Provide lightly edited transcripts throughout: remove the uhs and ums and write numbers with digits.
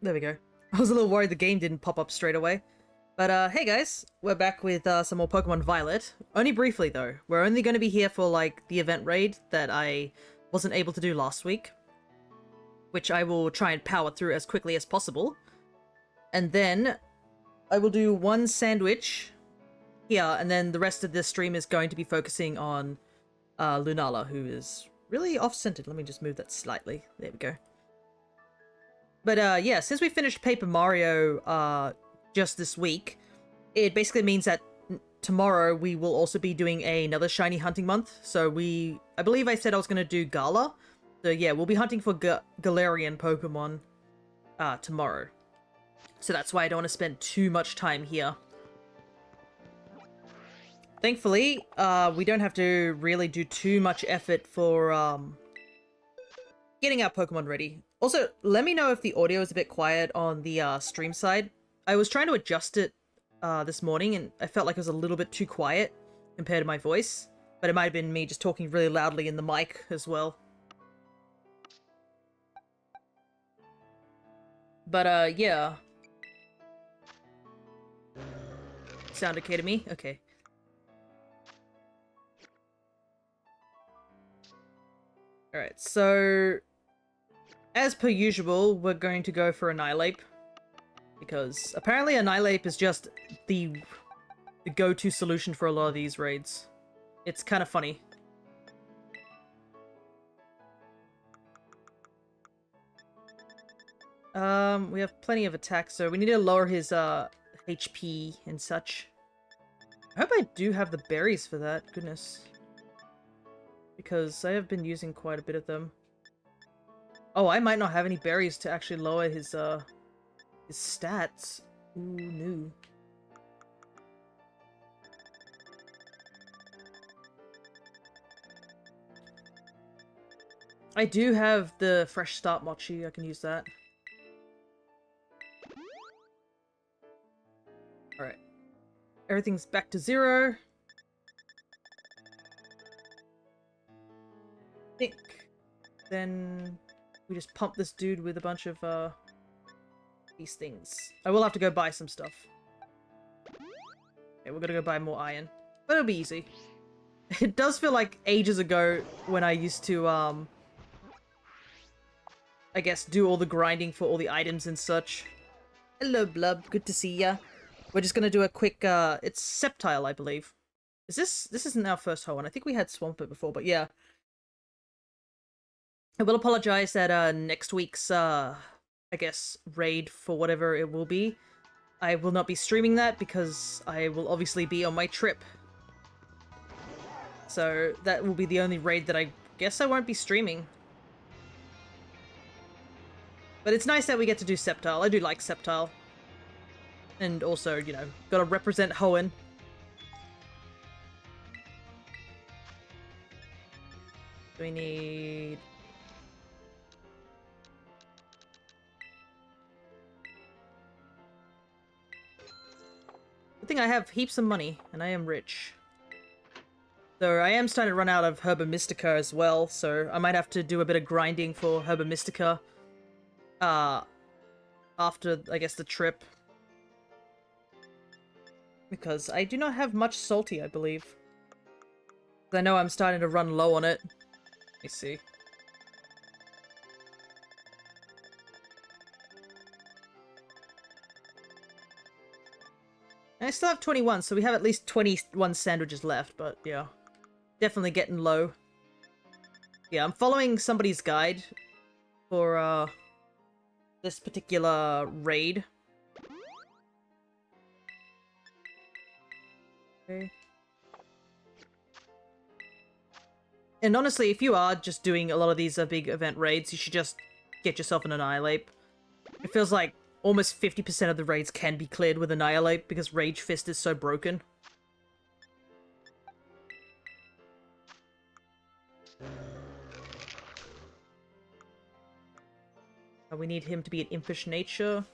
There we go. I was a little worried the game didn't pop up straight away. But hey guys, we're back with some more Pokemon Violet. Only briefly though. We're only going to be here for like the event raid that I wasn't able to do last week, which I will try and power through as quickly as possible. And then I will do one sandwich here, and then the rest of this stream is going to be focusing on Lunala, who is really off-centered. Let me just move that slightly. There we go. But yeah, since we finished Paper Mario just this week, it basically means that tomorrow we will also be doing another shiny hunting month. So I believe I said I was going to do Galar. So yeah, we'll be hunting for Galarian Pokemon tomorrow. So that's why I don't want to spend too much time here. Thankfully, we don't have to really do too much effort for getting our Pokemon ready. Also, let me know if the audio is a bit quiet on the stream side. I was trying to adjust it this morning, and I felt like it was a little bit too quiet compared to my voice. But it might have been me just talking really loudly in the mic as well. But yeah. Sound okay to me? Okay. Alright, so as per usual, we're going to go for Annihilate. Because apparently Annihilate is just the go-to solution for a lot of these raids. It's kind of funny. We have plenty of attacks, so we need to lower his HP and such. I hope I do have the berries for that, goodness. Because I have been using quite a bit of them. Oh, I might not have any berries to actually lower his stats. Ooh, no. I do have the Fresh Start Mochi, I can use that. Alright. Everything's back to 0. I think then we just pump this dude with a bunch of these things. I will have to go buy some stuff. Okay, we're gonna go buy more iron. But it'll be easy. It does feel like ages ago when I used to I guess do all the grinding for all the items and such. Hello Blub, good to see ya. We're just gonna do a quick it's Sceptile, I believe. This isn't our first Hoenn. I think we had Swampert before, but yeah. I will apologize that next week's I guess raid, for whatever it will be, I will not be streaming that because I will obviously be on my trip. So that will be the only raid that I guess I won't be streaming. But it's nice that we get to do Sceptile. I do like Sceptile. And also, you know, gotta represent Hoenn. Do we need... I think I have heaps of money, and I am rich. So I am starting to run out of Herba Mystica as well, so I might have to do a bit of grinding for Herba Mystica. After, I guess, the trip. Because I do not have much salty, I believe. I know I'm starting to run low on it. Let me see. I still have 21, so we have at least 21 sandwiches left, but yeah. Definitely getting low. Yeah, I'm following somebody's guide for, this particular raid. Okay. And honestly, if you are just doing a lot of these big event raids, you should just get yourself an Annihilate. It feels like almost 50% of the raids can be cleared with Annihilate because Rage Fist is so broken. We need him to be an impish nature.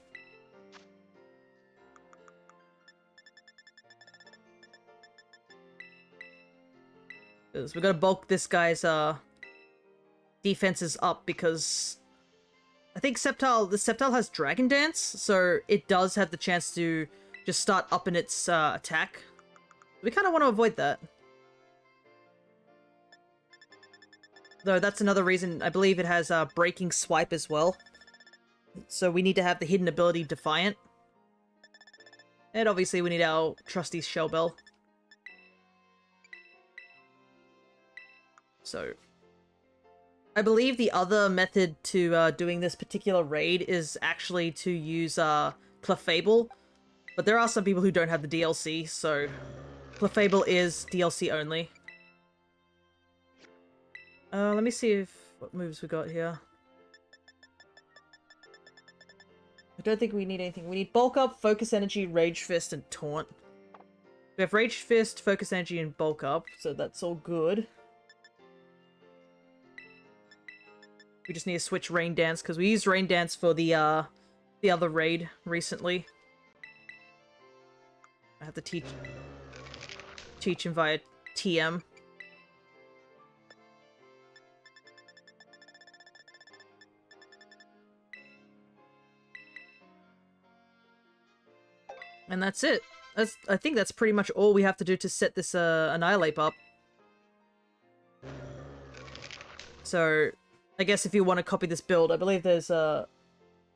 Because we gotta bulk this guy's defenses up because I think the Sceptile has Dragon Dance, so it does have the chance to just start upping its attack. We kind of want to avoid that. Though that's another reason, I believe it has Breaking Swipe as well. So we need to have the hidden ability Defiant. And obviously we need our trusty Shell Bell. So, I believe the other method to doing this particular raid is actually to use Clefable. But there are some people who don't have the DLC, so Clefable is DLC only. Let me see what moves we got here. I don't think we need anything. We need Bulk Up, Focus Energy, Rage Fist, and Taunt. We have Rage Fist, Focus Energy, and Bulk Up, so that's all good. We just need to switch Rain Dance, because we used Rain Dance for the other raid recently. I have to teach him via TM. And that's it. I think that's pretty much all we have to do to set this Annihilate up. So, I guess if you want to copy this build, I believe there's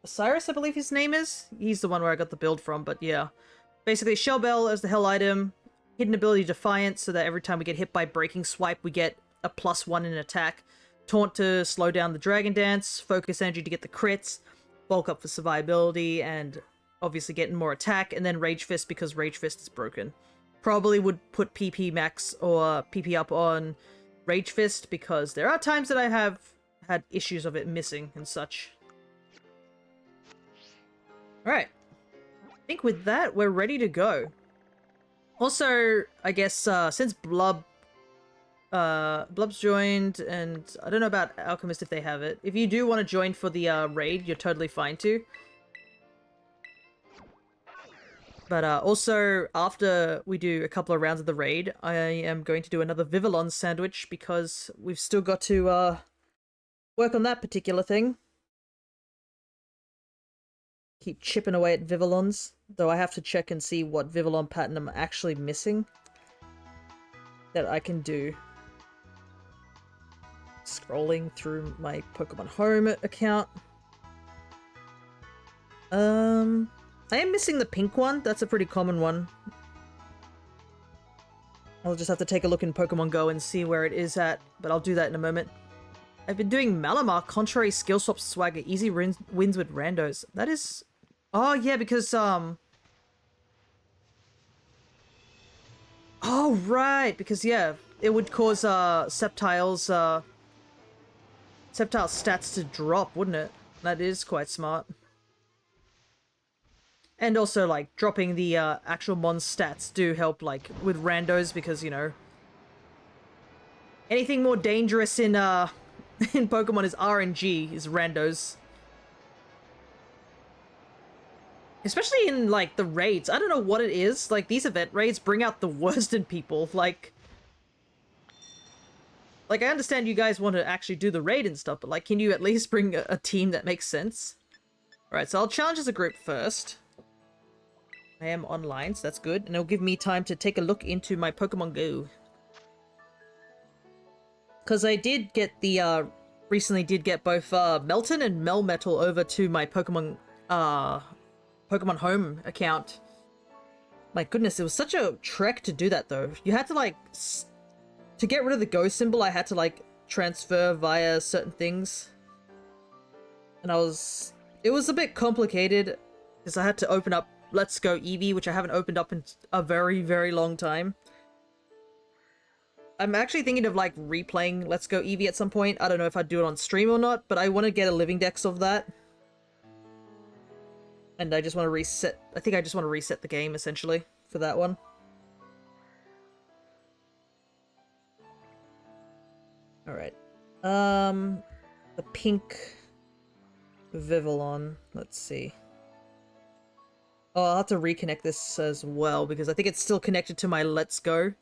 Cyrus, I believe his name is. He's the one where I got the build from, but yeah. Basically, Shell Bell as the Hell item, hidden ability Defiant, so that every time we get hit by Breaking Swipe, we get a +1 in attack. Taunt to slow down the Dragon Dance, Focus Energy to get the crits, Bulk Up for survivability, and obviously getting more attack, and then Rage Fist because Rage Fist is broken. Probably would put PP max or PP up on Rage Fist, because there are times that I have had issues of it missing and such. Alright. I think with that, we're ready to go. Also, I guess, since Blub's joined, and I don't know about Alchemist if they have it. If you do want to join for the raid, you're totally fine to. But also, after we do a couple of rounds of the raid, I am going to do another Vivillon sandwich, because we've still got to work on that particular thing. Keep chipping away at Vivillons, though I have to check and see what Vivillon pattern I'm actually missing that I can do. Scrolling through my Pokemon Home account. I am missing the pink one. That's a pretty common one. I'll just have to take a look in Pokemon Go and see where it is at, but I'll do that in a moment. I've been doing Malamar, contrary skill swap swagger, easy wins with randos. That is... Oh, yeah, because, Oh, right, because, yeah, it would cause, Sceptile's stats to drop, wouldn't it? That is quite smart. And also, like, dropping the, actual Mon's stats do help, like, with randos, because, you know... Anything more dangerous in, in Pokemon is RNG, is randos. Especially in, like, the raids. I don't know what it is. Like, these event raids bring out the worst in people. Like, I understand you guys want to actually do the raid and stuff, but, like, can you at least bring a team that makes sense? Alright, so I'll challenge as a group first. I am online, so that's good. And it'll give me time to take a look into my Pokemon Go. Because I did get the, recently did get both, Melton and Melmetal over to my Pokemon Home account. My goodness, it was such a trek to do that, though. You had to, like, to get rid of the Go symbol, I had to, like, transfer via certain things. And it was a bit complicated, because I had to open up Let's Go Eevee, which I haven't opened up in a very, very long time. I'm actually thinking of, like, replaying Let's Go Eevee at some point. I don't know if I'd do it on stream or not, but I want to get a living dex of that. And I just want to reset... I think I just want to reset the game, essentially, for that one. Alright. The pink Vivillon. Let's see. Oh, I'll have to reconnect this as well, because I think it's still connected to my Let's Go.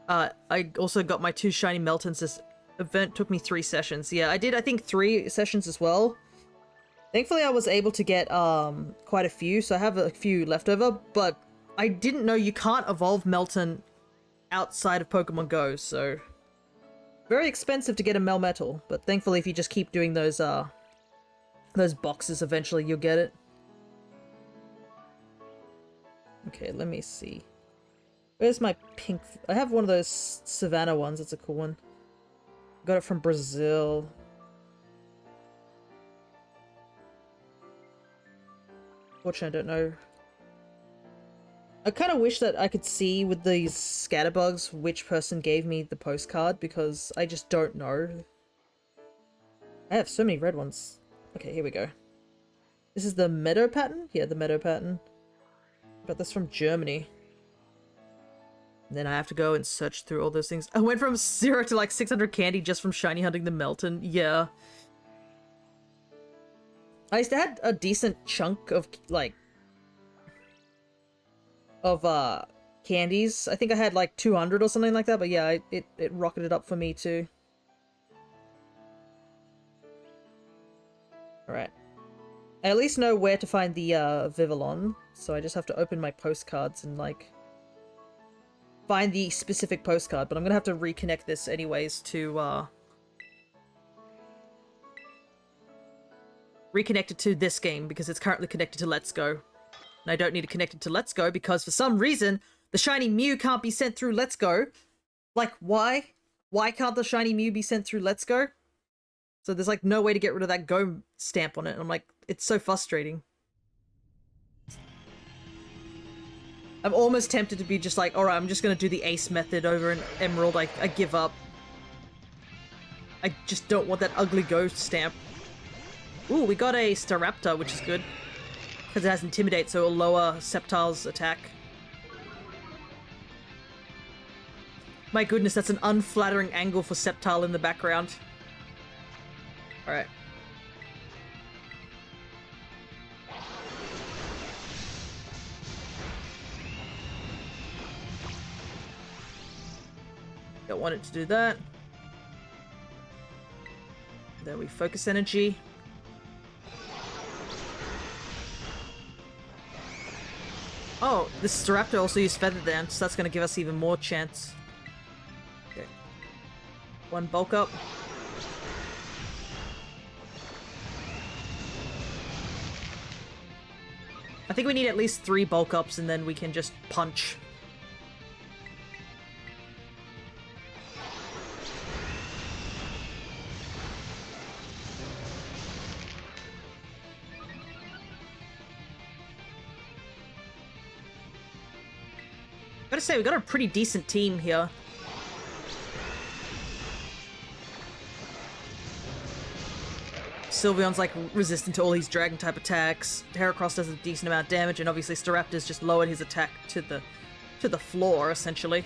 I also got my 2 shiny Meltons. This event took me 3 sessions. Yeah, I did, I think, 3 sessions as well. Thankfully, I was able to get quite a few, so I have a few left over, but I didn't know you can't evolve Melton outside of Pokemon Go, so very expensive to get a Melmetal, but thankfully if you just keep doing those boxes, eventually you'll get it. Okay, let me see. Where's my pink... I have one of those Savannah ones. It's a cool one. Got it from Brazil. Fortunately, I don't know. I kind of wish that I could see with these scatterbugs which person gave me the postcard, because I just don't know. I have so many red ones. Okay, here we go. This is the Meadow pattern? Yeah, the Meadow pattern. But that's from Germany. And then I have to go and search through all those things. I went from 0 to like 600 candy just from shiny hunting the Melton. Yeah. I used to have a decent chunk of, like... of, candies. I think I had like 200 or something like that, but yeah, it rocketed up for me too. Alright. I at least know where to find the, Vivillon, so I just have to open my postcards and, like, find the specific postcard, but I'm gonna have to reconnect this anyways to, reconnect it to this game, because it's currently connected to Let's Go. And I don't need to connect it to Let's Go, because for some reason, the Shiny Mew can't be sent through Let's Go. Like, why? Why can't the Shiny Mew be sent through Let's Go? So there's, like, no way to get rid of that Go stamp on it. And I'm like, it's so frustrating. I'm almost tempted to be just like, alright, I'm just gonna do the Ace method over in Emerald. I give up. I just don't want that ugly Go stamp. Ooh, we got a Staraptor, which is good. Because it has Intimidate, so it'll lower Sceptile's attack. My goodness, that's an unflattering angle for Sceptile in the background. Alright. Don't want it to do that. Then we focus energy. Oh, this Staraptor also used Feather Dance, so that's going to give us even more chance. Okay. One bulk up. I think we need at least 3 bulk ups and then we can just punch. Gotta say, we got a pretty decent team here. Sylveon's like resistant to all these dragon type attacks. Heracross does a decent amount of damage, and obviously Staraptor's just lowered his attack to the floor, essentially.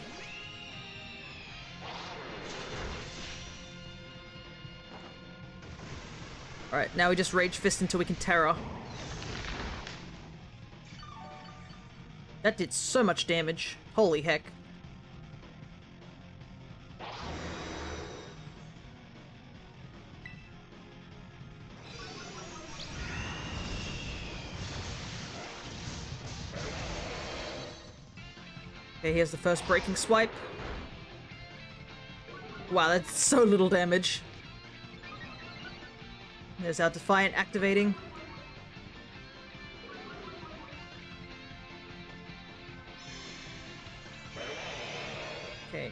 Alright, now we just Rage Fist until we can Terra. That did so much damage. Holy heck. Okay, here's the first breaking swipe. Wow, that's so little damage. There's our Defiant activating. Okay.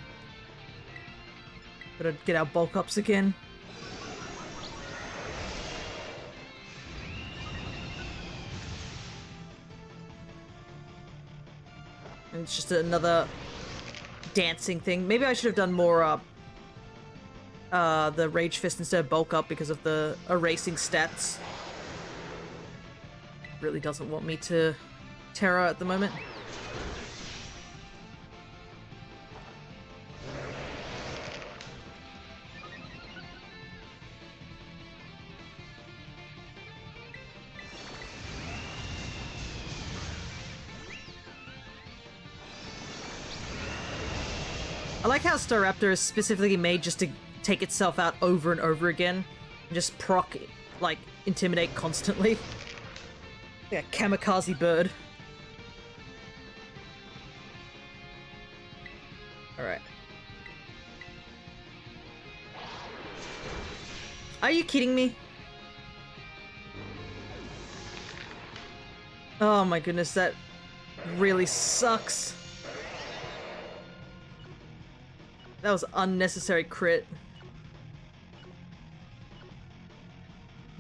Gotta get our bulk ups again. And it's just another dancing thing. Maybe I should have done more the Rage Fist instead of bulk up because of the erasing stats. Really doesn't want me to Terra at the moment. I like how Staraptor is specifically made just to take itself out over and over again. And just proc like, intimidate constantly. Like a kamikaze bird. Alright. Are you kidding me? Oh my goodness, that really sucks. That was unnecessary crit.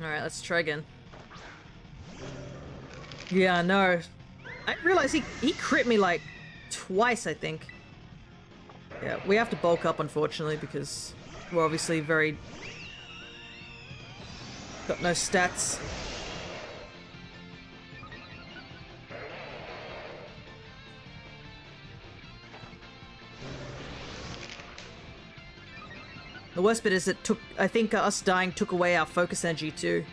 Alright, let's try again. Yeah, no. I realized he crit me like twice, I think. Yeah, we have to bulk up, unfortunately, because we're obviously very... got no stats. The worst bit is it took... I think us dying took away our focus energy, too.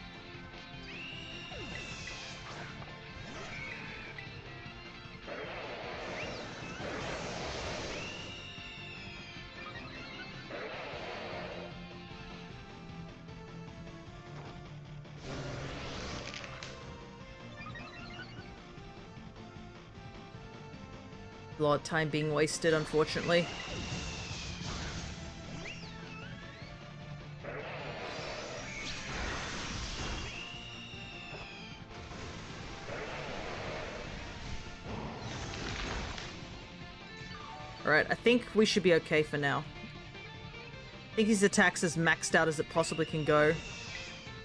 A lot of time being wasted, unfortunately. Alright, I think we should be okay for now. I think his attack's as maxed out as it possibly can go.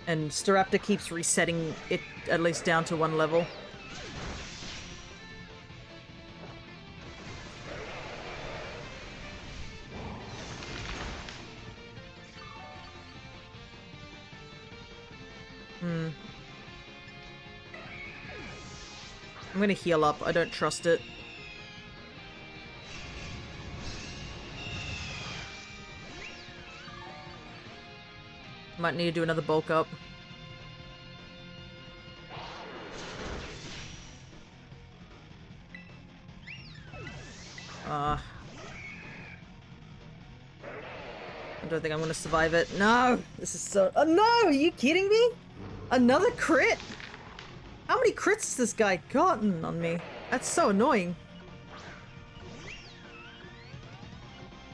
And Staraptor keeps resetting it at least down to 1 level. I'm gonna heal up. I don't trust it. Might need to do another bulk up. I don't think I'm gonna survive it. No! This is so... Oh no! Are you kidding me? Another crit? How many crits has this guy gotten on me? That's so annoying.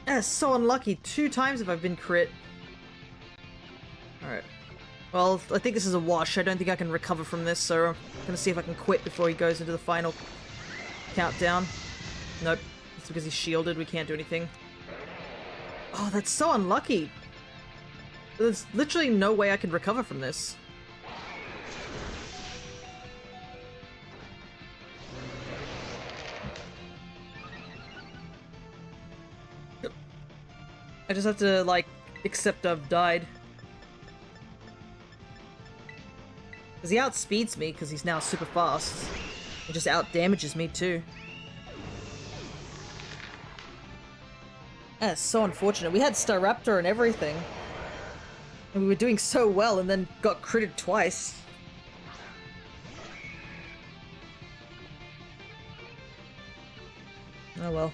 That's so unlucky. 2 times have I been crit. Alright. Well, I think this is a wash. I don't think I can recover from this, so I'm gonna see if I can quit before he goes into the final countdown. Nope. It's because he's shielded. We can't do anything. Oh, that's so unlucky. There's literally no way I can recover from this. I just have to, like, accept I've died. Because he outspeeds me, because he's now super fast. He just out-damages me, too. That's so unfortunate. We had Staraptor and everything. And we were doing so well, and then got critted twice. Oh well.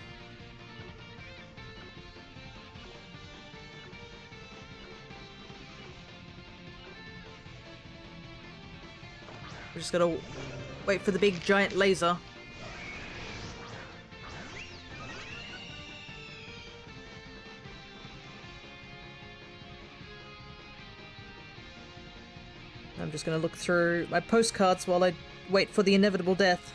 We just gotta wait for the big giant laser. I'm just gonna look through my postcards while I wait for the inevitable death.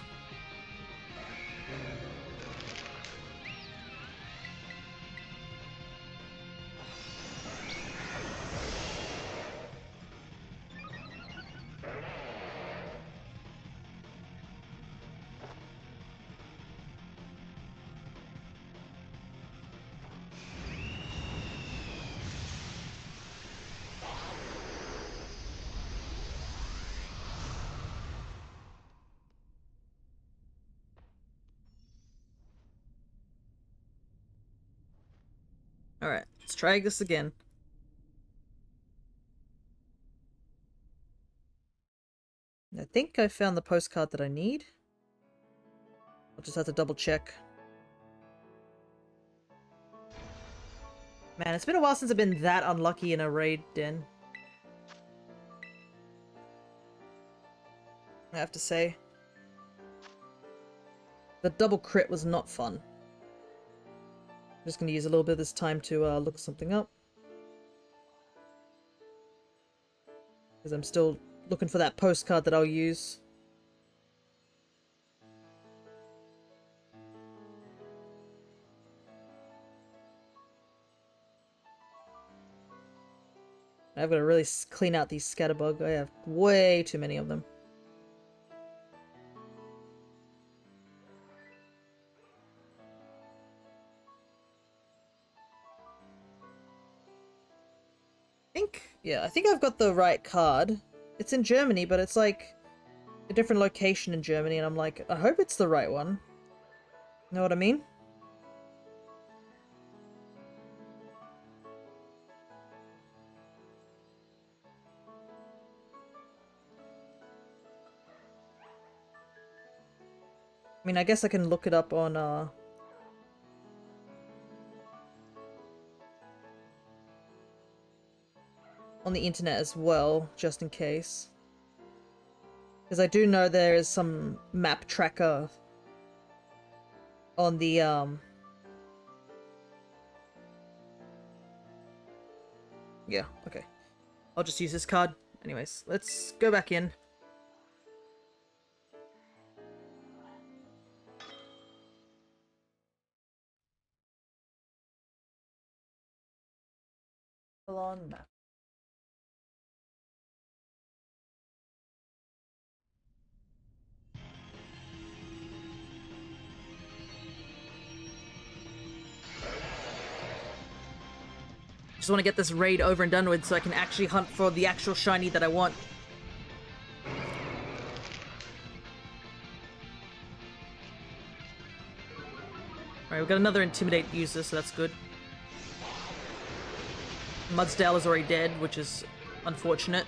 Alright, let's try this again. I think I found the postcard that I need. I'll just have to double check. Man, it's been a while since I've been that unlucky in a raid den. I have to say. The double crit was not fun. I'm just going to use a little bit of this time to look something up. Because I'm still looking for that postcard that I'll use. I've got to really clean out these scatterbug. I have way too many of them. I think I've got the right card. It's in Germany, but it's like a different location in Germany, and I'm like, I hope it's the right one. Know what I mean? I mean, I guess I can look it up on the internet as well, just in case. Because I do know there is some map tracker on the, yeah, okay. I'll just use this card. Anyways, let's go back in. On map. Just want to get this raid over and done with so I can actually hunt for the actual shiny that I want. Alright, we've got another Intimidate user, so that's good. Mudsdale is already dead, which is unfortunate.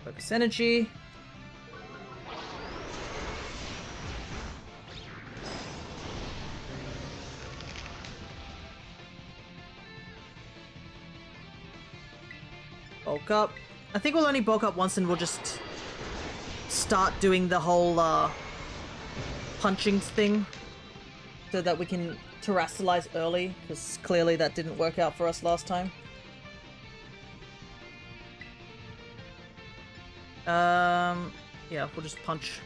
Focus energy. Bulk up. I think we'll only bulk up once and we'll just start doing the whole punching thing so that we can terrestrialize early, because clearly that didn't work out for us last time. Yeah, we'll just punch.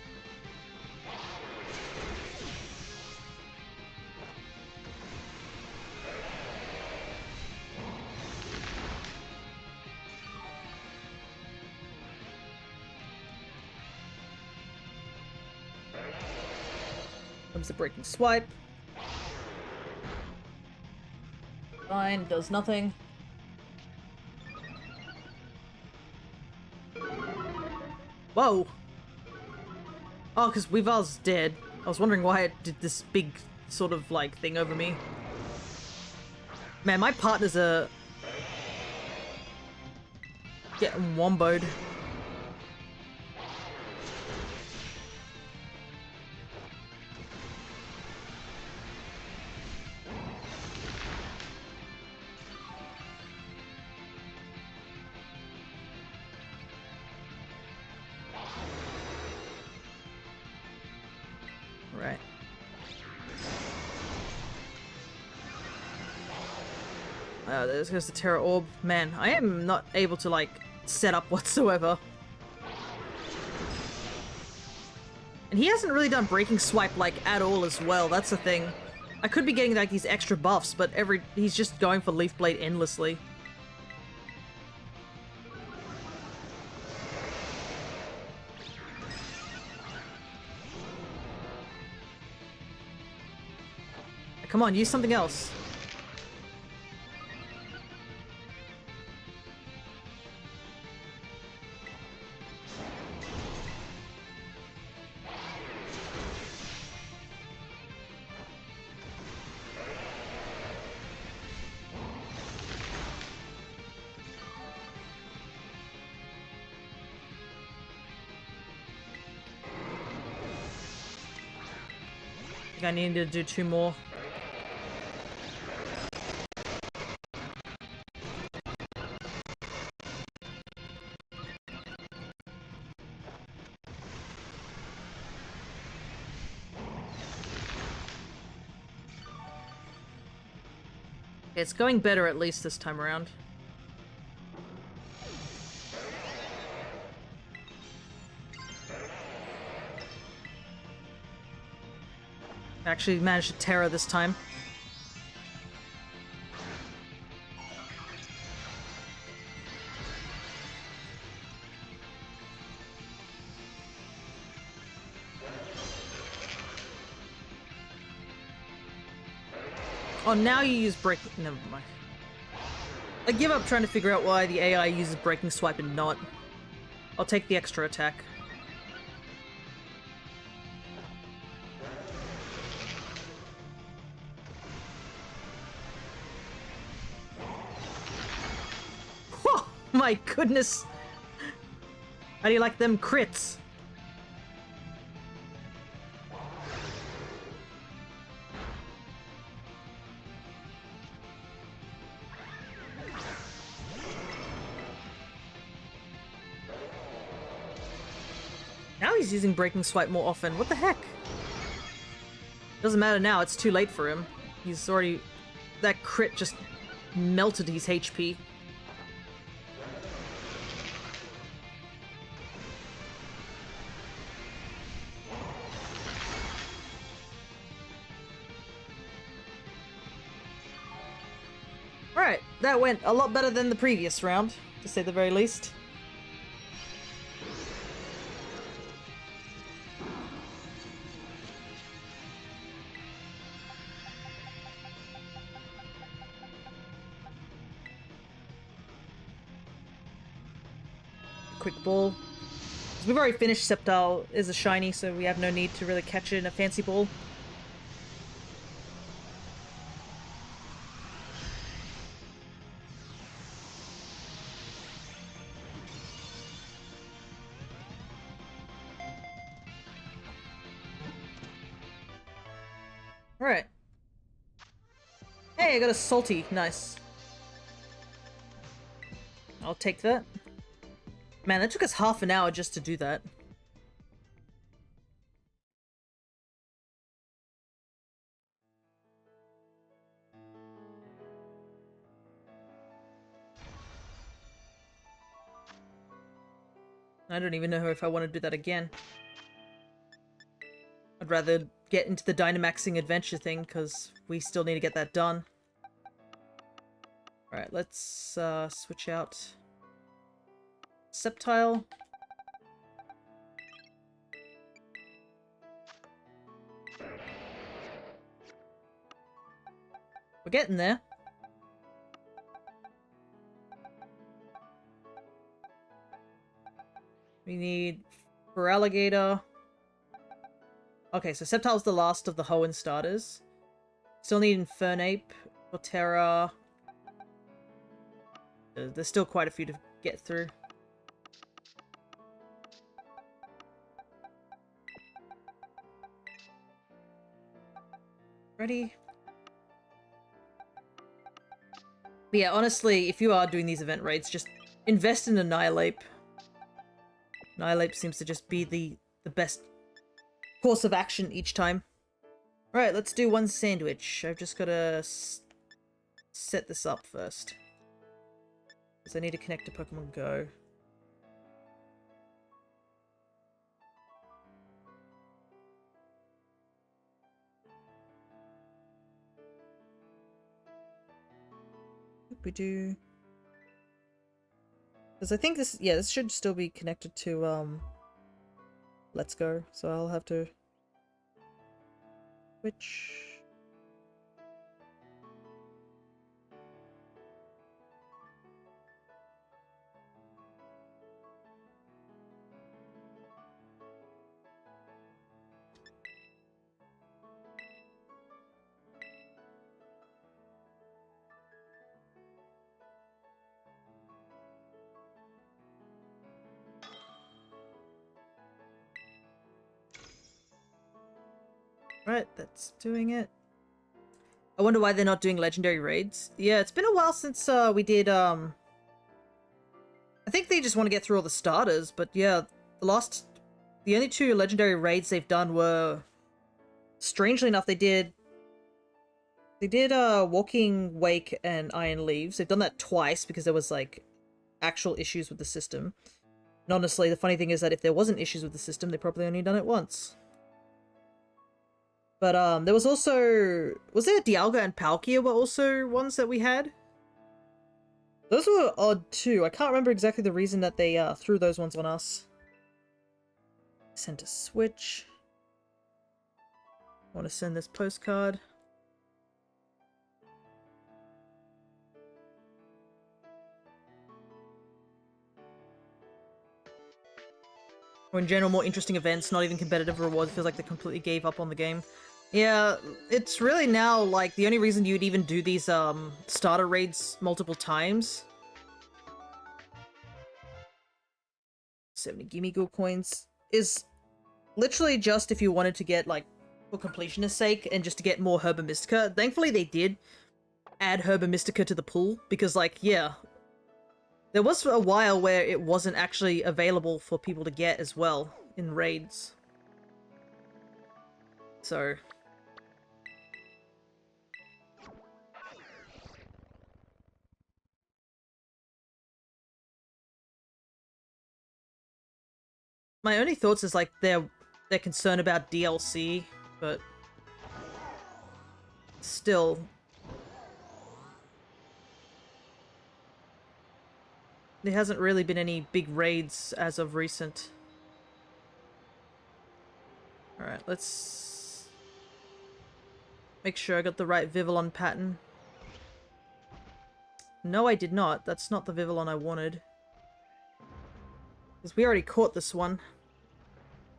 Comes the breaking swipe. Fine, does nothing. Whoa! Oh, because Weaval's dead. I was wondering why it did this big sort of like thing over me. Man, my partners are getting womboed. Right. There goes the Terra Orb. Man, I am not able to, like, set up whatsoever. And he hasn't really done Breaking Swipe, like, at all as well. That's the thing. I could be getting, like, these extra buffs, but he's just going for Leaf Blade endlessly. Come on, use something else. think I needed to do 2 more. It's going better at least this time around. I actually managed to Terra this time. Oh, now you use breaking... Never mind. I give up trying to figure out why the AI uses breaking swipe and not. I'll take the extra attack. Oh my goodness! How do you like them crits? Now he's using breaking swipe more often. What the heck? Doesn't matter now, it's too late for him. He's already... That crit just melted his HP. Alright, that went a lot better than the previous round, to say the very least. Quick ball. We've already finished Sceptile is a shiny, so we have no need to really catch it in a fancy ball. Alright. Hey, I got a salty. Nice. I'll take that. Man, that took us half an hour just to do that. I don't even know if I want to do that again. I'd rather get into the Dynamaxing Adventure thing, because we still need to get that done. Alright, let's switch out Sceptile. We're getting there. We need for Alligator. Okay, so Sceptile's the last of the Hoenn starters. Still need Infernape, Torterra. There's still quite a few to get through. Ready? But yeah, honestly, if you are doing these event raids, just invest in Annihilape. Annihilape seems to just be the best course of action each time. Alright, let's do one sandwich. I've just got to set this up first. Because I need to connect to Pokemon Go. We do. Because I think this, yeah, this should still be connected to, Let's Go, so I'll have to switch. Right, that's doing it. I wonder why they're not doing legendary raids. Yeah, it's been a while since we did I think they just want to get through all the starters, but yeah, the only 2 legendary raids they've done were, strangely enough, they did Walking Wake and Iron Leaves. They've done that twice because there was like actual issues with the system. And honestly, the funny thing is that if there wasn't issues with the system, they probably only done it once. But there was also, was there Dialga and Palkia were also ones that we had? Those were odd too. I can't remember exactly the reason that they threw those ones on us. Sent a switch. I want to send this postcard. Or in general, more interesting events, not even competitive rewards. Feels like they completely gave up on the game. Yeah, it's really now, like, the only reason you'd even do these, starter raids multiple times. 70 Gimme Ghoul coins is literally just if you wanted to get, like, for completionist sake and just to get more Herba Mystica. Thankfully, they did add Herba Mystica to the pool because, like, yeah, there was a while where it wasn't actually available for people to get as well in raids. So my only thoughts is like they're concerned about DLC, but still, there hasn't really been any big raids as of recent. Alright, let's make sure I got the right Vivillon pattern. No, I did not. That's not the Vivillon I wanted. Because we already caught this one.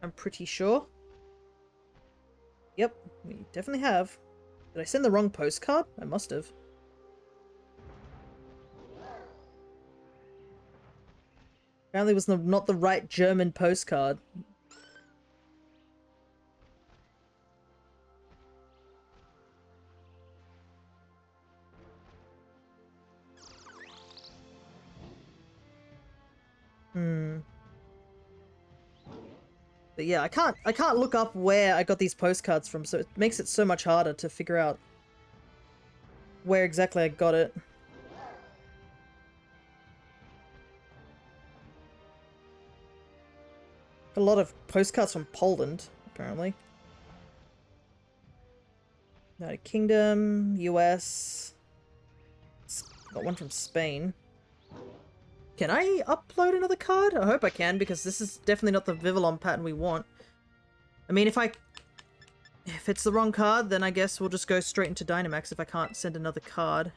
I'm pretty sure. Yep, we definitely have. Did I send the wrong postcard? I must have. Apparently it was not the right German postcard. But yeah, I can't look up where I got these postcards from, so it makes it so much harder to figure out where exactly I got it. A lot of postcards from Poland, apparently. United Kingdom, US. Got one from Spain. Can I upload another card? I hope I can, because this is definitely not the Vivillon pattern we want. I mean, if it's the wrong card, then I guess we'll just go straight into Dynamax if I can't send another card.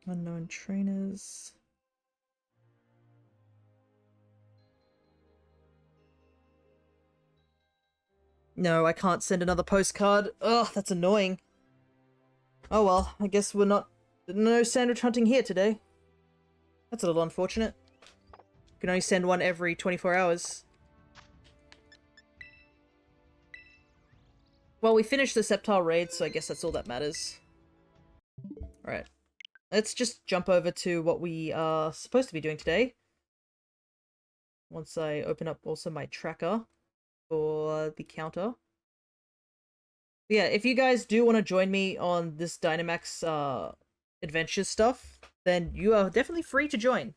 Unknown trainers. No, I can't send another postcard. Ugh, that's annoying. Oh well, I guess no sandwich hunting here today. That's a little unfortunate. You can only send one every 24 hours. Well, we finished the Sceptile Raid, so I guess that's all that matters. Alright. Let's just jump over to what we are supposed to be doing today. Once I open up also my tracker for the counter. But yeah, if you guys do want to join me on this Dynamax Adventures stuff, then you are definitely free to join.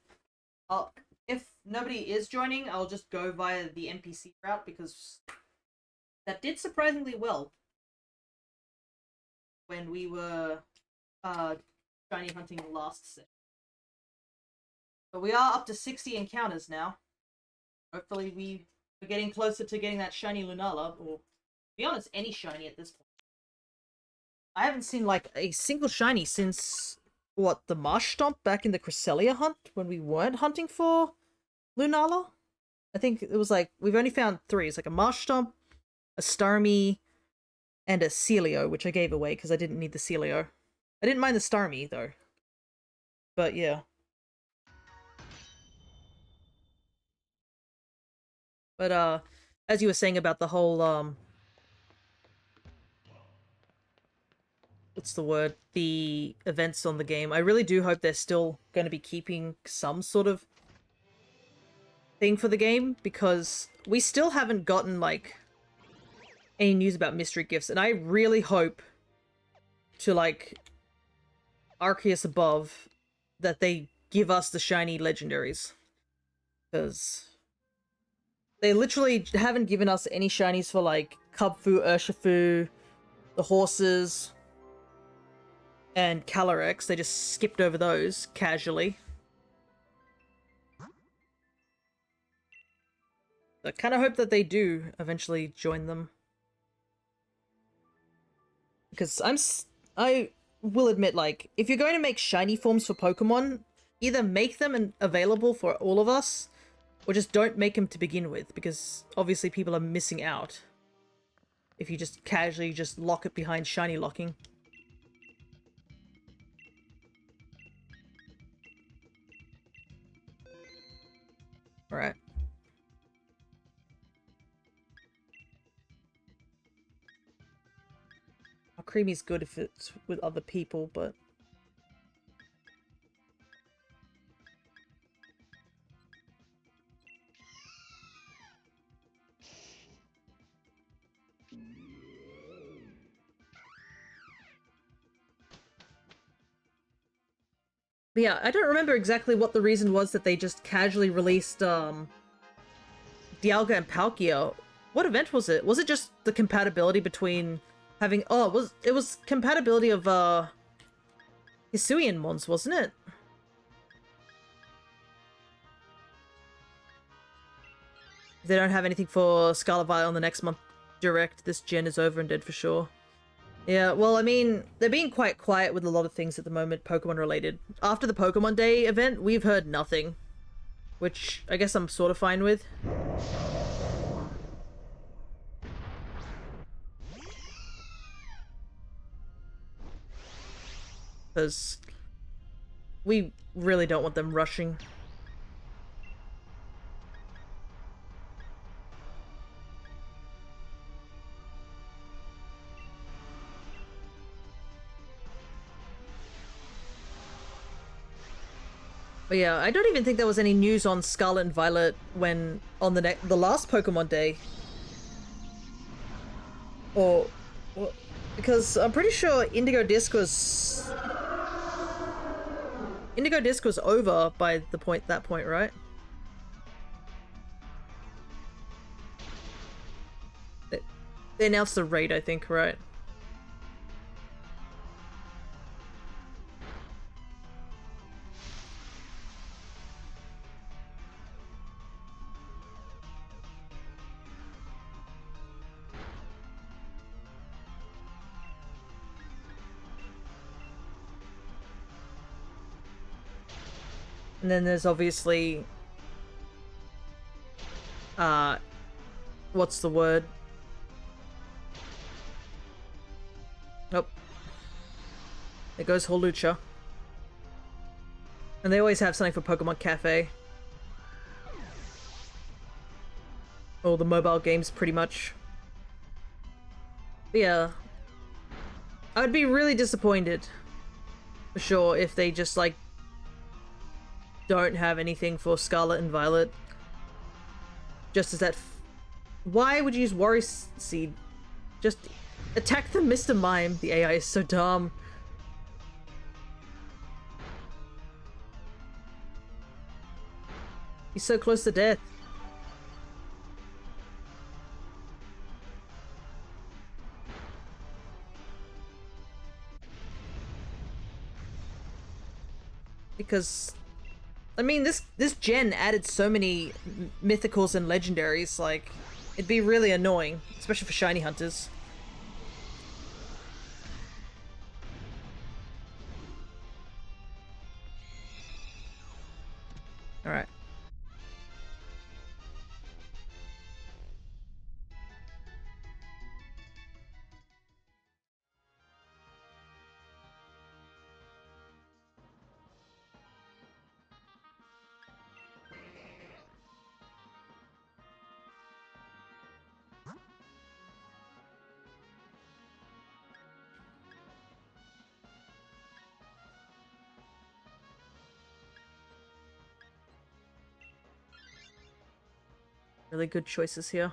If nobody is joining, I'll just go via the NPC route because that did surprisingly well when we were shiny hunting last set. But we are up to 60 encounters now. Hopefully we're getting closer to getting that shiny Lunala, or to be honest, any shiny at this point. I haven't seen like a single shiny since what, the Marsh Stomp back in the Cresselia hunt when we weren't hunting for Lunala? I think it was like we've only found 3. It's like a Marsh Stomp, a Starmie, and a Celio, which I gave away because I didn't need the Celio. I didn't mind the Starmie, though. But, yeah. But, as you were saying about the whole, what's the word? The events on the game. I really do hope they're still going to be keeping some sort of thing for the game, because we still haven't gotten, like, any news about mystery gifts, and I really hope to, like, Arceus above that they give us the shiny legendaries, because they literally haven't given us any shinies for, like, Kubfu, Urshifu, the horses, and Calyrex. They just skipped over those casually. I kind of hope that they do eventually join them, because I will admit, like, if you're going to make shiny forms for Pokemon, either make them available for all of us, or just don't make them to begin with, because obviously people are missing out if you just casually just lock it behind shiny locking. Alright. Creamy's good if it's with other people, but... But yeah, I don't remember exactly what the reason was that they just casually released, Dialga and Palkia. What event was it? Was it just the compatibility between having... Oh, it was compatibility of, Hisuian Mons, wasn't it? If they don't have anything for Scarlet Violet on the next month direct, this gen is over and dead for sure. Yeah, well, I mean, they're being quite quiet with a lot of things at the moment, Pokemon related. After the Pokemon Day event, we've heard nothing, which I guess I'm sort of fine with. Because we really don't want them rushing. But yeah, I don't even think there was any news on Scarlet and Violet when on the last Pokemon Day. Or because I'm pretty sure Indigo Disc was over by that point, right? They announced the raid, I think, right? And then there's obviously what's the word? Nope. There goes Hawlucha. And they always have something for Pokemon Cafe. All the mobile games, pretty much. But yeah. I would be really disappointed, for sure, if they just, like, don't have anything for Scarlet and Violet. Just as that... Why would you use Worry Seed? Just attack them, Mr. Mime. The AI is so dumb. He's so close to death. Because, I mean, this gen added so many mythicals and legendaries, like, it'd be really annoying, especially for shiny hunters. Alright. Really good choices here.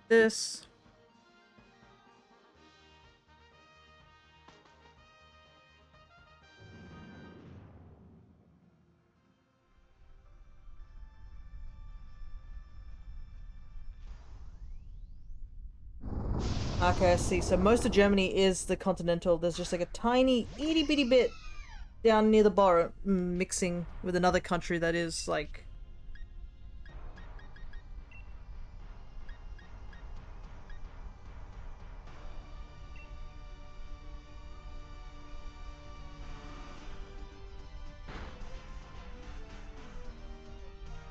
This. Okay, I see. So most of Germany is the continental. There's just like a tiny, itty bitty bit down near the bottom, mixing with another country that is like.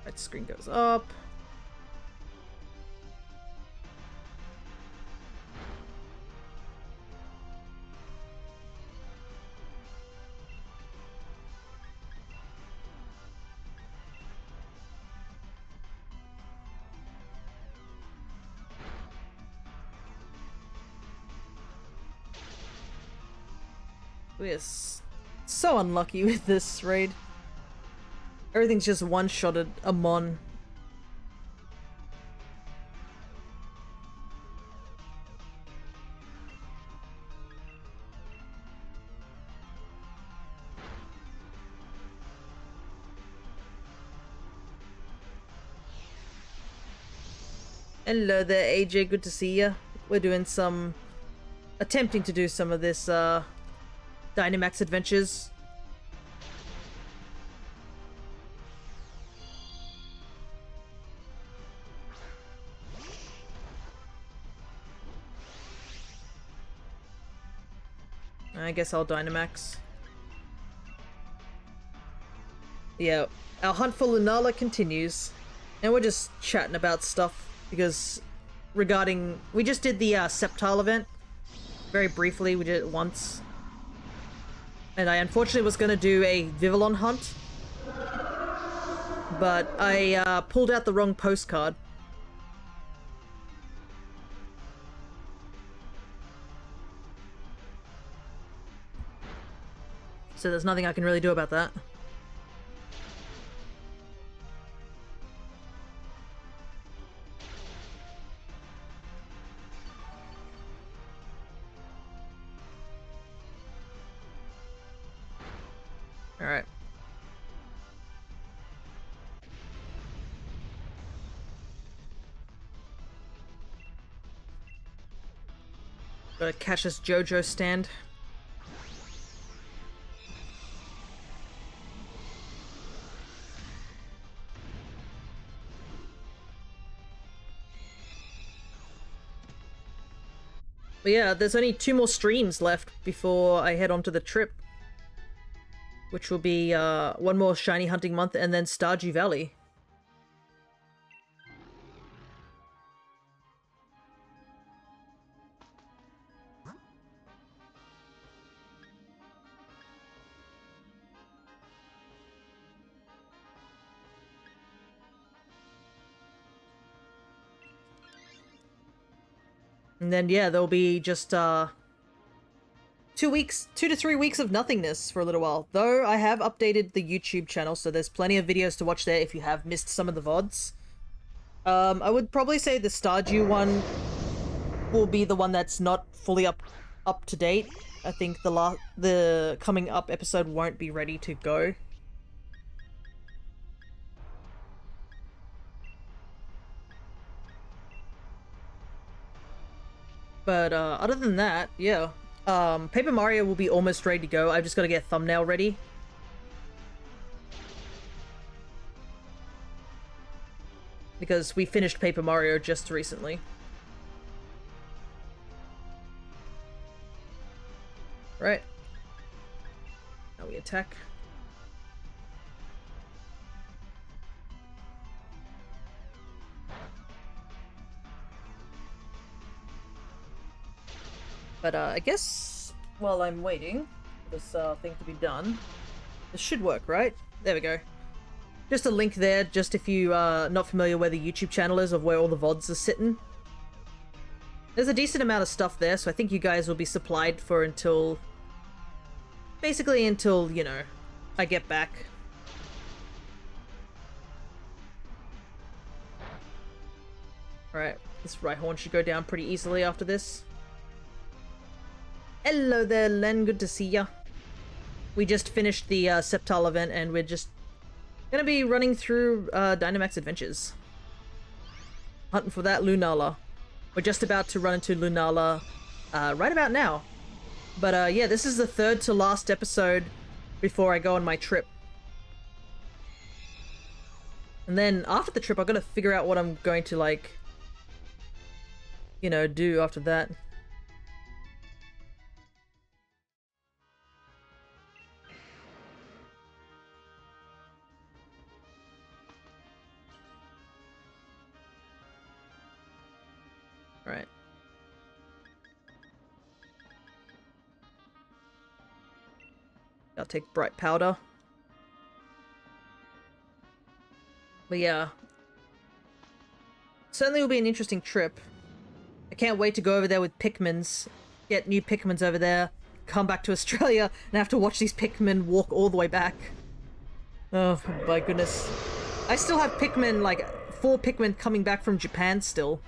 Right, screen goes up. We are so unlucky with this raid. Everything's just one-shotted a mon. Hello there, AJ. Good to see ya. We're doing some... attempting to do some of this, Dynamax Adventures. I guess I'll Dynamax. Yeah, our hunt for Lunala continues. And we're just chatting about stuff, because regarding... we just did the Sceptile event. Very briefly, we did it once. And I unfortunately was going to do a Vivillon hunt. But I pulled out the wrong postcard. So there's nothing I can really do about that. Alright. Gotta catch this JoJo stand. But yeah, there's only 2 more streams left before I head on to the trip. Which will be 1 more shiny hunting month and then Stardew Valley. And then yeah, there'll be just 2 to 3 weeks of nothingness for a little while. Though I have updated the YouTube channel, so there's plenty of videos to watch there if you have missed some of the VODs. I would probably say the Stardew one will be the one that's not fully up to date. I think the coming up episode won't be ready to go. But other than that, yeah. Paper Mario will be almost ready to go. I've just got to get a thumbnail ready. Because we finished Paper Mario just recently. Right. Now we attack. But I guess while I'm waiting for this thing to be done, this should work, right? There we go. Just a link there, just if you are not familiar where the YouTube channel is of where all the VODs are sitting. There's a decent amount of stuff there, so I think you guys will be supplied for until... basically until, you know, I get back. Alright, this right horn should go down pretty easily after this. Hello there, Len, good to see ya. We just finished the Sceptile event, and we're just gonna be running through Dynamax Adventures. Hunting for that Lunala. We're just about to run into Lunala right about now. But yeah, this is the third to last episode before I go on my trip. And then after the trip, I've got to figure out what I'm going to, like, you know, do after that. Alright. I'll take bright powder. But yeah. Certainly will be an interesting trip. I can't wait to go over there with Pikmins. Get new Pikmins over there. Come back to Australia and have to watch these Pikmin walk all the way back. Oh my goodness. I still have Pikmin, like 4 Pikmin coming back from Japan still.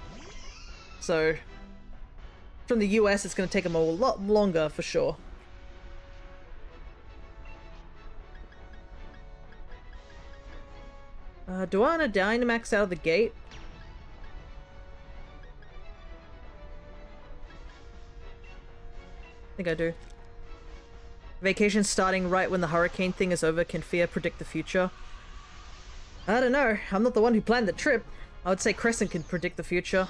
So, from the US, it's going to take them a lot longer, for sure. Do I want to Dynamax out of the gate? I think I do. Vacation starting right when the hurricane thing is over. Can Fia predict the future? I don't know. I'm not the one who planned the trip. I would say Crescent can predict the future.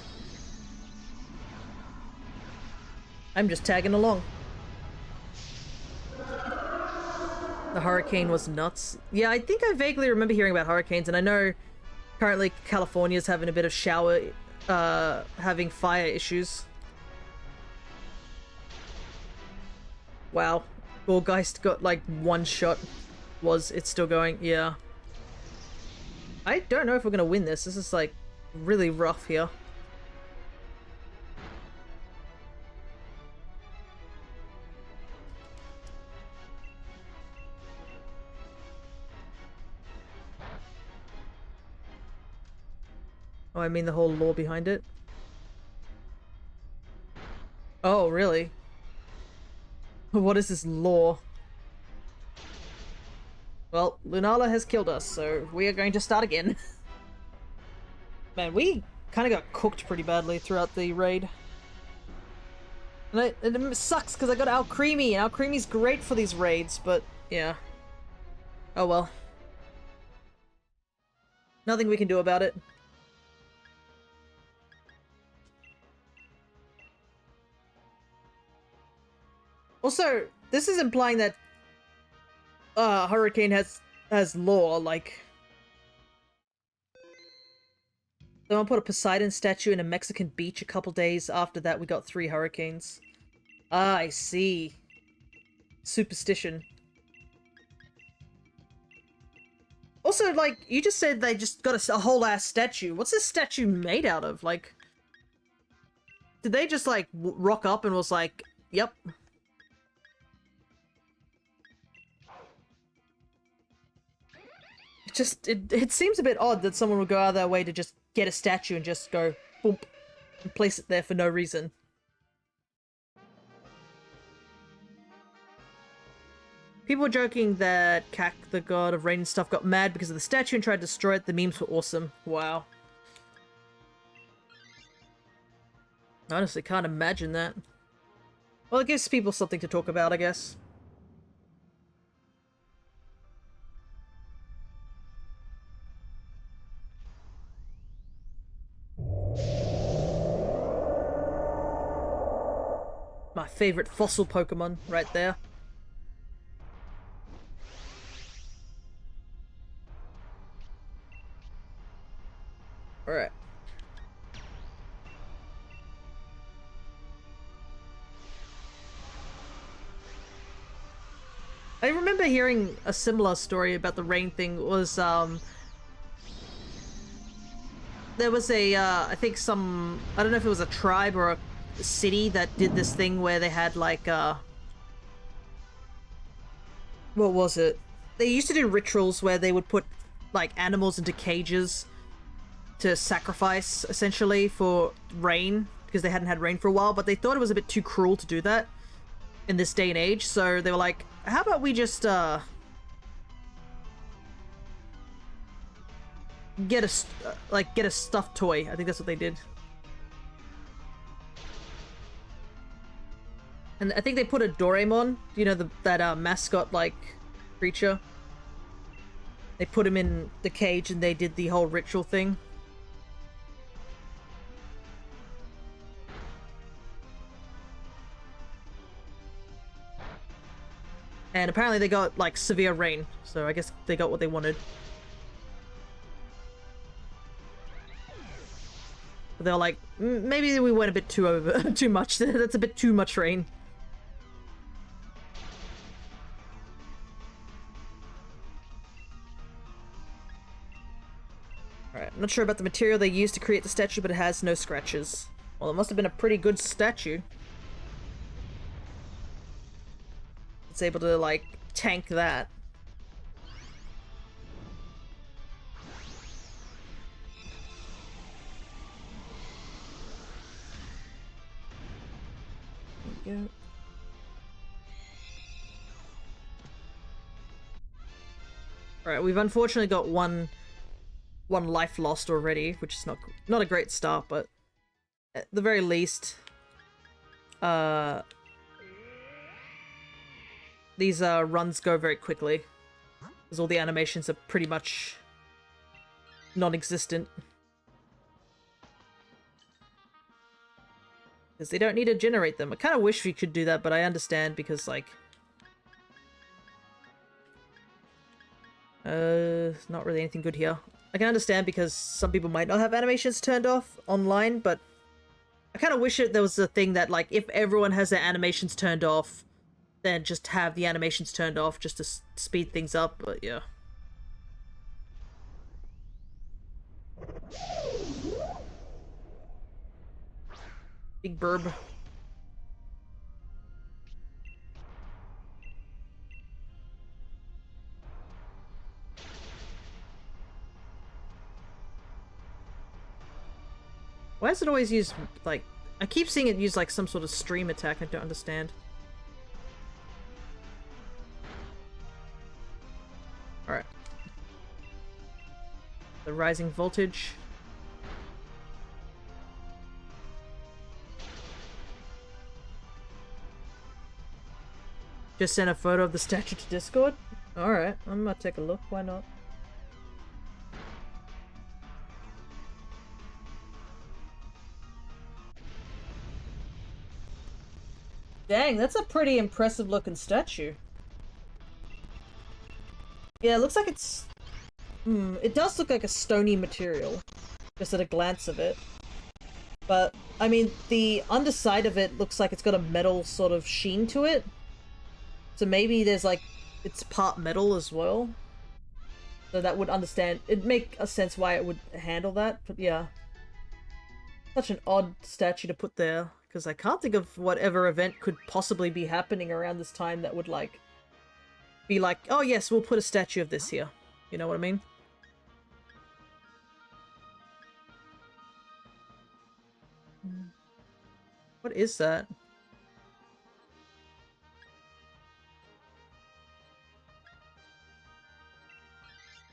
I'm just tagging along. The hurricane was nuts. Yeah, I think I vaguely remember hearing about hurricanes, and I know currently California's having a bit of having fire issues. Wow. Gorgeist got like 1 shot. Was it still going? Yeah. I don't know if we're gonna win this. This is like really rough here. Oh, I mean the whole lore behind it. Oh, really? What is this lore? Well, Lunala has killed us, so we are going to start again. Man, we kind of got cooked pretty badly throughout the raid. And it sucks because I got Alcremie, and Alcremie's great for these raids, but yeah. Oh well. Nothing we can do about it. Also, this is implying that Hurricane has lore, like... Someone put a Poseidon statue in a Mexican beach a couple days after that we got 3 hurricanes. Ah, I see. Superstition. Also, like, you just said they just got a whole ass statue. What's this statue made out of? Like... Did they just, like, rock up and was like, yep. It seems a bit odd that someone would go out of their way to just get a statue and just go boom and place it there for no reason. People were joking that Kak, the god of rain and stuff, got mad because of the statue and tried to destroy it. The memes were awesome. Wow. I honestly can't imagine that. Well, it gives people something to talk about, I guess. My favorite fossil Pokemon, right there. Alright. I remember hearing a similar story about the rain thing. It was, there was a, I think I don't know if it was a tribe or a city that did this thing where they had like, what was it? They used to do rituals where they would put like animals into cages to sacrifice essentially for rain because they hadn't had rain for a while, but they thought it was a bit too cruel to do that in this day and age, so they were like, how about we just get a stuffed toy. I think that's what they did. And I think they put a Doraemon, you know, that mascot like creature. They put him in the cage and they did the whole ritual thing. And apparently they got like severe rain, so I guess they got what they wanted. But they're like, maybe we went a bit too much. That's a bit too much rain. Alright, I'm not sure about the material they used to create the statue, but it has no scratches. Well, it must have been a pretty good statue. It's able to, like, tank that. There we go. Alright, we've unfortunately got one life lost already, which is not a great start, but at the very least, these runs go very quickly, because all the animations are pretty much non-existent. Because they don't need to generate them. I kind of wish we could do that, but I understand because, like, not really anything good here. I can understand because some people might not have animations turned off online, but I kind of wish there was a thing that, like, if everyone has their animations turned off, then just have the animations turned off just to speed things up, but yeah. Big burb. Why does it always use, like... I keep seeing it use, like, some sort of stream attack. I don't understand. Alright. The rising voltage. Just sent a photo of the statue to Discord? Alright, I'm gonna take a look. Why not? Dang, that's a pretty impressive looking statue. Yeah, it looks like it's... it does look like a stony material, just at a glance of it. But, I mean, the underside of it looks like it's got a metal sort of sheen to it. So maybe there's like, it's part metal as well. So that would it'd make a sense why it would handle that, but yeah. Such an odd statue to put there. Because I can't think of whatever event could possibly be happening around this time that would, like, be like, oh yes, we'll put a statue of this here. You know what I mean? What is that?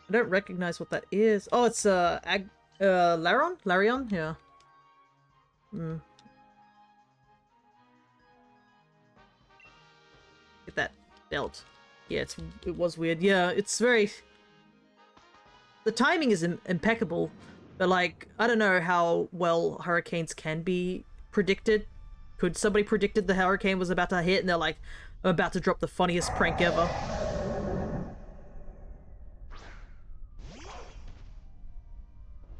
I don't recognize what that is. Oh, it's, Larion? Larion? Yeah. Get that belt. Yeah, it was weird. Yeah, it's very... The timing is impeccable, but, like, I don't know how well hurricanes can be predicted. Could somebody predicted the hurricane was about to hit and they're like, I'm about to drop the funniest prank ever.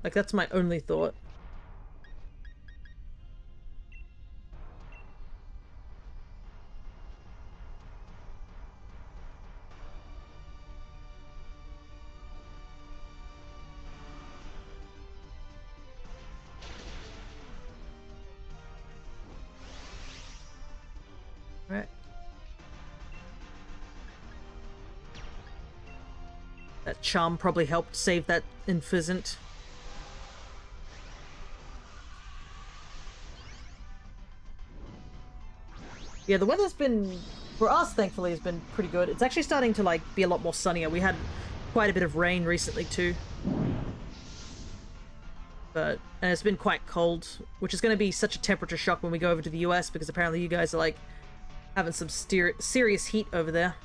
Like, that's my only thought. that charm probably helped save that Infizzant. Yeah, the weather's been, for us, thankfully, has been pretty good. It's actually starting to, like, be a lot more sunnier. We had quite a bit of rain recently, too. And it's been quite cold, which is going to be such a temperature shock when we go over to the US, because apparently you guys are, like, having some serious heat over there.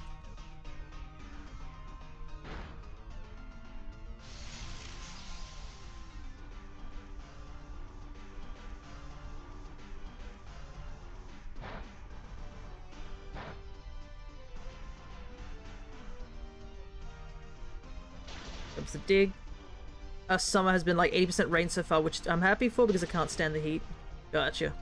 Comes the dig. Our summer has been like 80% rain so far, which I'm happy for because I can't stand the heat. Gotcha.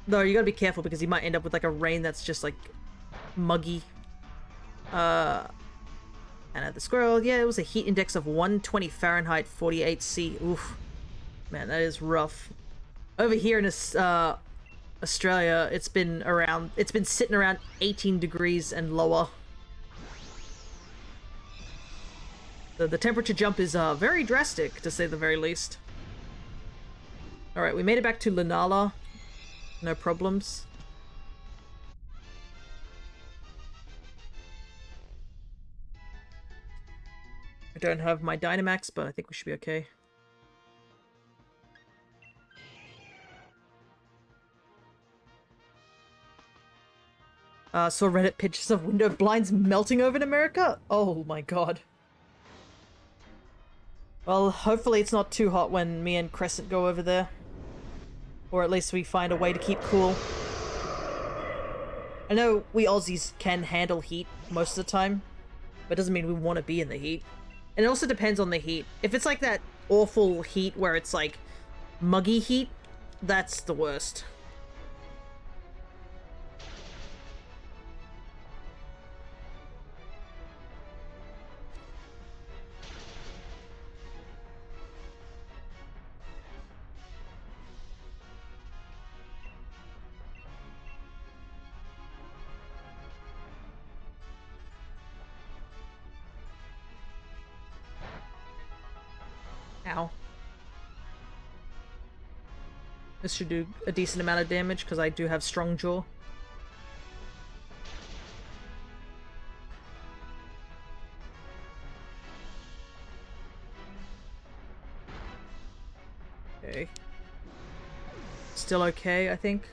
Though you gotta be careful because you might end up with like a rain that's just like muggy. And at the squirrel, yeah, it was a heat index of 120 Fahrenheit, 48 C. Oof. Man, that is rough. Over here in this, Australia, it's been sitting around 18 degrees and lower. The temperature jump is very drastic, to say the very least. Alright, we made it back to Lunala. No problems. I don't have my Dynamax, but I think we should be okay. Saw Reddit pictures of window blinds melting over in America? Oh my god. Well, hopefully it's not too hot when me and Crescent go over there. Or at least we find a way to keep cool. I know we Aussies can handle heat most of the time, but it doesn't mean we want to be in the heat. And it also depends on the heat. If it's like that awful heat where it's like muggy heat, that's the worst. Ow. This should do a decent amount of damage because I do have strong jaw. Okay. Still okay, I think.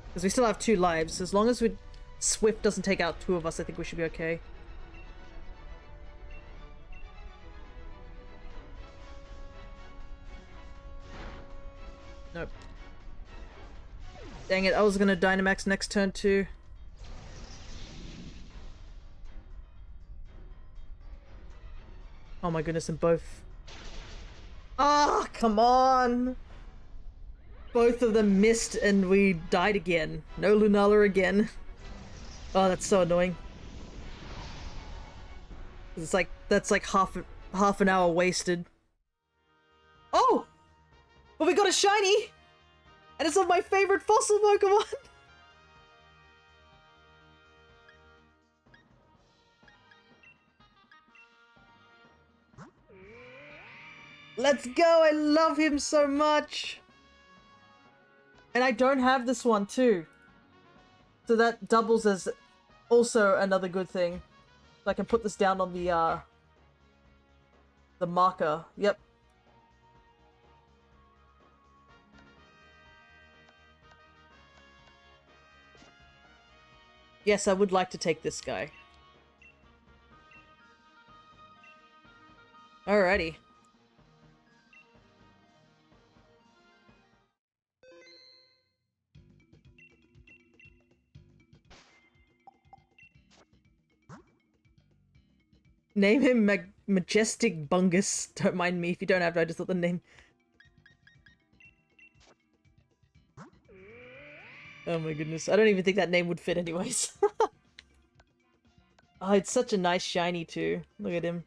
Because we still have 2 lives. As long as Swift doesn't take out 2 of us, I think we should be okay. Nope. Dang it, I was gonna Dynamax next turn too. Oh my goodness, and both... Ah, come on! Both of them missed and we died again. No Lunala again. Oh, that's so annoying. It's like, that's like half an hour wasted. Oh! But we got a shiny! And it's of my favorite fossil Pokemon! Let's go! I love him so much! And I don't have this one too. So that doubles as also another good thing. So I can put this down on the marker. Yep. Yes, I would like to take this guy. Alrighty. Name him Majestic Bungus. Don't mind me if you don't have it, I just thought the name... Oh my goodness, I don't even think that name would fit anyways. Oh, it's such a nice shiny too. Look at him.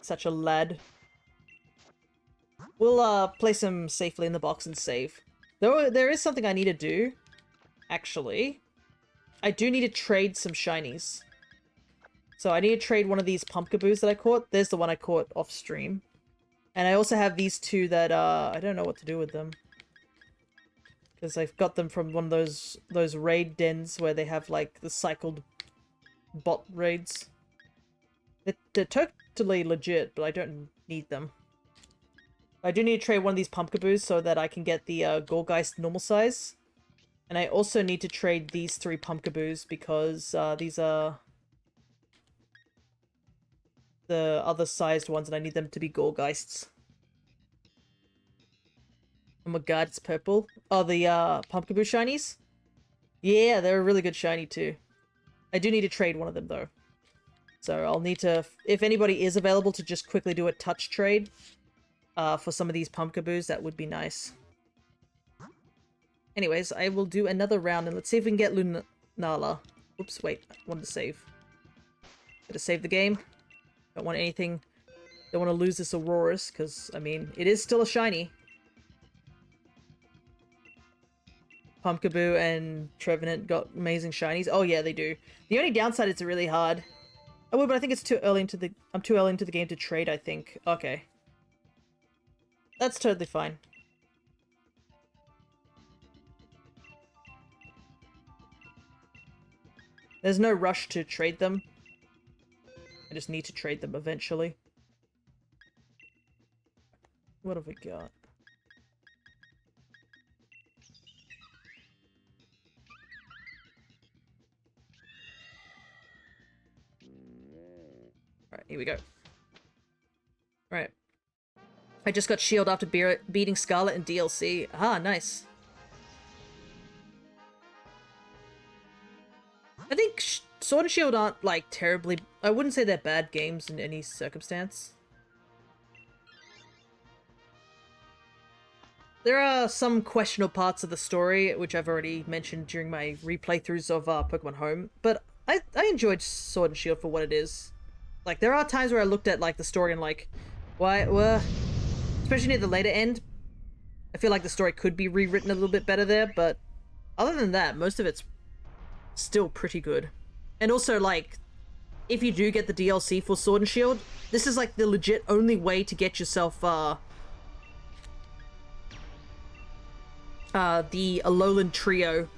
Such a lad. We'll place him safely in the box and save. Though there is something I need to do, actually. I do need to trade some shinies. So I need to trade one of these pumpkaboos that I caught. There's the one I caught off stream. And I also have these two that, I don't know what to do with them. Because I've got them from one of those raid dens where they have, like, the cycled bot raids. They're totally legit, but I don't need them. I do need to trade one of these pumpkaboos so that I can get the Gorgeist normal size. And I also need to trade these 3 pumpkaboos because these are the other sized ones and I need them to be Gorgeists. Oh my god, it's purple. Oh, the pumpkaboo shinies? Yeah, they're a really good shiny too. I do need to trade one of them though. So I'll need to, if anybody is available to just quickly do a touch trade for some of these pumpkaboos, that would be nice. Anyways, I will do another round and let's see if we can get Lunala. Oops, wait, I wanted to save. Gotta save the game. Don't want anything, don't want to lose this Aurorus, because, I mean, it is still a shiny. Pumpkaboo and Trevenant got amazing shinies. Oh yeah, they do. The only downside is it's really hard. Oh, but I think it's too early into the... I'm too early into the game to trade, I think. Okay. That's totally fine. There's no rush to trade them. I just need to trade them eventually. What have we got? Alright, here we go. Alright. I just got shield after beating Scarlet in DLC. Ah, nice. I think Sword and Shield aren't, like, terribly... I wouldn't say they're bad games in any circumstance. There are some questionable parts of the story, which I've already mentioned during my replaythroughs of Pokemon Home, but I enjoyed Sword and Shield for what it is. Like, there are times where I looked at, like, the story and, like, why, especially near the later end, I feel like the story could be rewritten a little bit better there, but other than that, most of it's still pretty good. And also, like, if you do get the DLC for Sword and Shield, this is, like, the legit only way to get yourself, the Alolan Trio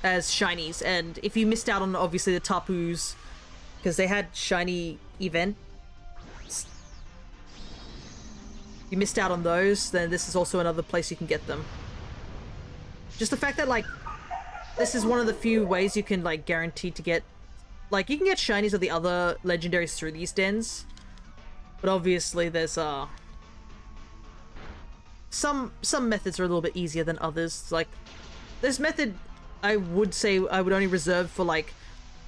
as shinies, and if you missed out on, obviously, the Tapus, because they had shiny event, you missed out on those, then this is also another place you can get them. Just the fact that, like, this is one of the few ways you can, like, guarantee to get... Like, you can get shinies of the other legendaries through these dens, but obviously there's, some methods are a little bit easier than others. Like, this method, I would say I would only reserve for, like,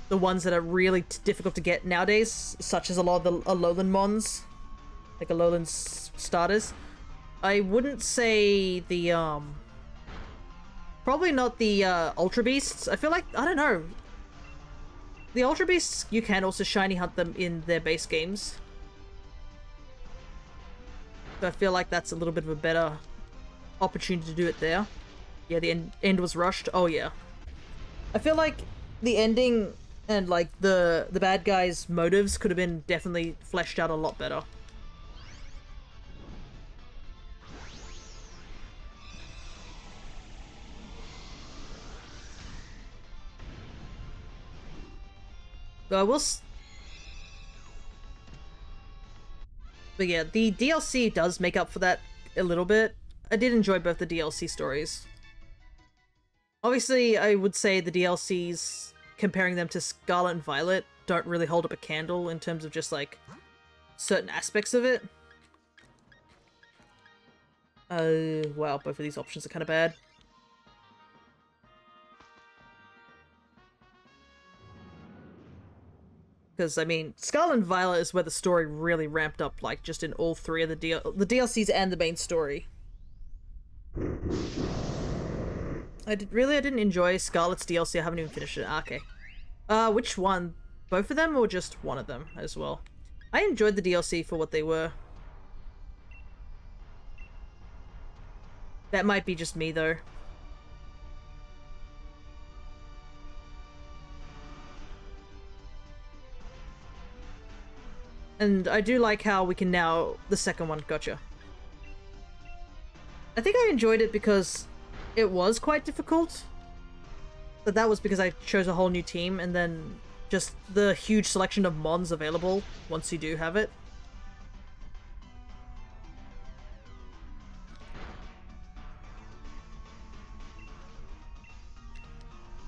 the ones that are really difficult to get nowadays, such as a lot of the Alolan Mons, like Alolan starters. I wouldn't say the, probably not the, Ultra Beasts. I feel like, I don't know. The Ultra Beasts, you can also shiny hunt them in their base games. So I feel like that's a little bit of a better opportunity to do it there. Yeah, the end was rushed. Oh, yeah. I feel like the ending and, like, the bad guy's motives could have been definitely fleshed out a lot better. But I will... But yeah, the DLC does make up for that a little bit. I did enjoy both the DLC stories. Obviously, I would say the DLCs, comparing them to Scarlet and Violet, don't really hold up a candle in terms of just, like, certain aspects of it. Wow, both of these options are kind of bad. Because, I mean, Scarlet and Violet is where the story really ramped up, like, just in all 3 of the DLCs and the main story. I didn't enjoy Scarlet's DLC. I haven't even finished it. Okay. Which one? Both of them or just one of them as well? I enjoyed the DLC for what they were. That might be just me, though. And I do like how we can now... The second one, gotcha. I think I enjoyed it because it was quite difficult. But that was because I chose a whole new team, and then just the huge selection of mons available once you do have it.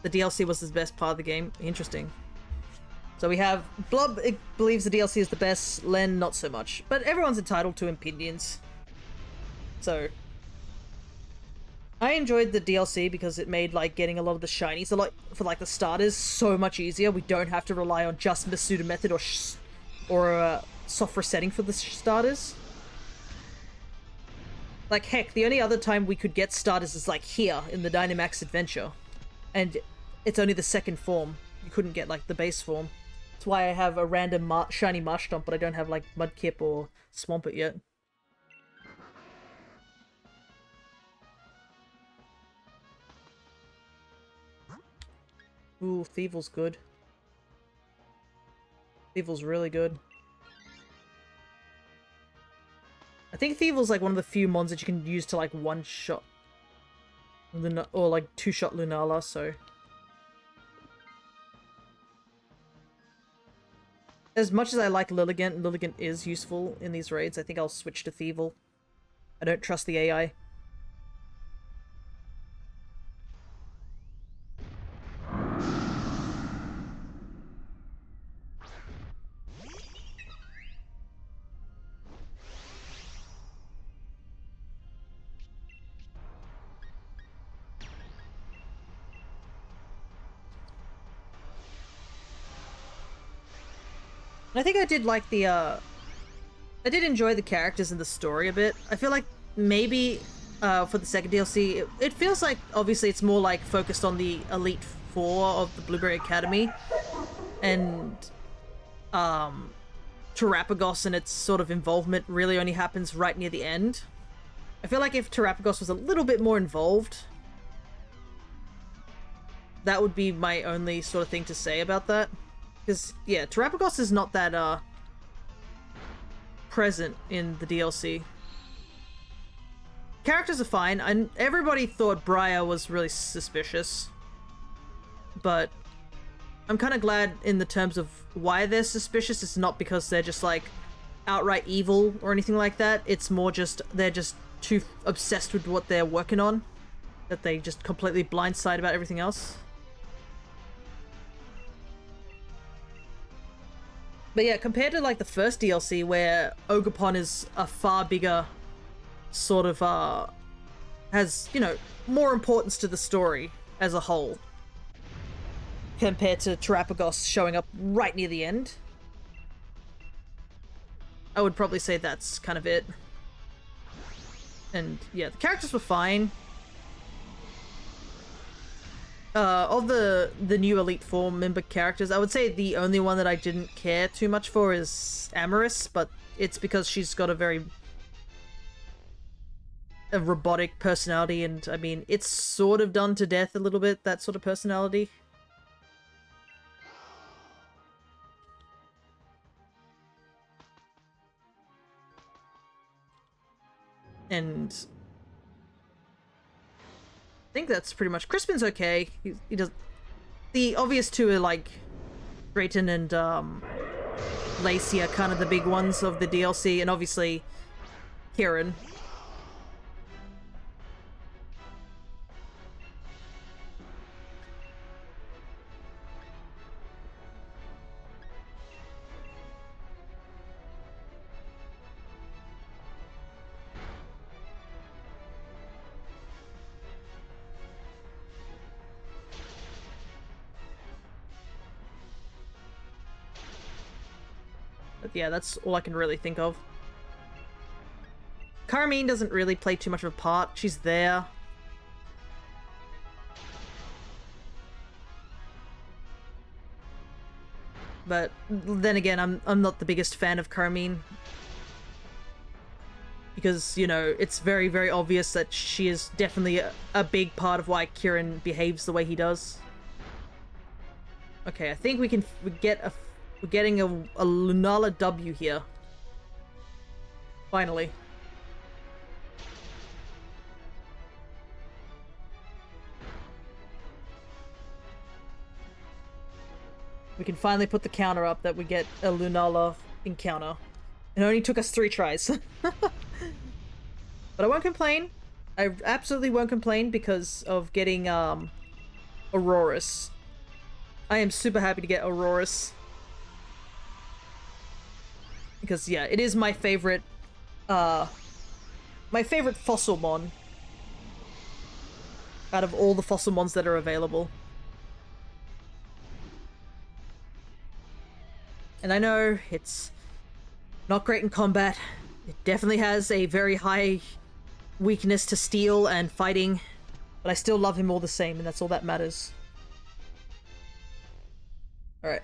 The DLC was the best part of the game. Interesting. So we have Blob believes the DLC is the best, Len not so much. But everyone's entitled to opinions. So I enjoyed the DLC because it made like getting a lot of the shinies, a lot for like the starters, so much easier. We don't have to rely on just Masuda method or soft resetting for the starters. Like heck, the only other time we could get starters is like here in the Dynamax Adventure, and it's only the second form. You couldn't get like the base form. That's why I have a random shiny Marshtomp, but I don't have like Mudkip or Swampert yet. Ooh, Thievel's good. Thievel's really good. I think Thievel's like one of the few mons that you can use to like one-shot or like two-shot Lunala, so... As much as I like Lilligant, Lilligant is useful in these raids. I think I'll switch to Thievel. I don't trust the AI. I think I did like the, I did enjoy the characters and the story a bit. I feel like maybe, for the second DLC, it feels like, obviously, it's more like focused on the Elite Four of the Blueberry Academy. And, Terapagos and its sort of involvement really only happens right near the end. I feel like if Terapagos was a little bit more involved, that would be my only sort of thing to say about that. Because, yeah, Terapagos is not that, present in the DLC. Characters are fine, and everybody thought Briar was really suspicious. But I'm kind of glad in the terms of why they're suspicious. It's not because they're just, like, outright evil or anything like that. It's more just, they're just too obsessed with what they're working on, that they just completely blindside about everything else. But yeah, compared to like the first DLC where Ogerpon is a far bigger sort of, has, you know, more importance to the story as a whole. Compared to Terapagos showing up right near the end. I would probably say that's kind of it. And yeah, the characters were fine. Of the new Elite Four member characters, I would say the only one that I didn't care too much for is Amaris, but it's because she's got a robotic personality, and I mean, it's sort of done to death a little bit, that sort of personality. And I think that's pretty much... Crispin's okay. He does... The obvious two are, like, Drayton and, Lacey are kind of the big ones of the DLC, and obviously, Kieran. But yeah, that's all I can really think of. Carmine doesn't really play too much of a part. She's there. But then again, I'm not the biggest fan of Carmine. because, you know, it's very, very obvious that she is definitely a big part of why Kieran behaves the way he does. Okay, I think we're getting a Lunala W here. Finally. We can finally put the counter up that we get a Lunala encounter. It only took us 3 tries. But I won't complain. I absolutely won't complain because of getting, Aurorus. I am super happy to get Aurorus. Because, yeah, it is my favorite Fossilmon out of all the Fossilmons that are available. And I know it's not great in combat. It definitely has a very high weakness to steel and fighting, but I still love him all the same, and that's all that matters. Alright.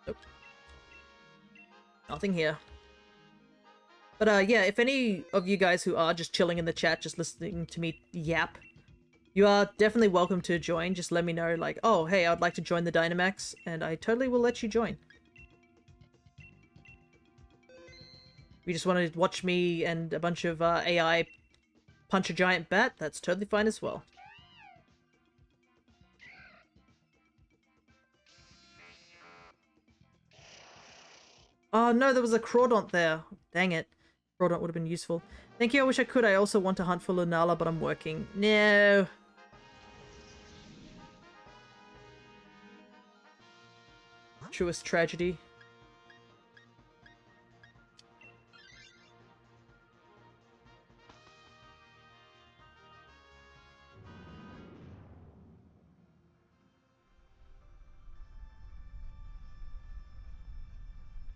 Nope. Nothing here. But yeah, if any of you guys who are just chilling in the chat, just listening to me yap, you are definitely welcome to join. Just let me know, like, oh, hey, I'd like to join the Dynamax, and I totally will let you join. If you just want to watch me and a bunch of AI punch a giant bat, that's totally fine as well. Oh no, there was a Crawdont there. Dang it. Crawdont would have been useful. Thank you, I wish I could. I also want to hunt for Lunala, but I'm working. No. Truest tragedy.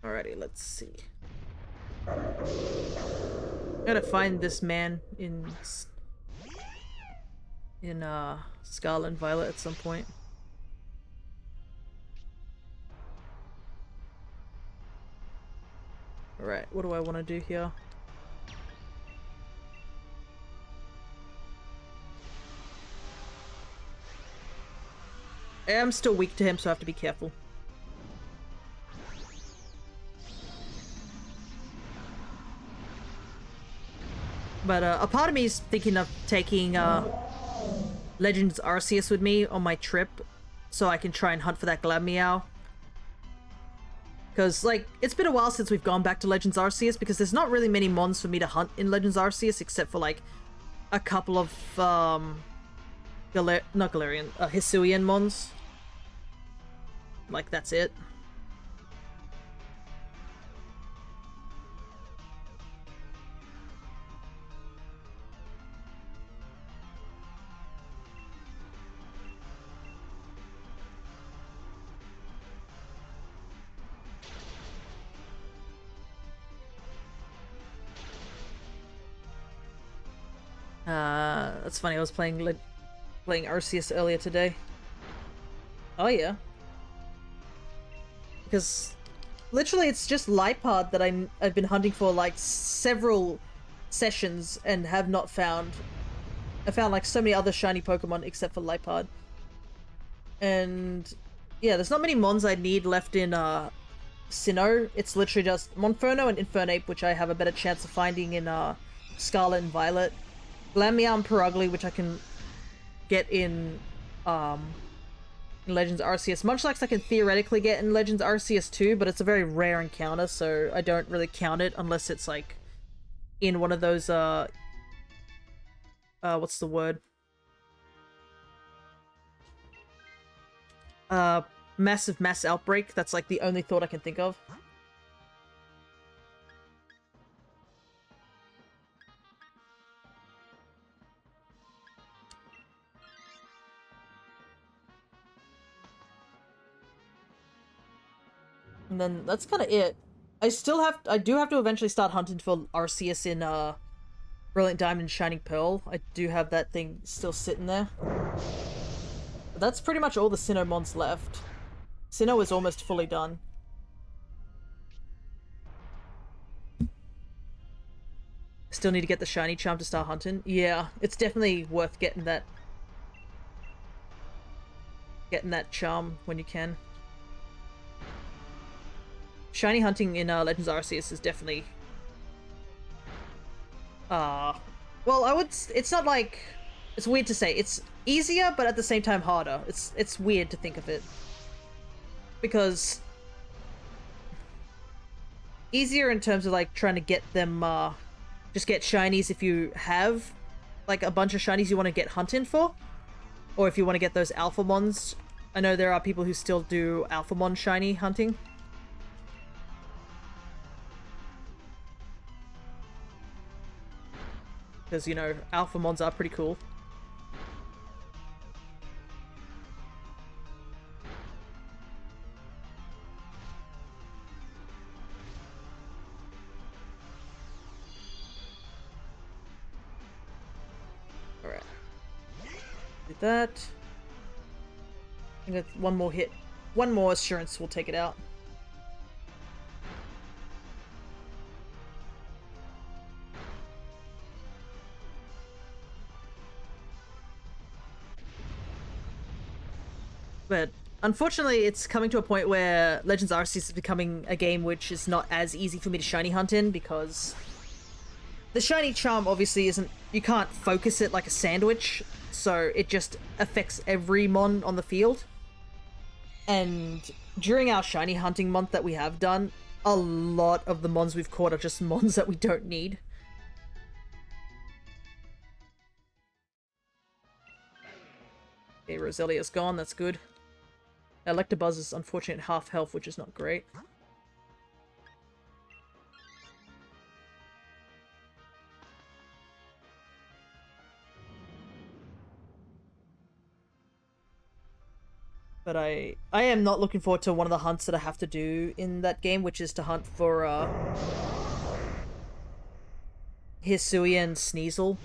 Alrighty, let's see. Gotta find this man in Scarlet and Violet at some point. Alright, what do I want to do here? I am still weak to him, so I have to be careful. But a part of me is thinking of taking Legends Arceus with me on my trip, so I can try and hunt for that Glameow. Because, like, it's been a while since we've gone back to Legends Arceus, because there's not really many mons for me to hunt in Legends Arceus, except for, like, a couple of, Hisuian mons. Like, that's it. That's funny, I was playing Arceus earlier today. Oh yeah. Because literally it's just Lipard that I've been hunting for like several sessions and have not found. I found like so many other shiny Pokemon except for Lipard. And yeah, there's not many mons I need left in Sinnoh. It's literally just Monferno and Infernape, which I have a better chance of finding in Scarlet and Violet. Glameow and Purugly, which I can get in Legends Arceus. Munchlax I can theoretically get in Legends Arceus too, but it's a very rare encounter, so I don't really count it unless it's like in one of those what's the word? Massive mass outbreak. That's like the only thought I can think of. And then that's kind of it. I do have to eventually start hunting for Arceus in Brilliant Diamond and Shining Pearl. I do have that thing still sitting there. But that's pretty much all the Sinnoh mons left. Sinnoh is almost fully done. Still need to get the shiny charm to start hunting. Yeah, it's definitely worth getting that charm when you can. Shiny hunting in Legends Arceus is definitely well, it's not like, it's weird to say. It's easier, but at the same time harder. It's weird to think of it. Because easier in terms of like trying to get them just get shinies if you have like a bunch of shinies you want to get hunting for, or if you want to get those Alphamons. I know there are people who still do Alphamon shiny hunting. Because, you know, Alphamons are pretty cool. Alright. Do that. I think that's one more hit. One more assurance will take it out. But unfortunately, it's coming to a point where Legends Arceus is becoming a game which is not as easy for me to shiny hunt in, because the shiny charm obviously isn't, you can't focus it like a sandwich, so it just affects every mon on the field. And during our shiny hunting month that we have done, a lot of the mons we've caught are just mons that we don't need. Okay, Roselia's gone, that's good. Electabuzz is unfortunate half health, which is not great. But I am not looking forward to one of the hunts that I have to do in that game, which is to hunt for Hisui and Sneasel.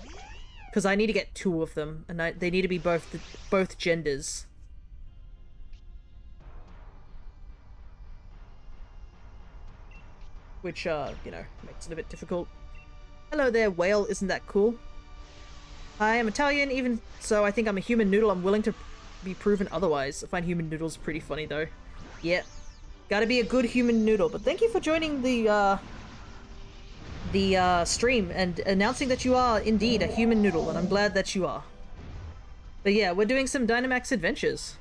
Because I need to get 2 of them, and they need to be both genders. Which, you know, makes it a bit difficult. Hello there, whale, isn't that cool? I am Italian, even so I think I'm a human noodle. I'm willing to be proven otherwise. I find human noodles pretty funny, though. Yeah. Gotta be a good human noodle. But thank you for joining the stream and announcing that you are indeed a human noodle, and I'm glad that you are. But yeah, we're doing some Dynamax Adventures.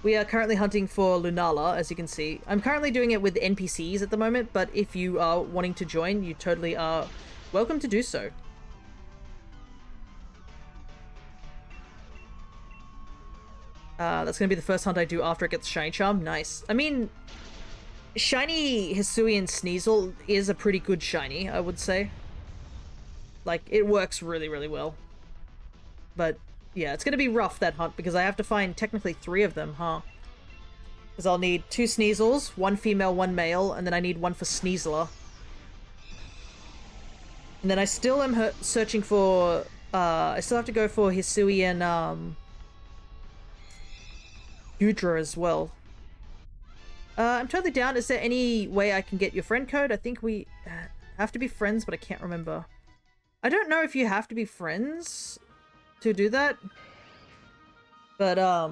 We are currently hunting for Lunala, as you can see. I'm currently doing it with NPCs at the moment, but if you are wanting to join, you totally are welcome to do so. That's gonna be the first hunt I do after it gets Shiny Charm. Nice. I mean, Shiny Hisui and Sneasel is a pretty good shiny, I would say. Like, it works really, really well. But yeah, it's gonna be rough, that hunt, because I have to find technically 3 of them, huh? Because I'll need 2 Sneasels, 1 female, 1 male, and then I need 1 for Sneasler. And then I still am searching for, I still have to go for Hisui and, Hydra as well. I'm totally down. Is there any way I can get your friend code? I think we have to be friends, but I can't remember. I don't know if you have to be friends to do that, but I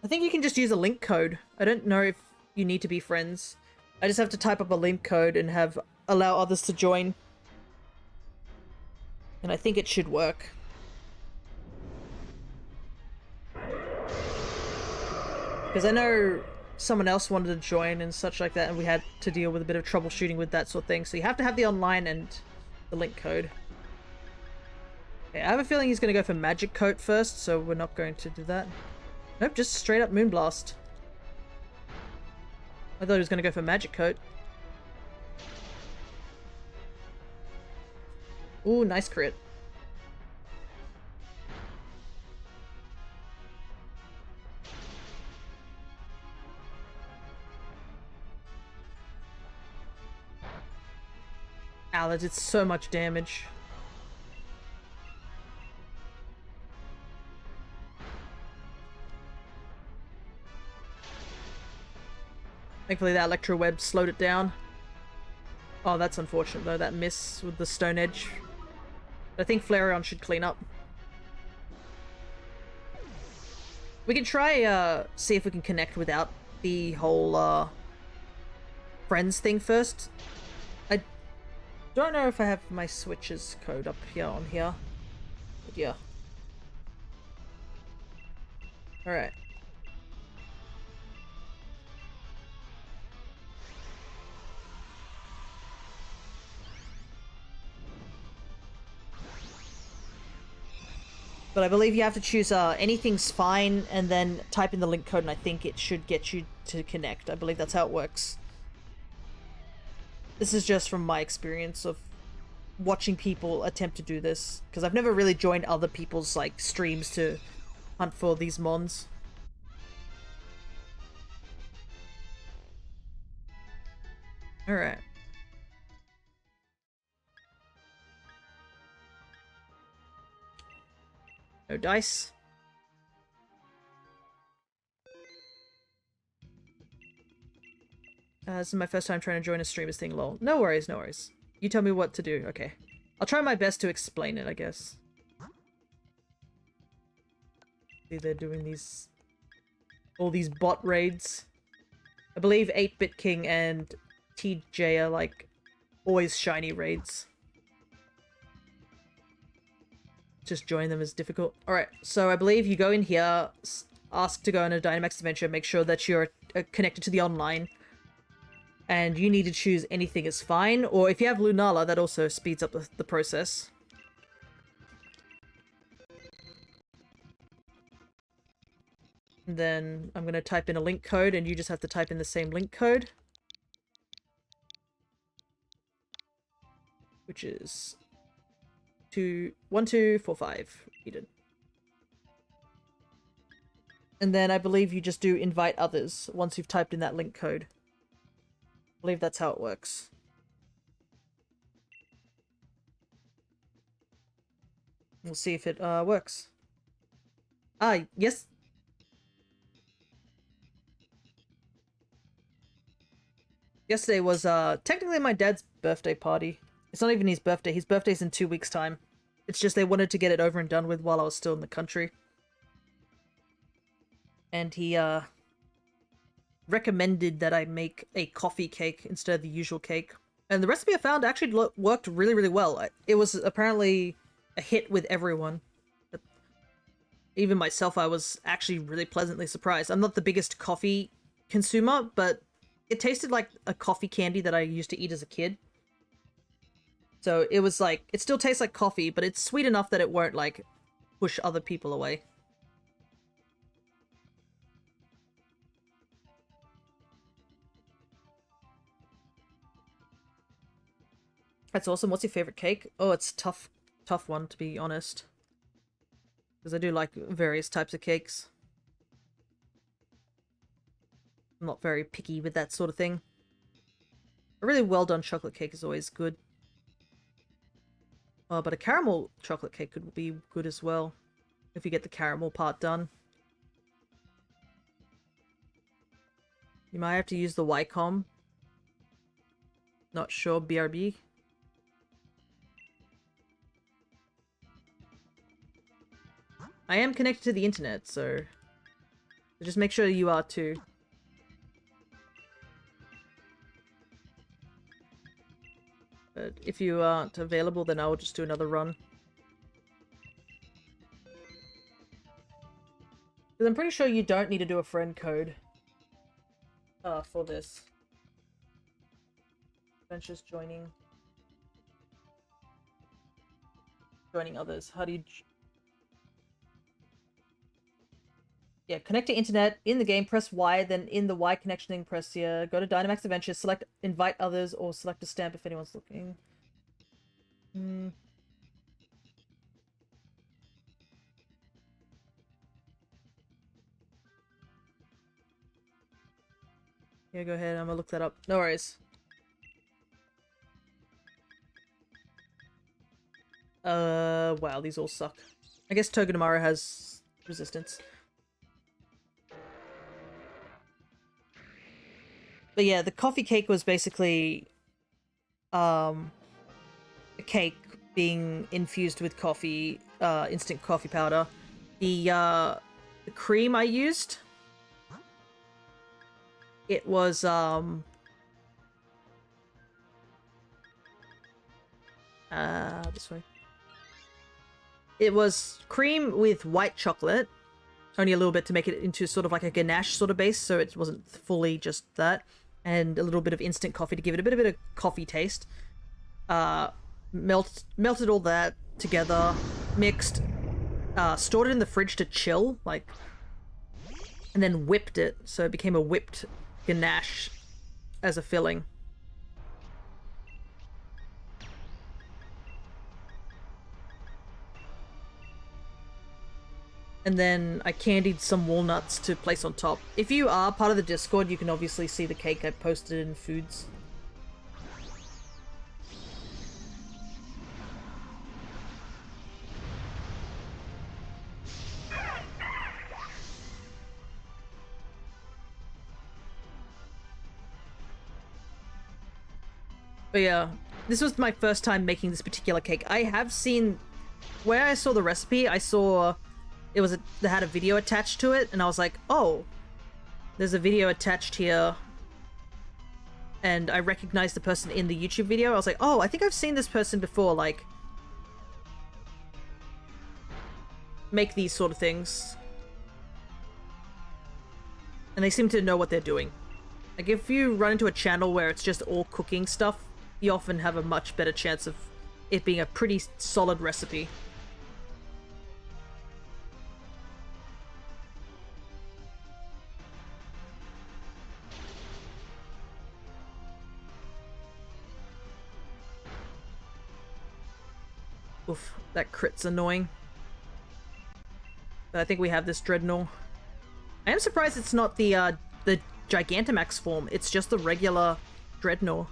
think you can just use a link code. I don't know if you need to be friends. I just have to type up a link code and allow others to join, and I think it should work. Because I know someone else wanted to join and such like that, and we had to deal with a bit of troubleshooting with that sort of thing. So you have to have the online and the link code. Okay, I have a feeling he's going to go for Magic Coat first, so we're not going to do that. Nope, just straight up Moonblast. I thought he was going to go for Magic Coat. Ooh, nice crit. Ow, that did so much damage. Thankfully that Electro Web slowed it down. Oh, that's unfortunate though, that miss with the Stone Edge. I think Flareon should clean up. We can try, see if we can connect without the whole, friends thing first. I don't know if I have my switches code up here on here. But yeah. Alright. But I believe you have to choose anything's fine and then type in the link code and I think it should get you to connect. I believe that's how it works. This is just from my experience of watching people attempt to do this. Because I've never really joined other people's like streams to hunt for these mons. Alright. No dice. This is my first time trying to join a streamer's thing, lol. No worries, no worries. You tell me what to do, okay. I'll try my best to explain it, I guess. See, they're doing these... all these bot raids. I believe 8-Bit King and TJ are, like, always shiny raids. Just join them is difficult. Alright, so I believe you go in here, ask to go on a Dynamax Adventure, make sure that you're connected to the online. And you need to choose anything is fine, or if you have Lunala, that also speeds up the process. And then I'm going to type in a link code, and you just have to type in the same link code. Which is 1245. Repeated. And then I believe you just do invite others once you've typed in that link code. I believe that's how it works. We'll see if it works. Ah, yes. Yesterday was technically my dad's birthday party. It's not even his birthday. His birthday's in 2 weeks' time. It's just they wanted to get it over and done with while I was still in the country. And he recommended that I make a coffee cake instead of the usual cake. And the recipe I found actually worked really, really well. It was apparently a hit with everyone. Even myself, I was actually really pleasantly surprised. I'm not the biggest coffee consumer, but it tasted like a coffee candy that I used to eat as a kid. So it was like, it still tastes like coffee, but it's sweet enough that it won't like push other people away. That's awesome. What's your favorite cake? Oh, it's tough one, to be honest. Because I do like various types of cakes. I'm not very picky with that sort of thing. A really well done chocolate cake is always good. Oh, but a caramel chocolate cake could be good as well. If you get the caramel part done. You might have to use the Ycom. Not sure, BRB. I am connected to the internet, so just make sure you are too. But if you aren't available, then I'll just do another run. Because I'm pretty sure you don't need to do a friend code for this. Adventures joining others. How do you... Yeah, connect to internet, in the game, press Y, then in the Y connection thing, press here, go to Dynamax Adventures, select invite others, or select a stamp if anyone's looking. Yeah, go ahead, I'm gonna look that up. No worries. Wow, these all suck. I guess Togedemaru has resistance. But yeah, the coffee cake was basically a cake being infused with coffee, instant coffee powder. The cream I used, it was this way. It was cream with white chocolate, only a little bit to make it into sort of like a ganache sort of base, so it wasn't fully just that, and a little bit of instant coffee to give it a bit of coffee taste. Melted all that together, mixed, stored it in the fridge to chill, like, and then whipped it, so it became a whipped ganache as a filling. And then I candied some walnuts to place on top. If you are part of the Discord, you can obviously see the cake I posted in foods. But yeah, this was my first time making this particular cake. I have seen, where I saw the recipe, I saw it was they had a video attached to it, and I was like, oh, there's a video attached here. And I recognized the person in the YouTube video. I was like, oh, I think I've seen this person before, like, make these sort of things. And they seem to know what they're doing. Like, if you run into a channel where it's just all cooking stuff, you often have a much better chance of it being a pretty solid recipe. Oof, that crit's annoying. But I think we have this Dreadnought. I am surprised it's not the Gigantamax form. It's just the regular Dreadnought.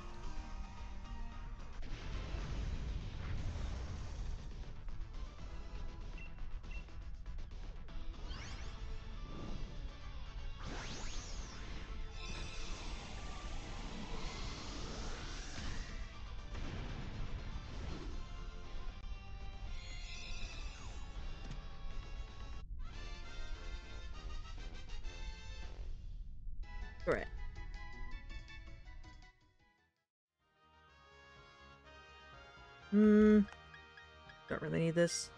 Alright. Don't really need this.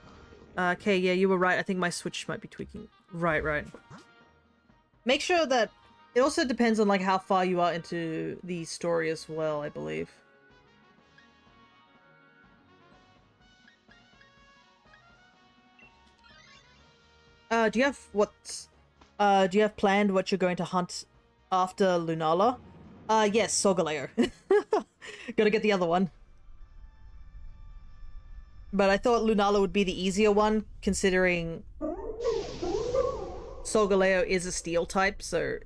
Okay, yeah, you were right. I think my Switch might be tweaking. Right. Make sure that... It also depends on, like, how far you are into the story as well, I believe. Do you have planned what you're going to hunt after Lunala? Yes, Solgaleo. Gotta get the other one. But I thought Lunala would be the easier one, considering Solgaleo is a steel type, so...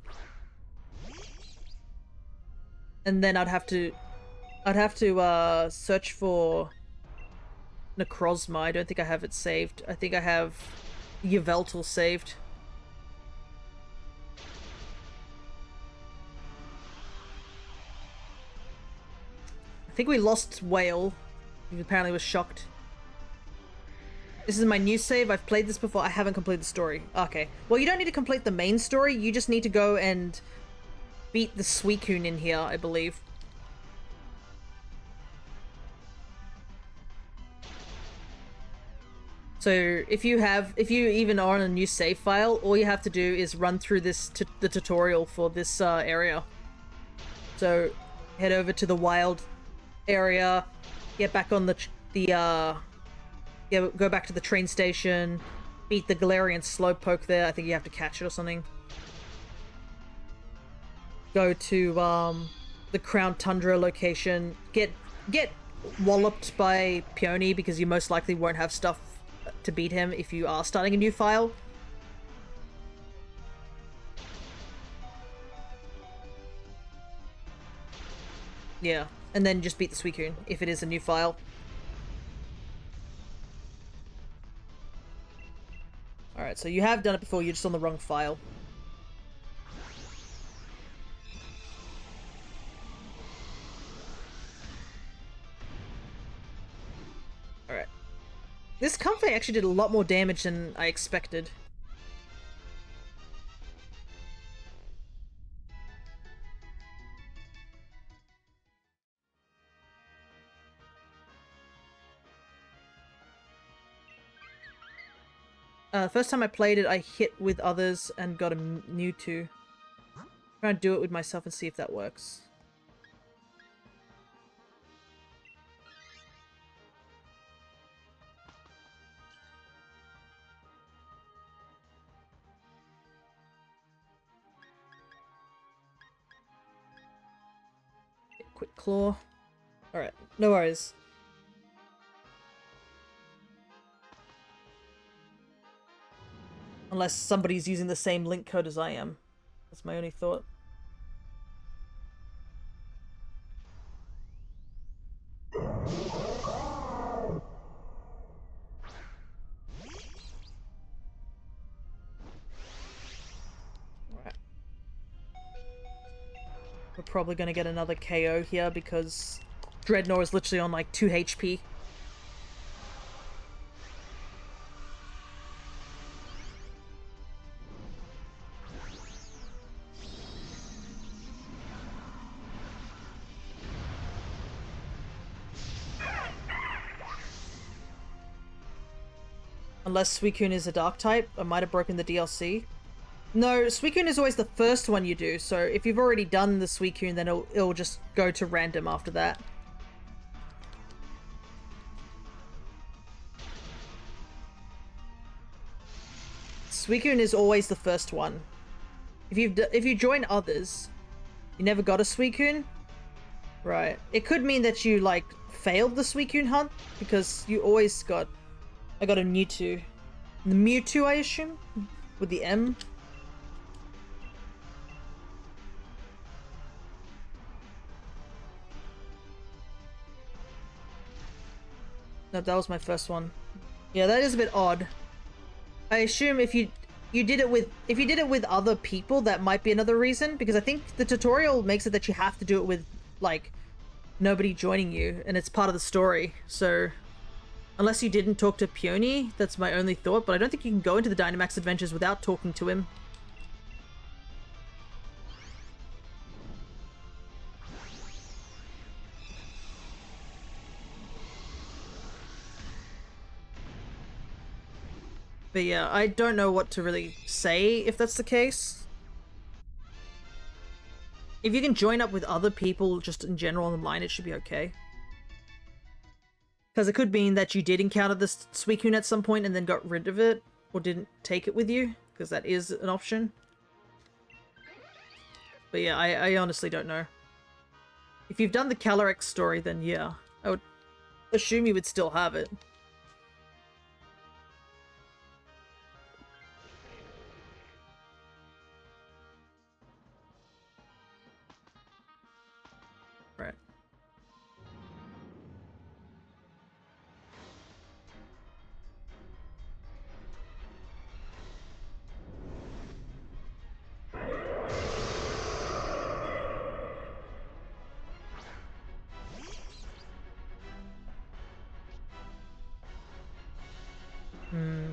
And then I'd have to search for Necrozma. I don't think I have it saved. I think I have Yveltal saved. I think we lost Whale. He apparently was shocked. This is my new save. I've played this before. I haven't completed the story. Okay. Well, you don't need to complete the main story. You just need to go and beat the Suicune in here, I believe. So if you even are on a new save file, all you have to do is run through this the tutorial for this area. So head over to the wild area, get back on go back to the train station, beat the Galarian Slowpoke there. I think you have to catch it or something. Go to the Crown Tundra location. Get walloped by Peony because you most likely won't have stuff to beat him if you are starting a new file. Yeah, and then just beat the Suicune if it is a new file. Alright, so you have done it before, you're just on the wrong file. This Comfey actually did a lot more damage than I expected. First time I played it, I hit with others and got a Mewtwo. I'm trying to do it with myself and see if that works. Quick claw. Alright, no worries. Unless somebody's using the same link code as I am. That's my only thought. Alright. We're probably gonna get another KO here because Dreadnought is literally on like 2 HP. Unless Suicune is a dark type, I might have broken the DLC. No, Suicune is always the first one you do, so if you've already done the Suicune, then it'll just go to random after that. Suicune is always the first one. If you join others, you never got a Suicune? Right. It could mean that you, like, failed the Suicune hunt, because you always got... I got a Mewtwo. The Mewtwo, I assume? With the M? No, that was my first one. Yeah, that is a bit odd. I assume if you did it with other people, that might be another reason, because I think the tutorial makes it that you have to do it with, like, nobody joining you, and it's part of the story, so... Unless you didn't talk to Peony, that's my only thought, but I don't think you can go into the Dynamax Adventures without talking to him. But yeah, I don't know what to really say if that's the case. If you can join up with other people just in general online, it should be okay. Because it could mean that you did encounter this Suicune at some point and then got rid of it, or didn't take it with you, because that is an option. But yeah, I honestly don't know. If you've done the Calyrex story, then yeah, I would assume you would still have it. Right.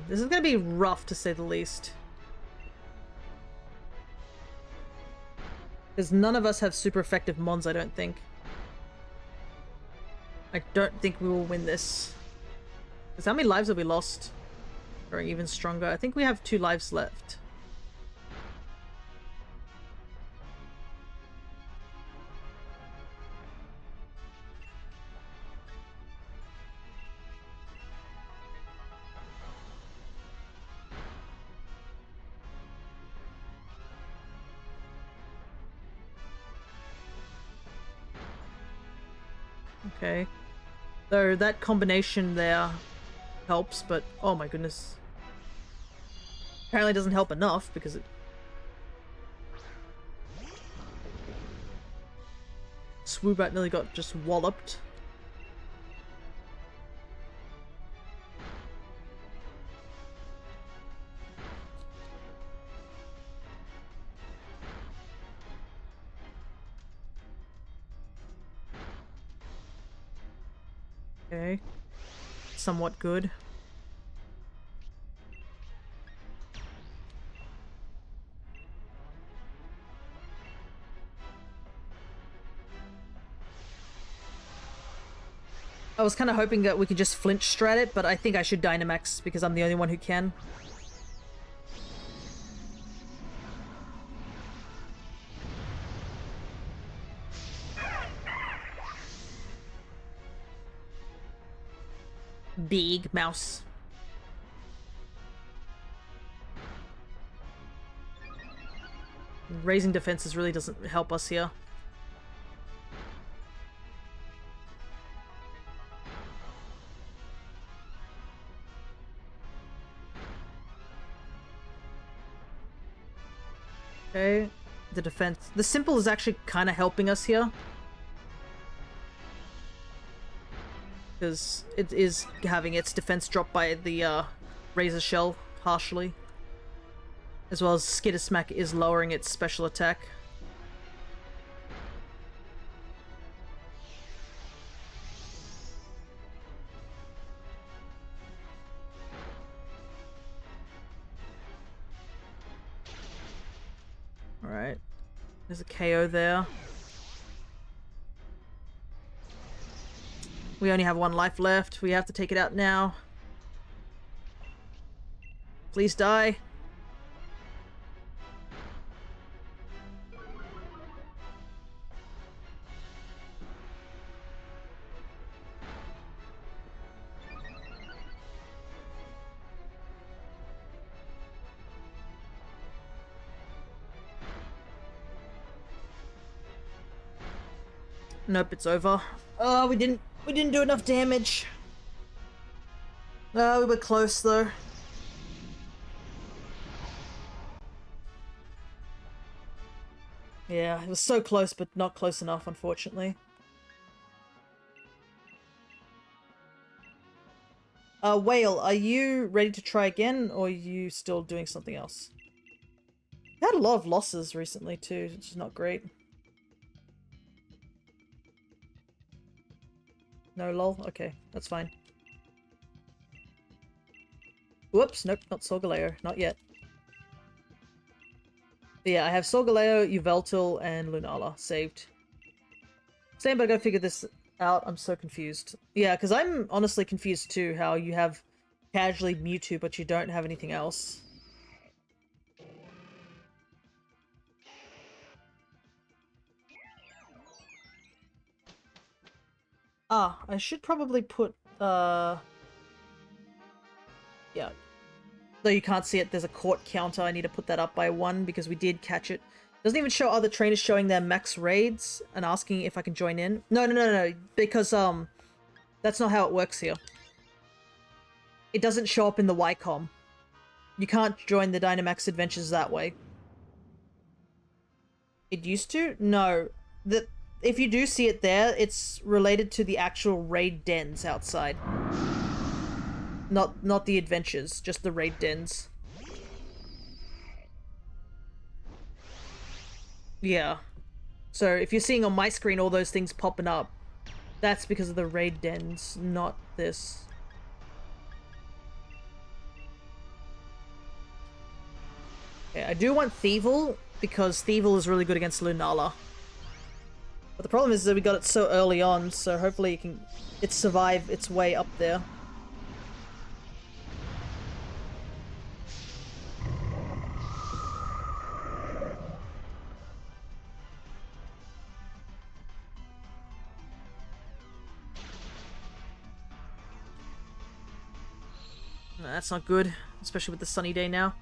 This is gonna be rough, to say the least. Because none of us have super effective mons, I don't think. I don't think we will win this. Because how many lives have we lost? Or even stronger? I think we have 2 lives left. Okay. Though that combination there helps, but oh my goodness. Apparently it doesn't help enough because it... Swoobat nearly got just walloped. Okay. Somewhat good. I was kind of hoping that we could just flinch strat it, but I think I should Dynamax because I'm the only one who can. Big mouse. Raising defenses really doesn't help us here. Okay, the defense. The simple is actually kind of helping us here. Because it is having its defense dropped by the Razor Shell harshly. As well as Skitter Smack is lowering its special attack. Alright. There's a KO there. We only have 1 life left. We have to take it out now. Please die. Nope, it's over. Oh, we didn't do enough damage. Oh, we were close though. Yeah, it was so close, but not close enough, unfortunately. Whale, are you ready to try again, or are you still doing something else? We had a lot of losses recently too, which is not great. No lol? Okay, that's fine. Whoops, nope, not Solgaleo. Not yet. But yeah, I have Solgaleo, Yveltal, and Lunala saved. Same, but I gotta figure this out. I'm so confused. Yeah, because I'm honestly confused too, how you have casually Mewtwo, but you don't have anything else. Ah, I should probably put, yeah. Though you can't see it, there's a court counter. I need to put that up by 1 because we did catch it. Doesn't even show other trainers showing their max raids and asking if I can join in. No, because, that's not how it works here. It doesn't show up in the YCOM. You can't join the Dynamax Adventures that way. It used to? No. If you do see it there, it's related to the actual raid dens outside. Not the adventures, just the raid dens. Yeah. So if you're seeing on my screen all those things popping up, that's because of the raid dens, not this. Okay, I do want Thievul, because Thievul is really good against Lunala. But the problem is that we got it so early on, so hopefully it survive its way up there. No, that's not good, especially with the sunny day now.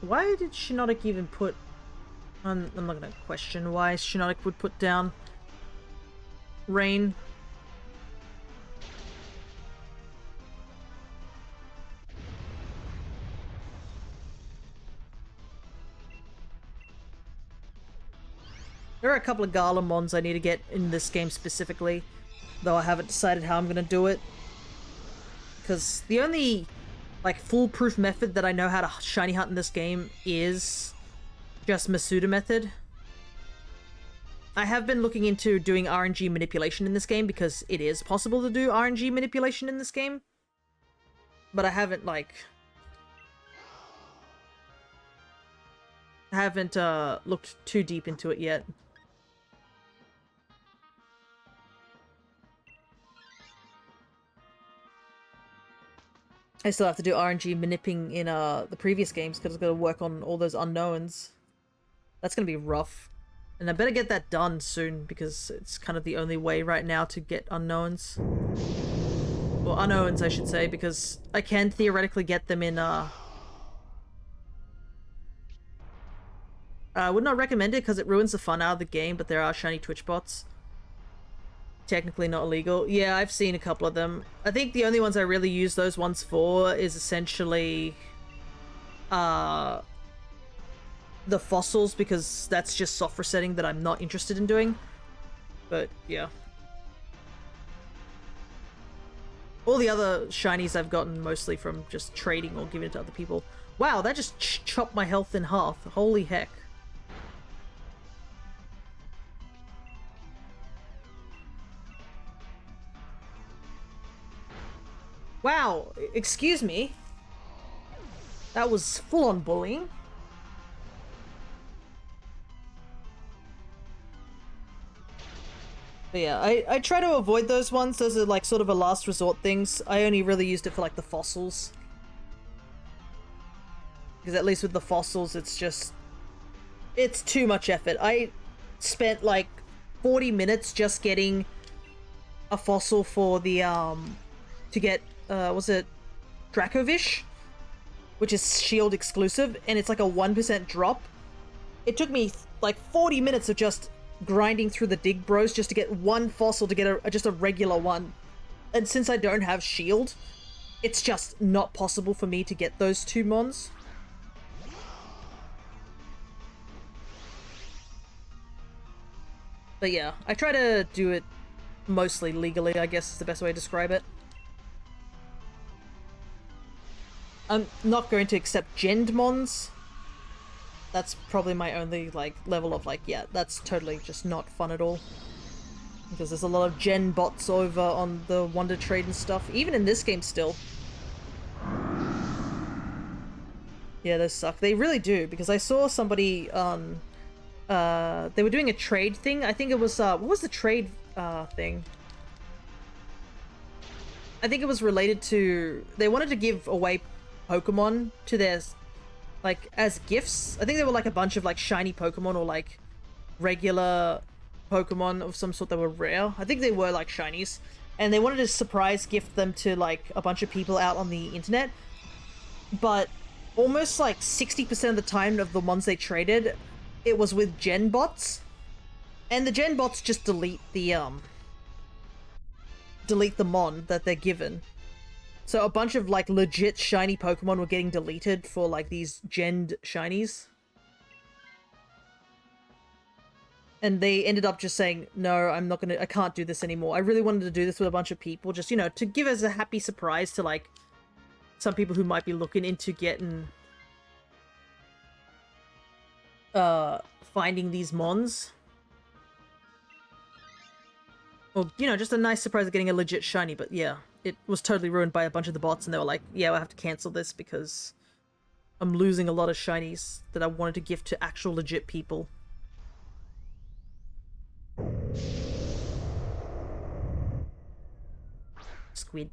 Why did Shinydex even put... I'm not gonna question why Shinydex would put down Rain. There are a couple of Galar mons I need to get in this game specifically, though I haven't decided how I'm gonna do it. Because the only like foolproof method that I know how to shiny hunt in this game is just Masuda method. I have been looking into doing RNG manipulation in this game because it is possible to do RNG manipulation in this game. But I haven't, like... I haven't, looked too deep into it yet. I still have to do RNG manipping in, the previous games because I've got to work on all those unknowns. That's gonna be rough. And I better get that done soon, because it's kind of the only way right now to get unknowns. Well, unknowns, I should say, because I can theoretically get them in, I would not recommend it because it ruins the fun out of the game, but there are shiny Twitch bots. Technically not illegal. Yeah, I've seen a couple of them. I think the only ones I really use those ones for is essentially, the fossils, because that's just soft resetting that I'm not interested in doing. But, yeah. All the other shinies I've gotten mostly from just trading or giving it to other people. Wow, that just chopped my health in half. Holy heck. Wow, excuse me. That was full-on bullying. But yeah, I try to avoid those ones. Those are like sort of a last resort things. I only really used it for like the fossils. Because at least with the fossils, it's just... it's too much effort. I spent like 40 minutes just getting a fossil for the, to get, was it Dracovish? Which is shield exclusive, and it's like a 1% drop. It took me like 40 minutes of just grinding through the dig bros just to get one fossil to get just a regular one. And since I don't have shield, it's just not possible for me to get those two mons. But yeah, I try to do it mostly legally, I guess is the best way to describe it. I'm not going to accept gend mons. That's probably my only, like, level of, like, yeah, that's totally just not fun at all. Because there's a lot of gen bots over on the Wonder Trade and stuff, even in this game still. Yeah, those suck. They really do, because I saw somebody on... they were doing a trade thing. I think it was, what was the trade, thing? I think it was related to... they wanted to give away Pokemon to their... like, as gifts. I think there were, like, a bunch of, like, shiny Pokemon or, like, regular Pokemon of some sort that were rare. I think they were, like, shinies. And they wanted to surprise gift them to, like, a bunch of people out on the internet. But almost, like, 60% of the time of the ones they traded, it was with gen bots. And the gen bots just delete the mon that they're given. So a bunch of, like, legit shiny Pokemon were getting deleted for, like, these genned shinies. And they ended up just saying, no, I can't do this anymore. I really wanted to do this with a bunch of people, just, you know, to give as a happy surprise to, like, some people who might be looking into getting... finding these mons. Or, you know, just a nice surprise of getting a legit shiny, but yeah. It was totally ruined by a bunch of the bots, and they were like, yeah, I have to cancel this because I'm losing a lot of shinies that I wanted to gift to actual legit people. Squid.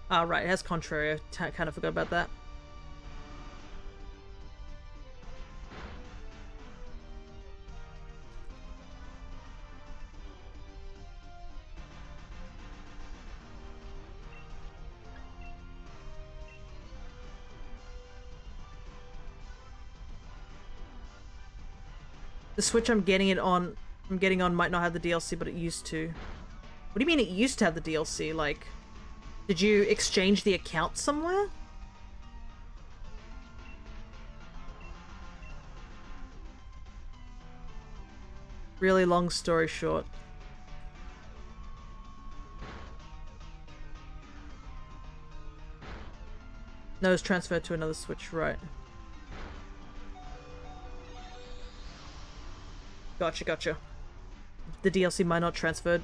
Ah, right, it has Contrary. I kind of forgot about that. The Switch I'm getting on might not have the DLC, but it used to. What do you mean it used to have the DLC? Like, did you exchange the account somewhere? Really long story short. No, it's transferred to another Switch, right. Gotcha, gotcha. The DLC might not transferred.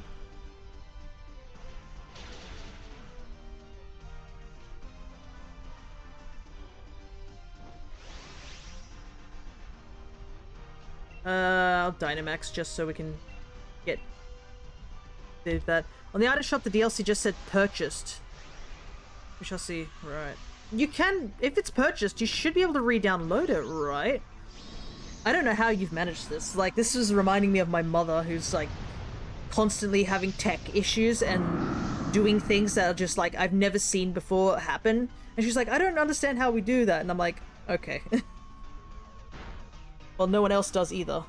I'll Dynamax just so we can get that. On the item shop, the DLC just said purchased. We shall see. Right. You can, if it's purchased, you should be able to re-download it, right? I don't know how you've managed this. Like, this is reminding me of my mother, who's, like, constantly having tech issues and doing things that are just, like, I've never seen before happen. And she's like, I don't understand how we do that. And I'm like, okay. Well, no one else does either.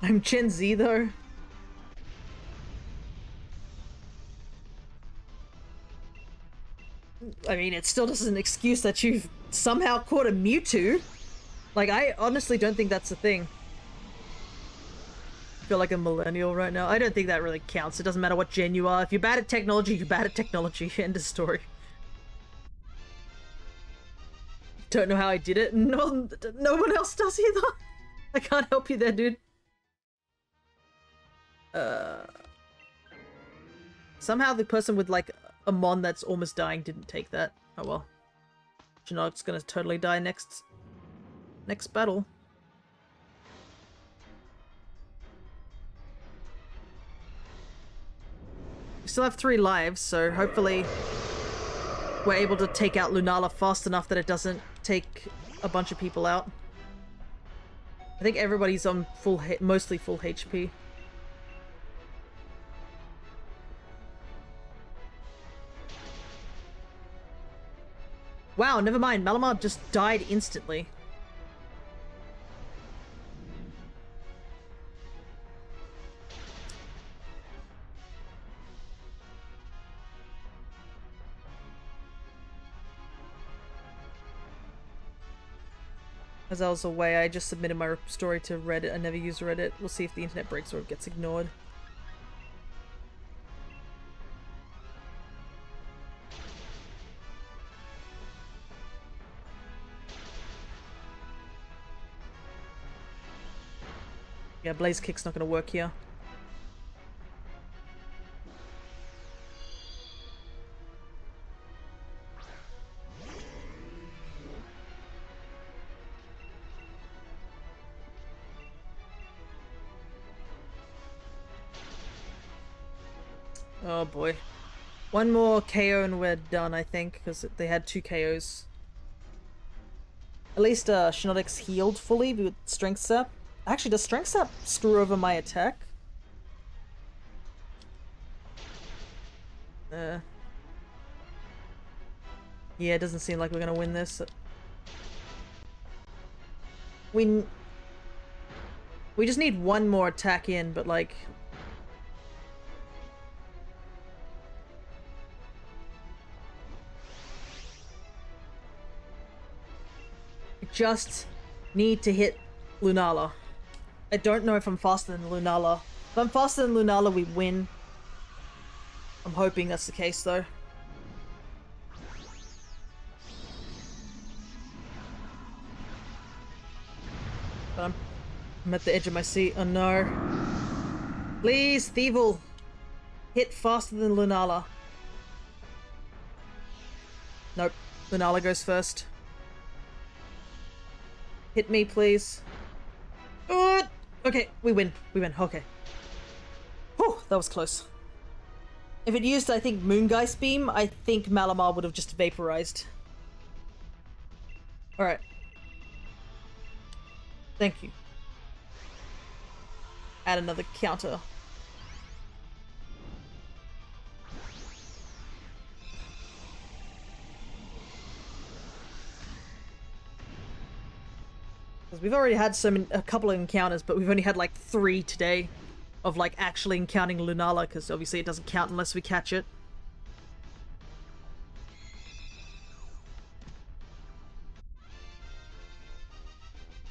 I'm Gen Z, though. I mean, it still doesn't excuse that you've somehow caught a Mewtwo. Like, I honestly don't think that's a thing. I feel like a millennial right now. I don't think that really counts. It doesn't matter what gen you are. If you're bad at technology, you're bad at technology. End of story. Don't know how I did it. No, no one else does either. I can't help you there, dude. Somehow the person with, like, a mon that's almost dying didn't take that. Oh well. Shinydex gonna totally die next battle. We still have 3 lives, so hopefully we're able to take out Lunala fast enough that it doesn't take a bunch of people out. I think everybody's on mostly full HP. Wow, never mind. Malamar just died instantly. As I was away, I just submitted my story to Reddit. I never use Reddit. We'll see if the internet breaks or it gets ignored. Yeah, Blaze Kick's not gonna work here. Oh boy. One more KO and we're done, I think, because they had 2 KOs. At least Shinydex healed fully with Strength Sap. Actually, does Strength Sap screw over my attack? Yeah, it doesn't seem like we're gonna win this. We just need one more attack in, but like... we just need to hit Lunala. I don't know if I'm faster than Lunala. If I'm faster than Lunala, we win. I'm hoping that's the case, though. But I'm at the edge of my seat. Oh no. Please, Thievul! Hit faster than Lunala. Nope. Lunala goes first. Hit me, please. Okay, we win. We win. Okay. Whew, that was close. If it used, I think, Moongeist Beam, I think Malamar would have just vaporized. Alright. Thank you. Add another counter. We've already had a couple of encounters, but we've only had like 3 today of like actually encountering Lunala, because obviously it doesn't count unless we catch it.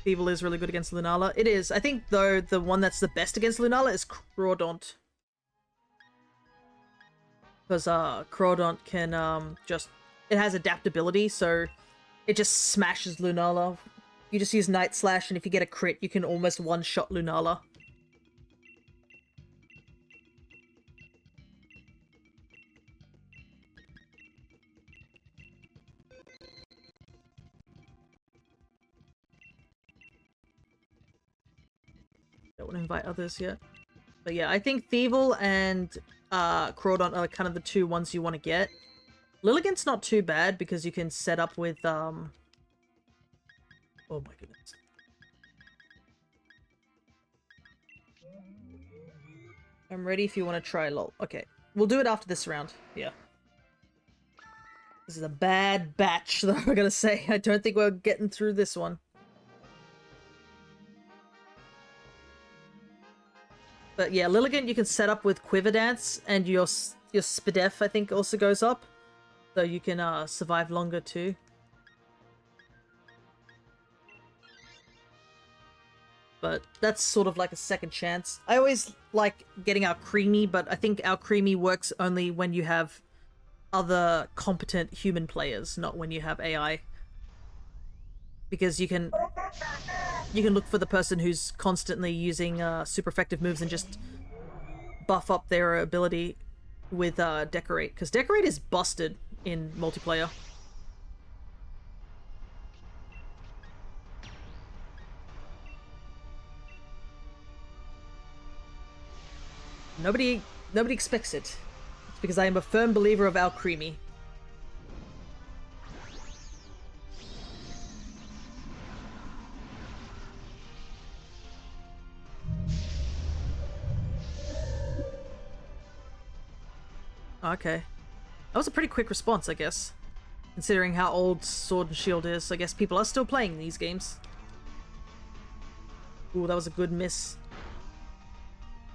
Evil is really good against Lunala. It is. I think, though, the one that's the best against Lunala is Crawdaunt. Because Crawdont can just... It has adaptability, so it just smashes Lunala. You just use Night Slash, and if you get a crit, you can almost one-shot Lunala. Don't want to invite others yet. But yeah, I think Thievul and Crawdont are kind of the two ones you want to get. Lilligant's not too bad because you can set up with oh my goodness. I'm ready if you want to try lol. Okay. We'll do it after this round. Yeah. This is a bad batch, though, we're gonna say. I don't think we're getting through this one. But yeah, Lilligant you can set up with Quiver Dance, and your Spadef, I think, also goes up. So you can survive longer, too. But that's sort of like a second chance. I always like getting our Creamy, but I think our Creamy works only when you have other competent human players, not when you have AI. Because you can look for the person who's constantly using super effective moves and just buff up their ability with Decorate. Because Decorate is busted in multiplayer. Nobody expects it. It's because I am a firm believer of Alcremie. Okay. That was a pretty quick response, I guess. Considering how old Sword and Shield is, I guess people are still playing these games. Ooh, that was a good miss.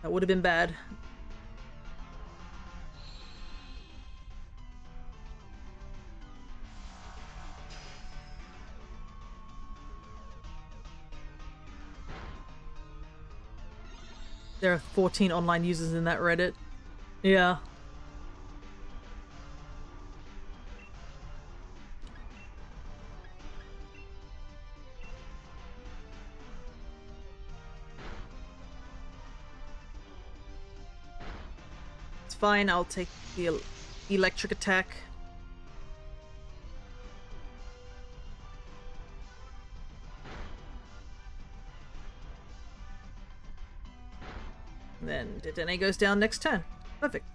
That would have been bad. There are 14 online users in that Reddit. Yeah. It's fine, I'll take the electric attack. Then Dedenne goes down next turn. Perfect.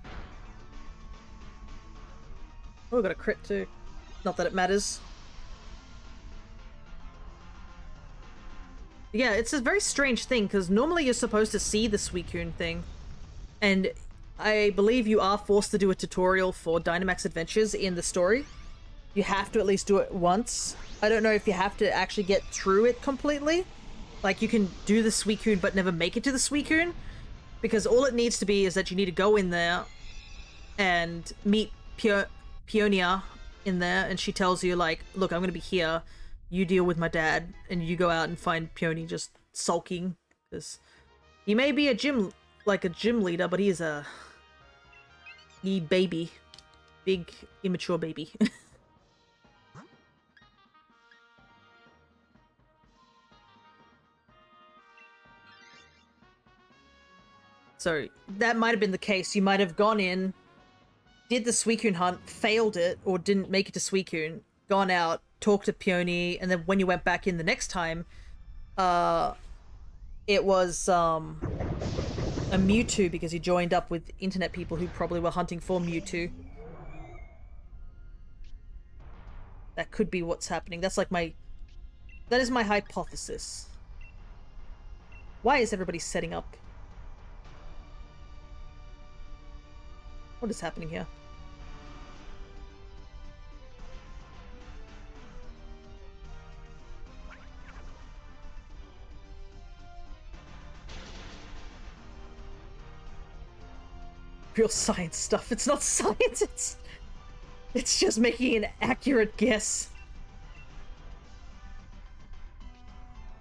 Oh, we got a crit too. Not that it matters. Yeah, it's a very strange thing, because normally you're supposed to see the Suicune thing. And I believe you are forced to do a tutorial for Dynamax Adventures in the story. You have to at least do it once. I don't know if you have to actually get through it completely. Like, you can do the Suicune but never make it to the Suicune. Because all it needs to be is that you need to go in there and meet Peonia in there, and she tells you, like, look, I'm gonna be here, you deal with my dad, and you go out and find Peony just sulking, because he may be a gym leader, but he is a baby. Big, immature baby. So that might have been the case. You might have gone in, did the Suicune hunt, failed it, or didn't make it to Suicune, gone out, talked to Peony, and then when you went back in the next time, it was a Mewtwo, because you joined up with internet people who probably were hunting for Mewtwo. That could be what's happening. That's like that is my hypothesis. Why is everybody setting up? What is happening here? Real science stuff. It's not science, it's just making an accurate guess.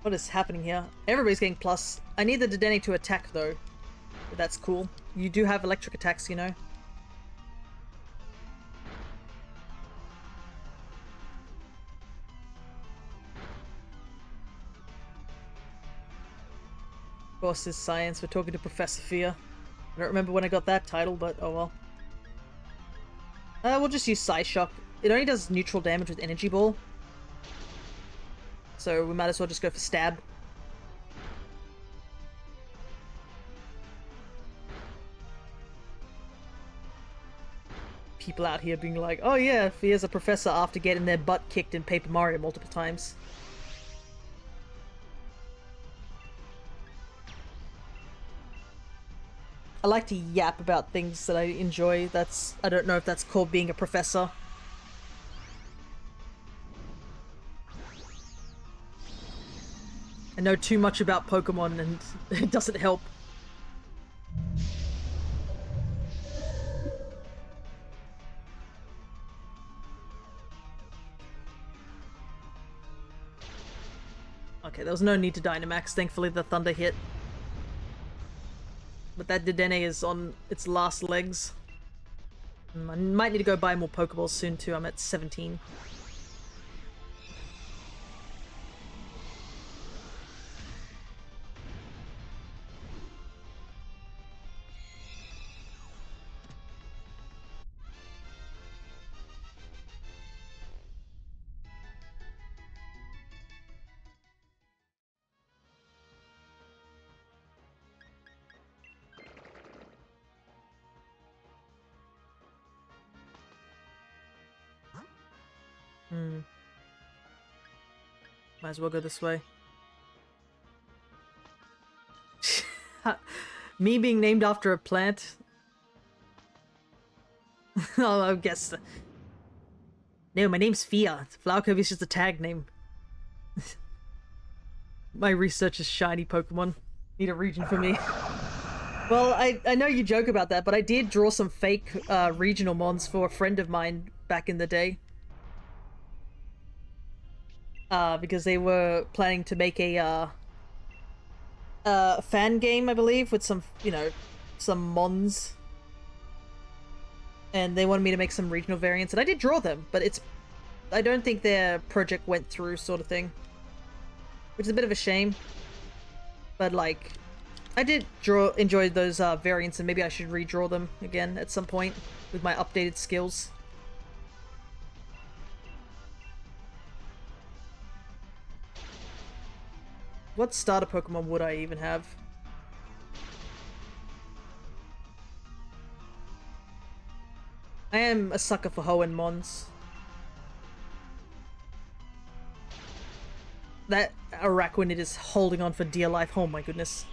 What is happening here? Everybody's getting plus. I need the Dedenne to attack, though. But that's cool. You do have electric attacks, you know. course, is science. We're talking to Professor Fear. I don't remember when I got that title, but oh well. We'll just use Psyshock. It only does neutral damage with Energy Ball. So we might as well just go for Stab. People out here being like, oh yeah, Fear's a professor after getting their butt kicked in Paper Mario multiple times. I like to yap about things that I enjoy. I don't know if that's called being a professor. I know too much about Pokemon and it doesn't help. Okay, there was no need to Dynamax. Thankfully the Thunder hit. But that Dedenne is on its last legs. I might need to go buy more Pokeballs soon too. I'm at 17. Might as well go this way. Me being named after a plant? Oh, I guess. No, my name's Fia. Flower Kirby is just a tag name. My research is shiny Pokemon. Need a region for me. Well, I know you joke about that, but I did draw some fake regional mons for a friend of mine back in the day. Because they were planning to make a fan game, I believe, with some, you know, some mons. And they wanted me to make some regional variants, and I did draw them, but I don't think their project went through, sort of thing. Which is a bit of a shame. But, like, I did enjoy those variants, and maybe I should redraw them again at some point with my updated skills. What starter Pokemon would I even have? I am a sucker for Hoenn mons. That Araquanid is holding on for dear life. Oh my goodness.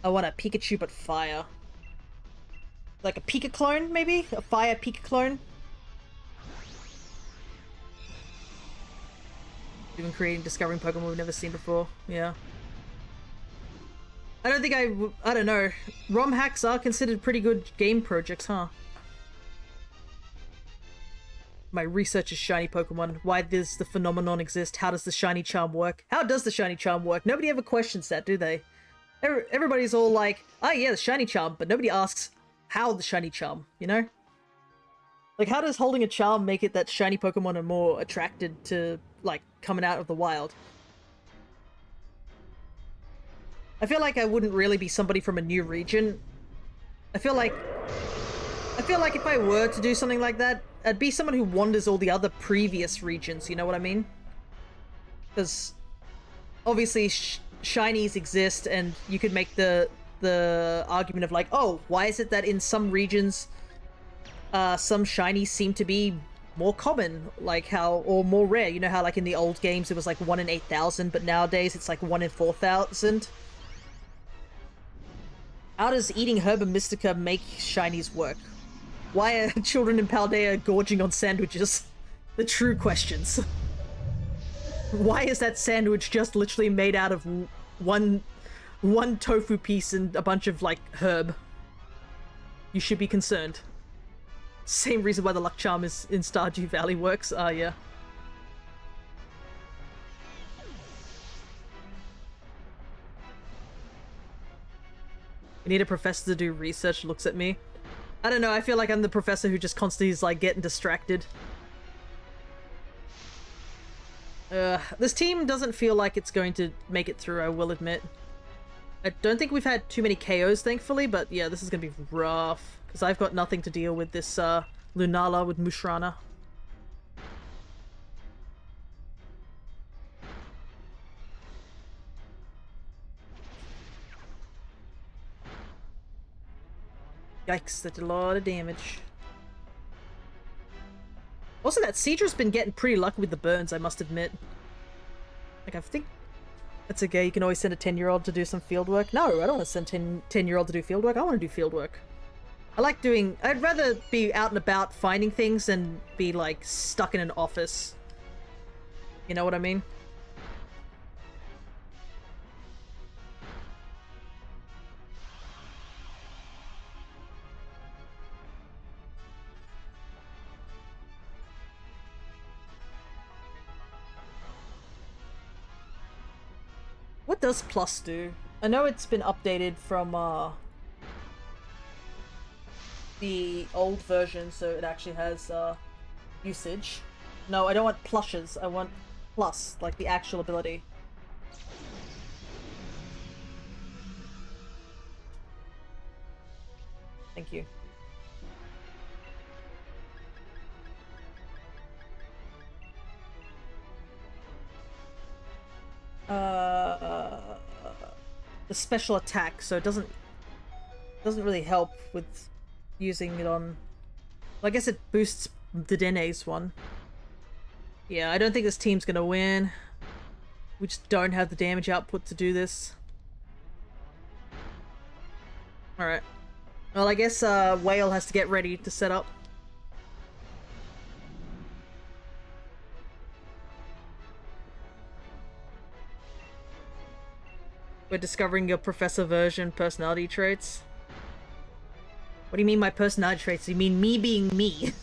I want a Pikachu but fire. Like a Pika clone, maybe? A fire Pika clone? Even creating, discovering Pokemon we've never seen before. Yeah. I don't think I don't know. ROM hacks are considered pretty good game projects, huh? My research is shiny Pokemon. Why does the phenomenon exist? How does the shiny charm work? How does the shiny charm work? Nobody ever questions that, do they? Everybody's all like, oh yeah, the shiny charm, but nobody asks how the shiny charm, you know? Like, how does holding a charm make it that shiny Pokemon are more attracted to, like, coming out of the wild? I feel like I wouldn't really be somebody from a new region. I feel like if I were to do something like that, I'd be someone who wanders all the other previous regions, you know what I mean? Because obviously shinies exist, and you could make the argument of like, oh, why is it that in some regions some shinies seem to be more common, like how, or more rare, you know how like in the old games it was like 1 in 8,000, but nowadays it's like 1 in 4,000? How does eating Herba Mystica make shinies work? Why are children in Paldea gorging on sandwiches? The true questions. Why is that sandwich just literally made out of one tofu piece and a bunch of, like, herb? You should be concerned. Same reason why the luck charm is in Stardew Valley works. Yeah. I need a professor to do research, looks at me. I don't know, I feel like I'm the professor who just constantly is, like, getting distracted. This team doesn't feel like it's going to make it through, I will admit. I don't think we've had too many KOs, thankfully, but yeah, this is gonna be rough. Because I've got nothing to deal with this, Lunala with Mushrana. Yikes, that did a lot of damage. Also, that Sieger's been getting pretty lucky with the burns, I must admit. Like, I think that's okay, you can always send a 10-year-old to do some field work. No, I don't want to send 10-year-old to do field work, I want to do field work. I'd rather be out and about finding things than be, like, stuck in an office. You know what I mean? What does plus do? I know it's been updated from, the old version, so it actually has, usage. No, I don't want plushes, I want plus, like the actual ability. Thank you. The special attack, so it doesn't really help with using it on... Well, I guess it boosts the Dene's one. Yeah, I don't think this team's gonna win. We just don't have the damage output to do this. Alright. Well, I guess Whale has to get ready to set up. We're discovering your Professor version personality traits. What do you mean my personality traits? You mean me being me?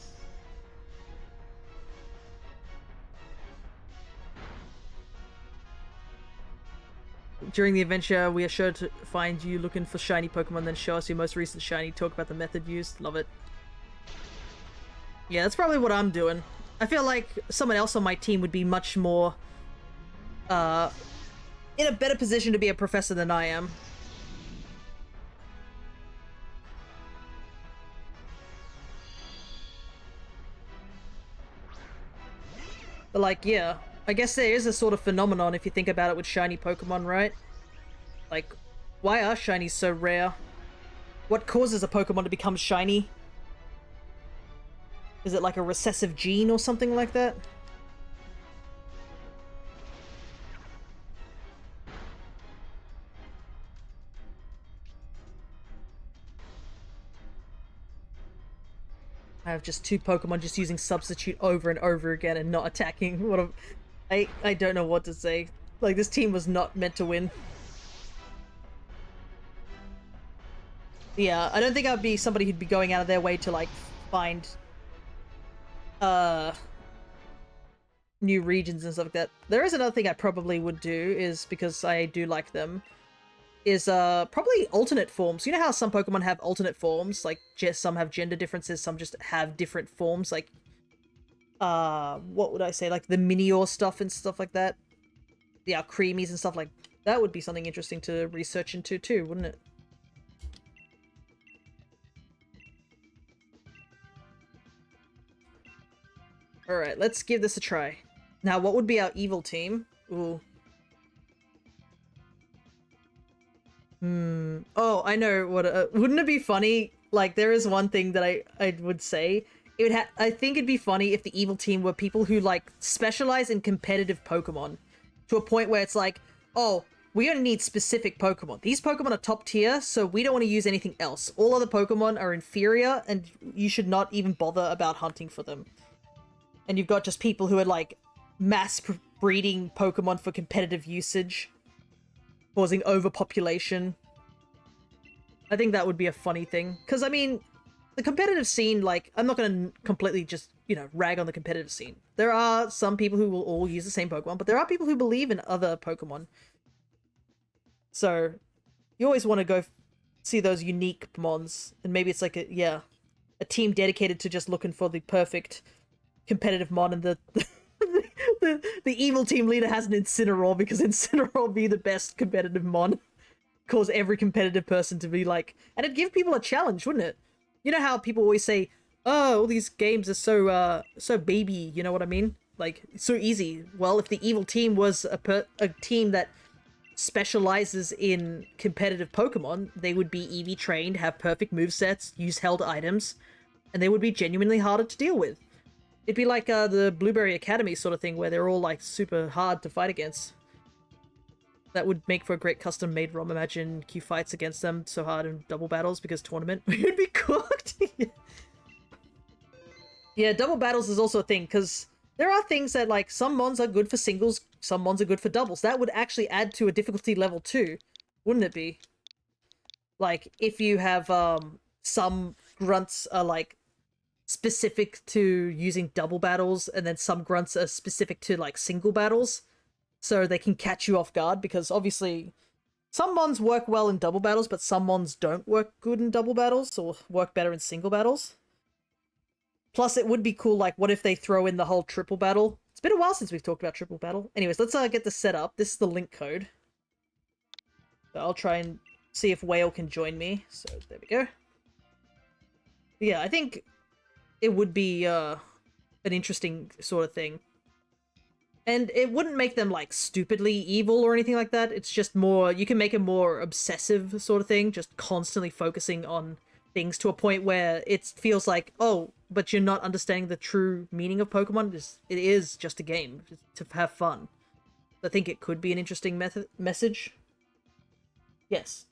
During the adventure, we are sure to find you looking for shiny Pokemon, then show us your most recent shiny, talk about the method used. Love it. Yeah, that's probably what I'm doing. I feel like someone else on my team would be much more, in a better position to be a professor than I am. But like, yeah, I guess there is a sort of phenomenon if you think about it with shiny Pokemon, right? Like, why are shinies so rare? What causes a Pokemon to become shiny? Is it like a recessive gene or something like that? I have just two Pokemon just using Substitute over and over again and not attacking. What a... I don't know what to say. Like, this team was not meant to win. Yeah, I don't think I'd be somebody who'd be going out of their way to, like, find... new regions and stuff like that. There is another thing I probably would do, is, because I do like them, is probably alternate forms. You know how some Pokemon have alternate forms? Like, some have gender differences, some just have different forms, like, what would I say? Like the Minior stuff and stuff like that? Yeah, Creamies and stuff like that would be something interesting to research into too, wouldn't it? Alright, let's give this a try. Now, what would be our evil team? Ooh. Oh, I know what... wouldn't it be funny? Like, there is one thing that I would say. I think it'd be funny if the evil team were people who, like, specialize in competitive Pokemon. To a point where it's like, oh, we only need specific Pokemon. These Pokemon are top tier, so we don't want to use anything else. All other Pokemon are inferior, and you should not even bother about hunting for them. And you've got just people who are, like, mass breeding Pokemon for competitive usage, causing overpopulation. I think that would be a funny thing. Because, I mean, the competitive scene, like, I'm not going to completely just, you know, rag on the competitive scene. There are some people who will all use the same Pokemon, but there are people who believe in other Pokemon. So, you always want to go see those unique Pokemons, and maybe it's like a team dedicated to just looking for the perfect competitive mon, and the the evil team leader has an Incineroar because Incineroar would be the best competitive mon. Cause every competitive person to be like, and it'd give people a challenge, wouldn't it? You know how people always say, "Oh, all these games are so baby." You know what I mean? Like so easy. Well, if the evil team was a team that specializes in competitive Pokemon, they would be EV trained, have perfect movesets, use held items, and they would be genuinely harder to deal with. It'd be like the Blueberry Academy sort of thing, where they're all like super hard to fight against. That would make for a great custom-made ROM. Imagine Q fights against them so hard in double battles because tournament. We'd be cooked! Yeah, double battles is also a thing, because there are things that, like, some mons are good for singles, some mons are good for doubles. That would actually add to a difficulty level too, wouldn't it be? Like, if you have, some grunts are, like, specific to using double battles, and then some grunts are specific to, like, single battles. So they can catch you off guard, because obviously some mons work well in double battles, but some mons don't work good in double battles, or work better in single battles. Plus, it would be cool, like, what if they throw in the whole triple battle? It's been a while since we've talked about triple battle. Anyways, let's get this set up. This is the link code. So I'll try and see if Whale can join me. So there we go. But yeah, I think it would be an interesting sort of thing. And it wouldn't make them, like, stupidly evil or anything like that. It's just more, you can make a more obsessive sort of thing, just constantly focusing on things to a point where it feels like, oh, but you're not understanding the true meaning of Pokemon. It is just a game, just to have fun. I think it could be an interesting message. Yes,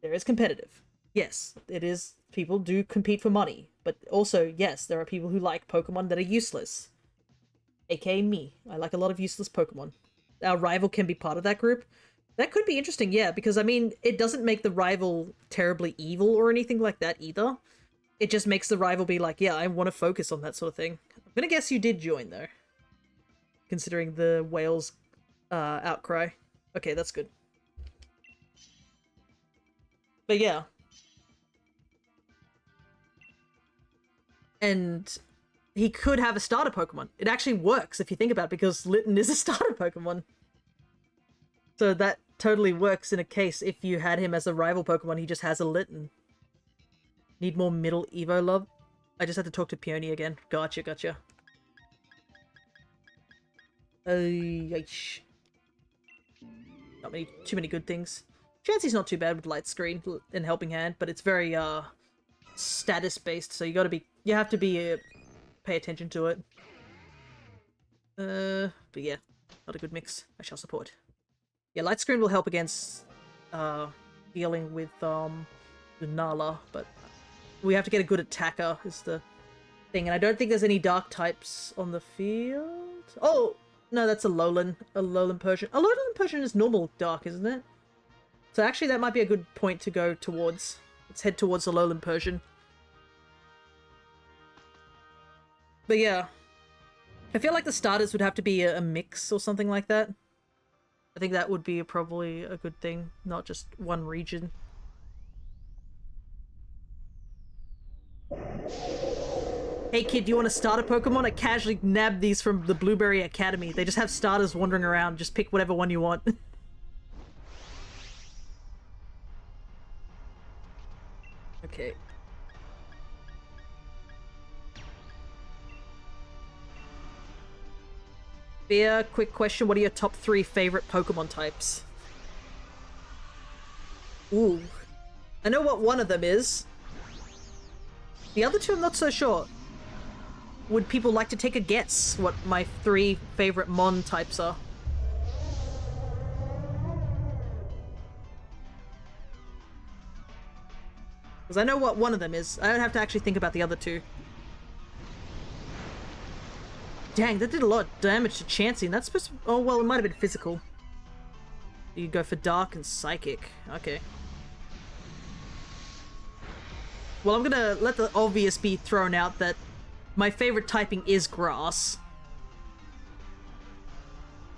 there is competitive. Yes, it is, people do compete for money. But also, yes, there are people who like Pokemon that are useless. AKA me. I like a lot of useless Pokemon. Our rival can be part of that group. That could be interesting, yeah, because, I mean, it doesn't make the rival terribly evil or anything like that either. It just makes the rival be like, yeah, I want to focus on that sort of thing. I'm gonna guess you did join, though. Considering the whale's outcry. Okay, that's good. But yeah. And he could have a starter Pokemon. It actually works if you think about it, because Litten is a starter Pokemon. So that totally works in a case if you had him as a rival Pokemon, he just has a Litten. Need more middle Evo love? I just had to talk to Peony again. Gotcha, gotcha. Not too many good things. Chansey's not too bad with Light Screen and Helping Hand, but it's very, status based, so you have to be, pay attention to it. But yeah, not a good mix. I shall support. Yeah, Light Screen will help against, dealing with, Lunala, but we have to get a good attacker is the thing, and I don't think there's any dark types on the field. Oh, no, that's a Alolan Persian. A Alolan Persian is normal dark, isn't it? So actually that might be a good point to go towards. Let's head towards the Alolan Persian. But yeah, I feel like the starters would have to be a mix or something like that. I think that would be probably a good thing, not just one region. Hey kid, do you want to start a Pokemon? I casually nabbed these from the Blueberry Academy. They just have starters wandering around. Just pick whatever one you want. Okay. Beer, quick question. What are your top 3 favorite Pokemon types? Ooh. I know what one of them is. The other two I'm not so sure. Would people like to take a guess what my 3 favorite Mon types are? Because I know what one of them is. I don't have to actually think about the other 2. Dang, that did a lot of damage to Chansey, and that's supposed to... Oh, well, it might have been physical. You go for Dark and Psychic. Okay. Well, I'm gonna let the obvious be thrown out that my favorite typing is Grass.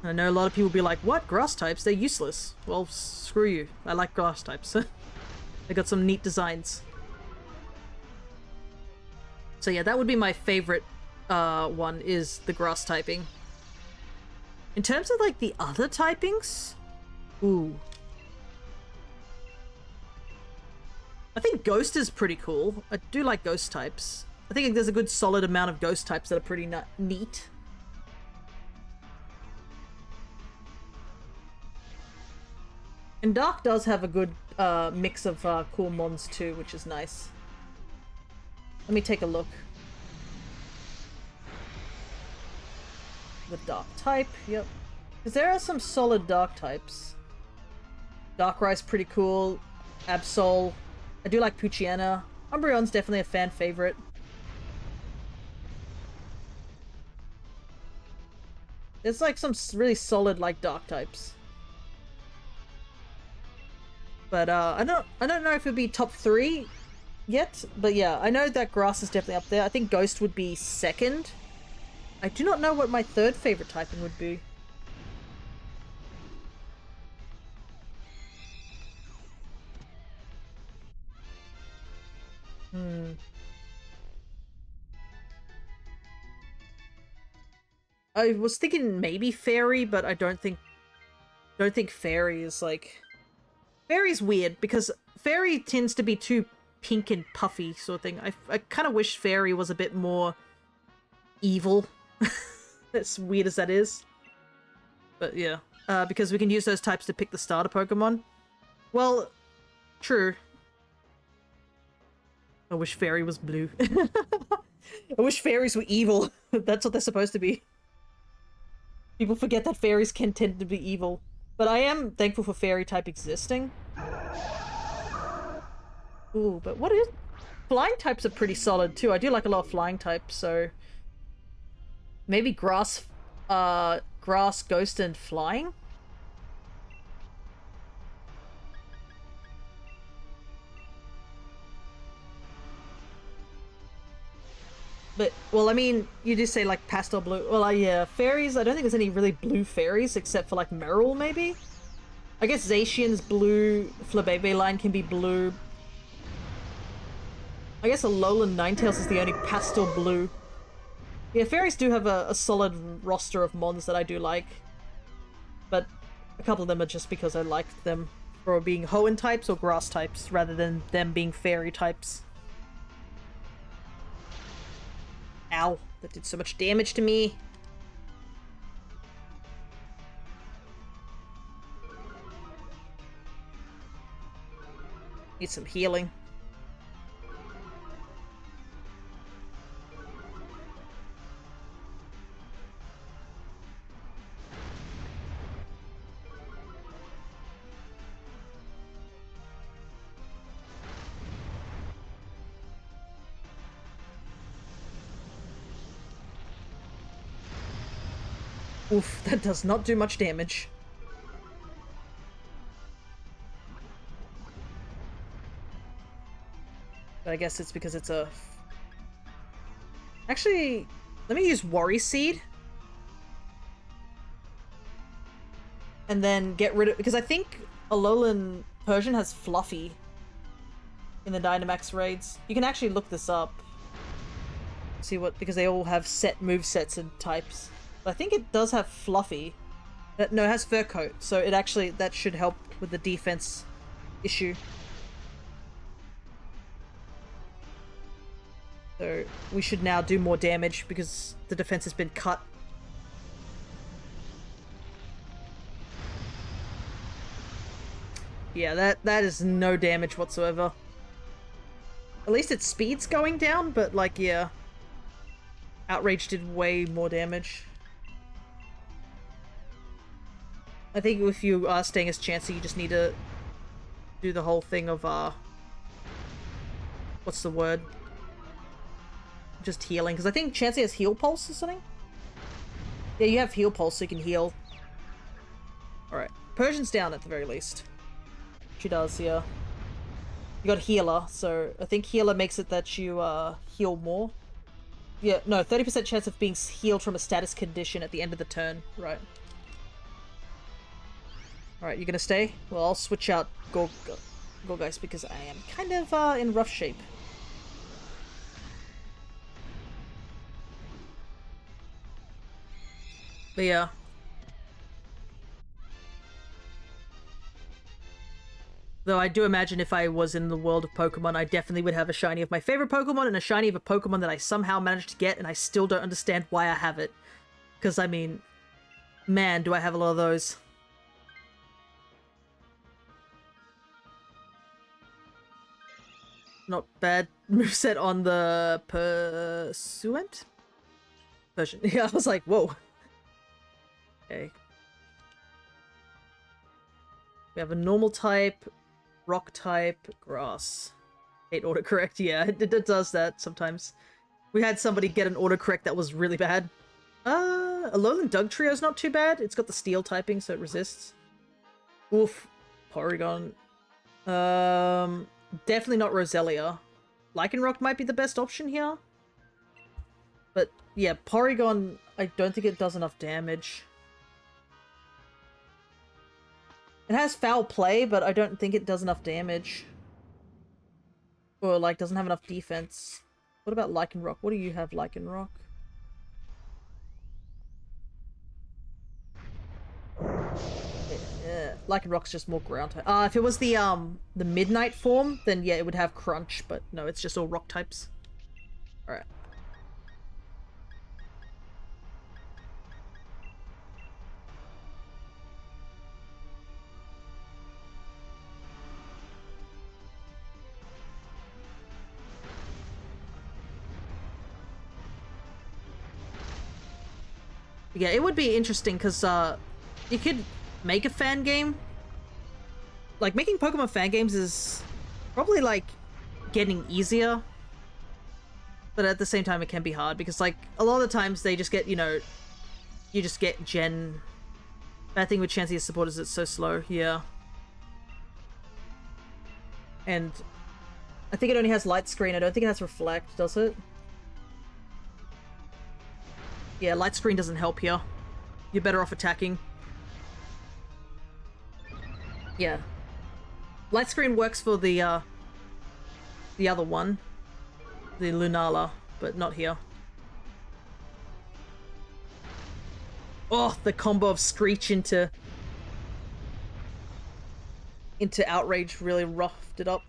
I know a lot of people be like, what? Grass types? They're useless. Well, screw you. I like Grass types. They got some neat designs. So yeah, that would be my favorite one, is the Grass typing. In terms of, like, the other typings... Ooh. I think Ghost is pretty cool. I do like Ghost types. I think there's a good solid amount of Ghost types that are pretty neat. And Dark does have a good mix of cool mons too, which is nice. Let me take a look. The Dark type, yep. Because there are some solid Dark types. Darkrai's pretty cool. Absol. I do like Poochyena. Umbreon's definitely a fan favorite. There's like some really solid like Dark types. But I don't know if it'd be top 3 yet, but yeah, I know that Grass is definitely up there. I think Ghost would be second. I do not know what my third favorite typing would be. I was thinking maybe Fairy, but I don't think Fairy is like... Fairy's weird, because Fairy tends to be too pink and puffy sort of thing. I kind of wish Fairy was a bit more evil. As weird as that is. But yeah, because we can use those types to pick the starter Pokemon. Well, true. I wish Fairy was blue. I wish fairies were evil. That's what they're supposed to be. People forget that fairies can tend to be evil. But I am thankful for fairy type existing. Ooh, but what is... Flying types are pretty solid too. I do like a lot of flying types, so... Maybe grass, ghost, and flying? But, well, I mean, you do say, like, pastel blue. Well, yeah, fairies, I don't think there's any really blue fairies, except for, like, Meryl, maybe? I guess Zacian's blue, Flabebe line can be blue. I guess Alolan Ninetales is the only pastel blue. Yeah, fairies do have a solid roster of mons that I do like. But a couple of them are just because I liked them for being Hoenn types or grass types, rather than them being fairy types. Ow, that did so much damage to me. Need some healing. Oof, that does not do much damage. But I guess it's because it's a... Actually, let me use Worry Seed. And then get rid of... Because I think Alolan Persian has Fluffy in the Dynamax raids. You can actually look this up. See what... Because they all have set movesets and types. But I think it does have Fluffy. No, it has Fur Coat, so it actually... That should help with the defense issue. So we should now do more damage because the defense has been cut. Yeah, that is no damage whatsoever. At least its speed's going down, but like, yeah. Outrage did way more damage. I think if you are staying as Chansey, you just need to do the whole thing of, what's the word? Just healing, because I think Chansey has Heal Pulse or something? Yeah, you have Heal Pulse, so you can heal. Alright. Persian's down at the very least. She does, yeah. You got Healer, so I think Healer makes it that you, heal more. Yeah, no, 30% chance of being healed from a status condition at the end of the turn. Right. Alright, you gonna stay? Well, I'll switch out Gorgeist because I am kind of, in rough shape. But yeah. Though I do imagine if I was in the world of Pokemon, I definitely would have a shiny of my favorite Pokemon and a shiny of a Pokemon that I somehow managed to get, and I still don't understand why I have it. Because, I mean, man, do I have a lot of those. Not bad moveset on the Pursuant? Version. Yeah, I was like, whoa. Okay. We have a normal type, rock type, grass. 8 autocorrect, yeah, it does that sometimes. We had somebody get an autocorrect that was really bad. Alolan Dugtrio's not too bad. It's got the steel typing, so it resists. Oof. Porygon. Definitely not Roselia. Lycanroc might be the best option here. But, yeah, Porygon, I don't think it does enough damage. It has foul play, but I don't think it does enough damage. Or, like, doesn't have enough defense. What about Lycanroc? What do you have, Lycanroc? Yeah, Lycanroc's just more ground type. If it was the Midnight form, then yeah, it would have Crunch, but no, it's just all rock types. Alright. Yeah, it would be interesting because you could make a fan game. Like, making Pokemon fan games is probably, like, getting easier. But at the same time, it can be hard because, like, a lot of the times they just get, you know, you just get Gen. Bad thing with Chansey's support is it's so slow, yeah. And I think it only has Light Screen. I don't think it has Reflect, does it? Yeah, Light Screen doesn't help here. You're better off attacking. Yeah. Light Screen works for the other one. The Lunala, but not here. Oh, the combo of Screech into Outrage really roughed it up.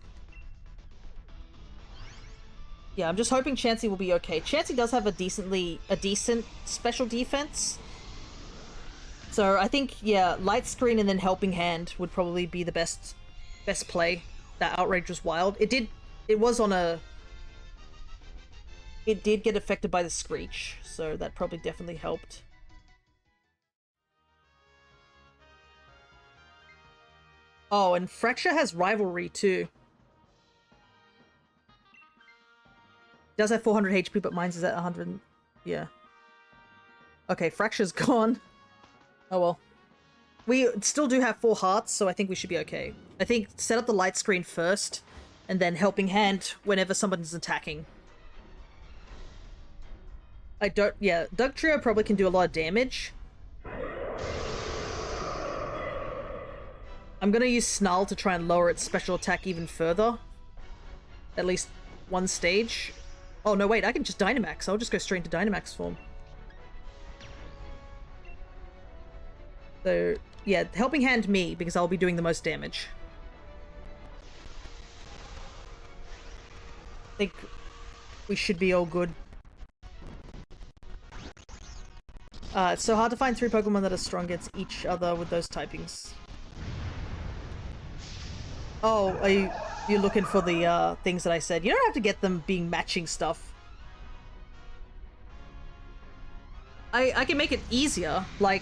Yeah, I'm just hoping Chansey will be okay. Chansey does have a decent special defense. So I think, yeah, Light Screen and then Helping Hand would probably be the best play. That Outrage was wild. It did get affected by the Screech, so that probably definitely helped. Oh, and Fracture has Rivalry too. Does have 400 HP, but mine's is at 100. Yeah. Okay, Fracture's gone. Oh well. We still do have 4 hearts, so I think we should be okay. I think set up the Light Screen first, and then Helping Hand whenever someone's attacking. Yeah, Dugtrio probably can do a lot of damage. I'm gonna use Snarl to try and lower its special attack even further. At least one stage. Oh no, wait, I can just Dynamax. I'll just go straight into Dynamax form. So, yeah, Helping Hand me, because I'll be doing the most damage. I think we should be all good. It's so hard to find 3 Pokemon that are strong against each other with those typings. Oh, are you looking for the things that I said? You don't have to get them being matching stuff. I can make it easier, like...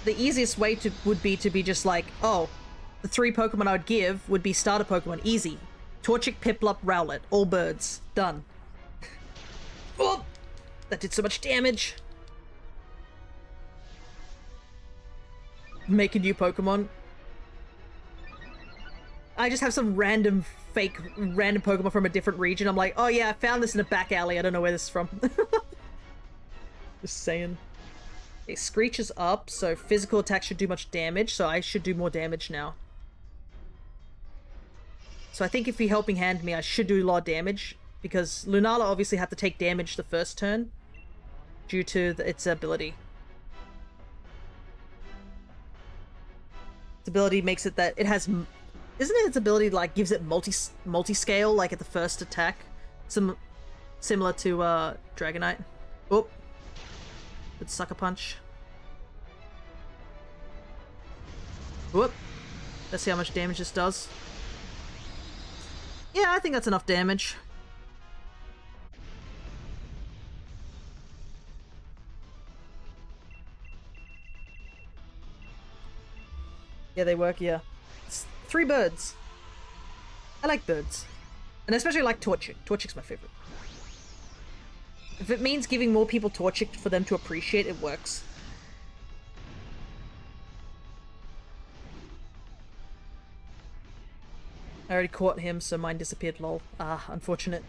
The easiest way would be to be just like, oh, the 3 Pokemon I would give would be starter Pokemon. Easy. Torchic, Piplup, Rowlet. All birds. Done. Oh! That did so much damage. Make a new Pokemon. I just have some random Pokemon from a different region. I'm like, oh yeah, I found this in a back alley. I don't know where this is from. Just saying. Okay, Screech is up, so physical attack should do much damage, so I should do more damage now. So I think if you Helping Hand me, I should do a lot of damage, because Lunala obviously had to take damage the first turn, due to its ability. Its ability makes it that it has... Isn't it its ability, like, gives it multi-scale, like, at the first attack? Similar to, Dragonite. Oh. Good Sucker Punch. Whoop. Let's see how much damage this does. Yeah, I think that's enough damage. Yeah, they work, yeah. It's 3 birds. I like birds. And especially like Torchic. Torchic's my favorite. If it means giving more people Torchic for them to appreciate, it works. I already caught him, so mine disappeared, lol. Ah, unfortunate.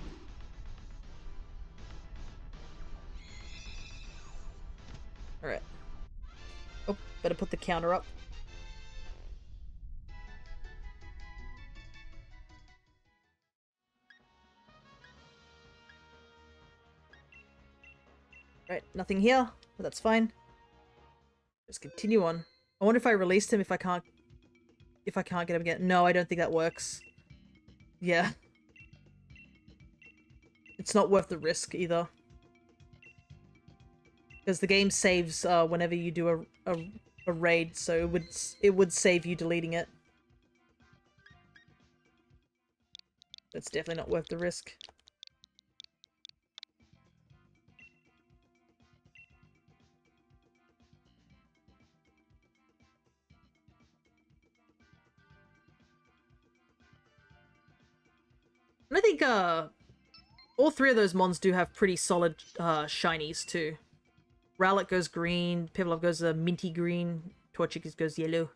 Alright. Oh, better put the counter up. Right, nothing here, but that's fine. Just continue on. I wonder if I released him if I can't get him again. No, I don't think that works. Yeah. It's not worth the risk either. Because the game saves whenever you do a raid, so it would save you deleting it. That's definitely not worth the risk. And I think all 3 of those mons do have pretty solid shinies too. Rowlet goes green, Piplup goes minty green, Torchic goes yellow.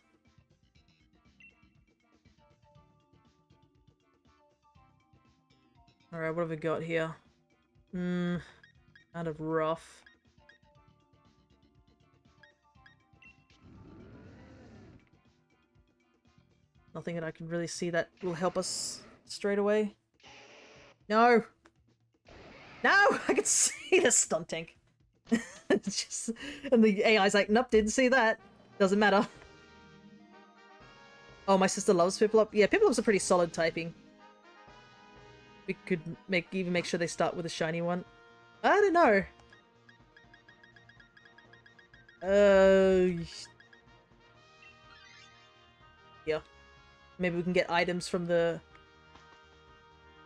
Alright, what have we got here? Kind of rough. Nothing that I can really see that will help us straight away. No! No! I can see the stun tank. It's just, and the AI's like, nope, didn't see that. Doesn't matter. Oh, my sister loves Piplup. Yeah, Piplup's a pretty solid typing. We could even make sure they start with a shiny one. I don't know. Yeah. Maybe we can get items from the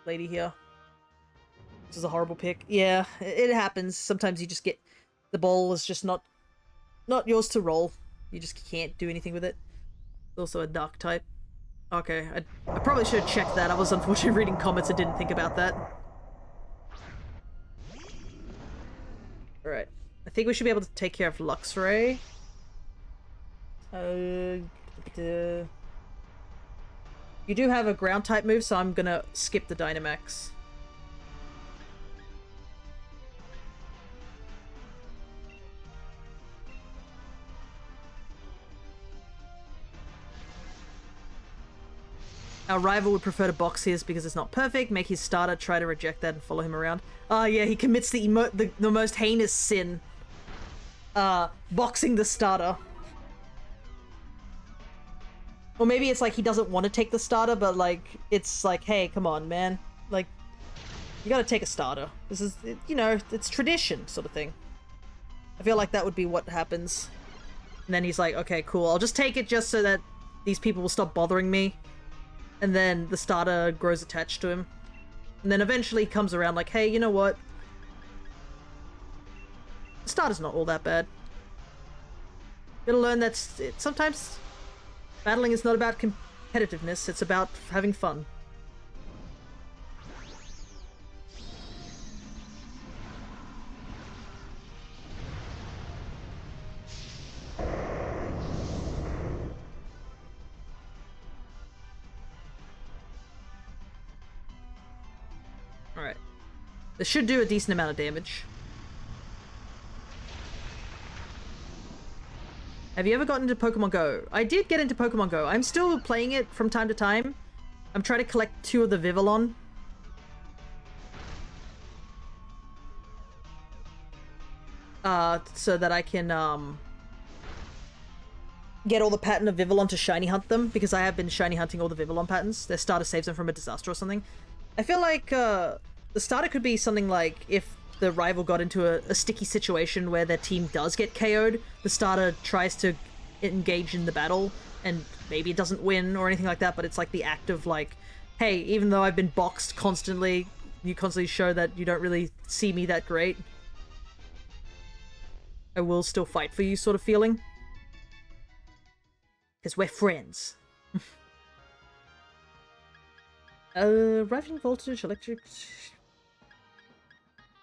lady here. This is a horrible pick. Yeah, it happens. Sometimes you just get... The ball is just not yours to roll. You just can't do anything with it. It's also a dark type. Okay, I probably should have checked that. I was unfortunately reading comments and didn't think about that. Alright. I think we should be able to take care of Luxray. You do have a ground type move, so I'm gonna skip the Dynamax. Our rival would prefer to box his because it's not perfect, make his starter try to reject that and follow him around. Yeah, he commits the most heinous sin. Boxing the starter. Or maybe it's like he doesn't want to take the starter, but like, it's like, hey, come on, man. Like, you gotta take a starter. This is, you know, it's tradition sort of thing. I feel like that would be what happens. And then he's like, okay, cool, I'll just take it just so that these people will stop bothering me. And then the starter grows attached to him. And then eventually he comes around like, hey, you know what? The starter's not all that bad. You gotta learn that sometimes battling is not about competitiveness, it's about having fun. Alright. This should do a decent amount of damage. Have you ever gotten into Pokemon Go? I did get into Pokemon Go. I'm still playing it from time to time. I'm trying to collect 2 of the Vivillon. So that I can, get all the pattern of Vivillon to shiny hunt them, because I have been shiny hunting all the Vivillon patterns. Their starter saves them from a disaster or something. I feel like the starter could be something like if the rival got into a sticky situation where their team does get KO'd, the starter tries to engage in the battle, and maybe it doesn't win or anything like that, but it's like the act of like, hey, even though I've been boxed constantly, you constantly show that you don't really see me that great. I will still fight for you sort of feeling. Because we're friends. Rising voltage, electric...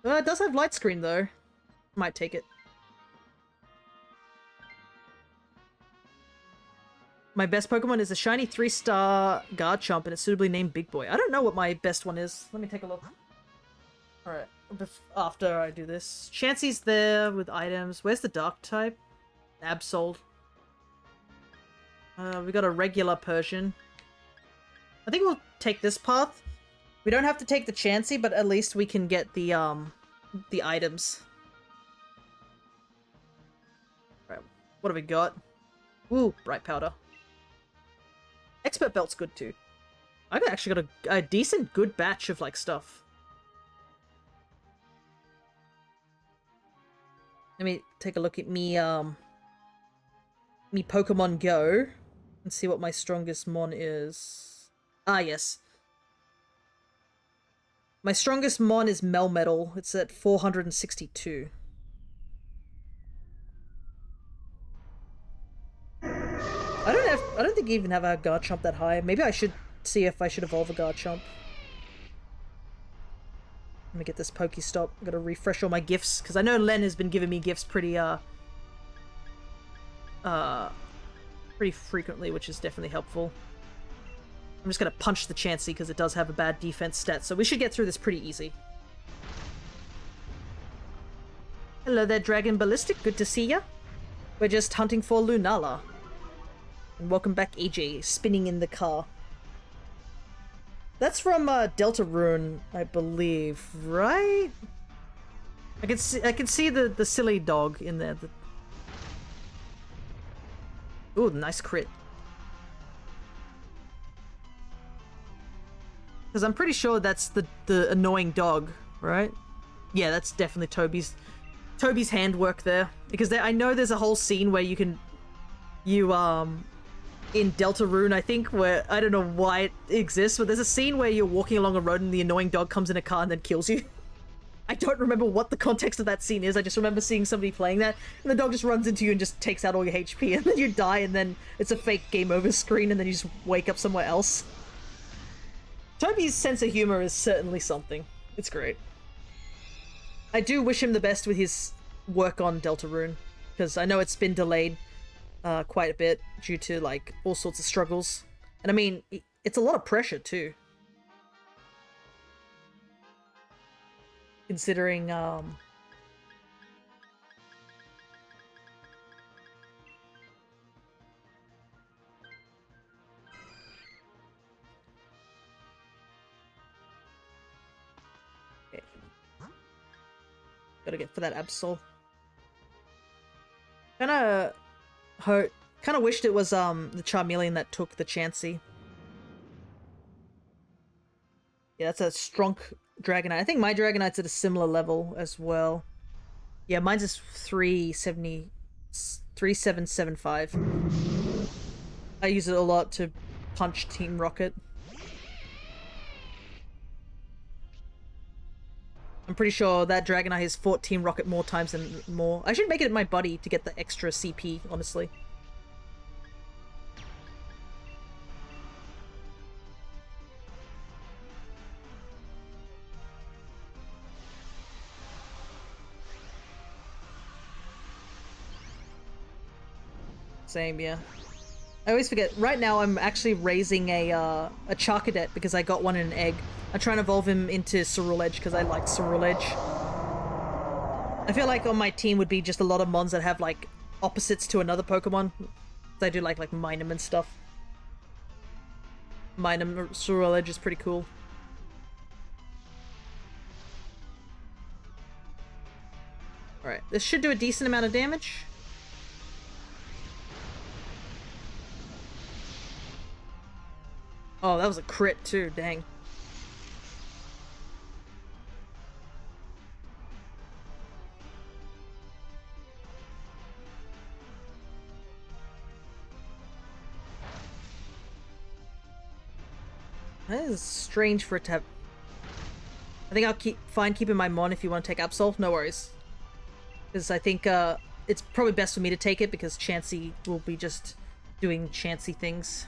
it does have light screen though. Might take it. My best Pokemon is a shiny 3-star Garchomp and it's suitably named Big Boy. I don't know what my best one is. Let me take a look. Alright, after I do this. Chansey's there with items. Where's the Dark type? Absol. We got a regular Persian. I think we'll take this path. We don't have to take the Chansey, but at least we can get the items. Right, what have we got? Ooh, Bright Powder. Expert Belt's good too. I actually got a decent, good batch of like stuff. Let me take a look at me Pokemon Go and see what my strongest mon is. Ah, yes. My strongest mon is Melmetal. It's at 462. I don't think I even have a Garchomp that high. Maybe I should see if I should evolve a Garchomp. Let me get this Pokestop. I'm gonna refresh all my gifts, because I know Len has been giving me gifts pretty frequently, which is definitely helpful. I'm just gonna punch the Chansey because it does have a bad defense stat, so we should get through this pretty easy. Hello there, Dragon Ballistic. Good to see ya. We're just hunting for Lunala. And welcome back, AJ, spinning in the car. That's from Deltarune, I believe, right? I can see the silly dog in there. Ooh, nice crit. Because I'm pretty sure that's the annoying dog, right? Yeah, that's definitely Toby's handwork there. Because I know there's a whole scene where in Deltarune, I think, where, I don't know why it exists, but there's a scene where you're walking along a road and the annoying dog comes in a car and then kills you. I don't remember what the context of that scene is, I just remember seeing somebody playing that, and the dog just runs into you and just takes out all your HP, and then you die, and then it's a fake game over screen, and then you just wake up somewhere else. Toby's sense of humor is certainly something. It's great. I do wish him the best with his work on Deltarune, because I know it's been delayed quite a bit due to like all sorts of struggles, and I mean it's a lot of pressure too, considering gotta get for that Absol. Kinda wished it was the Charmeleon that took the Chansey. Yeah, that's a strong Dragonite. I think my Dragonite's at a similar level as well. Yeah, mine's is 3775. I use it a lot to punch Team Rocket. I'm pretty sure that Dragonite has fought Team Rocket more times than more. I should make it my buddy to get the extra CP, honestly. Same, yeah. I always forget. Right now, I'm actually raising a Charcadet because I got one in an egg. I'm trying to evolve him into Ceruledge because I like Ceruledge. I feel like on my team would be just a lot of mons that have like opposites to another Pokemon. I do like Minun and stuff. Minun Ceruledge is pretty cool. Alright, this should do a decent amount of damage. Oh, that was a crit too, dang. That is strange for it to have... I think I'll keep keeping my Mon if you want to take Absol. No worries. Because I think it's probably best for me to take it because Chansey will be just doing Chansey things.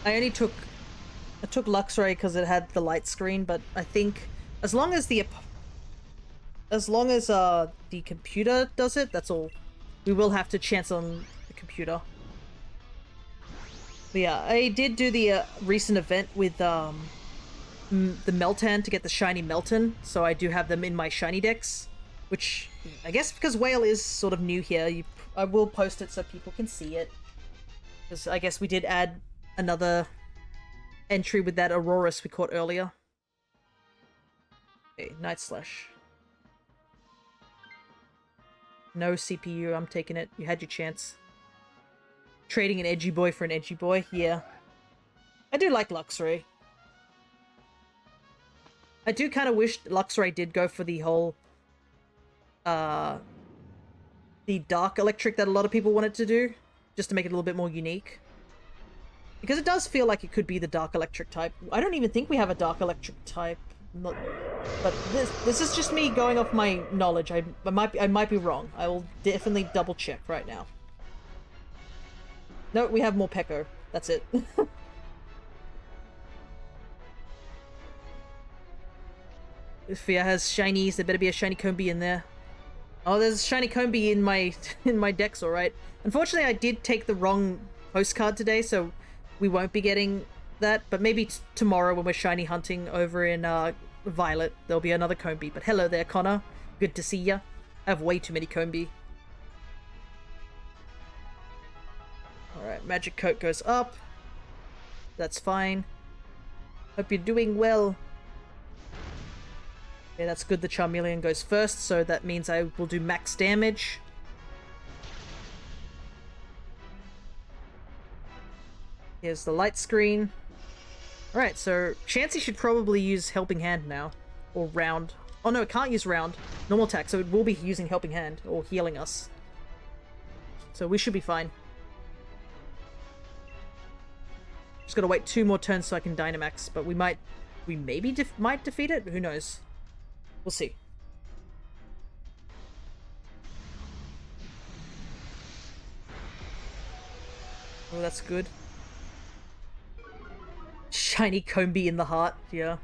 I took Luxray because it had the light screen, but I think as long as the computer does it, that's all. We will have to chance on the computer. But yeah, I did do the recent event with the Meltan to get the shiny Meltan, so I do have them in my Shinydex, which I guess because Whale is sort of new here, I will post it so people can see it. Because I guess we did add another entry with that Aurorus we caught earlier. Okay, Night Slash. No CPU, I'm taking it. You had your chance. Trading an edgy boy for an edgy boy, yeah. I do like Luxray. I do kind of wish Luxray did go for the whole, the dark electric that a lot of people wanted to do, just to make it a little bit more unique. Because it does feel like it could be the dark electric type. I don't even think we have a dark electric type. But this is just me going off my knowledge. I might be wrong. I will definitely double check right now. No, we have more Pekko. That's it. If Fia has shinies, there better be a shiny Combi in there. Oh, there's a shiny Combi in my decks, alright. Unfortunately, I did take the wrong postcard today, so we won't be getting that. But maybe tomorrow when we're shiny hunting over in Violet, there'll be another Combi. But hello there, Connor. Good to see ya. I have way too many Combi. Alright, Magic Coat goes up. That's fine. Hope you're doing well. Okay, that's good. The Charmeleon goes first, so that means I will do max damage. Here's the light screen. Alright, so Chansey should probably use Helping Hand now. Or Round. Oh no, it can't use Round. Normal attack, so it will be using Helping Hand, or healing us. So we should be fine. Just gotta wait 2 more turns so I can Dynamax, but we maybe might defeat it? Who knows? We'll see. Oh, that's good. Shiny Combi in the heart, yeah.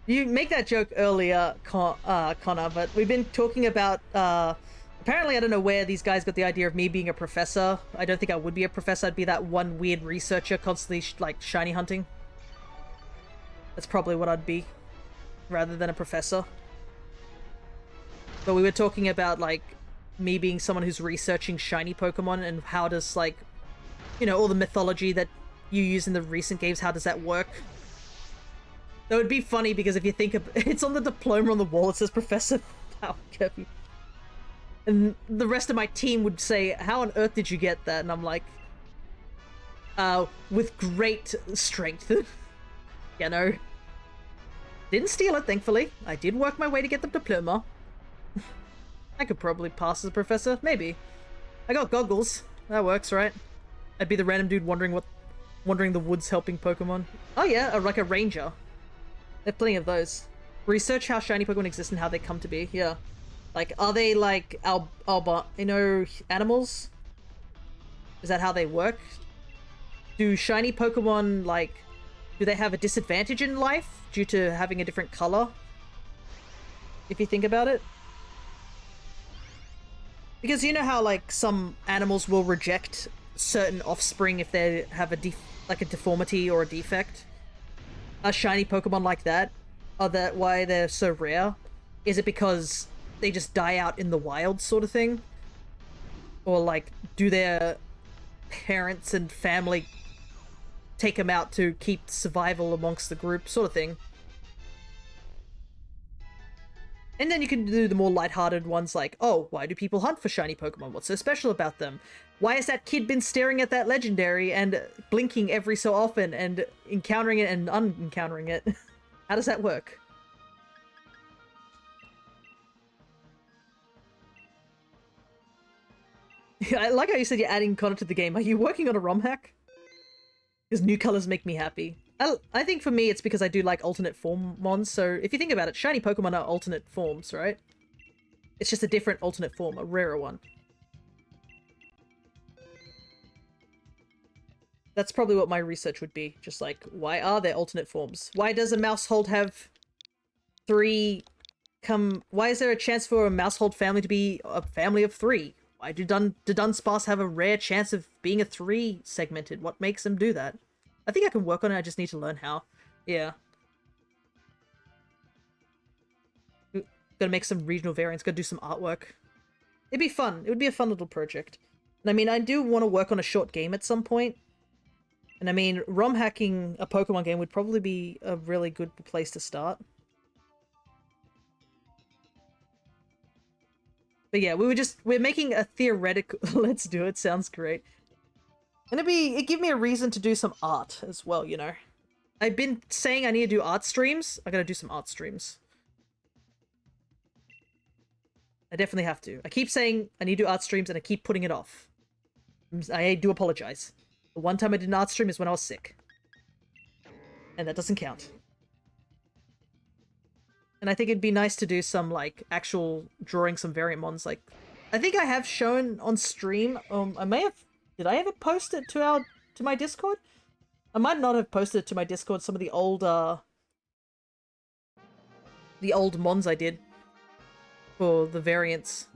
You make that joke earlier, Connor, but we've been talking about, apparently I don't know where these guys got the idea of me being a professor. I don't think I would be a professor. I'd be that one weird researcher constantly, like, shiny hunting. That's probably what I'd be, rather than a professor. But we were talking about, like, me being someone who's researching shiny Pokemon and how does, like, you know, all the mythology that you use in the recent games, how does that work? That would be funny because if you think of it's on the diploma on the wall, it says Professor Kirby. And the rest of my team would say, how on earth did you get that? And I'm like, with great strength. You know. Didn't steal it, thankfully. I did work my way to get the diploma. I could probably pass as a professor. Maybe. I got goggles. That works, right? I'd be the random dude wandering the woods helping Pokemon. Oh yeah, like a ranger. There's plenty of those. Research how shiny Pokemon exist and how they come to be. Yeah. Like, are they like albino animals? Is that how they work? Do shiny Pokemon, like, do they have a disadvantage in life due to having a different color? If you think about it. Because you know how, like, some animals will reject certain offspring if they have a deformity or a defect? Are shiny Pokemon like that? Are that why they're so rare? Is it because they just die out in the wild sort of thing? Or, like, do their parents and family take them out to keep survival amongst the group, sort of thing. And then you can do the more lighthearted ones like, oh, why do people hunt for shiny Pokemon? What's so special about them? Why has that kid been staring at that legendary and blinking every so often and encountering it and unencountering it? How does that work? I like how you said you're adding content to the game. Are you working on a ROM hack? Because new colors make me happy. I think for me it's because I do like alternate form mons, so if you think about it, shiny Pokemon are alternate forms, right? It's just a different alternate form, a rarer one. That's probably what my research would be. Just like, why are there alternate forms? Why does a mousehold have three why is there a chance for a mousehold family to be a family of 3? Why do Dunsparce have a rare chance of being a 3 segmented? What makes them do that? I think I can work on it, I just need to learn how. Yeah. Gotta make some regional variants, gotta do some artwork. It'd be fun. It would be a fun little project. And I mean, I do want to work on a short game at some point. And I mean, ROM hacking a Pokemon game would probably be a really good place to start. But yeah, we're making a theoretical, let's do it, sounds great. And it'd give me a reason to do some art as well, you know. I've been saying I need to do art streams. I gotta do some art streams. I definitely have to. I keep saying I need to do art streams and I keep putting it off. I do apologize. The one time I did an art stream is when I was sick. And that doesn't count. And I think it'd be nice to do some, like, actual drawing some variant mons. Like, I think I have shown on stream. I may have. Did I ever post it to my Discord? I might not have posted it to my Discord. Some of the old mons I did for the variants.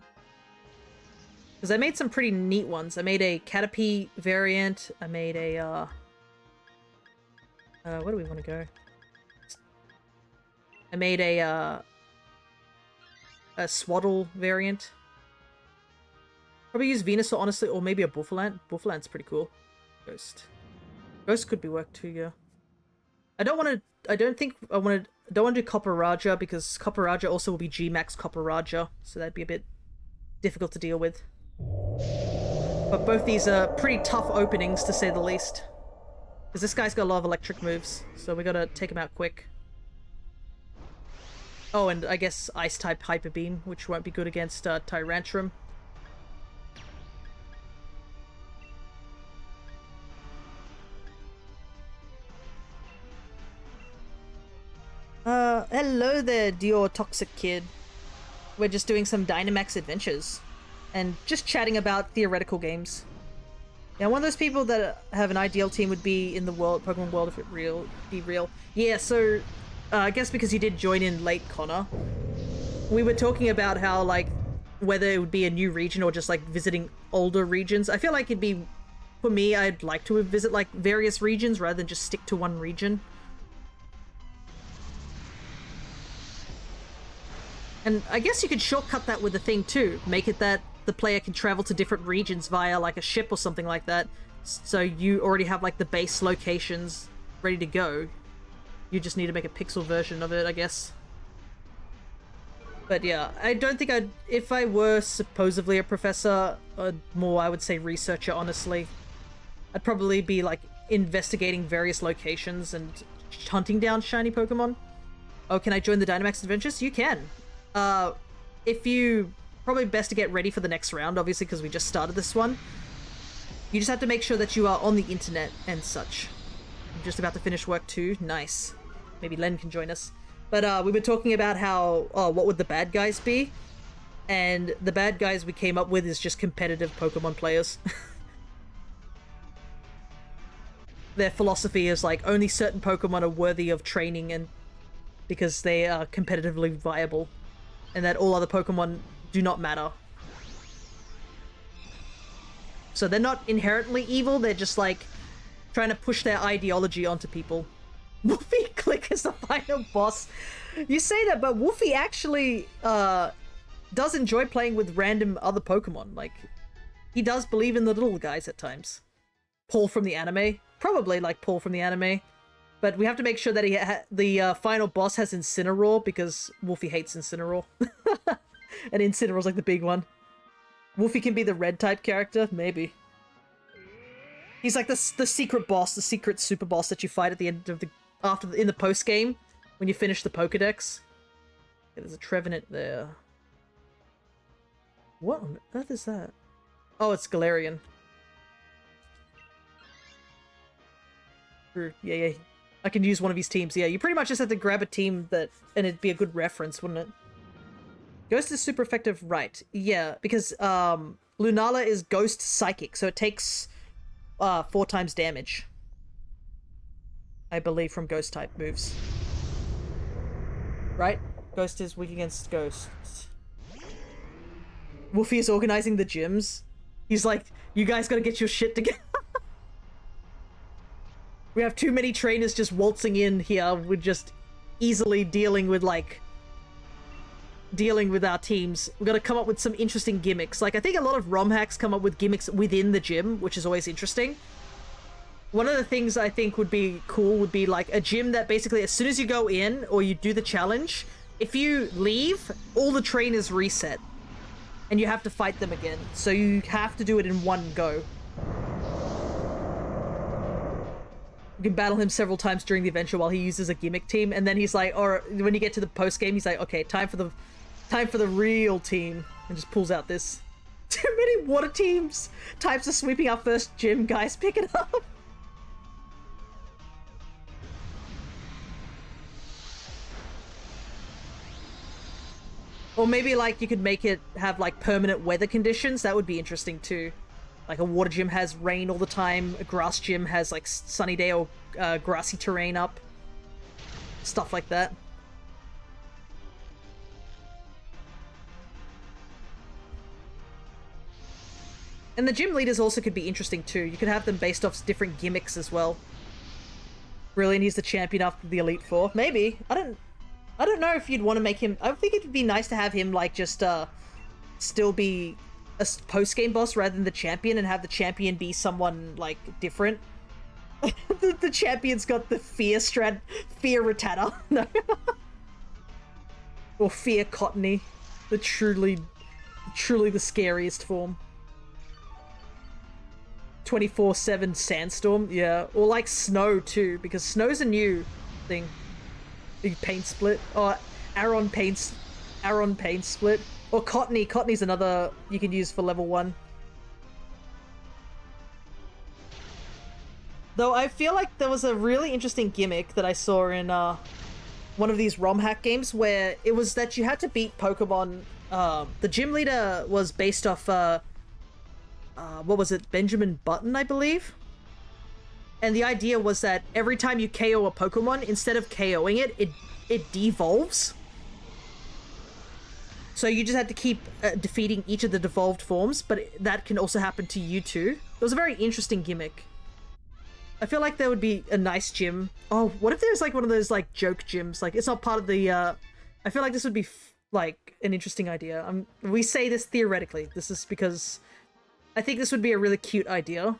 Because I made some pretty neat ones. I made a Caterpie variant. I made a where do we want to go? I made a Swaddle variant. Probably use Venusaur, honestly, or maybe a Bouffalant. Bouffalant's pretty cool. Ghost could be worked too, yeah. I don't want to do Copper Raja, because Copper Raja also will be G-Max Copper Raja, so that'd be a bit difficult to deal with. But both these are pretty tough openings, to say the least. Because this guy's got a lot of electric moves, so we gotta take him out quick. Oh, and I guess Ice-type Hyper Beam, which won't be good against Tyrantrum. Hello there, Dior Toxic Kid. We're just doing some Dynamax Adventures. And just chatting about theoretical games. Yeah, one of those people that have an ideal team would be in the Pokemon world if it be real. Yeah, so, I guess because you did join in late, Connor, we were talking about how, like, whether it would be a new region or just, like, visiting older regions. I feel like it'd be, for me, I'd like to visit, like, various regions rather than just stick to one region. And I guess you could shortcut that with the thing too. Make it that the player can travel to different regions via like a ship or something like that. So you already have like the base locations ready to go. You just need to make a pixel version of it, I guess. But yeah, I don't think if I were supposedly a professor, more I would say researcher, honestly. I'd probably be like investigating various locations and hunting down shiny Pokemon. Oh, can I join the Dynamax Adventures? You can. If you... Probably best to get ready for the next round, obviously, because we just started this one. You just have to make sure that you are on the internet and such. I'm just about to finish work too. Nice. Maybe Len can join us. But, we were talking about how... what would the bad guys be? And the bad guys we came up with is just competitive Pokemon players. Their philosophy is, like, only certain Pokemon are worthy of training and... because they are competitively viable. And that all other Pokemon do not matter. So they're not inherently evil, they're just like trying to push their ideology onto people. Wolfie Click is the final boss. You say that, but Wolfie actually does enjoy playing with random other Pokemon. Like, he does believe in the little guys at times. Paul from the anime. Probably like Paul from the anime. But we have to make sure that the final boss has Incineroar, because Wolfie hates Incineroar. And Incineroar's like the big one. Wolfie can be the red type character? Maybe. He's like the secret boss, the secret super boss that you fight at the end of in the post game when you finish the Pokedex. Yeah, there's a Trevenant there. What on earth is that? Oh, it's Galarian. Yeah. I can use one of his teams. Yeah, you pretty much just have to grab a team that, and it'd be a good reference, wouldn't it? Ghost is super effective, right? Yeah, because Lunala is Ghost Psychic, so it takes 4 times damage, I believe, from Ghost type moves. Right? Ghost is weak against ghosts. Wolfie is organizing the gyms. He's like, you guys gotta get your shit together. We have too many trainers just waltzing in here. We're just easily dealing with our teams. We've got to come up with some interesting gimmicks. Like, I think a lot of ROM hacks come up with gimmicks within the gym, which is always interesting. One of the things I think would be cool would be like a gym that basically, as soon as you go in or you do the challenge, if you leave, all the trainers reset. And you have to fight them again. So you have to do it in one go. You can battle him several times during the adventure while he uses a gimmick team, and then he's like, or when you get to the post game, he's like, okay, time for the real team, and just pulls out this. Too many water teams. Types are sweeping our first gym, guys. Pick it up. Or maybe like you could make it have like permanent weather conditions. That would be interesting too. Like a water gym has rain all the time, a grass gym has like sunny day or grassy terrain up. Stuff like that. And the gym leaders also could be interesting too. You could have them based off different gimmicks as well. Brilliant, he's the champion after the Elite Four. Maybe. I don't know if you'd want to make him... I think it'd be nice to have him like just still be a post-game boss rather than the champion, and have the champion be someone, like, different. the champion's got the Fear Rattata. No. Or Fear Cottony. The truly the scariest form. 24/7 Sandstorm, yeah. Or, like, Snow, too, because Snow's a new thing. Big Pain Split. Oh, Aron Pain Split. Or Cottony. Cottony's another you can use for level 1. Though I feel like there was a really interesting gimmick that I saw in one of these ROM hack games where it was that you had to beat Pokemon. The gym leader was based off, what was it? Benjamin Button, I believe? And the idea was that every time you KO a Pokemon, instead of KOing it, it devolves. So you just have to keep defeating each of the devolved forms, but that can also happen to you too. It was a very interesting gimmick. I feel like there would be a nice gym. Oh, what if there's like one of those like joke gyms? Like it's not part of the, I feel like this would be like an interesting idea. We say this theoretically. This is because I think this would be a really cute idea.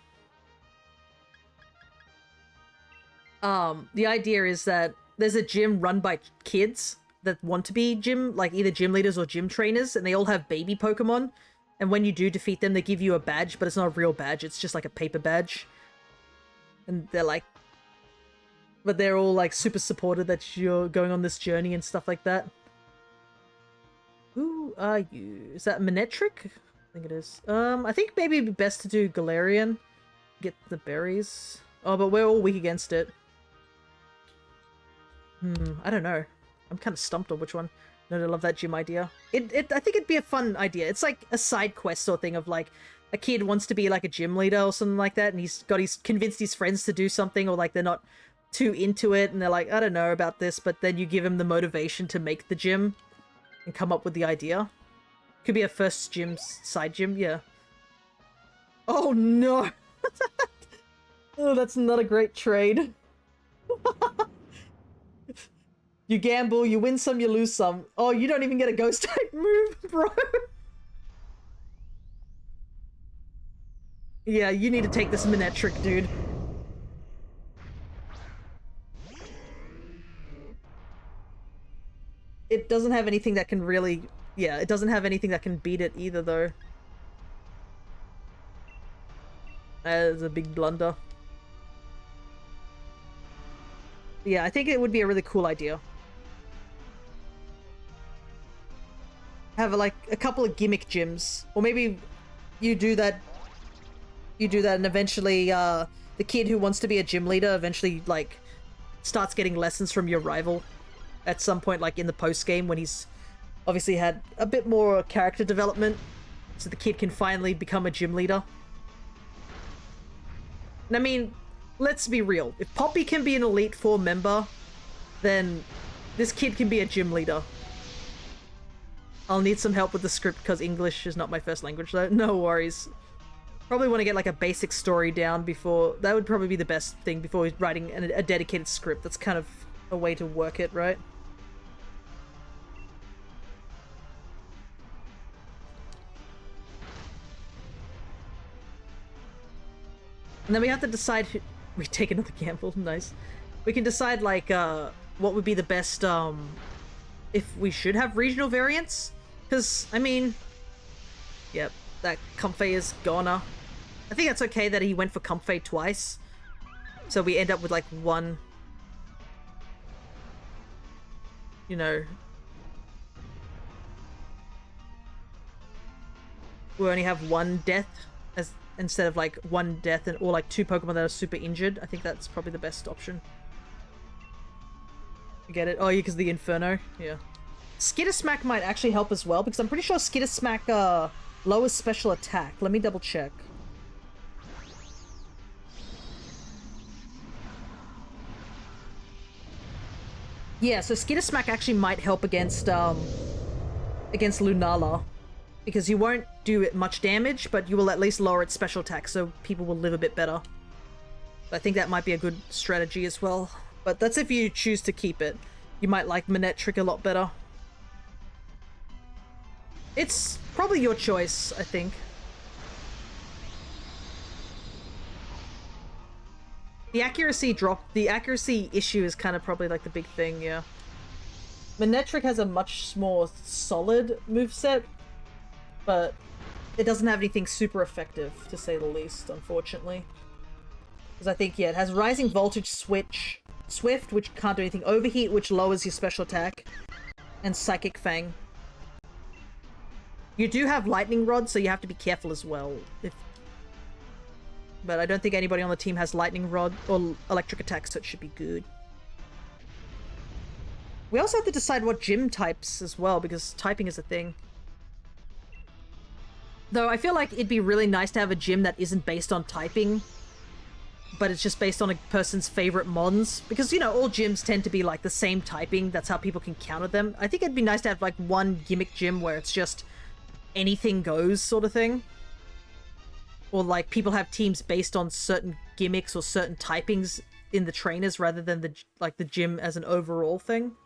The idea is that there's a gym run by kids that want to be like either gym leaders or gym trainers, and they all have baby Pokemon, and when you do defeat them, they give you a badge, but it's not a real badge, it's just like a paper badge. And they're like... But they're all like super supported that you're going on this journey and stuff like that. Who are you? Is that Manectric? I think it is. I think maybe it'd be best to do Galarian. Get the berries. Oh, but we're all weak against it. I don't know. I'm kind of stumped on which one. No, I love that gym idea. I think it'd be a fun idea. It's like a side quest sort of thing of like a kid wants to be like a gym leader or something like that, and he's convinced his friends to do something, or like they're not too into it and they're like, I don't know about this, but then you give him the motivation to make the gym and come up with the idea. Could be a first gym, side gym, yeah. Oh no! Oh, that's not a great trade. You gamble, you win some, you lose some. Oh, you don't even get a ghost type move, bro. Yeah, you need to take this Manectric, dude. it doesn't have anything that can really... Yeah, it doesn't have anything that can beat it either, though. That is a big blunder. Yeah, I think it would be a really cool idea. Have like a couple of gimmick gyms, or maybe you do that. You do that, and eventually, the kid who wants to be a gym leader eventually like starts getting lessons from your rival at some point, like in the post game when he's obviously had a bit more character development, so the kid can finally become a gym leader. And I mean, let's be real. If Poppy can be an Elite Four member, then this kid can be a gym leader. I'll need some help with the script because English is not my first language, though. No worries. Probably want to get like a basic story down before... That would probably be the best thing before writing a dedicated script. That's kind of a way to work it, right? And then we have to decide who... We take another gamble. Nice. We can decide, like, what would be the best, if we should have regional variants. Because, I mean... Yep, that Comfey is goner. I think that's okay that he went for Comfey twice. So we end up with, like, one... You know... We only have one death as instead of like one death or like two Pokemon that are super injured. I think that's probably the best option. You get it? Oh, yeah, because the Inferno. Yeah. Skittersmack might actually help as well, because I'm pretty sure Skittersmack lowers special attack. Let me double check. Yeah, so Skittersmack actually might help against Lunala. Because you won't do it much damage, but you will at least lower its special attack, so people will live a bit better. I think that might be a good strategy as well. But that's if you choose to keep it. You might like Manectric a lot better. It's probably your choice, I think. The accuracy issue is kind of probably like the big thing, yeah. Manectric has a much more solid moveset, but it doesn't have anything super effective, to say the least, unfortunately. Because I think, yeah, it has Rising Voltage, Swift, which can't do anything, Overheat, which lowers your special attack, and Psychic Fang. You do have Lightning Rod, so you have to be careful as well. But I don't think anybody on the team has Lightning Rod or Electric Attack, so it should be good. We also have to decide what gym types as well, because typing is a thing. Though I feel like it'd be really nice to have a gym that isn't based on typing, but it's just based on a person's favorite mons. Because, you know, all gyms tend to be like the same typing. That's how people can counter them. I think it'd be nice to have like one gimmick gym where it's just anything goes sort of thing. Or like people have teams based on certain gimmicks or certain typings in the trainers rather than the gym as an overall thing.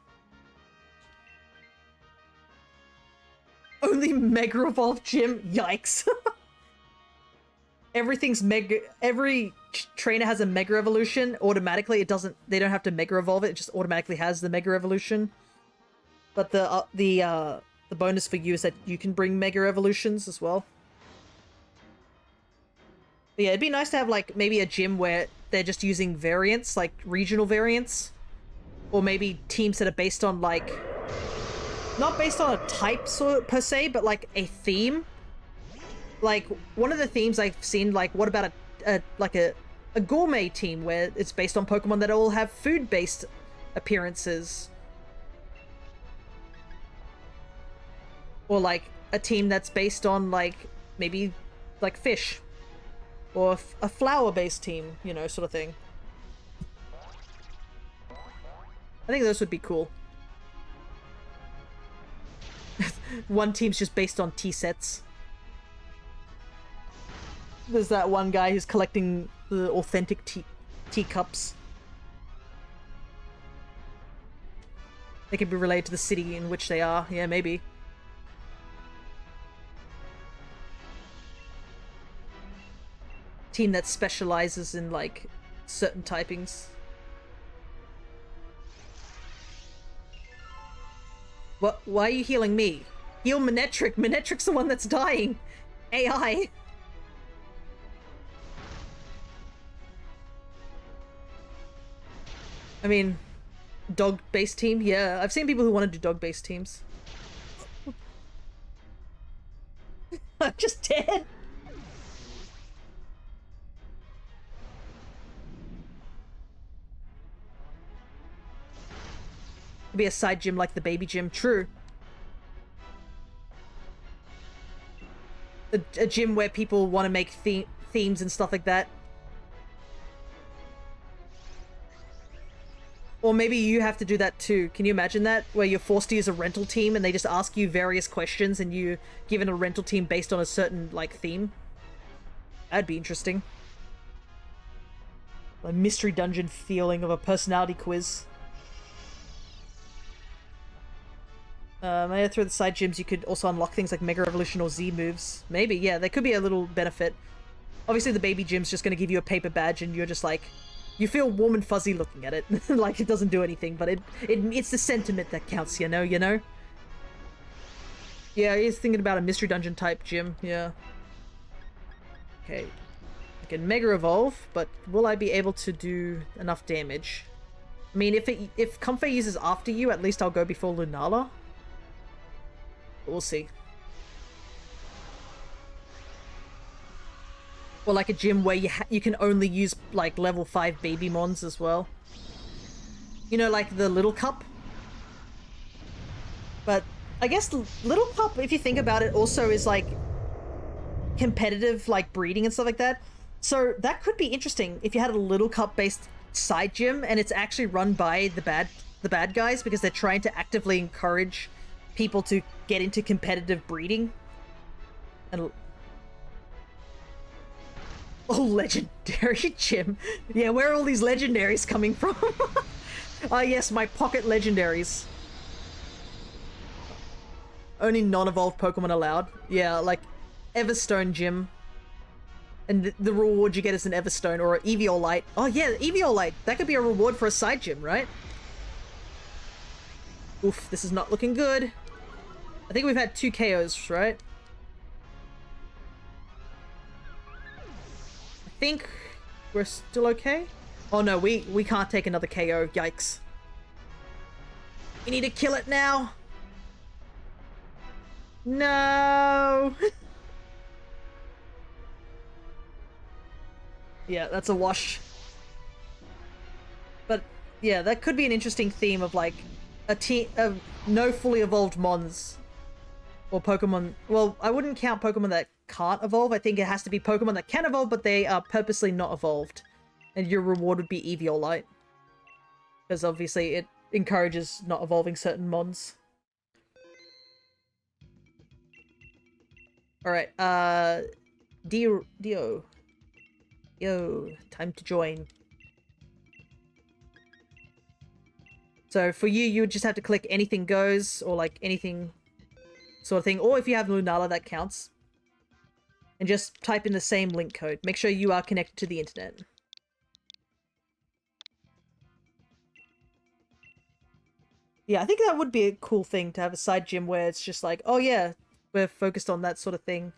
Only Mega Evolve gym? Yikes. Everything's Mega... Every trainer has a Mega Evolution. Automatically, it doesn't... They don't have to Mega Evolve it. It just automatically has the Mega Evolution. But the bonus for you is that you can bring Mega Evolutions as well. But yeah, it'd be nice to have, like, maybe a gym where they're just using variants, like regional variants. Or maybe teams that are based on, like... Not based on a type per se, but like a theme. Like one of the themes I've seen, like what about a gourmet team where it's based on Pokemon that all have food-based appearances, or like a team that's based on like maybe like fish, or a flower-based team, you know, sort of thing. I think those would be cool. One team's just based on tea sets. There's that one guy who's collecting the authentic teacups. They could be related to the city in which they are. Yeah, maybe. Team that specializes in, like, certain typings. What? Why are you healing me? Heal Manectric. Manectric's the one that's dying. AI. I mean, dog-based team? Yeah, I've seen people who want to do dog-based teams. I'm just dead. Could be a side gym like the baby gym. True. A gym where people want to make themes and stuff like that. Or maybe you have to do that too. Can you imagine that? Where you're forced to use a rental team and they just ask you various questions and you given a rental team based on a certain, like, theme? That'd be interesting. A mystery dungeon feeling of a personality quiz. Maybe through the side gyms you could also unlock things like Mega Evolution or Z moves. Maybe, yeah, there could be a little benefit. Obviously the baby gym's just gonna give you a paper badge and you're just like... You feel warm and fuzzy looking at it. Like it doesn't do anything, but it's the sentiment that counts, you know? Yeah, he's thinking about a mystery dungeon type gym, yeah. Okay. I can Mega Evolve, but will I be able to do enough damage? I mean, if Comfey uses after you, at least I'll go before Lunala. But we'll see. Or like a gym where you can only use like level 5 baby mons as well. You know, like the Little Cup? But I guess Little Cup, if you think about it, also is like competitive like breeding and stuff like that. So that could be interesting if you had a Little Cup based side gym and it's actually run by the bad guys because they're trying to actively encourage people to get into competitive breeding. And oh, legendary gym. Yeah, where are all these legendaries coming from? Ah, yes, my pocket legendaries. Only non-evolved Pokemon allowed. Yeah, like Everstone gym. And the reward you get is an Everstone or an Eviolite. Oh yeah, Eviolite. That could be a reward for a side gym, right? Oof, this is not looking good. I think we've had 2 KOs, right? I think we're still okay. Oh no, we can't take another KO. Yikes. We need to kill it now. No. Yeah, that's a wash. But yeah, that could be an interesting theme of like a team of no fully evolved mons or Pokemon. Well, I wouldn't count Pokemon that can't evolve. I think it has to be Pokemon that can evolve, but they are purposely not evolved. And your reward would be Eviolite. Because obviously it encourages not evolving certain mons. Alright, Dio. Yo, time to join. So for you, you would just have to click anything goes, or like anything sort of thing. Or if you have Lunala, that counts. And just type in the same link code. Make sure you are connected to the internet. Yeah, I think that would be a cool thing to have a side gym where it's just like, oh yeah, we're focused on that sort of thing.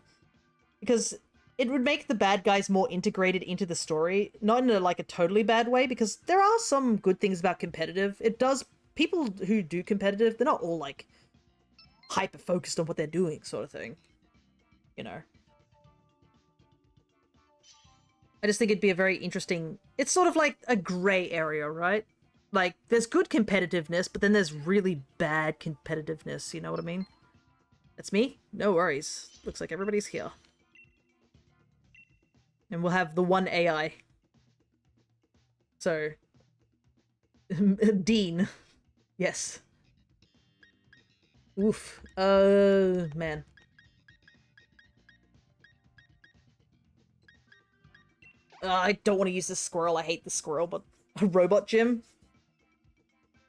Because it would make the bad guys more integrated into the story. Not in a, like a totally bad way, because there are some good things about competitive. It does... People who do competitive, they're not all like hyper-focused on what they're doing sort of thing. You know? I just think it'd be a very interesting... It's sort of like a grey area, right? Like, there's good competitiveness, but then there's really bad competitiveness, you know what I mean? That's me? No worries. Looks like everybody's here. And we'll have the one AI. So... Dean. Yes. Oof. Man. I don't want to use this squirrel. I hate the squirrel, but a robot gym?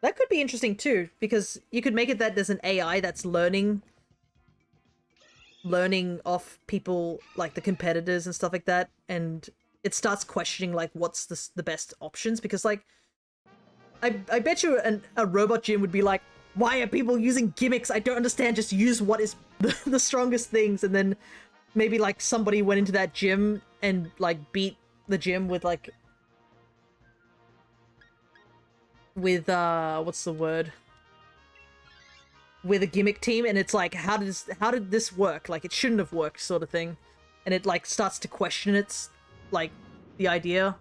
That could be interesting too, because you could make it that there's an AI that's learning off people, like the competitors and stuff like that, and it starts questioning like what's the best options, because like I bet you a robot gym would be like, why are people using gimmicks? I don't understand. Just use what is the strongest things, and then maybe like somebody went into that gym and like beat the gym with like what's the word? With a gimmick team, and it's like, how did this work? Like, it shouldn't have worked, sort of thing. And it like starts to question its like the idea.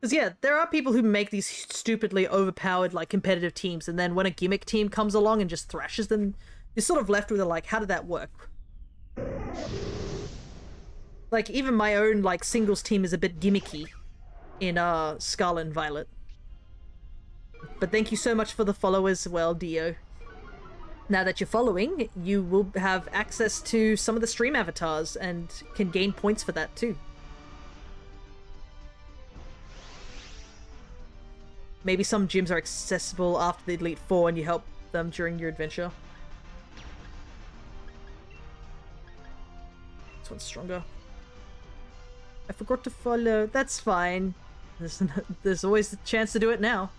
Because yeah, there are people who make these stupidly overpowered like competitive teams, and then when a gimmick team comes along and just thrashes them, you're sort of left with a like, how did that work? Like, even my own like singles team is a bit gimmicky in Scarlet and Violet. But thank you so much for the follow as well, Dio. Now that you're following, you will have access to some of the stream avatars and can gain points for that too. Maybe some gyms are accessible after the Elite Four and you help them during your adventure. This one's stronger. I forgot to follow. That's fine. There's always the chance to do it now.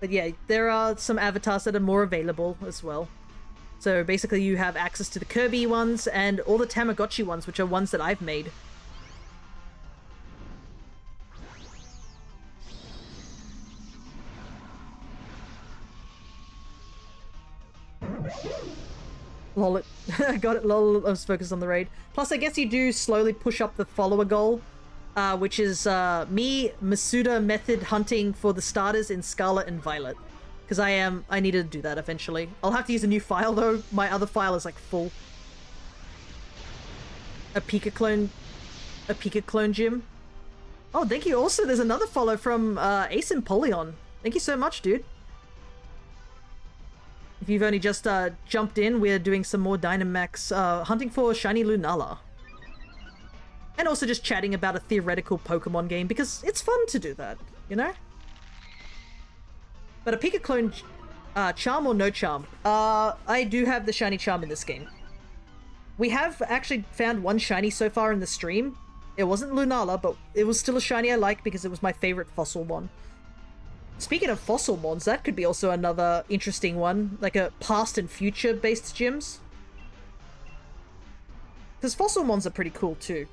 But yeah, there are some avatars that are more available as well. So basically you have access to the Kirby ones and all the Tamagotchi ones, which are ones that I've made. Lol, I got it, lol, I was focused on the raid. Plus, I guess you do slowly push up the follower goal, which is me, Masuda method hunting for the starters in Scarlet and Violet. Because I need to do that eventually. I'll have to use a new file though, my other file is like full. A Pika clone gym. Oh, thank you. Also, there's another follow from Ace Empoleon. Thank you so much, dude. If you've only just jumped in, we're doing some more Dynamax hunting for Shiny Lunala. And also just chatting about a theoretical Pokemon game, because it's fun to do that, you know? But a Pika clone, charm or no charm? I do have the shiny charm in this game. We have actually found one shiny so far in the stream. It wasn't Lunala, but it was still a shiny I like because it was my favorite fossil one. Speaking of fossil mons, that could be also another interesting one, like a past and future based gyms. Because fossil mons are pretty cool too.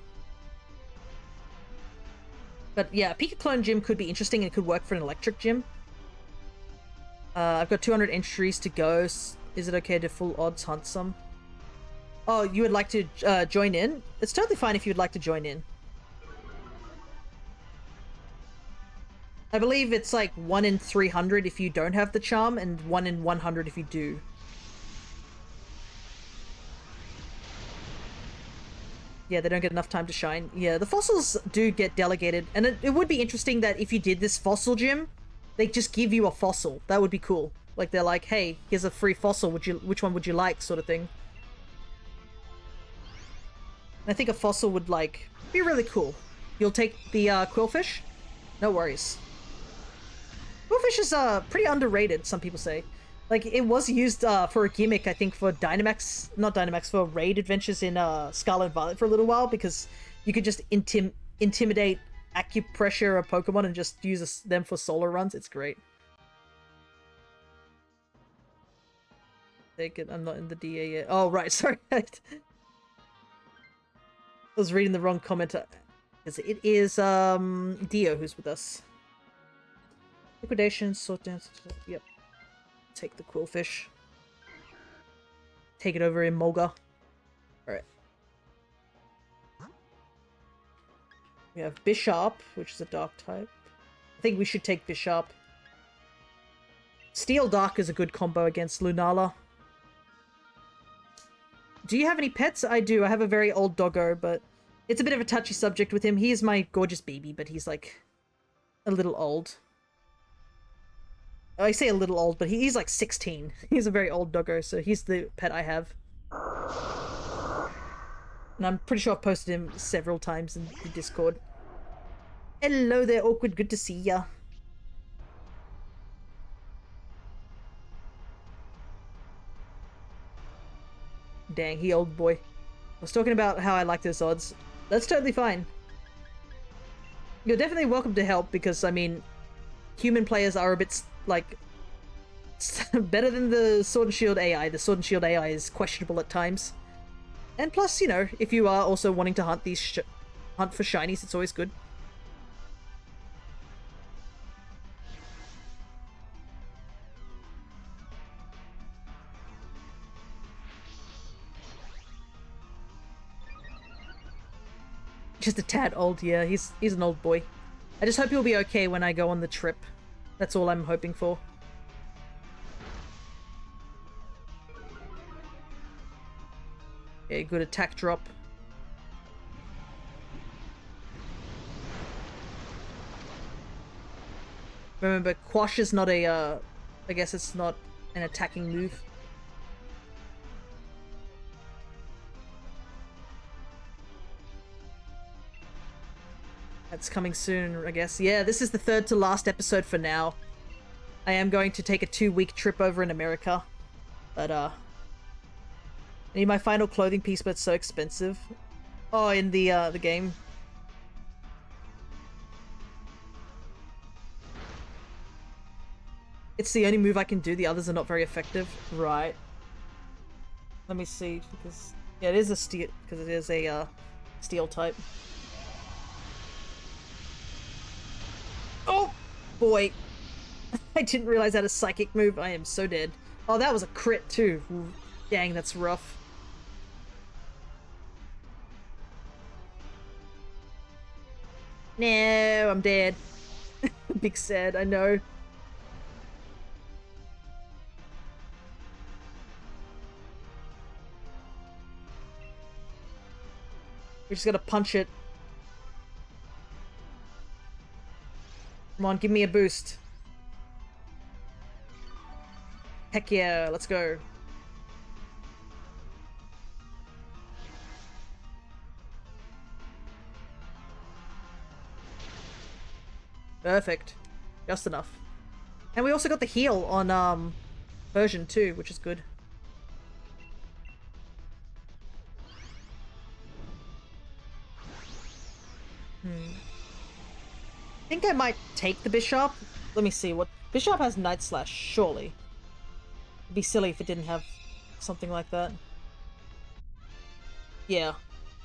But yeah, a Pika clone gym could be interesting and it could work for an electric gym. I've got 200 entries to go. Is it okay to full odds hunt some? Oh, you would like to join in? It's totally fine if you'd like to join in. I believe it's like 1 in 300 if you don't have the charm, and 1 in 100 if you do. Yeah, they don't get enough time to shine. Yeah, the fossils do get delegated, and it would be interesting that if you did this fossil gym, they just give you a fossil. That would be cool. Like, they're like, hey, here's a free fossil, which one would you like, sort of thing. I think a fossil would, like, be really cool. You'll take the Quillfish? No worries. Quillfish is pretty underrated, some people say. Like, it was used for a gimmick, I think, for Dynamax... Not Dynamax, for Raid Adventures in Scarlet and Violet for a little while, because you could just intimidate acupressure a Pokemon and just use them for solo runs. It's great. Take it, I'm not in the DA yet. Oh, right, sorry. I was reading the wrong comment. Because it is Dio who's with us. Liquidation, sort down. Yep. Take the Quillfish. Take it over in Mulga. Alright. We have Bishop, which is a dark type. I think we should take Bishop. Steel Dark is a good combo against Lunala. Do you have any pets? I do. I have a very old doggo, but it's a bit of a touchy subject with him. He is my gorgeous baby, but he's like a little old. I say a little old, but he's like 16. He's a very old doggo, so he's the pet I have. And I'm pretty sure I've posted him several times in the Discord. Hello there, Awkward. Good to see ya. Dang, he old boy. I was talking about how I like those odds. That's totally fine. You're definitely welcome to help because, I mean, human players are a bit, like, better than the Sword and Shield AI. The Sword and Shield AI is questionable at times. And plus, you know, if you are also wanting to hunt hunt for shinies, it's always good. Just a tad old, yeah. He's an old boy. I just hope he'll be okay when I go on the trip. That's all I'm hoping for. Okay, good attack drop. Remember, Quash is not a, I guess it's not an attacking move. That's coming soon, I guess. Yeah, this is the third to last episode for now. I am going to take a 2-week trip over in America. But, I need my final clothing piece, but it's so expensive. Oh, in the game. It's the only move I can do. The others are not very effective. Right. Let me see, because... Yeah, it is a steel... Because it is a, steel type. Oh! Boy. I didn't realize that a psychic move. I am so dead. Oh, that was a crit, too. Dang, that's rough. No, I'm dead. Big sad, I know. We just gotta punch it. Come on, give me a boost. Heck yeah, let's go. Perfect. Just enough. And we also got the heal on, version 2, which is good. I think I might take the Bishop. Let me see what... Bishop has Night Slash, surely. It'd be silly if it didn't have something like that. Yeah.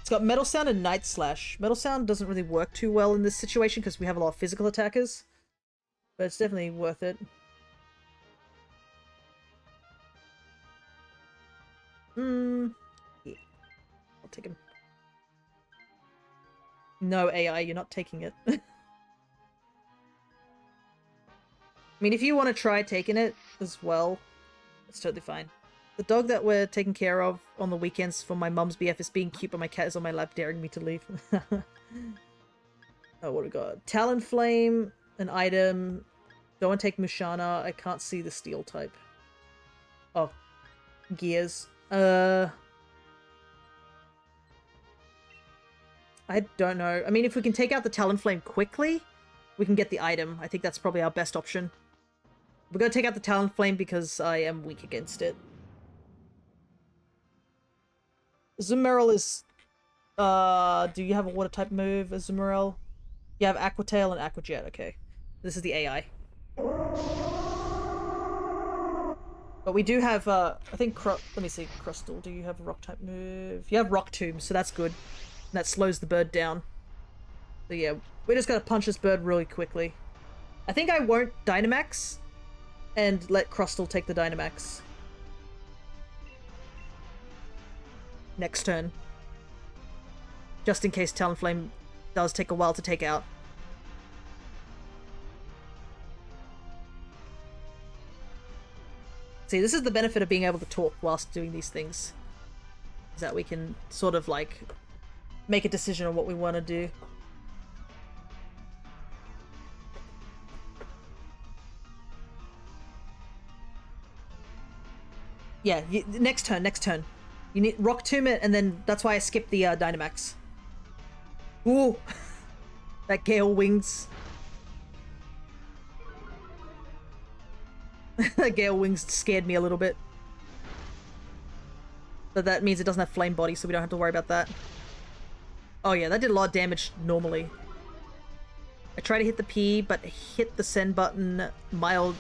It's got Metal Sound and Night Slash. Metal Sound doesn't really work too well in this situation because we have a lot of physical attackers. But it's definitely worth it. Yeah. I'll take him. No, AI, you're not taking it. I mean, if you want to try taking it as well, it's totally fine. The dog that we're taking care of on the weekends for my mum's BF is being cute, but my cat is on my lap daring me to leave. Oh, what do we got? Talonflame, an item. Don't want to take Mushana. I can't see the steel type. Oh. Gears. I don't know. I mean, if we can take out the Talonflame quickly, we can get the item. I think that's probably our best option. We're going to take out the Talonflame because I am weak against it. Azumarill is... do you have a water type move, Azumarill? You have Aqua Tail and Aqua Jet, okay. This is the AI. But we do have, I think, let me see, Crustal, do you have a rock type move? You have Rock Tomb, so that's good. And that slows the bird down. So yeah, we just gotta punch this bird really quickly. I think I won't Dynamax and let Crustal take the Dynamax. Next turn. Just in case Talonflame does take a while to take out. See, this is the benefit of being able to talk whilst doing these things. Is that we can sort of, like, make a decision on what we want to do. Yeah, next turn. You need Rock Tomb it, and then that's why I skipped the Dynamax. Ooh! That Gale Wings. Gale Wings scared me a little bit. But that means it doesn't have Flame Body, so we don't have to worry about that. Oh yeah, that did a lot of damage normally. I try to hit the P, but hit the send button. Mild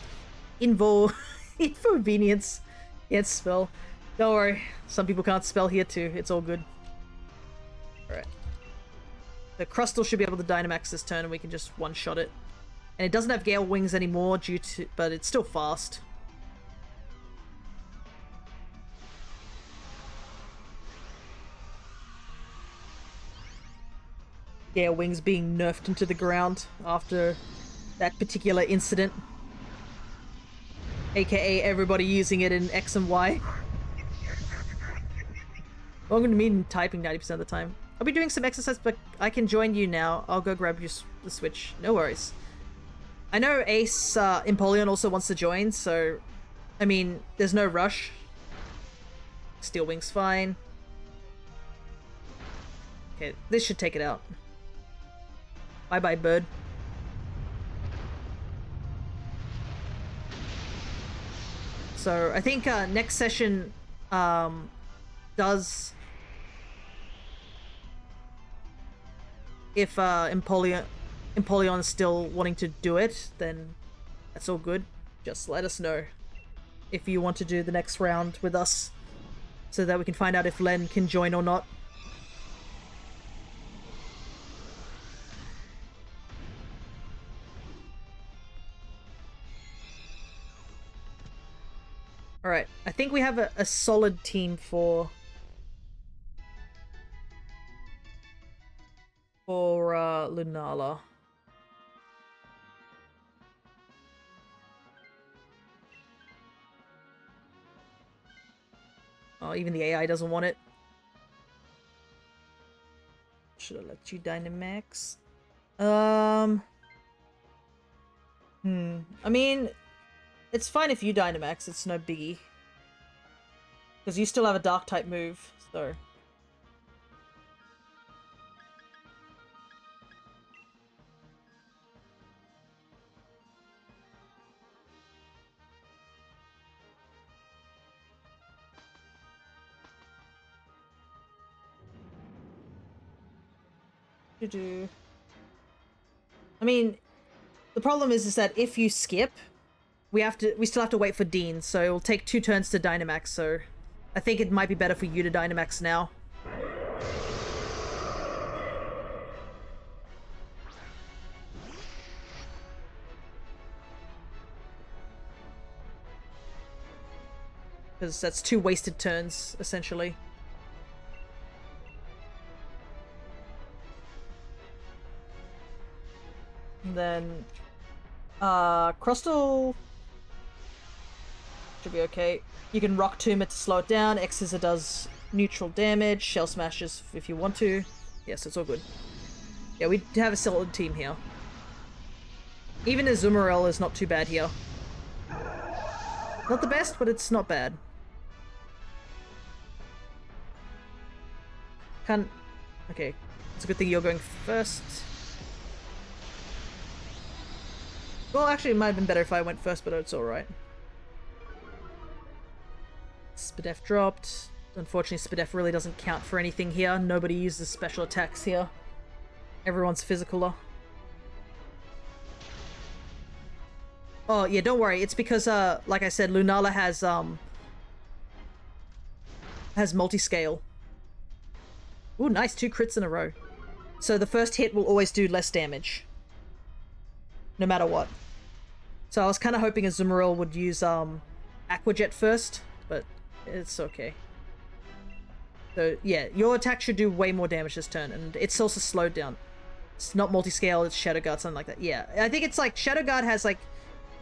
inconvenience. Can't spell. Don't worry. Some people can't spell here too. It's all good. Alright. The Crustle should be able to Dynamax this turn and we can just one-shot it. And it doesn't have Gale Wings anymore but it's still fast. Gale Wings being nerfed into the ground after that particular incident. AKA everybody using it in X and Y. Well, I'm going to mean typing 90% of the time. I'll be doing some exercise, but I can join you now. I'll go grab the Switch. No worries. I know Ace Empoleon also wants to join, so... I mean, there's no rush. Steel Wing's fine. Okay, this should take it out. Bye-bye, bird. So, I think next session does... If Empoleon's still wanting to do it, then that's all good. Just let us know if you want to do the next round with us so that we can find out if Len can join or not. Alright, I think we have a solid team for Lunala. Oh, even the AI doesn't want it. Should I let you Dynamax? I mean, it's fine if you Dynamax, it's no biggie. Because you still have a Dark type move, so... I mean, the problem is that if you skip, we still have to wait for Dean, so it will take 2 turns to Dynamax, so I think it might be better for you to Dynamax now. Because that's 2 wasted turns, essentially. And then, Crustle should be okay. You can Rock Tomb it to slow it down. X-Scissor does neutral damage. Shell Smashes if you want to. Yes, it's all good. Yeah, we have a solid team here. Even Azumarill is not too bad here. Not the best, but it's not bad. Okay, it's a good thing you're going first. Well, actually, it might have been better if I went first, but it's alright. Spadef dropped. Unfortunately, Spadef really doesn't count for anything here. Nobody uses special attacks here. Everyone's physicaler. Oh, yeah, don't worry. It's because, like I said, Lunala has multi-scale. Ooh, nice. 2 crits in a row. So the first hit will always do less damage. No matter what. So I was kind of hoping Azumarill would use Aqua Jet first, but it's okay. So yeah, your attack should do way more damage this turn, and it's also slowed down. It's not multi-scale, it's Shadow Guard, something like that. Yeah, I think it's like Shadow Guard has like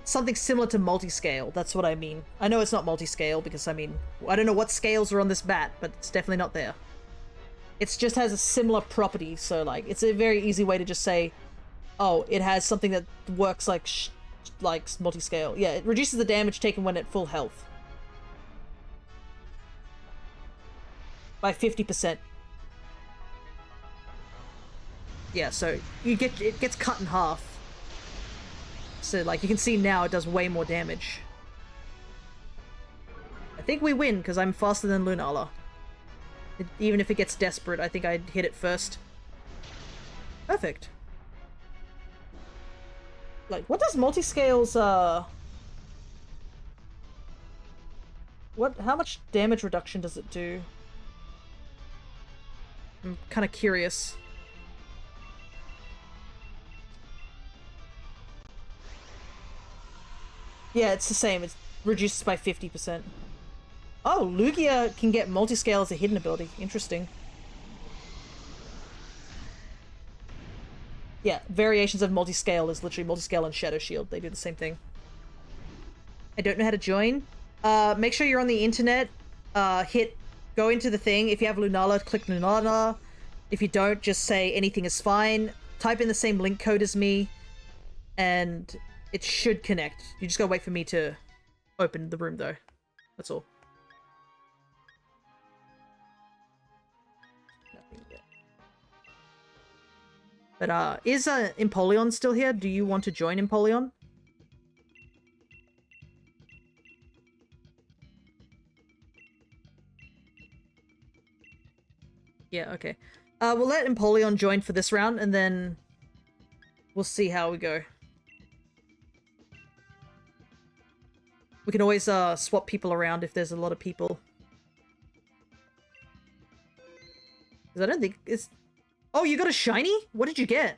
something similar to multi-scale. That's what I mean. I know it's not multi-scale because I mean, I don't know what scales are on this bat, but it's definitely not there. It just has a similar property, so like it's a very easy way to just say, oh, it has something that works like multi-scale. Yeah, it reduces the damage taken when at full health. By 50%. Yeah, so it gets cut in half. So like you can see now it does way more damage. I think we win because I'm faster than Lunala. Even if it gets desperate, I think I'd hit it first. Perfect. Like, what does multi-scales, how much damage reduction does it do? I'm kind of curious. Yeah, it's the same. It's reduced by 50%. Oh, Lugia can get multi-scale as a hidden ability. Interesting. Yeah, variations of multi-scale is literally multi-scale and Shadow Shield. They do the same thing. I don't know how to join. Make sure you're on the internet. Go into the thing. If you have Lunala, click Lunala. If you don't, just say anything is fine. Type in the same link code as me, and it should connect. You just gotta wait for me to open the room, though. That's all. Nothing yet. But, is Empoleon still here? Do you want to join Empoleon? Yeah, okay. We'll let Empoleon join for this round, and then we'll see how we go. We can always swap people around if there's a lot of people. Because I don't think it's... Oh, you got a shiny? What did you get?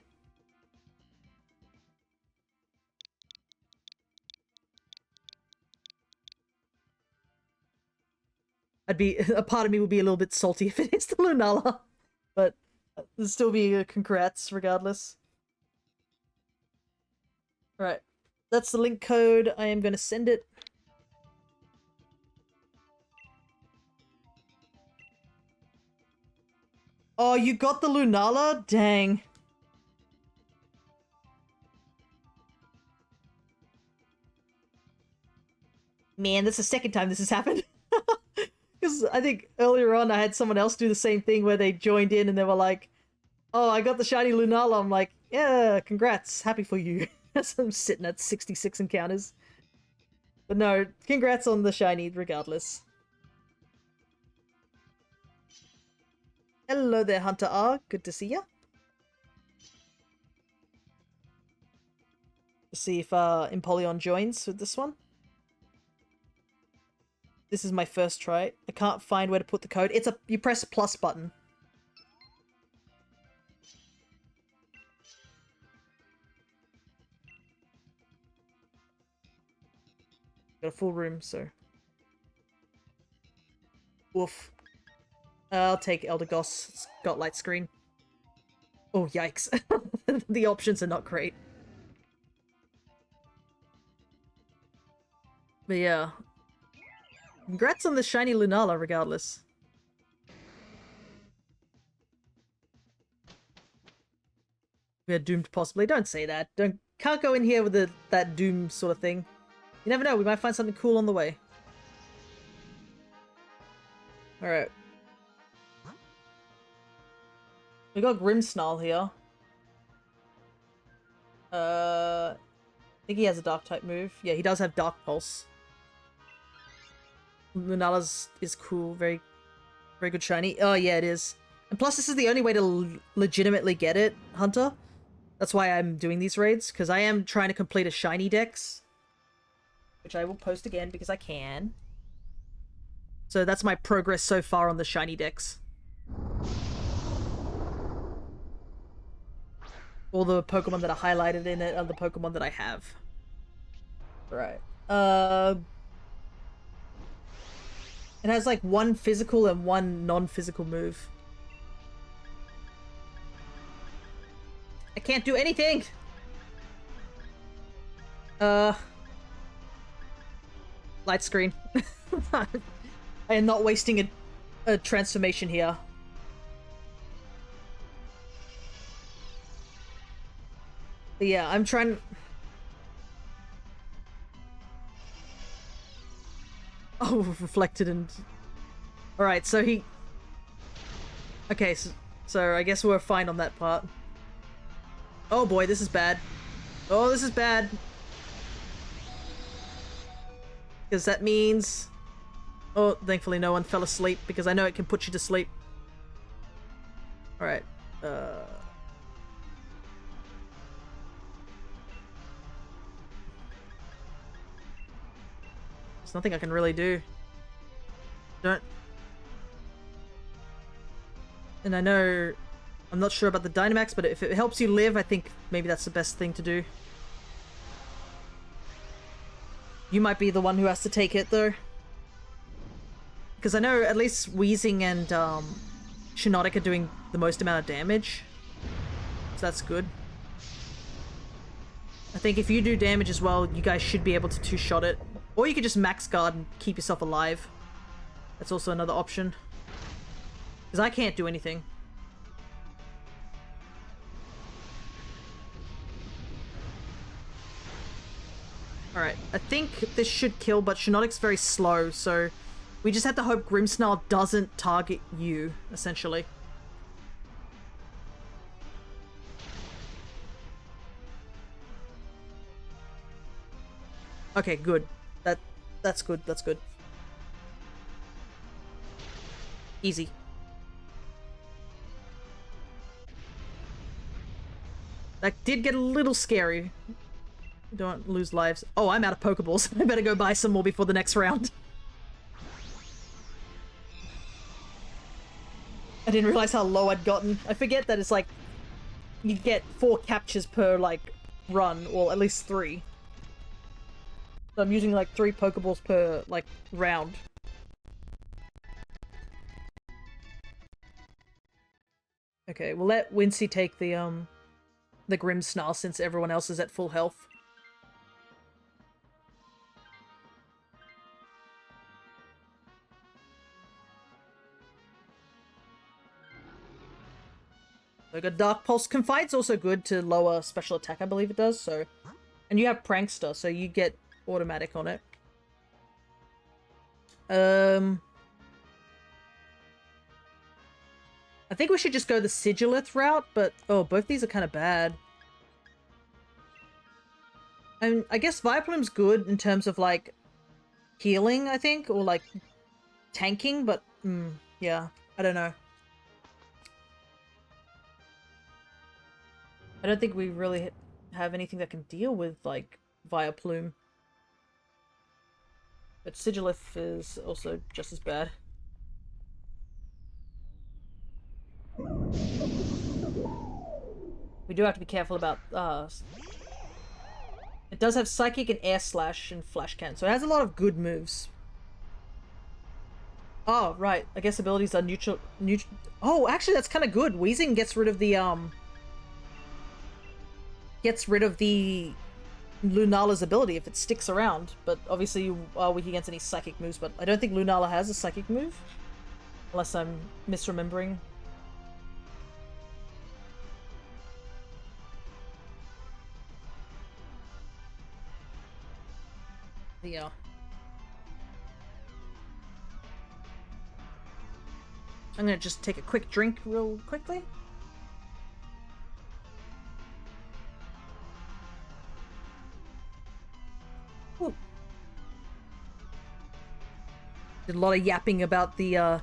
A part of me would be a little bit salty if it is the Lunala. But there'll still be a congrats regardless. Alright. That's the link code. I am going to send it. Oh, you got the Lunala? Dang. Man, that's the second time this has happened. Because I think earlier on I had someone else do the same thing where they joined in and they were like, oh, I got the shiny Lunala. I'm like, yeah, congrats. Happy for you. So I'm sitting at 66 encounters. But no, congrats on the shiny regardless. Hello there, Hunter R. Good to see ya. Let's see if Empoleon joins with this one. This is my first try. I can't find where to put the code. You press plus button. Got a full room, so... Woof. I'll take Elder Goss. It's got light screen. Oh, yikes. The options are not great. But yeah. Congrats on the shiny Lunala, regardless. We're doomed, possibly. Don't say that. Can't go in here with that doom sort of thing. You never know, we might find something cool on the way. Alright. We got Grimmsnarl here. I think he has a Dark-type move. Yeah, he does have Dark Pulse. Lunala's is cool. Very, very good shiny. Oh, yeah, it is. And plus, this is the only way to legitimately get it, Hunter. That's why I'm doing these raids, because I am trying to complete a Shinydex. Which I will post again, because I can. So that's my progress so far on the Shinydex. All the Pokemon that are highlighted in it are the Pokemon that I have. Right. It has like one physical and one non-physical move. I can't do anything! Light screen. I am not wasting a transformation here. But yeah, I'm trying... Oh, reflected and... Alright, so he... Okay, so I guess we're fine on that part. Oh boy, this is bad. Oh, this is bad. Because that means... Oh, thankfully no one fell asleep, because I know it can put you to sleep. Alright. There's nothing I can really do. Don't... And I know... I'm not sure about the Dynamax, but if it helps you live, I think maybe that's the best thing to do. You might be the one who has to take it, though. Because I know at least Wheezing and Shinydex are doing the most amount of damage. So that's good. I think if you do damage as well, you guys should be able to two-shot it. Or you could just max guard and keep yourself alive. That's also another option. Because I can't do anything. Alright, I think this should kill, but Shinydex very slow, so we just have to hope Grimmsnarl doesn't target you, essentially. Okay, good. That's good, that's good. Easy. That did get a little scary. Don't lose lives. Oh, I'm out of Pokeballs. I better go buy some more before the next round. I didn't realize how low I'd gotten. I forget that it's like... you get 4 captures per, like, run. Or at least 3. So I'm using, like, 3 Pokeballs per, like, round. Okay, we'll let Wincy take the Grimmsnarl since everyone else is at full health. So I got Dark Pulse. Confide's also good to lower special attack, I believe it does, so... And you have Prankster, so you get automatic on it. I think we should just go the Sigilith route, but... oh, both these are kind of bad. And I guess Vileplume's good in terms of, like, healing, I think, or, like, tanking, but, yeah, I don't know. I don't think we really have anything that can deal with, like, Vileplume. But Sigilith is also just as bad. We do have to be careful about, it does have Psychic and Air Slash and Flash Cannon, so it has a lot of good moves. Oh, right. I guess abilities are neutral... Oh, actually, that's kind of good. Wheezing gets rid of the, Lunala's ability if it sticks around, but obviously you are weak against any psychic moves, but I don't think Lunala has a psychic move. Unless I'm misremembering. Yeah. I'm gonna just take a quick drink real quickly. Ooh. Did a lot of yapping about the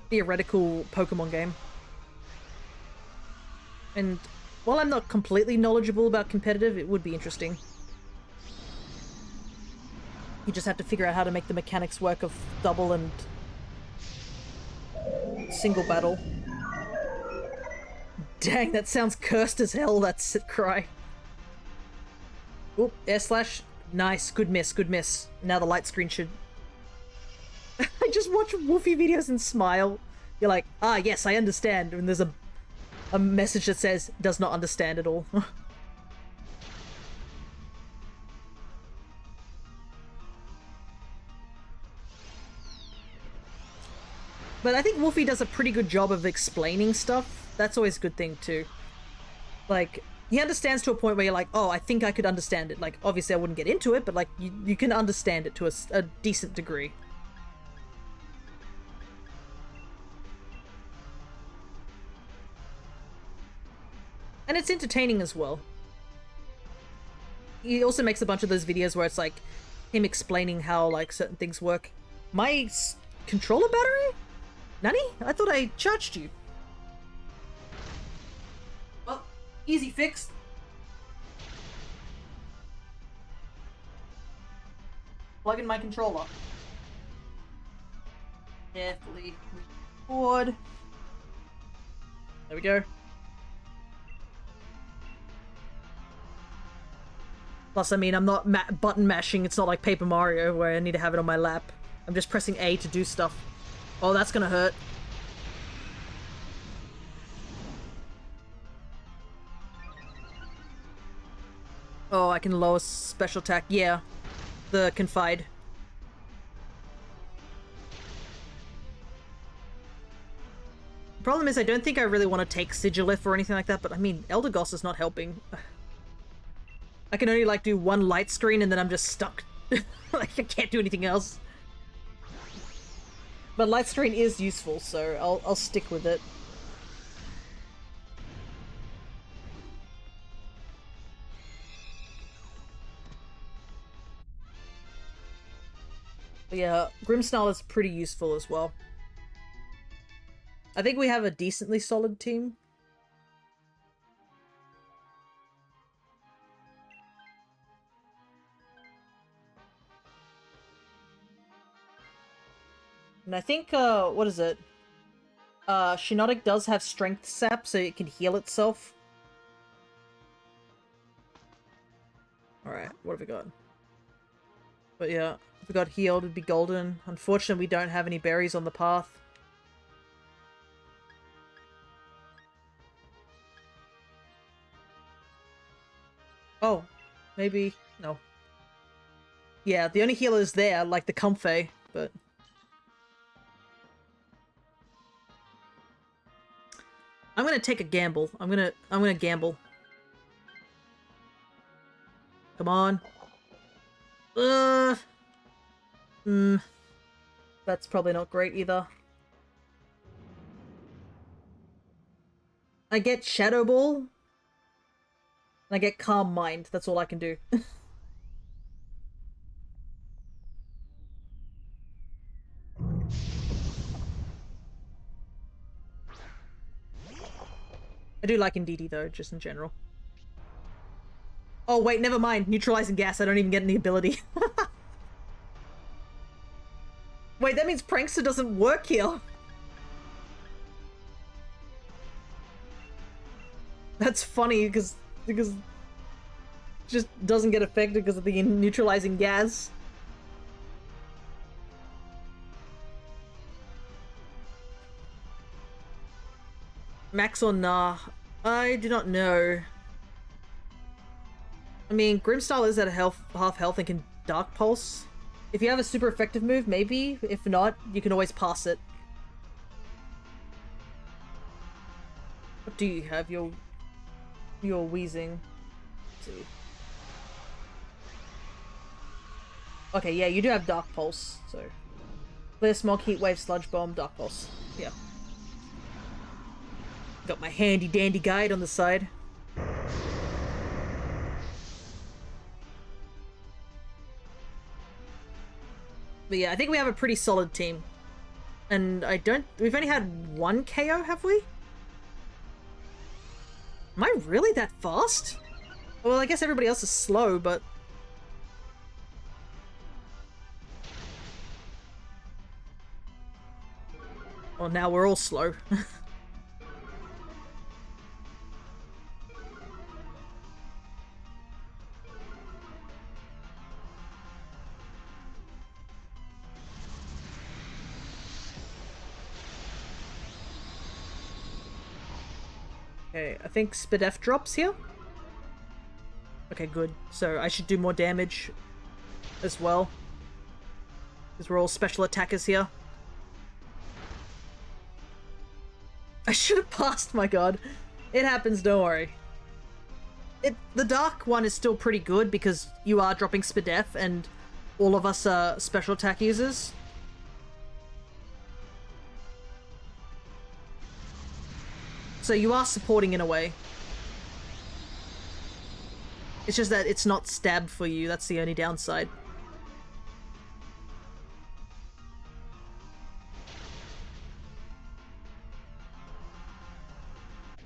theoretical Pokemon game. And while I'm not completely knowledgeable about competitive, it would be interesting. You just have to figure out how to make the mechanics work of double and single battle. Dang, that sounds cursed as hell, that sit cry. Oop, Air Slash. Nice, good miss, good miss. Now the light screen should... I just watch Wolfie videos and smile. You're like, ah, yes, I understand. And there's a message that says, does not understand at all. But I think Wolfie does a pretty good job of explaining stuff. That's always a good thing, too. Like, he understands to a point where you're like, oh, I think I could understand it. Like, obviously I wouldn't get into it, but, like, you can understand it to a decent degree. And it's entertaining as well. He also makes a bunch of those videos where it's, like, him explaining how, like, certain things work. My controller battery? Nani? I thought I charged you. Well, easy fix. plug in my controller. Carefully move forward. There we go. Plus, I mean, I'm not button mashing. It's not like Paper Mario where I need to have it on my lap. I'm just pressing A to do stuff. Oh, that's gonna hurt. Oh, I can lower special attack. Yeah. The Confide. Problem is, I don't think I really want to take Sigilif or anything like that, but I mean, Eldegoss is not helping. I can only, like, do one light screen and then I'm just stuck. Like, I can't do anything else. But light screen is useful, so I'll stick with it. But yeah, Grimmsnarl is pretty useful as well. I think we have a decently solid team. And I think, what is it? Shinydex does have strength sap, so it can heal itself. Alright, what have we got? But yeah, if we got healed, it'd be golden. Unfortunately, we don't have any berries on the path. Oh, maybe... no. Yeah, the only healer is there, like the Comfey, but... I'm gonna take a gamble. I'm gonna gamble. Come on. That's probably not great either. I get Shadow Ball. And I get Calm Mind. That's all I can do. I do like Indeedee though, just in general. Oh wait, never mind. Neutralizing gas, I don't even get any ability. Wait, that means Prankster doesn't work here. That's funny, because it just doesn't get affected because of the neutralizing gas. Max or nah? I do not know. I mean, Grimmsnarl is at half health and can Dark Pulse. If you have a super effective move, maybe. If not, you can always pass it. What do you have? Your wheezing. Let's see. Okay, yeah, you do have Dark Pulse, so... Clear, Smog, Heat Wave, Sludge Bomb, Dark Pulse. Yeah. Got my handy dandy guide on the side. But yeah, I think we have a pretty solid team. And we've only had one KO, have we? Am I really that fast? Well, I guess everybody else is slow, but... Well, now we're all slow. Okay, I think Spadef drops here. Okay, good. So I should do more damage as well. Because we're all special attackers here. I should have passed, my god. It happens, don't worry. The dark one is still pretty good because you are dropping Spadef and all of us are special attack users. So you are supporting in a way. It's just that it's not stab for you, that's the only downside.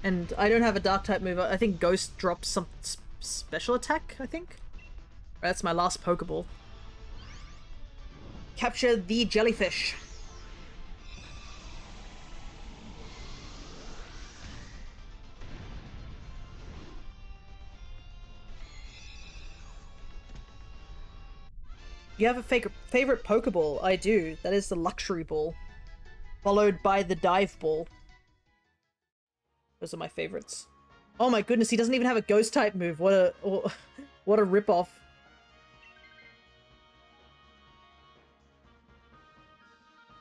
And I don't have a dark type move. I think Ghost drops some special attack, I think? That's my last Pokeball. capture the jellyfish. You have a favorite Pokeball? I do. That is the Luxury Ball. Followed by the Dive Ball. Those are my favorites. Oh my goodness, he doesn't even have a Ghost type move. What a ripoff.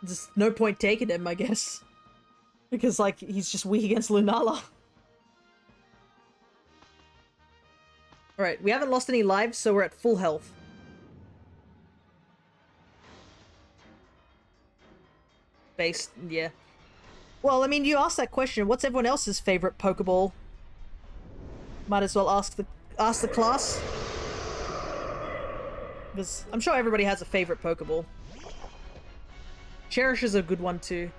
There's no point taking him, I guess. Because, like, he's just weak against Lunala. Alright, we haven't lost any lives, so we're at full health. Base, yeah. Well, I mean, you asked that question. What's everyone else's favorite Pokeball? Might as well ask the class. Because I'm sure everybody has a favorite Pokeball. Cherish is a good one too.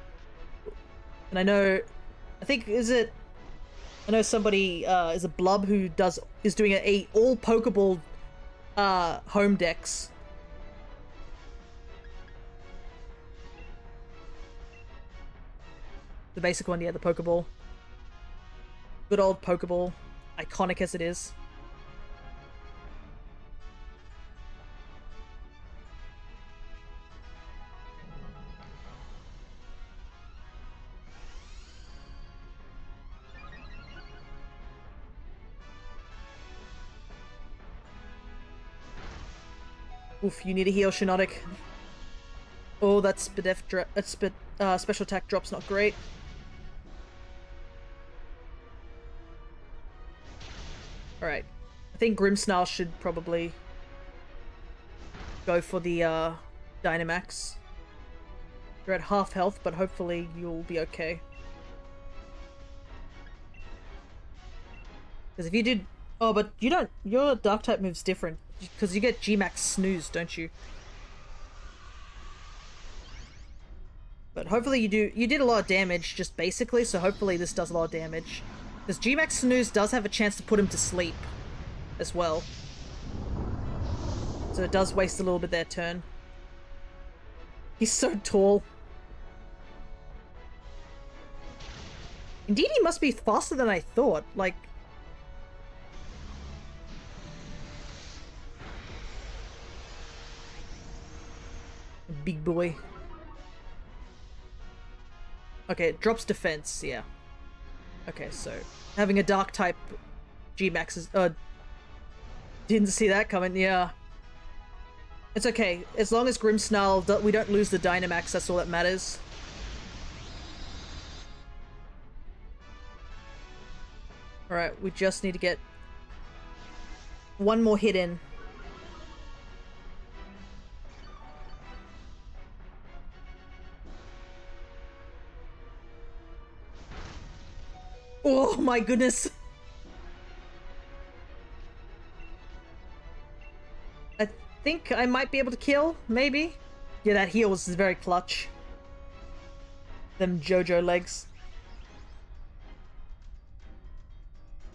And I know, I know somebody is a Blub who is doing a all Pokeball home decks. The basic one, yeah, the Pokeball. Good old Pokeball. Iconic as it is. Oof, you need to heal Shinydex. Oh, that special attack drop's not great. Alright. I think Grimmsnarl should probably go for the Dynamax. You're at half health, but hopefully you'll be okay. Because if you did... Oh, but you don't... Your Dark-type move's different. Because you get G-Max Snooze, don't you? But hopefully you do... You did a lot of damage, just basically, so hopefully this does a lot of damage. Because G-Max Snooze does have a chance to put him to sleep as well. So it does waste a little bit their turn. He's so tall. Indeed, he must be faster than I thought. Like... Big boy. Okay, it drops defense, yeah. Okay, so having a dark type G-Max is... didn't see that coming, yeah. It's okay. As long as Grimmsnarl, we don't lose the Dynamax, that's all that matters. Alright, we just need to get one more hit in. Oh my goodness! I think I might be able to kill, maybe? Yeah, that heal was very clutch. Them JoJo legs.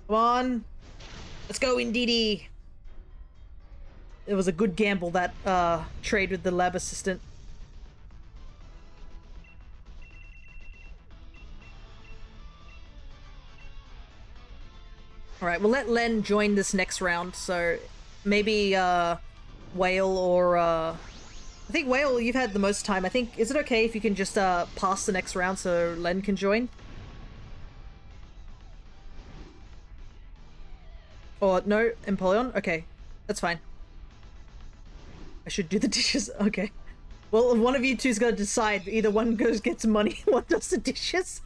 Come on! Let's go, Indeedee! It was a good gamble, that trade with the lab assistant. Alright, we'll let Len join this next round, so maybe Whale or I think Whale, you've had the most time. I think, is it okay if you can just pass the next round so Len can join? Or no, Empoleon? Okay, that's fine. I should do the dishes, okay. Well, one of you two's gotta decide. Either one gets money, one does the dishes.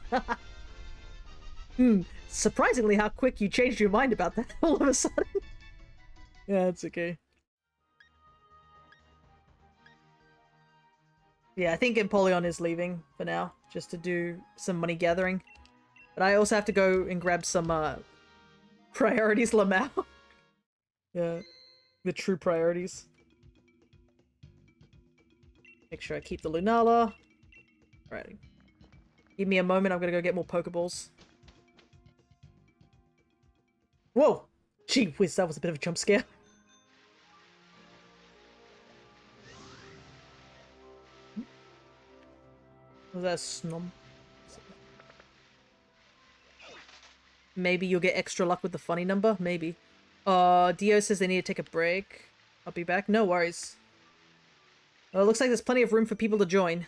Surprisingly how quick you changed your mind about that all of a sudden. Yeah, it's okay. Yeah, I think Empoleon is leaving for now, just to do some money gathering. But I also have to go and grab some priorities Lamau. Yeah, the true priorities. Make sure I keep the Lunala. Alright. Give me a moment, I'm gonna go get more Pokeballs. Whoa! Gee whiz, that was a bit of a jump scare. Was that a snom? Maybe you'll get extra luck with the funny number? Maybe. Dio says they need to take a break. I'll be back. No worries. Well, it looks like there's plenty of room for people to join.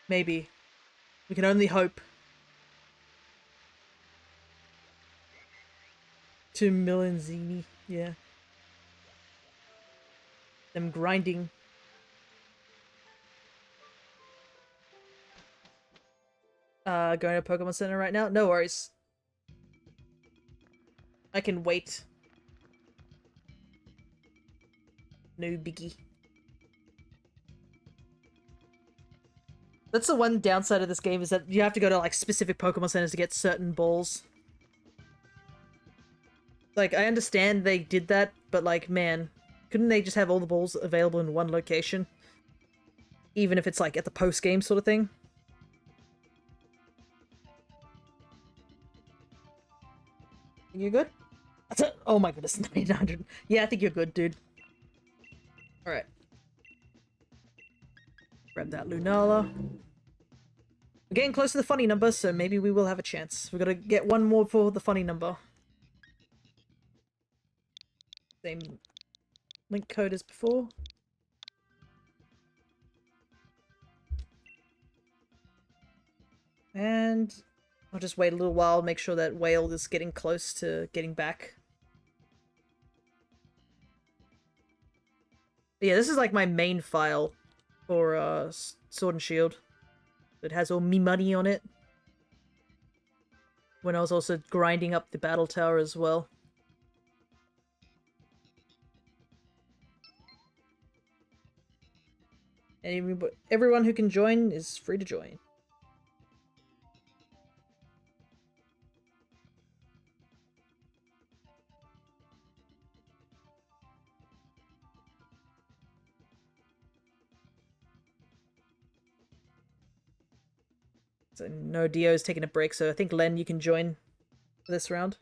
Maybe. We can only hope. 2 million zini. Yeah. Them grinding. Going to Pokemon Center right now? No worries. I can wait. No biggie. That's the one downside of this game, is that you have to go to like specific Pokemon Centers to get certain balls. Like, I understand they did that, but like, man, couldn't they just have all the balls available in one location? Even if it's like at the post-game sort of thing? You good? That's it. Oh my goodness, 900. Yeah, I think you're good, dude. Alright. Grab that Lunala. We're getting close to the funny number, so maybe we will have a chance. We've got to get one more for the funny number. Same link code as before. And I'll just wait a little while, make sure that Whale is getting close to getting back. But yeah, this is like my main file for Sword and Shield. It has all me money on it. When I was also grinding up the battle tower as well. And everyone who can join is free to join. So no, Dio's taking a break, so I think Len, you can join for this round.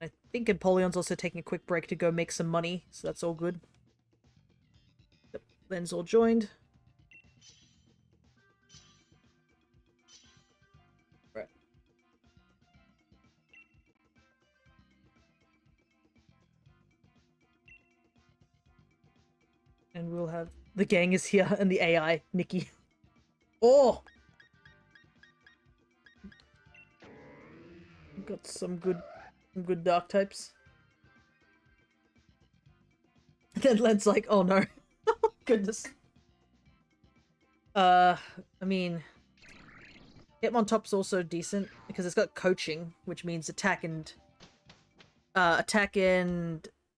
I think Empoleon's also taking a quick break to go make some money, so that's all good. Yep, Len's all joined. Right. And we'll have... The gang is here, and the AI, Nikki. Oh! Got some good dark types. Then Len's like, oh no. Goodness. I mean... Hitmontop's also decent, because it's got coaching, which means attack and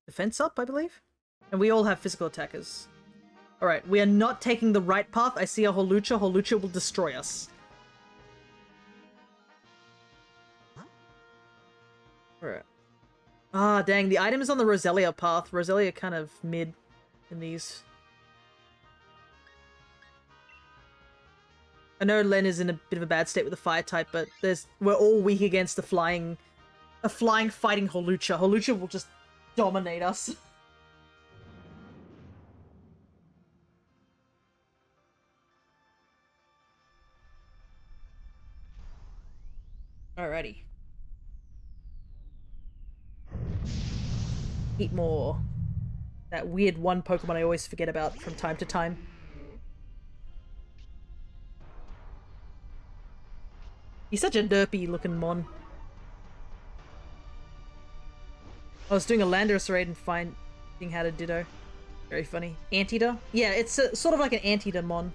defense up, I believe? And we all have physical attackers. Alright, we are not taking the right path. I see a Holucha. Holucha will destroy us. Alright. Ah, dang. The item is on the Roselia path. Roselia kind of mid in these. I know Len is in a bit of a bad state with the fire type, but we're all weak against a flying fighting Holucha. Holucha will just dominate us. Alrighty. Heatmore. That weird one Pokemon I always forget about from time to time. He's such a derpy looking mon. I was doing a Landorus raid and finding how to Ditto. Very funny. Anteater? Yeah, it's sort of like an Anteater mon.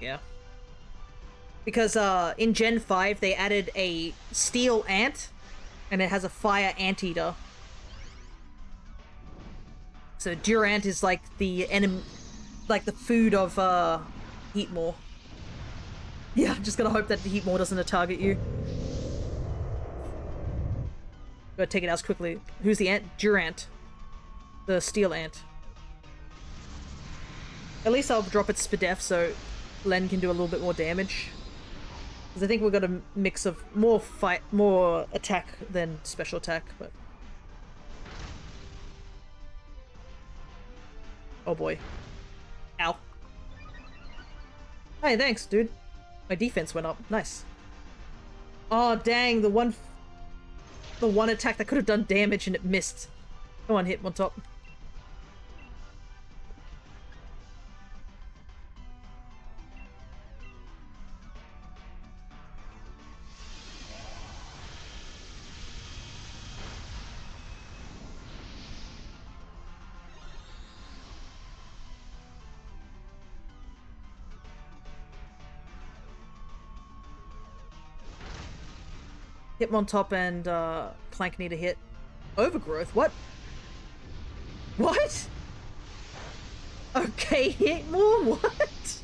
Yeah. Because in Gen 5 they added a Steel Ant, and it has a Fire Anteater. So Durant is like the enemy, like the food of Heatmore. Yeah, I'm just gonna hope that the Heatmore doesn't target you. Gotta take it out quickly. Who's the ant? Durant. The steel ant. At least I'll drop its Spadef so Len can do a little bit more damage. Because I think we've got a mix of more attack than special attack, but... Oh boy. Ow. Hey, thanks, dude. My defense went up. Nice. Oh, dang, the one attack that could have done damage and it missed. Come on, hit one top. Hitmontop and Clank need a hit. Overgrowth? What? What? Okay, Hitmore? What?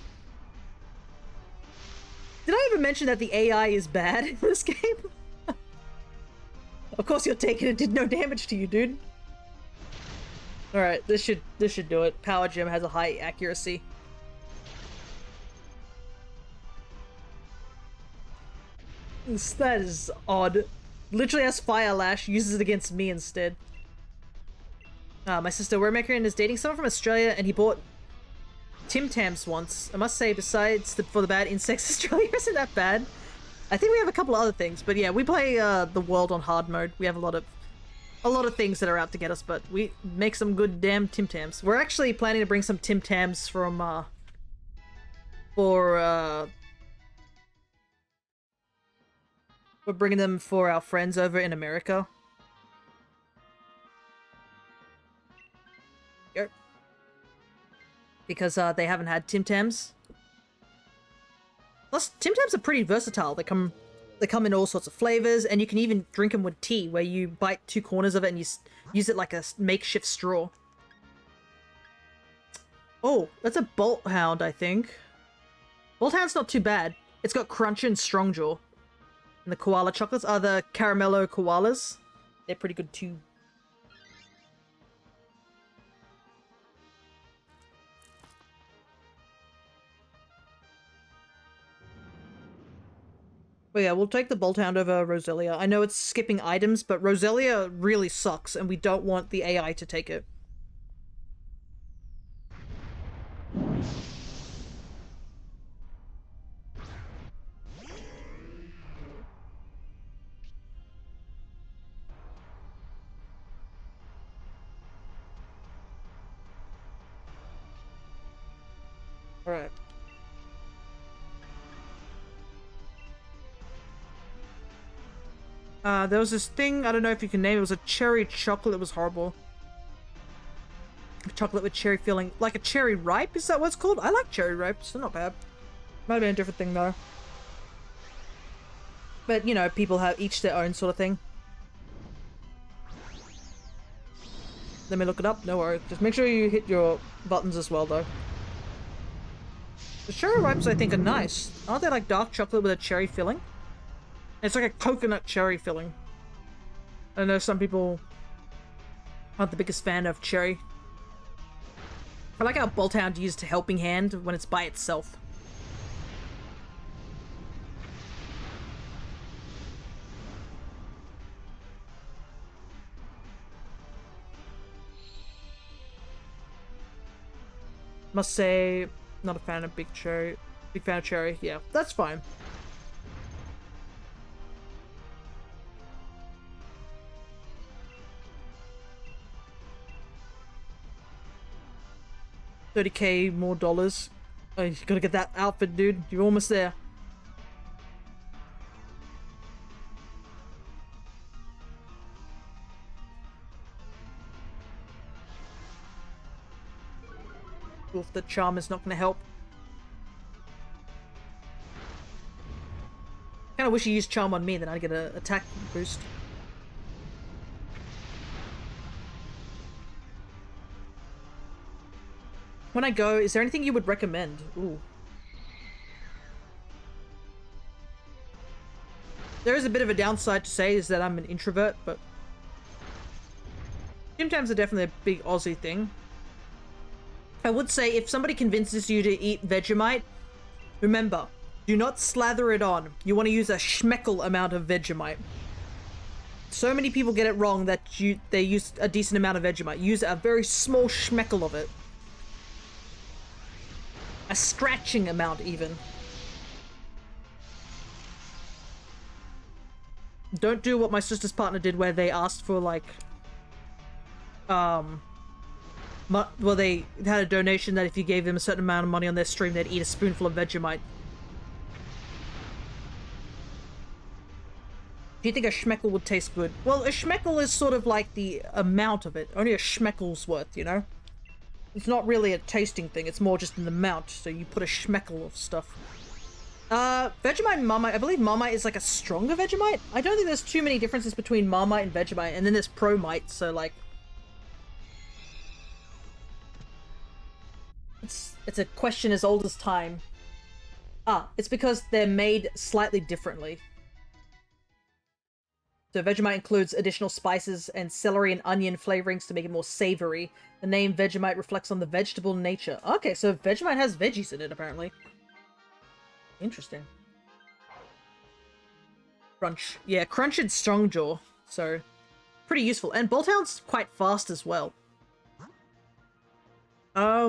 Did I ever mention that the AI is bad in this game? Of course you'll take it, it did no damage to you, dude. Alright, this should do it. Power Gem has a high accuracy. That is odd. Literally has Fire Lash, uses it against me instead. My sister Wormaker is dating someone from Australia and he bought Tim Tams once. I must say, besides for the bad insects, Australia isn't that bad. I think we have a couple of other things, but yeah, we play the world on hard mode. We have a lot of things that are out to get us, but we make some good damn Tim Tams. We're actually planning to bring some Tim Tams from we're bringing them for our friends over in America. Yep. Because they haven't had Tim Tams. Plus, Tim Tams are pretty versatile. They come in all sorts of flavors, and you can even drink them with tea, where you bite two corners of it and you use it like a makeshift straw. Oh, that's a Bolt Hound, I think. Bolt Hound's not too bad. It's got Crunch and Strongjaw. And the koala chocolates are the caramello koalas. They're pretty good too. But yeah, we'll take the Bolt Hound over Roselia. I know it's skipping items, but Roselia really sucks, and we don't want the AI to take it. Alright. There was this thing, I don't know if you can name it, was a cherry chocolate, it was horrible. Chocolate with cherry filling, like a cherry ripe, is that what it's called? I like cherry ripes, they're not bad. Might have been a different thing though. But, you know, people have each their own sort of thing. Let me look it up, no worries. Just make sure you hit your buttons as well though. The cherry ripes I think are nice. Aren't they like dark chocolate with a cherry filling? It's like a coconut cherry filling. I know some people aren't the biggest fan of cherry. I like how Bolt Hound used Helping Hand when it's by itself. Must say, not a fan of big fan of cherry. Yeah, that's fine. $30k more dollars. Oh, you gotta get that outfit, dude. You're almost there. Oof, the charm is not gonna help. Kinda wish you used charm on me, then I'd get an attack boost. When I go, is there anything you would recommend? Ooh. There is a bit of a downside to say is that I'm an introvert, but Tim Tams are definitely a big Aussie thing. I would say if somebody convinces you to eat Vegemite, remember, do not slather it on. You want to use a schmeckle amount of Vegemite. So many people get it wrong that they use a decent amount of Vegemite. Use a very small schmeckle of it. A scratching amount, even. Don't do what my sister's partner did, where they asked for, like... well, they had a donation that if you gave them a certain amount of money on their stream, they'd eat a spoonful of Vegemite. Do you think a schmeckle would taste good? Well, a schmeckle is sort of like the amount of it. Only a schmeckle's worth, you know? It's not really a tasting thing, it's more just an amount, so you put a schmeckle of stuff. Vegemite and Marmite, I believe Marmite is like a stronger Vegemite? I don't think there's too many differences between Marmite and Vegemite, and then there's Promite, so like... It's a question as old as time. It's because they're made slightly differently. So Vegemite includes additional spices and celery and onion flavorings to make it more savory. The name Vegemite reflects on the vegetable nature. Okay, so Vegemite has veggies in it, apparently. Interesting. Crunch. Yeah, Crunch and Strong Jaw. So, pretty useful. And Bolthound's quite fast as well. I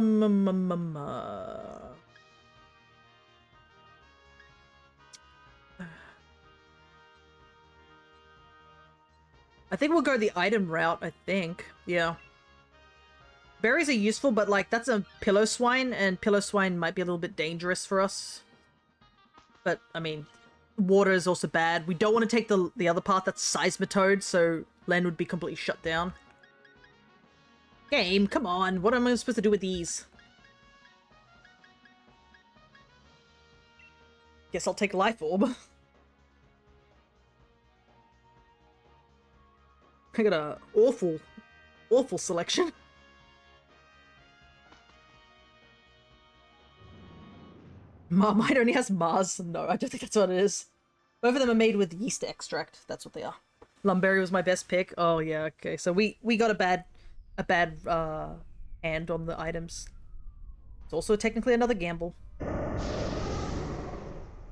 think we'll go the item route, I think. Yeah. Berries are useful, but, like, that's a Pillow Swine, and Pillow Swine might be a little bit dangerous for us. But, I mean, water is also bad. We don't want to take the other path, that's Seismitoad, so land would be completely shut down. Game, come on. What am I supposed to do with these? Guess I'll take Life Orb. I got a awful selection. Marmite only has Mars. No, I don't think that's what it is. Both of them are made with yeast extract. That's what they are. Lumberry was my best pick. Oh yeah, okay. So we got a bad hand on the items. It's also technically another gamble.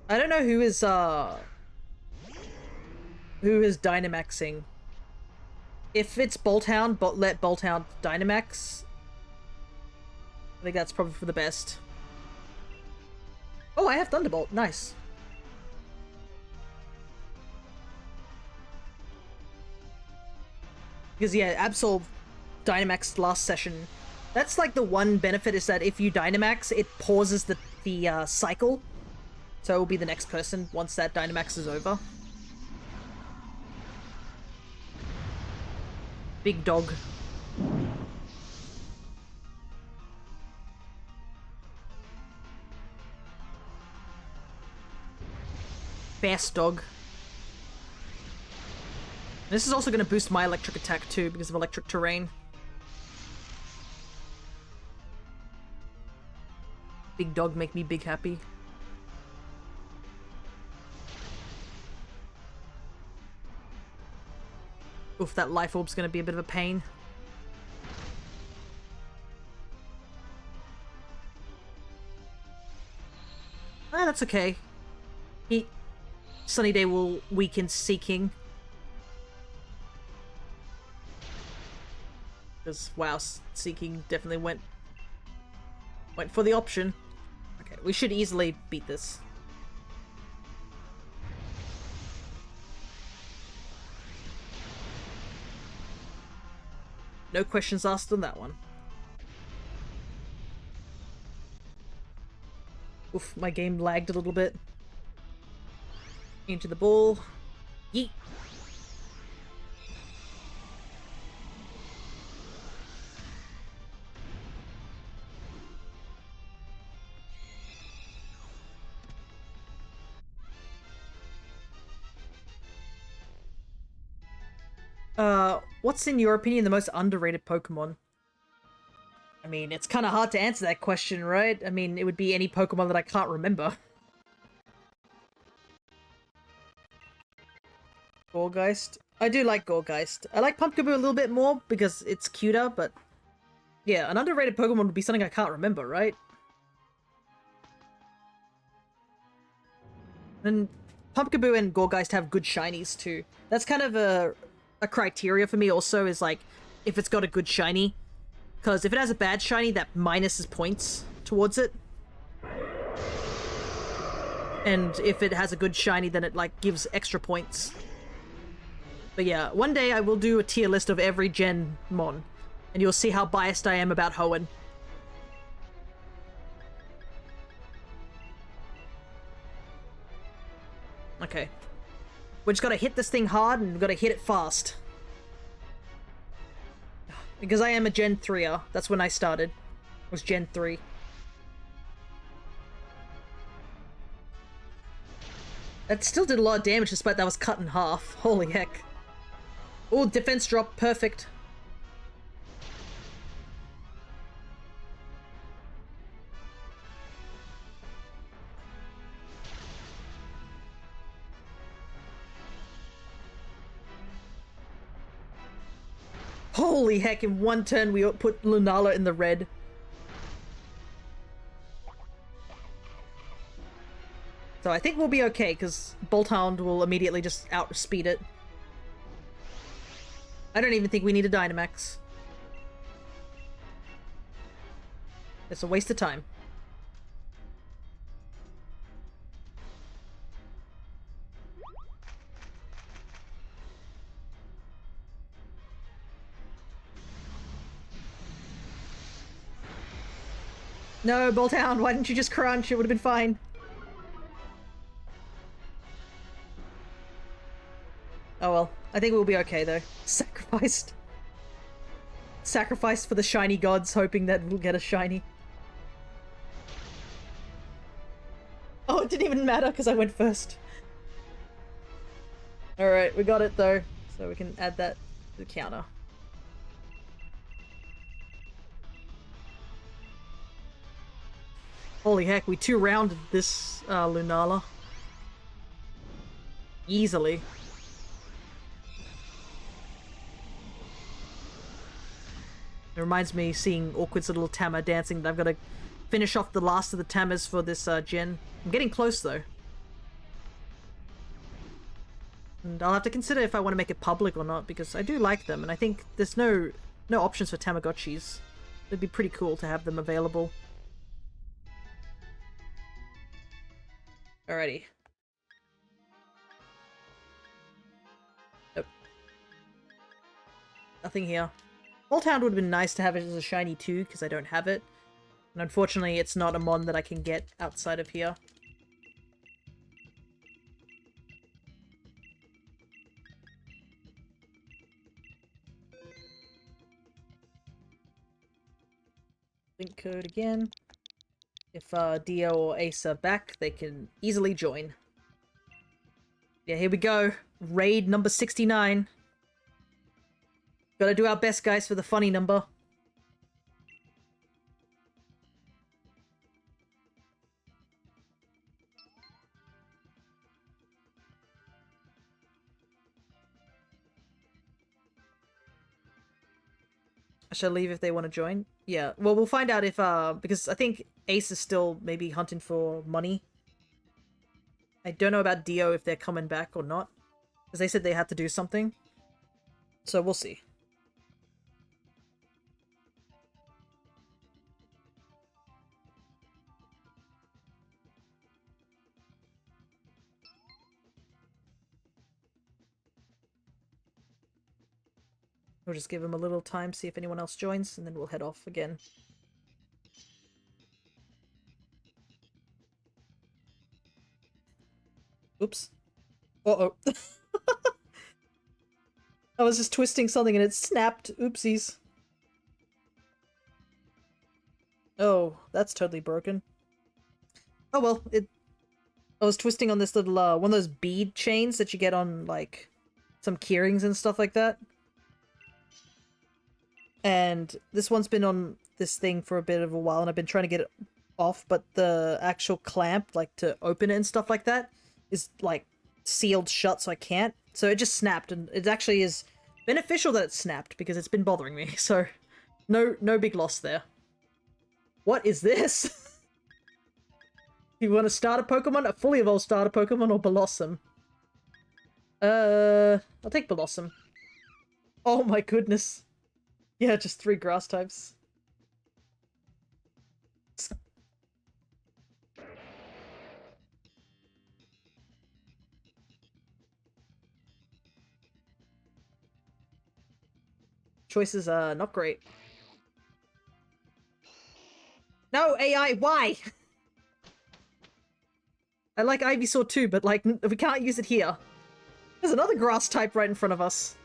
I don't know who is Dynamaxing. If it's Bolthound, but let Bolthound Dynamax. I think that's probably for the best. Oh, I have Thunderbolt. Nice. Because yeah, Absol Dynamax last session. That's like the one benefit is that if you Dynamax, it pauses the cycle. So it will be the next person once that Dynamax is over. Big dog. Fast dog. This is also going to boost my electric attack too because of electric terrain. Big dog make me big happy. Oof, that Life Orb's going to be a bit of a pain. Ah, that's okay. Sunny Day will weaken Seeking. Because, wow, Seeking definitely went for the option. Okay, we should easily beat this. No questions asked on that one. Oof, my game lagged a little bit. Into the ball. Yeet. What's in your opinion the most underrated Pokemon? I mean, it's kind of hard to answer that question, right? I mean, it would be any Pokemon that I can't remember. Gourgeist. I do like Gourgeist. I like Pumpkaboo a little bit more because it's cuter, but yeah, an underrated Pokemon would be something I can't remember, right? And Pumpkaboo and Gourgeist have good shinies too. That's kind of a criteria for me also, is like if it's got a good shiny. Because if it has a bad shiny, that minuses points towards it. And if it has a good shiny, then it like gives extra points. But yeah, one day I will do a tier list of every Gen Mon. And you'll see how biased I am about Hoenn. Okay. We just gotta hit this thing hard and we gotta hit it fast. Because I am a Gen 3er. That's when I started. Was Gen 3. That still did a lot of damage despite that was cut in half. Holy heck. Oh, defense drop. Perfect. Holy heck, in one turn we put Lunala in the red. So I think we'll be okay, because Bolthound will immediately just outspeed it. I don't even think we need a Dynamax. It's a waste of time. No, Bolthound, why didn't you just crunch? It would have been fine. Oh well, I think we'll be okay though. Sacrificed. Sacrificed for the shiny gods, hoping that we'll get a shiny. Oh, it didn't even matter because I went first. Alright, we got it though, so we can add that to the counter. Holy heck, we two-rounded this Lunala. Easily. It reminds me seeing Awkward's little Tama dancing. I've got to finish off the last of the Tamas for this gen. I'm getting close though. And I'll have to consider if I want to make it public or not, because I do like them, and I think there's no options for Tamagotchis. It'd be pretty cool to have them available. Alrighty. Nope. Nothing here. Bolthound would have been nice to have it as a shiny too, because I don't have it. And unfortunately, it's not a mon that I can get outside of here. Link code again. If Dio or Ace are back, they can easily join. Yeah, here we go. Raid number 69. Gotta do our best, guys, for the funny number. I shall leave if they want to join. Yeah, well, we'll find out if, because I think Ace is still maybe hunting for money. I don't know about Dio if they're coming back or not, because they said they had to do something. So we'll see. We'll just give him a little time, see if anyone else joins, and then we'll head off again. Oops. Uh-oh. I was just twisting something and it snapped. Oopsies. Oh, that's totally broken. Oh well, I was twisting on this little, one of those bead chains that you get on, like, some keyrings and stuff like that. And this one's been on this thing for a bit of a while, and I've been trying to get it off, but the actual clamp, like, to open it and stuff like that, is, like, sealed shut, so I can't. So it just snapped, and it actually is beneficial that it snapped, because it's been bothering me, so no big loss there. What is this? You want to start a Pokemon? A fully evolved starter Pokemon or Blossom? I'll take Blossom. Oh my goodness. Yeah, just 3 grass types. Choices are not great. No, AI, why? I like Ivysaur too, but like, we can't use it here. There's another grass type right in front of us.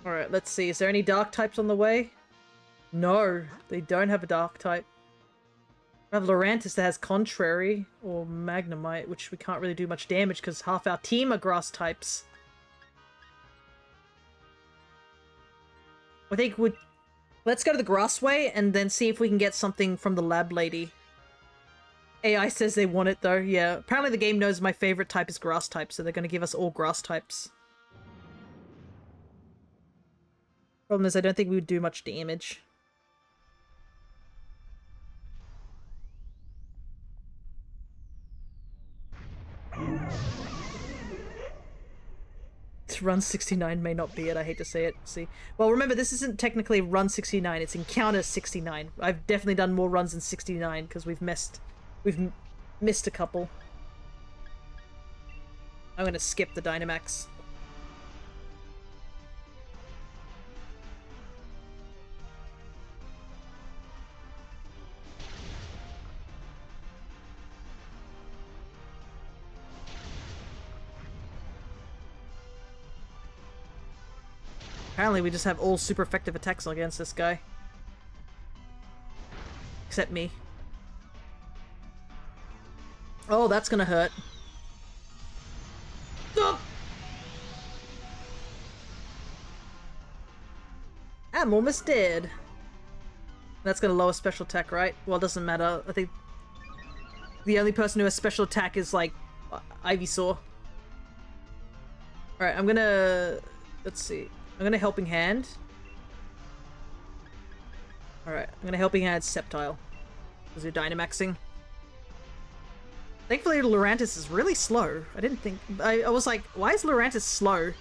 Alright, let's see. Is there any dark types on the way? No, they don't have a dark type. We have Lurantis that has Contrary or Magnemite, which we can't really do much damage because half our team are grass types. I think let's go to the Grassway and then see if we can get something from the lab lady. AI says they want it though, yeah. Apparently the game knows my favorite type is grass type, so they're going to give us all grass types. Problem is I don't think we would do much damage. Run 69 may not be it, I hate to say it. See, well, remember, this isn't technically run 69, it's encounter 69. I've definitely done more runs than 69 because we've missed a couple. I'm gonna skip the Dynamax. Apparently we just have all super effective attacks against this guy. Except me. Oh, that's gonna hurt. Oh! I'm almost dead. That's gonna lower special attack, right? Well, it doesn't matter. I think the only person who has special attack is, like, Ivysaur. Alright, I'm gonna... Let's see. I'm gonna Helping Hand. Alright, I'm gonna Helping Hand Sceptile. Because you're Dynamaxing. Thankfully, Lurantis is really slow. I didn't think... I was like, why is Lurantis slow?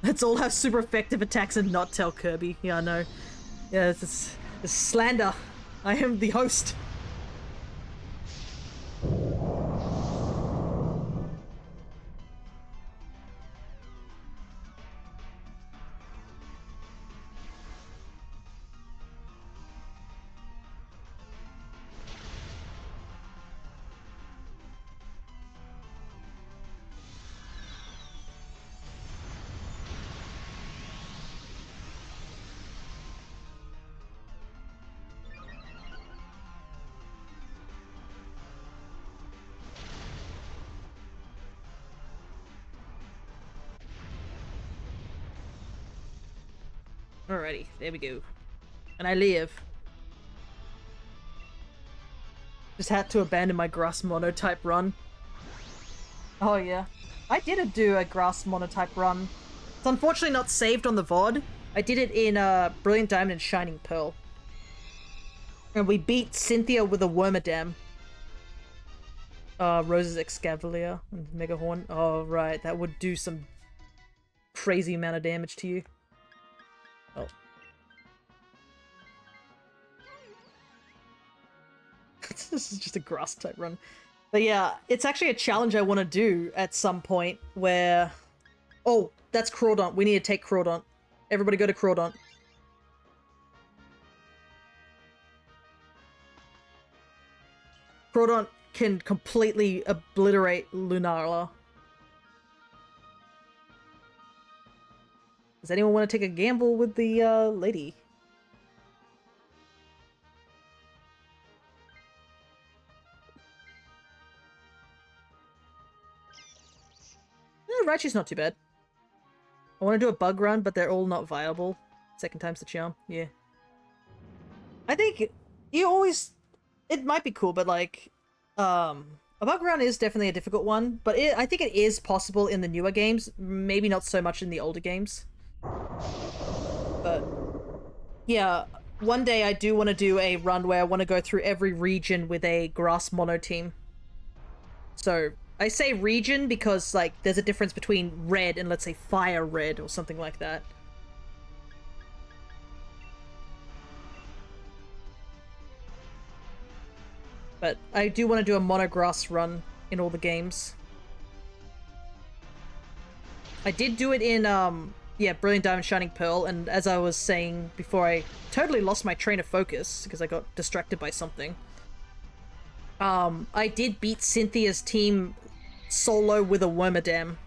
Let's all have super effective attacks and not tell Kirby. Yeah, I know. Yeah, it's slander. I am the host. Alrighty, there we go. And I live. Just had to abandon my grass monotype run. Oh yeah. I did do a grass monotype run. It's unfortunately not saved on the VOD. I did it in Brilliant Diamond and Shining Pearl. And we beat Cynthia with a Wormadam. Rose's Excavalier and Megahorn. Oh right, that would do some crazy amount of damage to you. Oh. This is just a grass type run. But yeah, it's actually a challenge I want to do at some point where... Oh, that's Crawdont. We need to take Crawdont. Everybody go to Crawdont. Crawdont can completely obliterate Lunala. Does anyone want to take a gamble with the lady? Raichu's not too bad. I want to do a bug run, but they're all not viable. Second time's the charm. Yeah. I think you always... It might be cool, but like... A A bug run is definitely a difficult one, but I think it is possible in the newer games. Maybe not so much in the older games. But yeah, one day I do want to do a run where I want to go through every region with a grass mono team. So I say region because like there's a difference between red and let's say fire red or something like that. But I do want to do a mono grass run in all the games. I did do it in yeah, Brilliant Diamond Shining Pearl, and as I was saying before, I totally lost my train of focus because I got distracted by something. I did beat Cynthia's team solo with a Wormadam.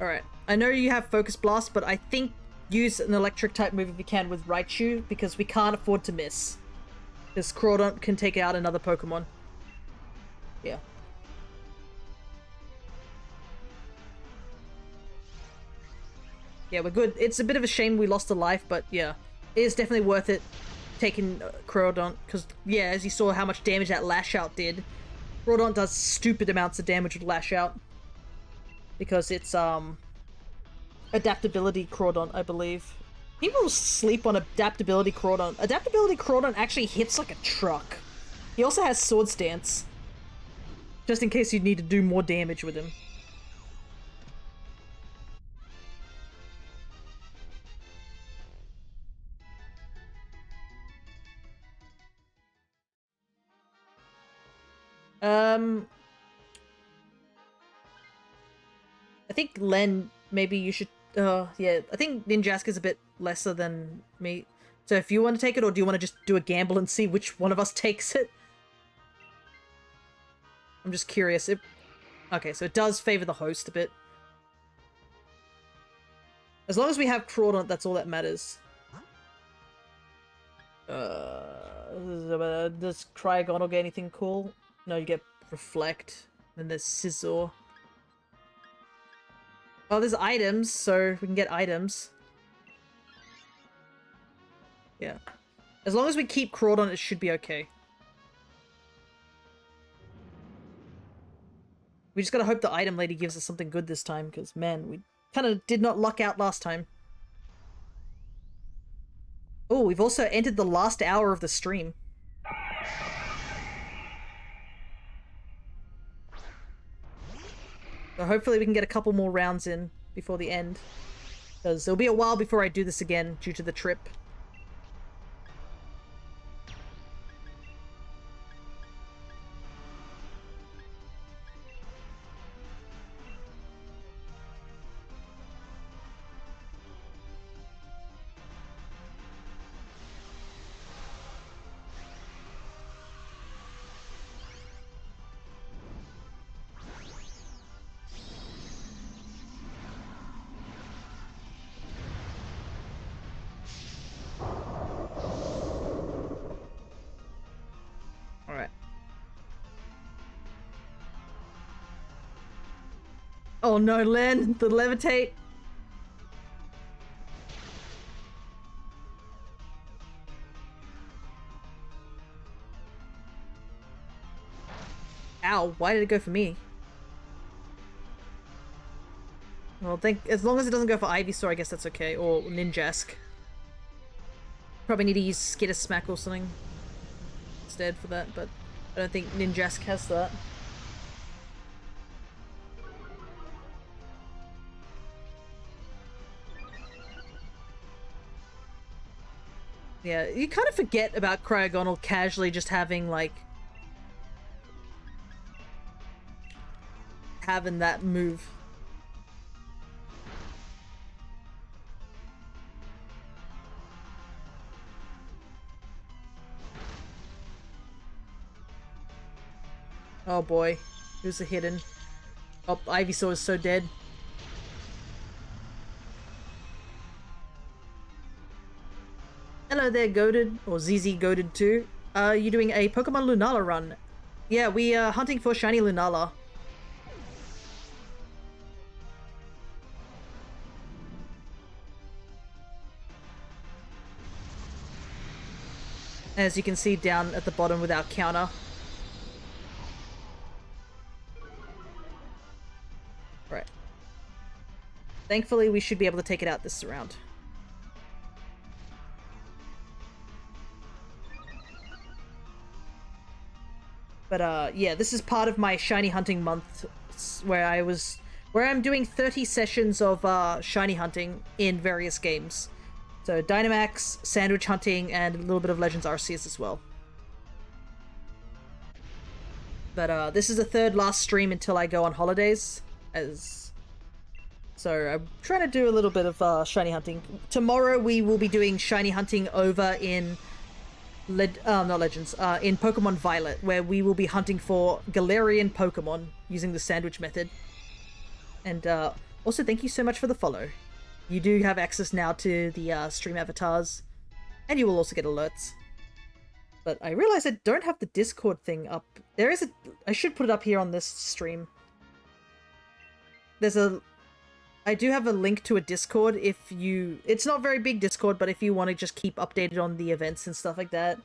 Alright, I know you have Focus Blast, but I think use an electric type move if you can with Raichu, because we can't afford to miss. This Crawdont can take out another Pokemon. Yeah. Yeah, we're good. It's a bit of a shame we lost a life, but yeah. It is definitely worth it taking Crawdont, because yeah, as you saw how much damage that Lash Out did. Crawdont does stupid amounts of damage with Lash Out. Because it's, Adaptability Crawdont, I believe. People sleep on Adaptability Crawdont. Adaptability Crawdont actually hits like a truck. He also has Sword Stance. Just in case you need to do more damage with him. I think Len, maybe you should, yeah, I think Ninjaska's a bit lesser than me. So if you want to take it, or do you want to just do a gamble and see which one of us takes it? I'm just curious. Okay, so it does favor the host a bit. As long as we have Crawdont, that's all that matters. Does Cryogonal get anything cool? No, you get Reflect. Then there's Scizor. Oh, there's items, so we can get items. Yeah. As long as we keep Crawdont, it should be okay. We just gotta hope the item lady gives us something good this time, because, man, we kind of did not luck out last time. Oh, we've also entered the last hour of the stream. So hopefully we can get a couple more rounds in before the end. Because it'll be a while before I do this again due to the trip. Oh no, Len, the levitate. Ow, why did it go for me? Well, as long as it doesn't go for Ivysaur, I guess that's okay. Or Ninjask. Probably need to use Skitter Smack or something instead for that, but I don't think Ninjask has that. Yeah, you kind of forget about Cryogonal casually just having, like... having that move. Oh boy, who's the hidden? Oh, Ivysaur is so dead. Hello there, Goaded, or ZZ Goaded too. You're doing a Pokemon Lunala run. Yeah, we are hunting for Shiny Lunala. As you can see down at the bottom with our counter. Right. Thankfully, we should be able to take it out this round. But yeah, this is part of my shiny hunting month where I'm doing 30 sessions of shiny hunting in various games. So Dynamax, sandwich hunting, and a little bit of Legends Arceus as well. But this is the third last stream until I go on holidays, so I'm trying to do a little bit of shiny hunting. Tomorrow we will be doing shiny hunting over in not Legends, in Pokemon Violet, where we will be hunting for Galarian Pokemon using the sandwich method. And also thank you so much for the follow. You do have access now to the stream avatars, and you will also get alerts. But I realize I don't have the Discord thing up. I should put it up here on this stream. I do have a link to a Discord it's not very big Discord, but if you want to just keep updated on the events and stuff like that,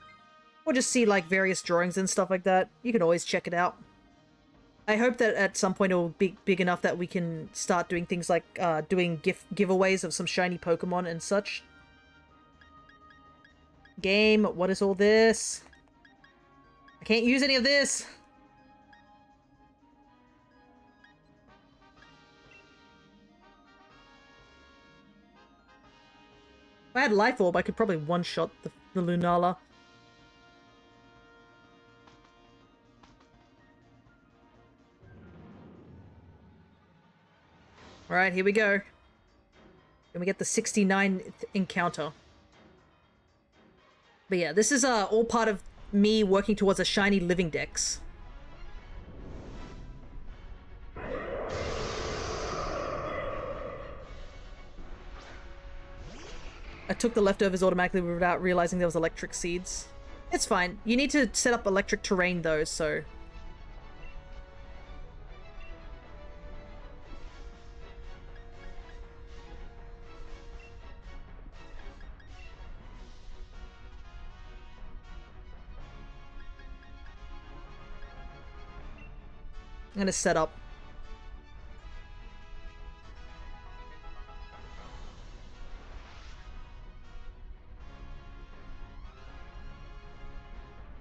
or just see like various drawings and stuff like that, you can always check it out. I hope that at some point it will be big enough that we can start doing things like doing giveaways of some shiny Pokemon and such. Game, what is all this? I can't use any of this! If I had Life Orb, I could probably one-shot the Lunala. Alright, here we go. And we get the 69th encounter. But yeah, this is all part of me working towards a shiny living dex. I took the leftovers automatically without realizing there was electric seeds. It's fine. You need to set up electric terrain though, so... I'm gonna set up.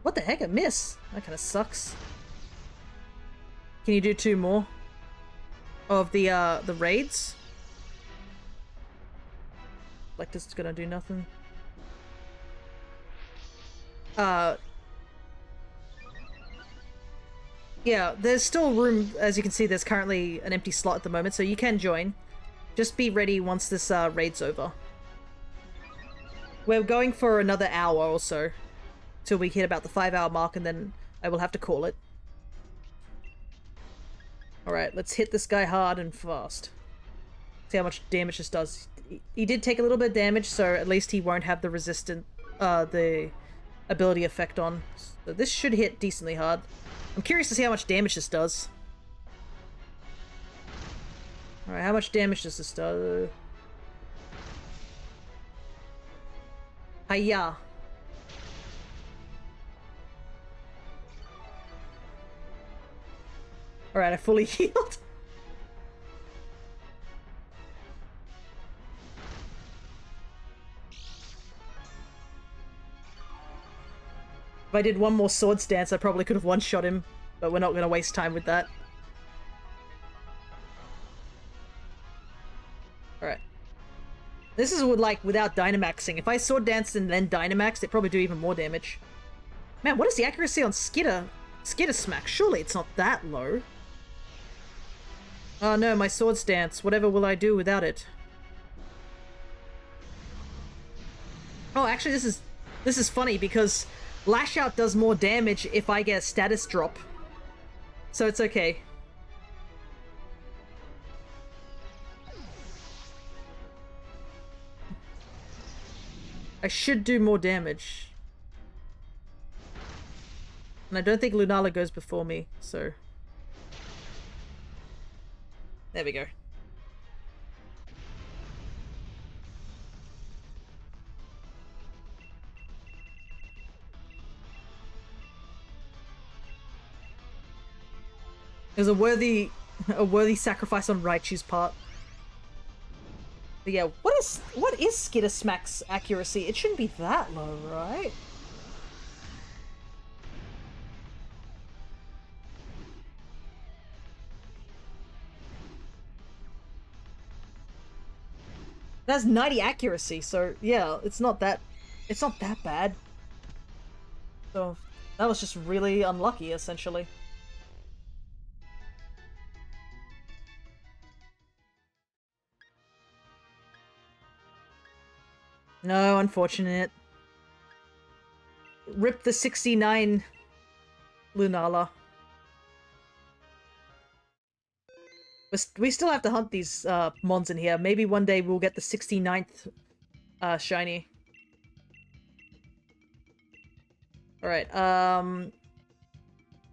What the heck? I miss. That kind of sucks. Can you do 2 more of the raids? Like this is gonna do nothing. Yeah, there's still room. As you can see, there's currently an empty slot at the moment, so you can join. Just be ready once this raid's over. We're going for another hour or so, till we hit about the 5-hour mark, and then I will have to call it. Alright, let's hit this guy hard and fast. See how much damage this does. He did take a little bit of damage, so at least he won't have the the ability effect on. So this should hit decently hard. I'm curious to see how much damage this does. Alright, how much damage does this do? Hiya. Alright, I fully healed. If I did one more Swords Dance, I probably could have one-shot him, but we're not going to waste time with that. Alright. This is like without Dynamaxing. If I Sword Danced and then Dynamaxed, it'd probably do even more damage. Man, what is the accuracy on Skitter Smack? Surely it's not that low. Oh no, my Swords Dance. Whatever will I do without it? Oh, actually this is funny because Lash Out does more damage if I get a status drop. So it's okay. I should do more damage. And I don't think Lunala goes before me, so... There we go. It was a worthy sacrifice on Raichu's part. But yeah, what is Skitter Smack's accuracy? It shouldn't be that low, right? It has 90 accuracy, so yeah, it's not that bad. So that was just really unlucky, essentially. No, unfortunate. Rip the 69 Lunala. We still have to hunt these mons in here. Maybe one day we'll get the 69th shiny. Alright,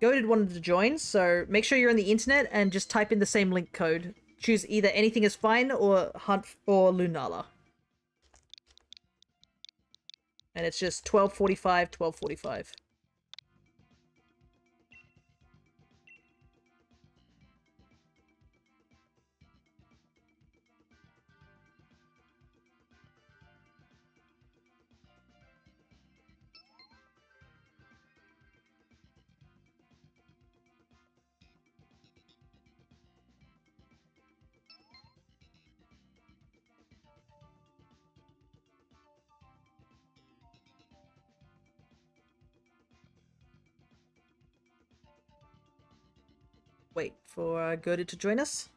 Goated wanted to join, so make sure you're on the internet and just type in the same link code. Choose either anything is fine or hunt or Lunala. And it's just 12:45, 12:45. Wait for Goated to join us.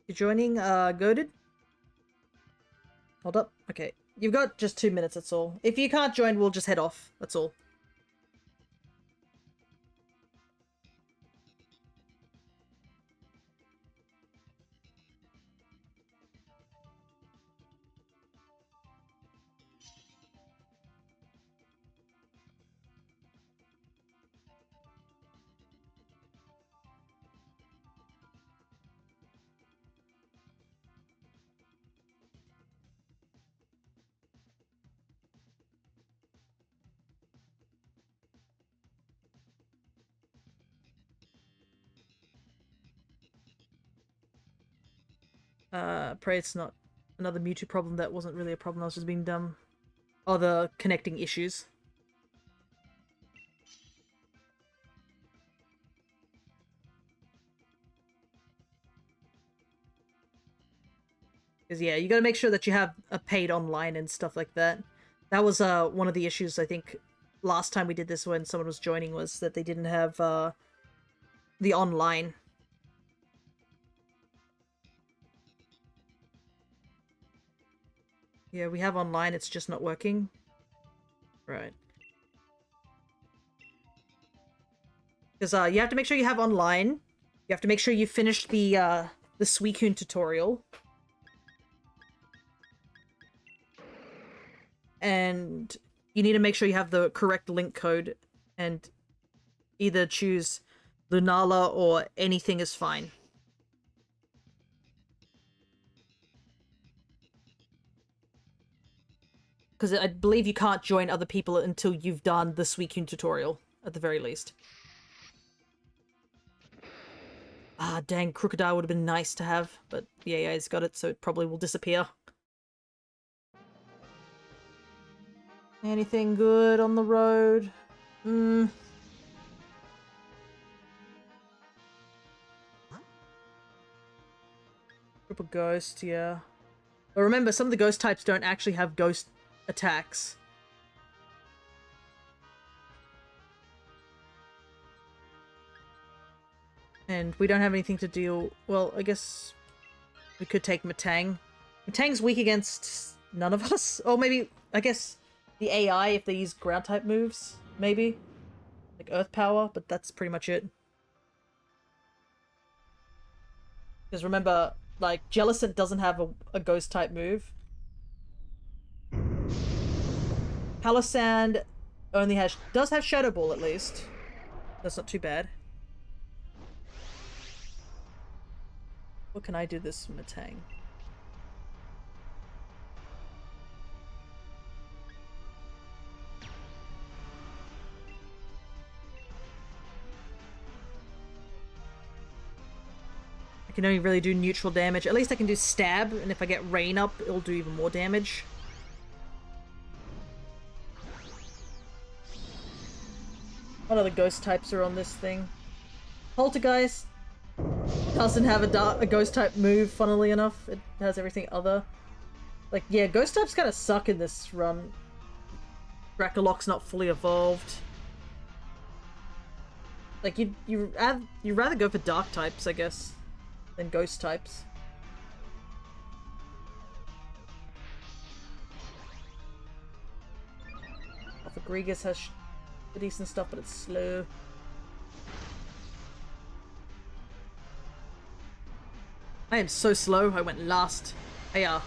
You're joining, Goated? Hold up. Okay. You've got just 2 minutes, that's all. If you can't join, we'll just head off. That's all. Pray it's not another Mewtwo problem that wasn't really a problem, I was just being dumb. Oh, the connecting issues. Because yeah, you gotta make sure that you have a paid online and stuff like that. That was one of the issues, I think, last time we did this when someone was joining, was that they didn't have the online. Yeah, we have online, it's just not working. Right. Because you have to make sure you have online. You have to make sure you finish the Suicune tutorial. And you need to make sure you have the correct link code and either choose Lunala or anything is fine. Because I believe you can't join other people until you've done the Suicune tutorial, at the very least. Ah, dang, Crocodile would have been nice to have, but yeah, he's got it, so it probably will disappear. Anything good on the road? Triple Ghost, yeah. But remember, some of the ghost types don't actually have ghost attacks. And we don't have anything to deal... Well, I guess we could take Matang. Matang's weak against none of us. Or maybe, I guess, the AI if they use ground-type moves, maybe. Like Earth Power, but that's pretty much it. Because remember, like, Jellicent doesn't have a Ghost-type move. Palossand only does have Shadow Ball, at least. That's not too bad. What can I do this Matang? I can only really do neutral damage. At least I can do stab, and if I get rain up, it'll do even more damage. What other ghost types are on this thing? Poltergeist doesn't have a ghost type move, funnily enough. It has everything other. Like, yeah, ghost types kind of suck in this run. Dracoloc's not fully evolved. Like, you'd rather go for dark types, I guess, than ghost types. Alpha Gregas has decent stuff, but it's slow. I am so slow, I went last. I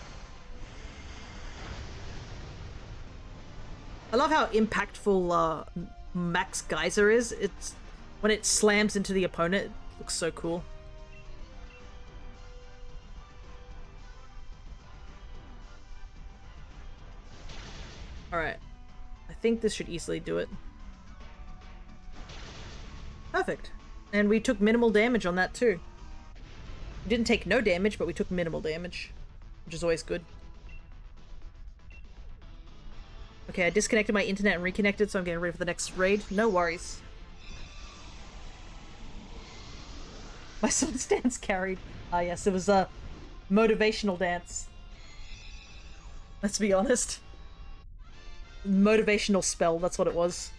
love how impactful Max Geyser is. It's when it slams into the opponent, it looks so cool. Alright. I think this should easily do it. Perfect. And we took minimal damage on that too. We didn't take no damage, but we took minimal damage, which is always good. Okay, I disconnected my internet and reconnected, so I'm getting ready for the next raid. No worries. My son's dance carried. Ah yes, it was a motivational dance. Let's be honest. Motivational spell, that's what it was.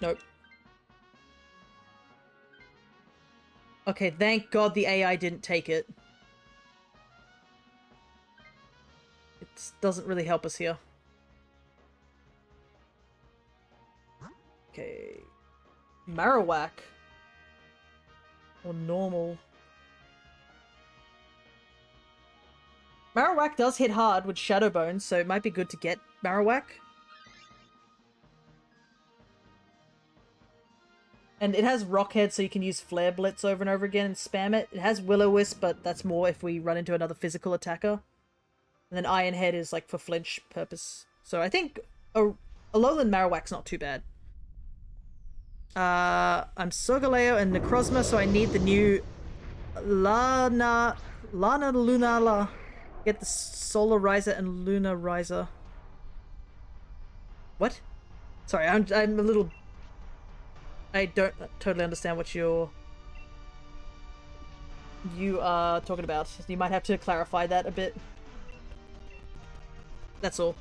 Nope. Okay, thank God the AI didn't take it. It doesn't really help us here. Okay. Marowak. Or normal. Marowak does hit hard with Shadow Bones, so it might be good to get Marowak. And it has Rockhead, so you can use Flare Blitz over and over again and spam it. It has Will-O-Wisp, but that's more if we run into another physical attacker. And then Iron Head is like for flinch purpose. So I think a Alolan Marowak's not too bad. I'm Solgaleo and Necrozma, so I need the new Lunala. Get the Solar Riser and Lunar Riser. What? Sorry, I'm a little... I don't totally understand what you are talking about. You might have to clarify that a bit. That's all.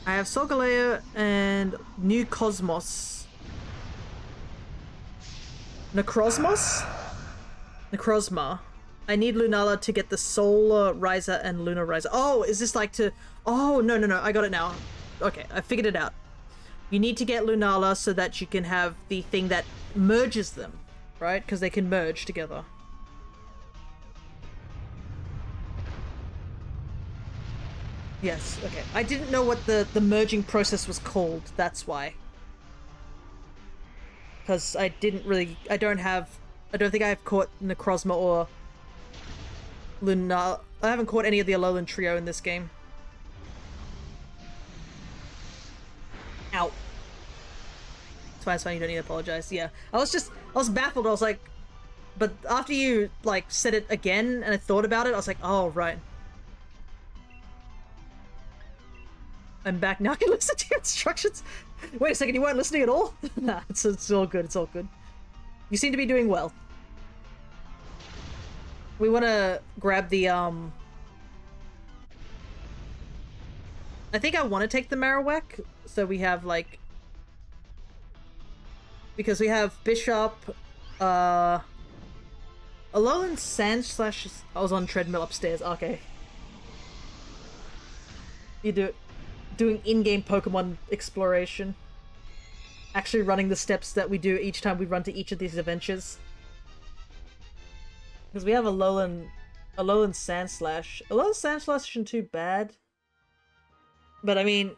I have Solgaleo and New Cosmos. Necrozma? I need Lunala to get the Solar Riser and Lunar Riser. Oh, is this like to... Oh, no, I got it now. Okay, I figured it out. You need to get Lunala so that you can have the thing that merges them, right? Because they can merge together. Yes, okay. I didn't know what the merging process was called, that's why. Because I didn't really... I don't think I have caught Necrozma or Lunala. I haven't caught any of the Alolan trio in this game. Ow. It's fine, you don't need to apologize. Yeah. I was baffled, I was like... But after you, like, said it again and I thought about it, I was like, oh, right. I'm back now. I can listen to your instructions. Wait a second, you weren't listening at all? Nah, it's all good. It's all good. You seem to be doing well. We want to grab the, I think I want to take the Marowak, so we have, like... Because we have Bishop, Alolan Sand Slash... I was on treadmill upstairs, okay. You doing in-game Pokemon exploration. Actually running the steps that we do each time we run to each of these adventures. Because we have Alolan Sand Slash. Alolan Sand Slash isn't too bad. But I mean,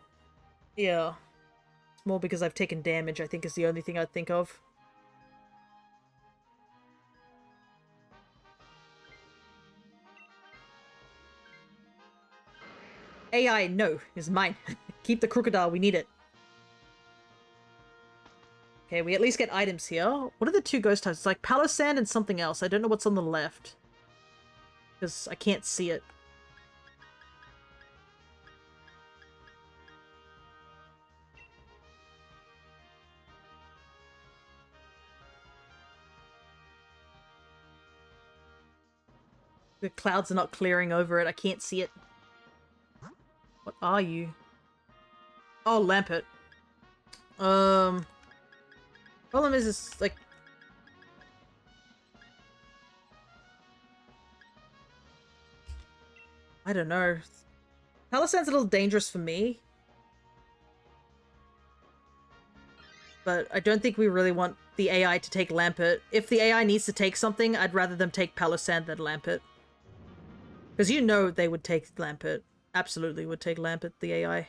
yeah. It's more because I've taken damage, I think is the only thing I'd think of. AI, no, is mine. Keep the crocodile, we need it. Okay, we at least get items here. What are the two ghost types? It's like Palossand and something else. I don't know what's on the left. Because I can't see it. The clouds are not clearing over it. I can't see it. What are you? Oh, Lampet. Problem is, like... I don't know. Palossand's a little dangerous for me. But I don't think we really want the AI to take Lampet. If the AI needs to take something, I'd rather them take Palossand than Lampet. Because you know they would take Lampet. Absolutely would take Lampet, the AI.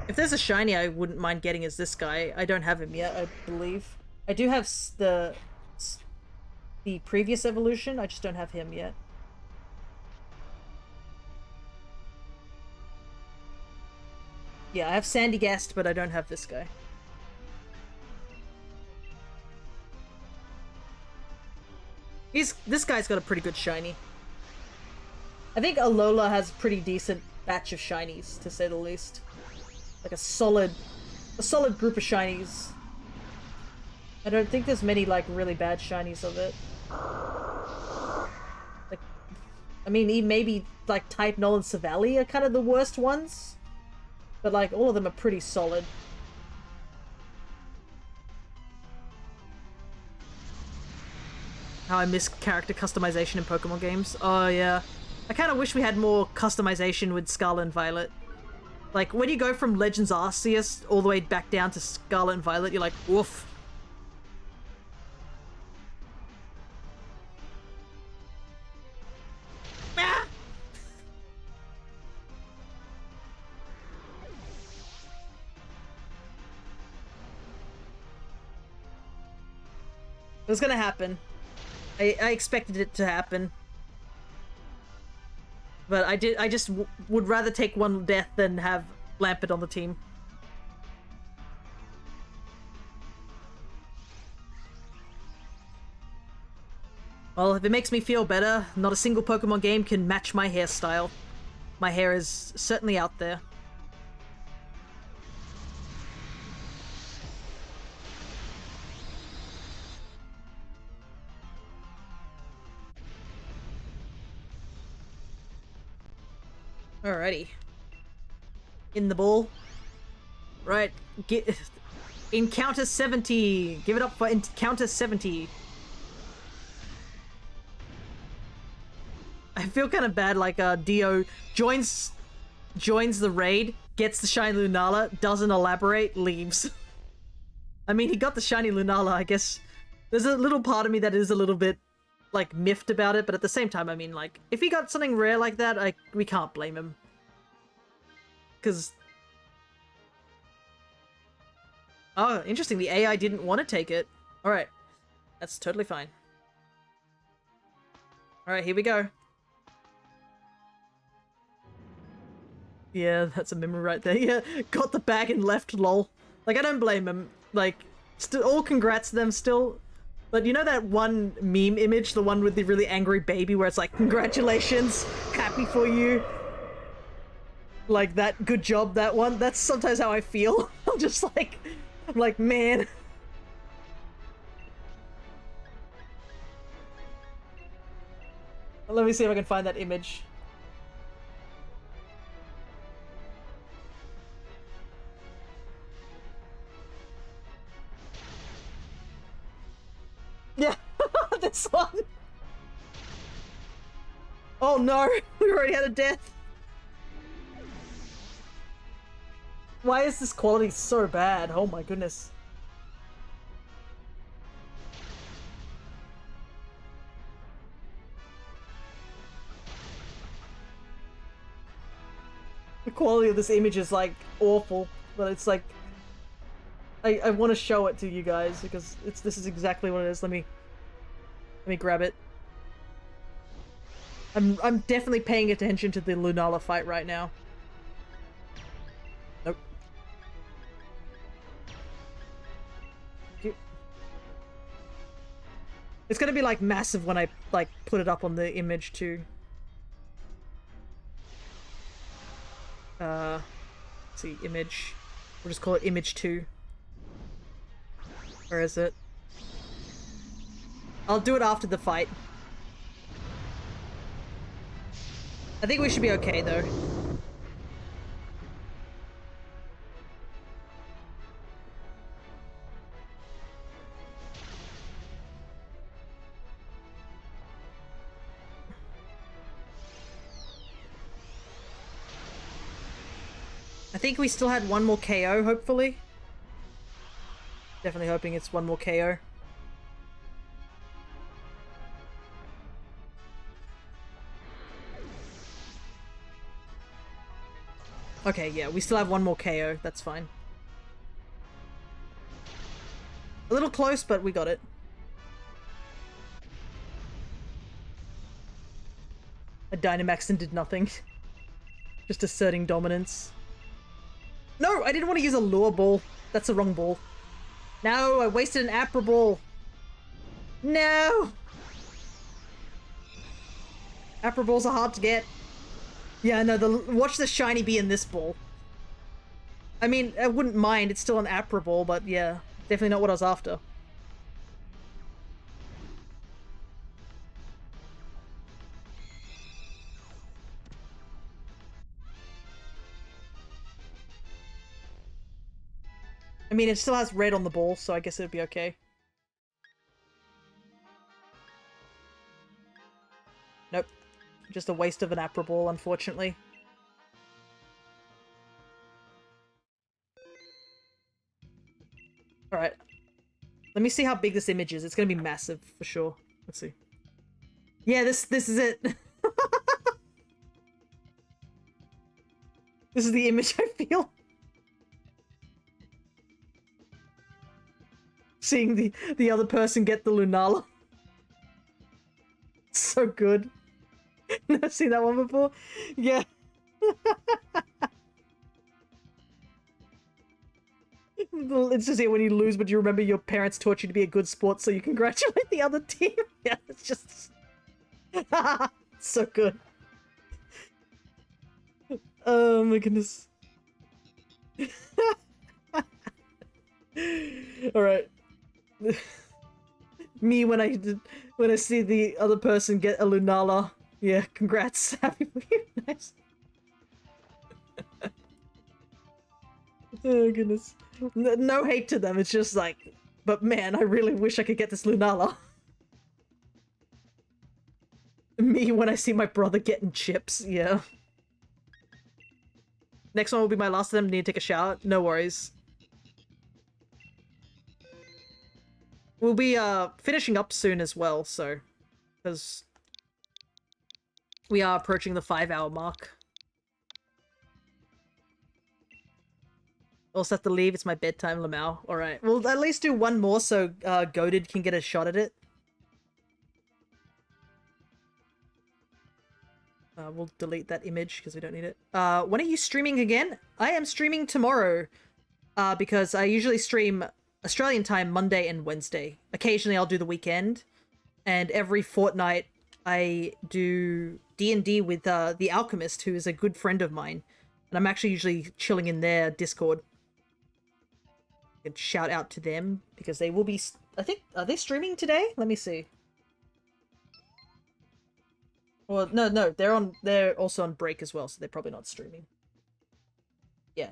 If there's a shiny I wouldn't mind getting is this guy. I don't have him yet, I believe. I do have the previous evolution, I just don't have him yet. Yeah, I have Sandygast, but I don't have this guy. This guy's got a pretty good shiny. I think Alola has a pretty decent batch of shinies, to say the least. Like a solid group of shinies. I don't think there's many, like, really bad shinies of it. Like, I mean, maybe, like, Type Null and Savali are kind of the worst ones. But, like, all of them are pretty solid. How I miss character customization in Pokemon games. Oh, yeah. I kind of wish we had more customization with Scarlet and Violet. Like, when you go from Legends Arceus all the way back down to Scarlet and Violet, you're like, woof. Ah! It was gonna happen. I expected it to happen. But I just would rather take one death than have Lampet on the team. Well, if it makes me feel better, not a single Pokemon game can match my hairstyle. My hair is certainly out there. Alrighty. In the ball. Right. Encounter 70. Give it up for Encounter 70. I feel kind of bad, like, Dio joins the raid, gets the Shiny Lunala, doesn't elaborate, leaves. I mean, he got the Shiny Lunala, I guess. There's a little part of me that is a little bit, like, miffed about it, but at the same time, I mean, like, if he got something rare like that, we can't blame him. Because... Oh, interesting, the AI didn't want to take it. Alright. That's totally fine. Alright, here we go. Yeah, that's a memory right there. Yeah, got the bag and left, lol. Like, I don't blame him. Like, All congrats to them still. But you know that one meme image, the one with the really angry baby where it's like, congratulations, happy for you. Like that, good job, that one. That's sometimes how I feel. I'm just like, man. Let me see if I can find that image. Yeah, this one. Oh no, we already had a death. Why is this quality so bad? Oh my goodness. The quality of this image is like awful, but it's like I want to show it to you guys because this is exactly what it is. Let me grab it. I'm definitely paying attention to the Lunala fight right now. Nope. It's gonna be like massive when I like put it up on the image too. Let's see, image. We'll just call it image 2. Where is it? I'll do it after the fight. I think we should be okay though. I think we still had one more KO, hopefully. Definitely hoping it's one more KO. Okay, yeah, we still have one more KO. That's fine. A little close, but we got it. A Dynamax and did nothing. Just asserting dominance. No, I didn't want to use a lure ball. That's the wrong ball. No, I wasted an Apra ball. No! Apra balls are hard to get. Yeah, no, watch the shiny be in this ball. I mean, I wouldn't mind, it's still an Apra ball, but yeah, definitely not what I was after. I mean, it still has red on the ball, so I guess it'd be okay. Nope. Just a waste of an Apra ball, unfortunately. Alright. Let me see how big this image is. It's gonna be massive, for sure. Let's see. Yeah, this is it. This is the image I feel. Seeing the other person get the Lunala. So good. Never seen that one before? Yeah. It's just here when you lose, but you remember your parents taught you to be a good sport, so you congratulate the other team. Yeah, it's just... so good. Oh my goodness. Alright. Me when I see the other person get a Lunala. Yeah, congrats. Happy for you. Nice. Oh goodness. No hate to them, it's just like, but man, I really wish I could get this Lunala. Me when I see my brother getting chips, yeah. Next one will be my last of them, need to take a shower. No worries. We'll be finishing up soon as well, so, because we are approaching the 5-hour mark. Also have to leave, it's my bedtime, Lamau. Alright, we'll at least do one more so Goated can get a shot at it. We'll delete that image because we don't need it. When are you streaming again? I am streaming tomorrow, because I usually stream Australian time, Monday and Wednesday. Occasionally I'll do the weekend, and every fortnight I do D&D with the Alchemist, who is a good friend of mine, and I'm actually usually chilling in their Discord. I could shout out to them because they will be. I think, are they streaming today? Let me see. Well, no, they're also on break as well, so they're probably not streaming. Yeah,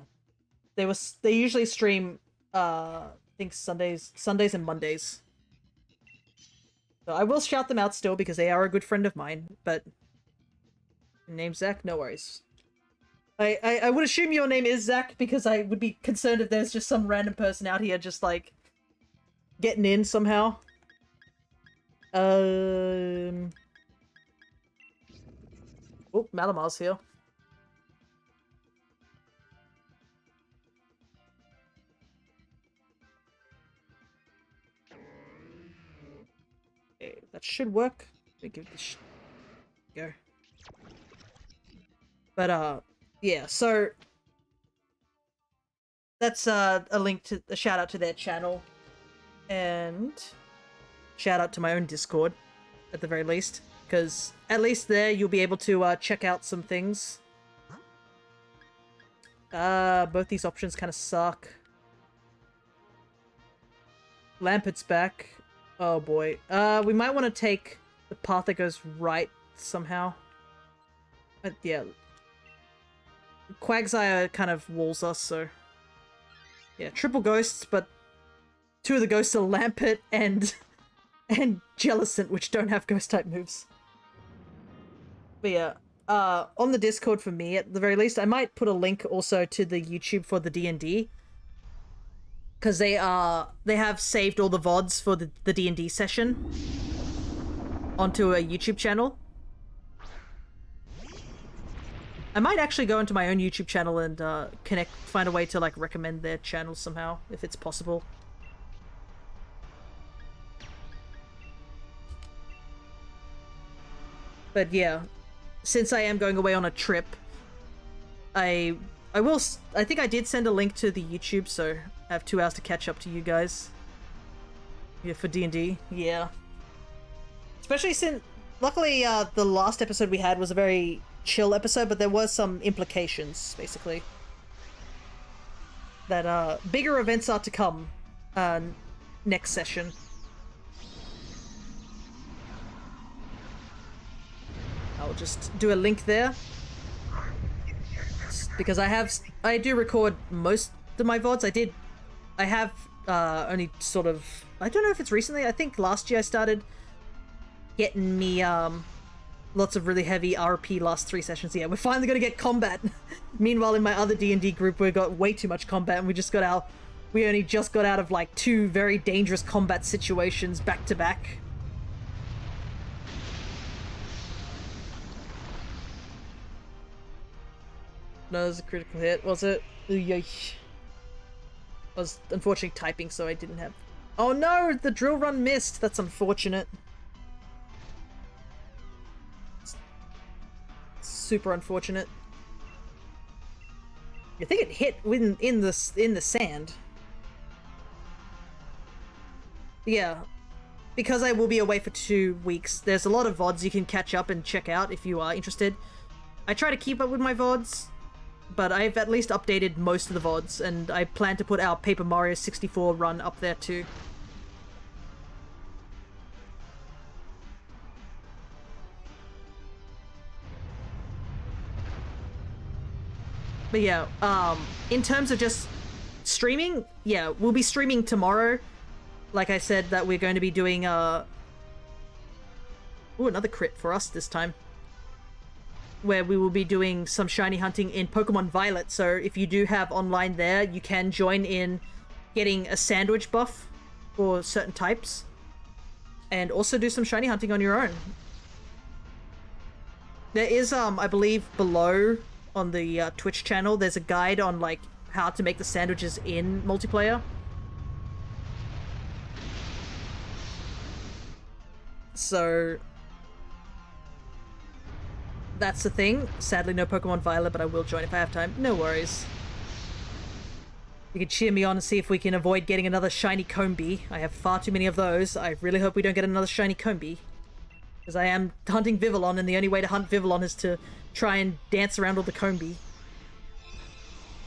they usually stream. I think Sundays and Mondays. So I will shout them out still because they are a good friend of mine. But name Zach, no worries. I would assume your name is Zach because I would be concerned if there's just some random person out here just like getting in somehow. Oh, Malamar's here. Okay, that should work. Let me give this go. But yeah, so that's a link to a shout out to their channel, and shout out to my own Discord at the very least, because at least there you'll be able to check out some things. Both these options kind of suck. Lampert's back. Oh boy. We might want to take the path that goes right somehow. Yeah. Quagsire kind of walls us, so... Yeah, triple ghosts, but two of the ghosts are Lampert and Jellicent, which don't have ghost-type moves. But yeah, on the Discord for me, at the very least, I might put a link also to the YouTube for the D&D. Because they have saved all the VODs for the D&D session onto a YouTube channel. I might actually go into my own YouTube channel and find a way to like recommend their channel somehow, if it's possible. But yeah, since I am going away on a trip, I think I did send a link to the YouTube, so I have 2 hours to catch up to you guys. Yeah, for D&D, yeah. Especially since, luckily, the last episode we had was a very chill episode, but there were some implications, basically. That, bigger events are to come, next session. I'll just do a link there. Because I do record most of my VODs. I have, only sort of, I don't know if it's recently, I think last year I started getting me, lots of really heavy RP last 3 sessions. Yeah, we're finally gonna get combat. Meanwhile, in my other D&D group, we got way too much combat, and we only just got out of like 2 very dangerous combat situations back to back. No, it was a critical hit, was it? I was unfortunately typing, so I didn't have... Oh no! The drill run missed! That's unfortunate. It's super unfortunate. I think it hit in the sand. Yeah. Because I will be away for 2 weeks, there's a lot of VODs you can catch up and check out if you are interested. I try to keep up with my VODs, but I've at least updated most of the VODs, and I plan to put our Paper Mario 64 run up there too. But yeah, in terms of just streaming, yeah, we'll be streaming tomorrow. Like I said, that we're going to be doing, ooh, another crit for us this time. Where we will be doing some shiny hunting in Pokemon Violet, so if you do have online there, you can join in getting a sandwich buff for certain types, and also do some shiny hunting on your own. There is, I believe, below on the Twitch channel, there's a guide on, like, how to make the sandwiches in multiplayer. So... that's the thing. Sadly, no Pokemon Violet, but I will join if I have time. No worries. You can cheer me on and see if we can avoid getting another shiny Combi. I have far too many of those. I really hope we don't get another shiny Combi. Because I am hunting Vivillon, and the only way to hunt Vivillon is to try and dance around all the Combi.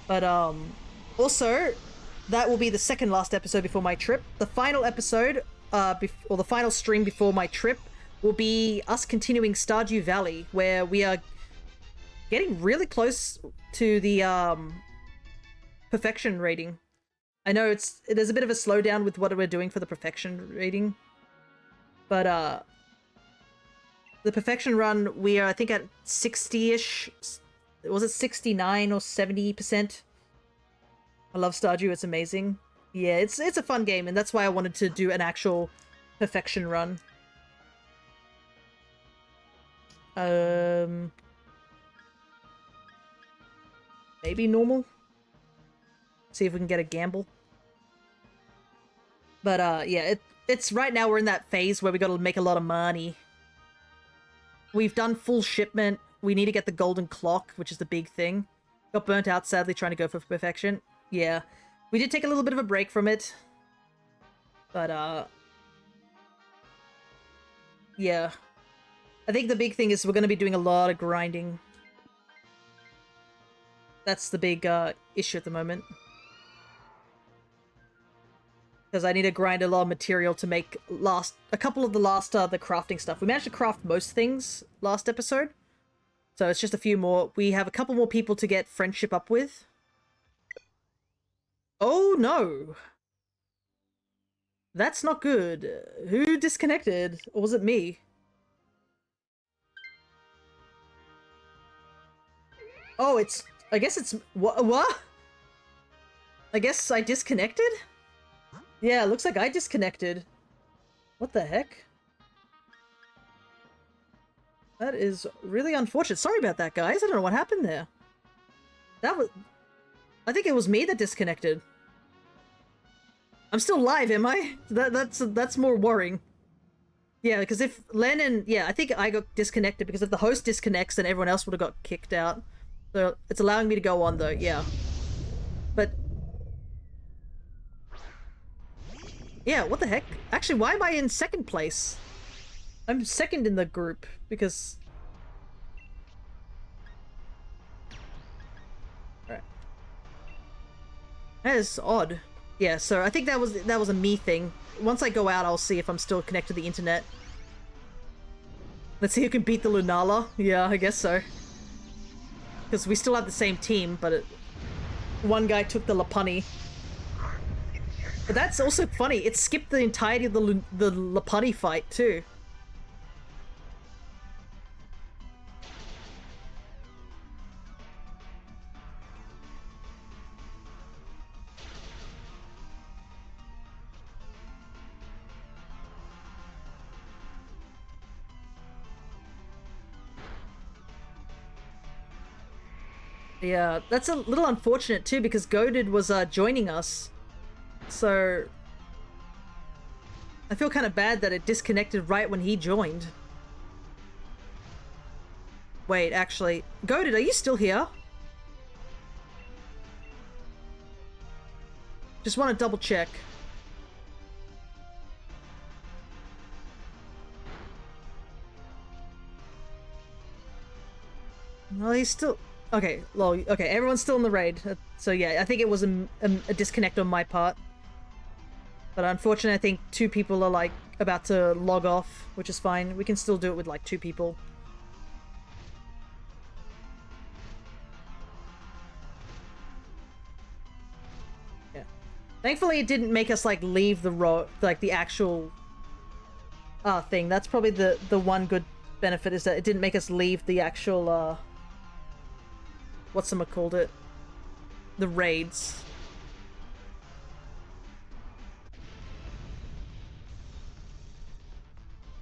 But, also, that will be the second last episode before my trip. The final episode, or the final stream before my trip, will be us continuing Stardew Valley, where we are getting really close to the, perfection rating. I know there's a bit of a slowdown with what we're doing for the perfection rating, but the perfection run, we are I think at 60-ish. Was it 69 or 70%? I love Stardew, it's amazing. Yeah, it's a fun game, and that's why I wanted to do an actual perfection run. Maybe normal? See if we can get a gamble. But, yeah, it's right now we're in that phase where we gotta make a lot of money. We've done full shipment. We need to get the golden clock, which is the big thing. Got burnt out, sadly, trying to go for perfection. Yeah. We did take a little bit of a break from it. But, yeah. I think the big thing is we're gonna be doing a lot of grinding. That's the big, issue at the moment. Because I need to grind a lot of material to make a couple of the crafting stuff. We managed to craft most things last episode. So it's just a few more. We have a couple more people to get friendship up with. Oh no! That's not good. Who disconnected? Or was it me? Oh, I guess it's... What? I guess I disconnected? Yeah, looks like I disconnected. What the heck? That is really unfortunate. Sorry about that, guys. I don't know what happened there. I think it was me that disconnected. I'm still live, am I? That's more worrying. Yeah, because if Lennon... Yeah, I think I got disconnected because if the host disconnects, then everyone else would have got kicked out. So it's allowing me to go on, though, yeah. But... Yeah, what the heck? Actually, why am I in second place? I'm second in the group, because... Alright. That is odd. Yeah, so I think that was a me thing. Once I go out, I'll see if I'm still connected to the internet. Let's see who can beat the Lunala. Yeah, I guess so. Because we still have the same team, but one guy took the Lopunny. But that's also funny. It skipped the entirety of the Lopunny fight, too. Yeah, that's a little unfortunate, too, because Goaded was joining us. So... I feel kind of bad that it disconnected right when he joined. Wait, actually... Goaded, are you still here? Just want to double check. Well, he's still... Okay, lol. Okay, everyone's still in the raid. So yeah, I think it was a disconnect on my part. But unfortunately, I think 2 people are, like, about to log off, which is fine. We can still do it with, like, 2 people. Yeah. Thankfully, it didn't make us, like, leave the actual thing. That's probably the one good benefit, is that it didn't make us leave the actual, whatchamacallit it? The raids.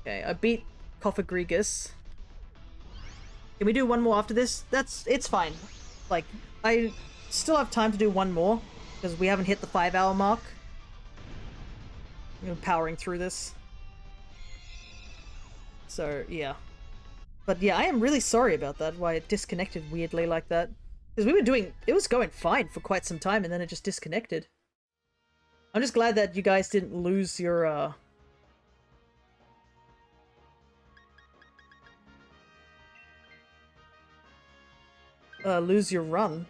Okay, I beat Cophagrigus. Can we do one more after this? It's fine. Like, I still have time to do one more, because we haven't hit the 5-hour mark. I'm powering through this. So, yeah. But yeah, I am really sorry about that, why it disconnected weirdly like that. Because we were doing... It was going fine for quite some time, and then it just disconnected. I'm just glad that you guys didn't lose your, lose your run.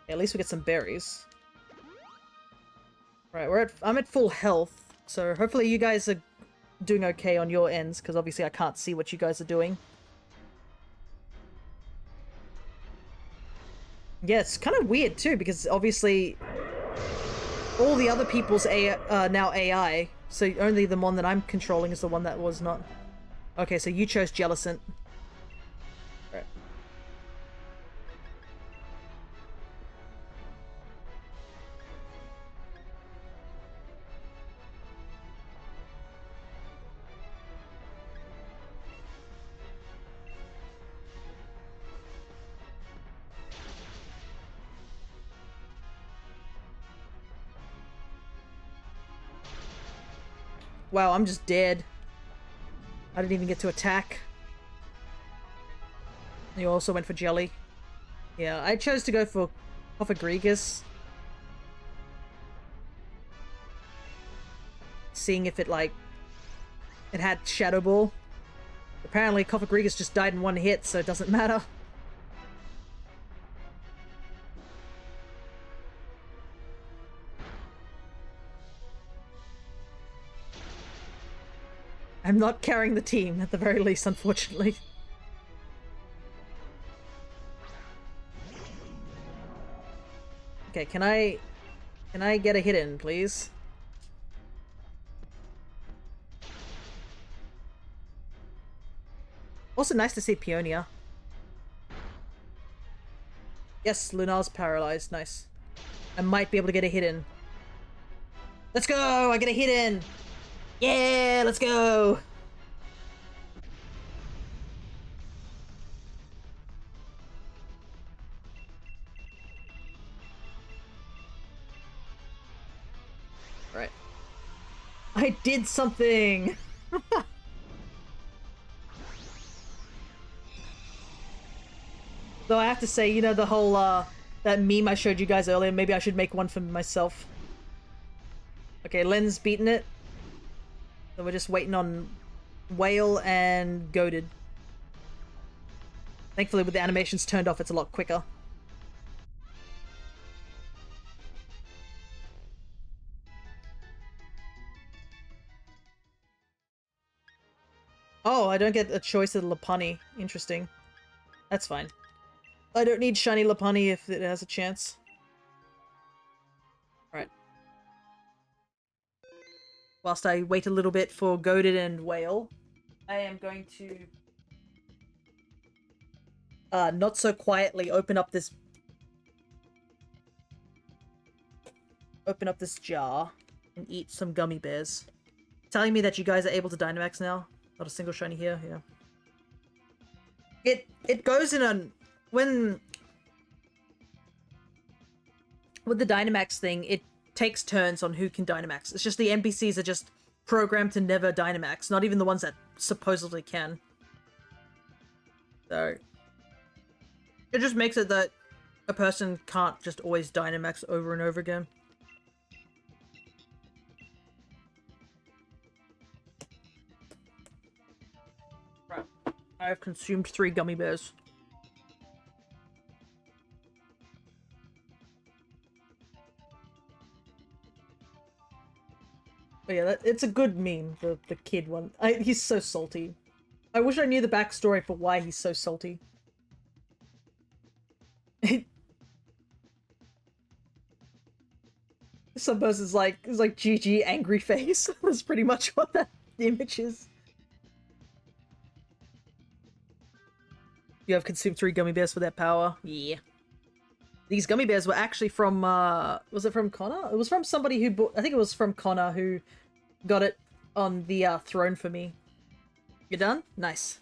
Yeah, at least we get some berries. Right, I'm at full health, so hopefully you guys are doing okay on your ends, because obviously I can't see what you guys are doing. Yeah, it's kind of weird too, because obviously all the other people's are now AI, so only the one that I'm controlling is the one that was not. Okay, so you chose Jellicent. Right. Wow, I'm just dead. I didn't even get to attack. You also went for Jelly. Yeah, I chose to go for Cofagrigus. Seeing if it, like, it had Shadow Ball. Apparently, Cofagrigus just died in one hit, so it doesn't matter. I'm not carrying the team, at the very least, unfortunately. Okay, can I get a hit in, please? Also nice to see Peonia. Yes, Lunala's paralyzed. Nice. I might be able to get a hit in. Let's go! I get a hit in! Yeah, let's go! Right. I did something! Though I have to say, you know, the whole, that meme I showed you guys earlier, maybe I should make one for myself. Okay, Len's beaten it. So we're just waiting on Whale and Goaded. Thankfully, with the animations turned off, it's a lot quicker. Oh, I don't get a choice of Lopunny. Interesting. That's fine. I don't need Shiny Lopunny if it has a chance. Right. Whilst I wait a little bit for Goaded and Whale, I am going to not so quietly open up this jar and eat some gummy bears. Telling me that you guys are able to Dynamax now. Not a single shiny here, yeah. It goes in a... When... With the Dynamax thing, it takes turns on who can Dynamax. It's just the NPCs are just programmed to never Dynamax. Not even the ones that supposedly can. So... It just makes it that a person can't just always Dynamax over and over again. Right. I have consumed 3 gummy bears. But yeah, it's a good meme, the kid one. He's so salty. I wish I knew the backstory for why he's so salty. Some person's like, it's like GG angry face. That's pretty much what that image is. You have consumed 3 gummy bears for their power. Yeah. These gummy bears were actually from, was it from Connor? It was from somebody who bought, I think it was from Connor who got it on the throne for me. You're done? Nice.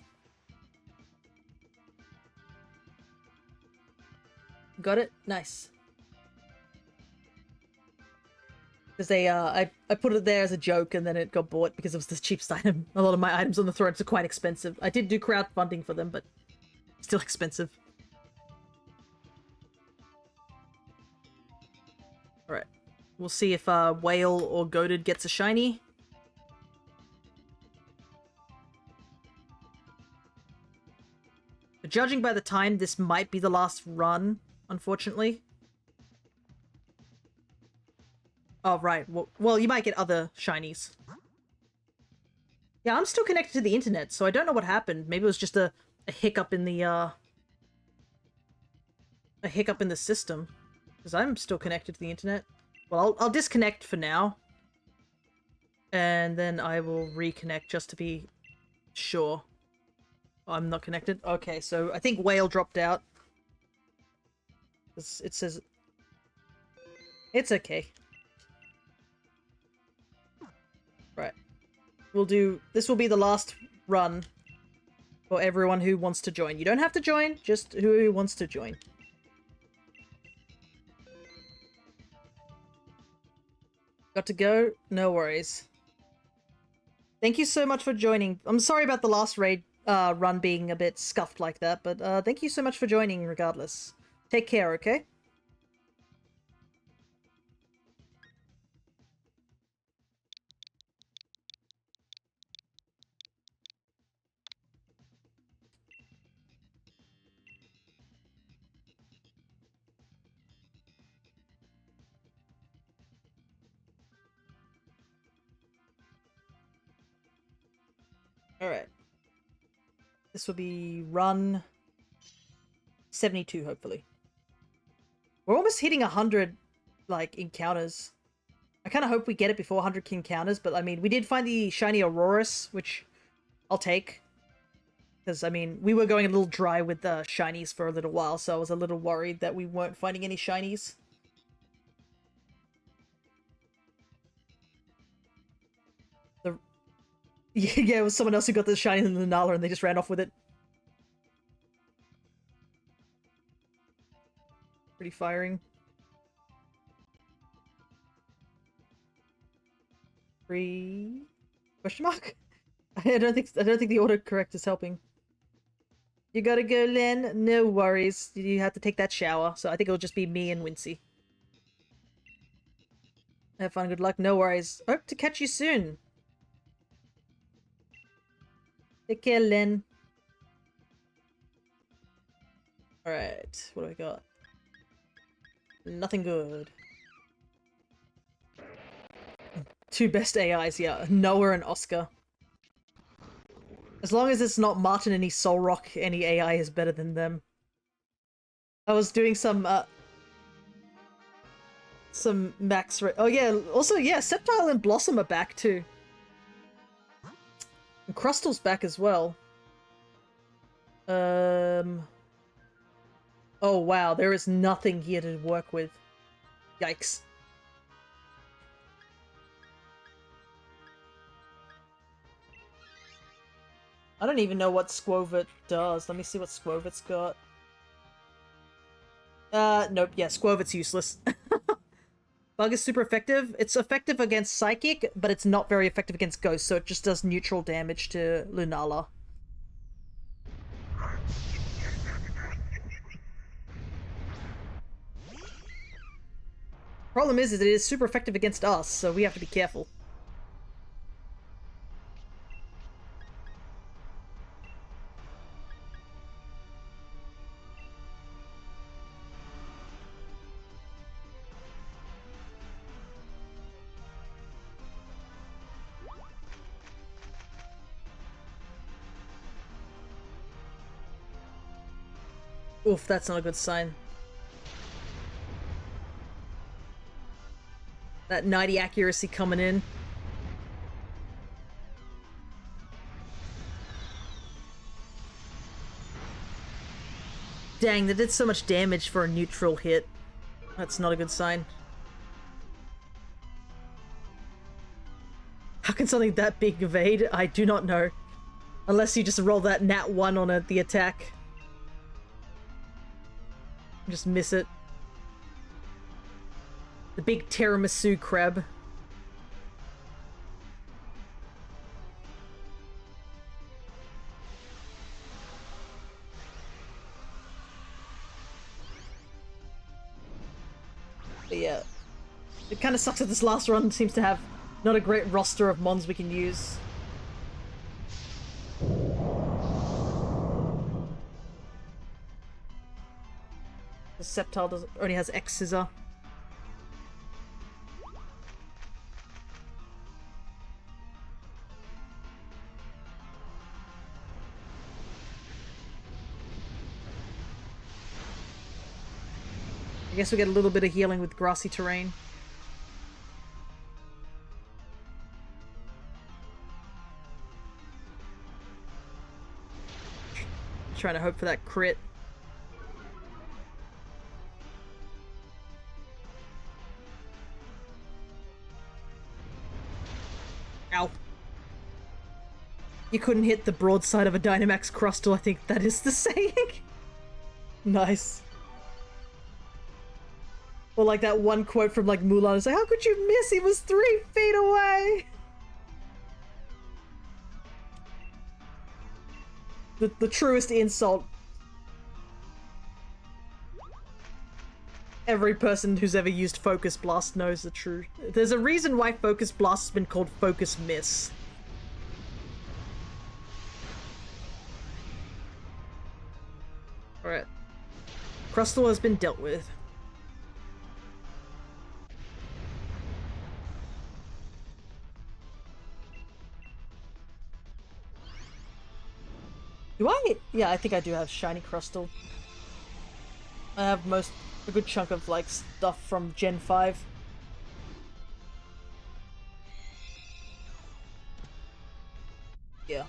Got it? Nice. Because they, I put it there as a joke and then it got bought because it was the cheapest item. A lot of my items on the threads are quite expensive. I did do crowdfunding for them, but Still expensive. Alright. We'll see if Whale or Goated gets a shiny. But judging by the time, this might be the last run, unfortunately. Oh, right. Well, you might get other shinies. Yeah, I'm still connected to the internet, so I don't know what happened. Maybe it was just a hiccup in the, a hiccup in the system. Because I'm still connected to the internet. Well, I'll disconnect for now. And then I will reconnect just to be sure. Oh, I'm not connected? Okay, so I think Whale dropped out. It says... It's okay. Right. This will be the last run for everyone who wants to join. You don't have to join, just who wants to join. Got to go? No worries. Thank you so much for joining. I'm sorry about the last raid run being a bit scuffed like that, but thank you so much for joining regardless. Take care, okay? Alright. This will be run 72, hopefully. We're almost hitting 100, like, encounters. I kind of hope we get it before 100 encounters, but, I mean, we did find the shiny Aurorus, which I'll take. Because, I mean, we were going a little dry with shinies for a little while, so I was a little worried that we weren't finding any shinies. Yeah, it was someone else who got the Shiny Lunala and they just ran off with it. Pretty firing. Free? Question mark? I don't think the autocorrect is helping. You gotta go, Len. No worries. You have to take that shower, so I think it'll just be me and Wincy. Have fun, good luck. No worries. Hope to catch you soon. Take care, Len. Alright, what do I got? Nothing good. Two best AIs, yeah. Noah and Oscar. As long as it's not Martin and he's Solrock, any AI is better than them. I was doing some max... Oh yeah, also, yeah, Sceptile and Blossom are back too. And Crustal's back as well. Oh wow, there is nothing here to work with. Yikes. I don't even know what Squovit does. Let me see what Squovit's got. Nope, yeah, Squovit's useless. Bug is super effective. It's effective against Psychic, but it's not very effective against Ghost, so it just does neutral damage to Lunala. Problem is it is super effective against us, so we have to be careful. Oof, that's not a good sign. That 90 accuracy coming in. Dang, that did so much damage for a neutral hit. That's not a good sign. How can something that big evade? I do not know. Unless you just roll that nat 1 on the attack. Just miss it. The big tiramisu crab. But yeah, it kind of sucks that this last run seems to have not a great roster of mons we can use. The Sceptile only has X Scissor. I guess we get a little bit of healing with grassy terrain. Trying to hope for that crit. Ow. You couldn't hit the broadside of a Dynamax Crustle, I think that is the saying. Nice. Or like that one quote from like Mulan, it's like, how could you miss? He was 3 feet away! The truest insult. Every person who's ever used Focus Blast knows the truth. There's a reason why Focus Blast has been called Focus Miss. Alright. Crustle has been dealt with. Do I? Yeah, I think I do have Shiny Crustle. I have a good chunk of, like, stuff from Gen 5. Yeah.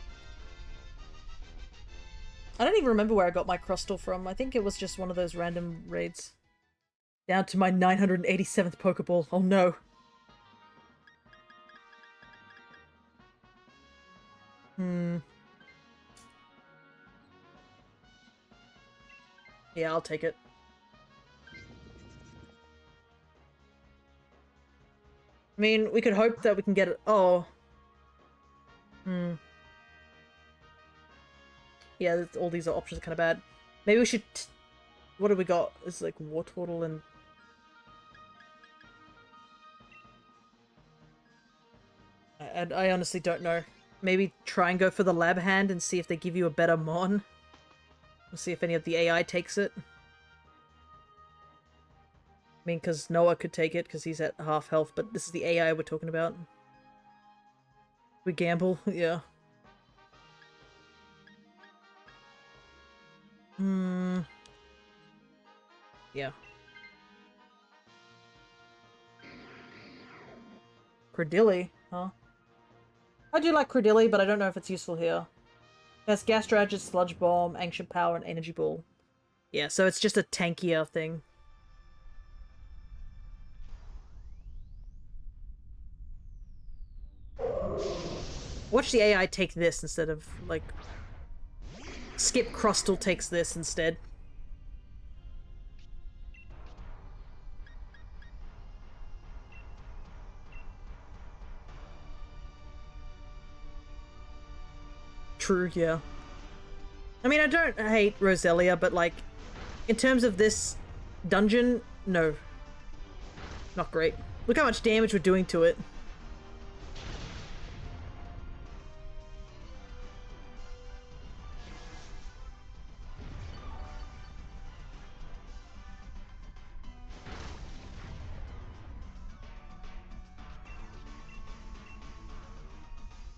I don't even remember where I got my Crustle from. I think it was just one of those random raids. Down to my 987th Pokeball. Oh no. Yeah, I'll take it. I mean, we could hope that we can get it. Oh. Yeah, all these options are kind of bad. Maybe we should... What do we got? It's like Wartortle and... I honestly don't know. Maybe try and go for the lab hand and see if they give you a better mon. We'll see if any of the AI takes it. I mean, because Noah could take it because he's at half health, but this is the AI we're talking about. We gamble, yeah. Yeah. Credilli, huh? I do like Credilli, but I don't know if it's useful here. It has Gas Dragon, Sludge Bomb, Ancient Power, and Energy Ball. Yeah, so it's just a tankier thing. Watch the AI take this instead of, like... Skip Crustle takes this instead. True, yeah. I mean, I don't hate Roselia, but, like, in terms of this dungeon, no. Not great. Look how much damage we're doing to it.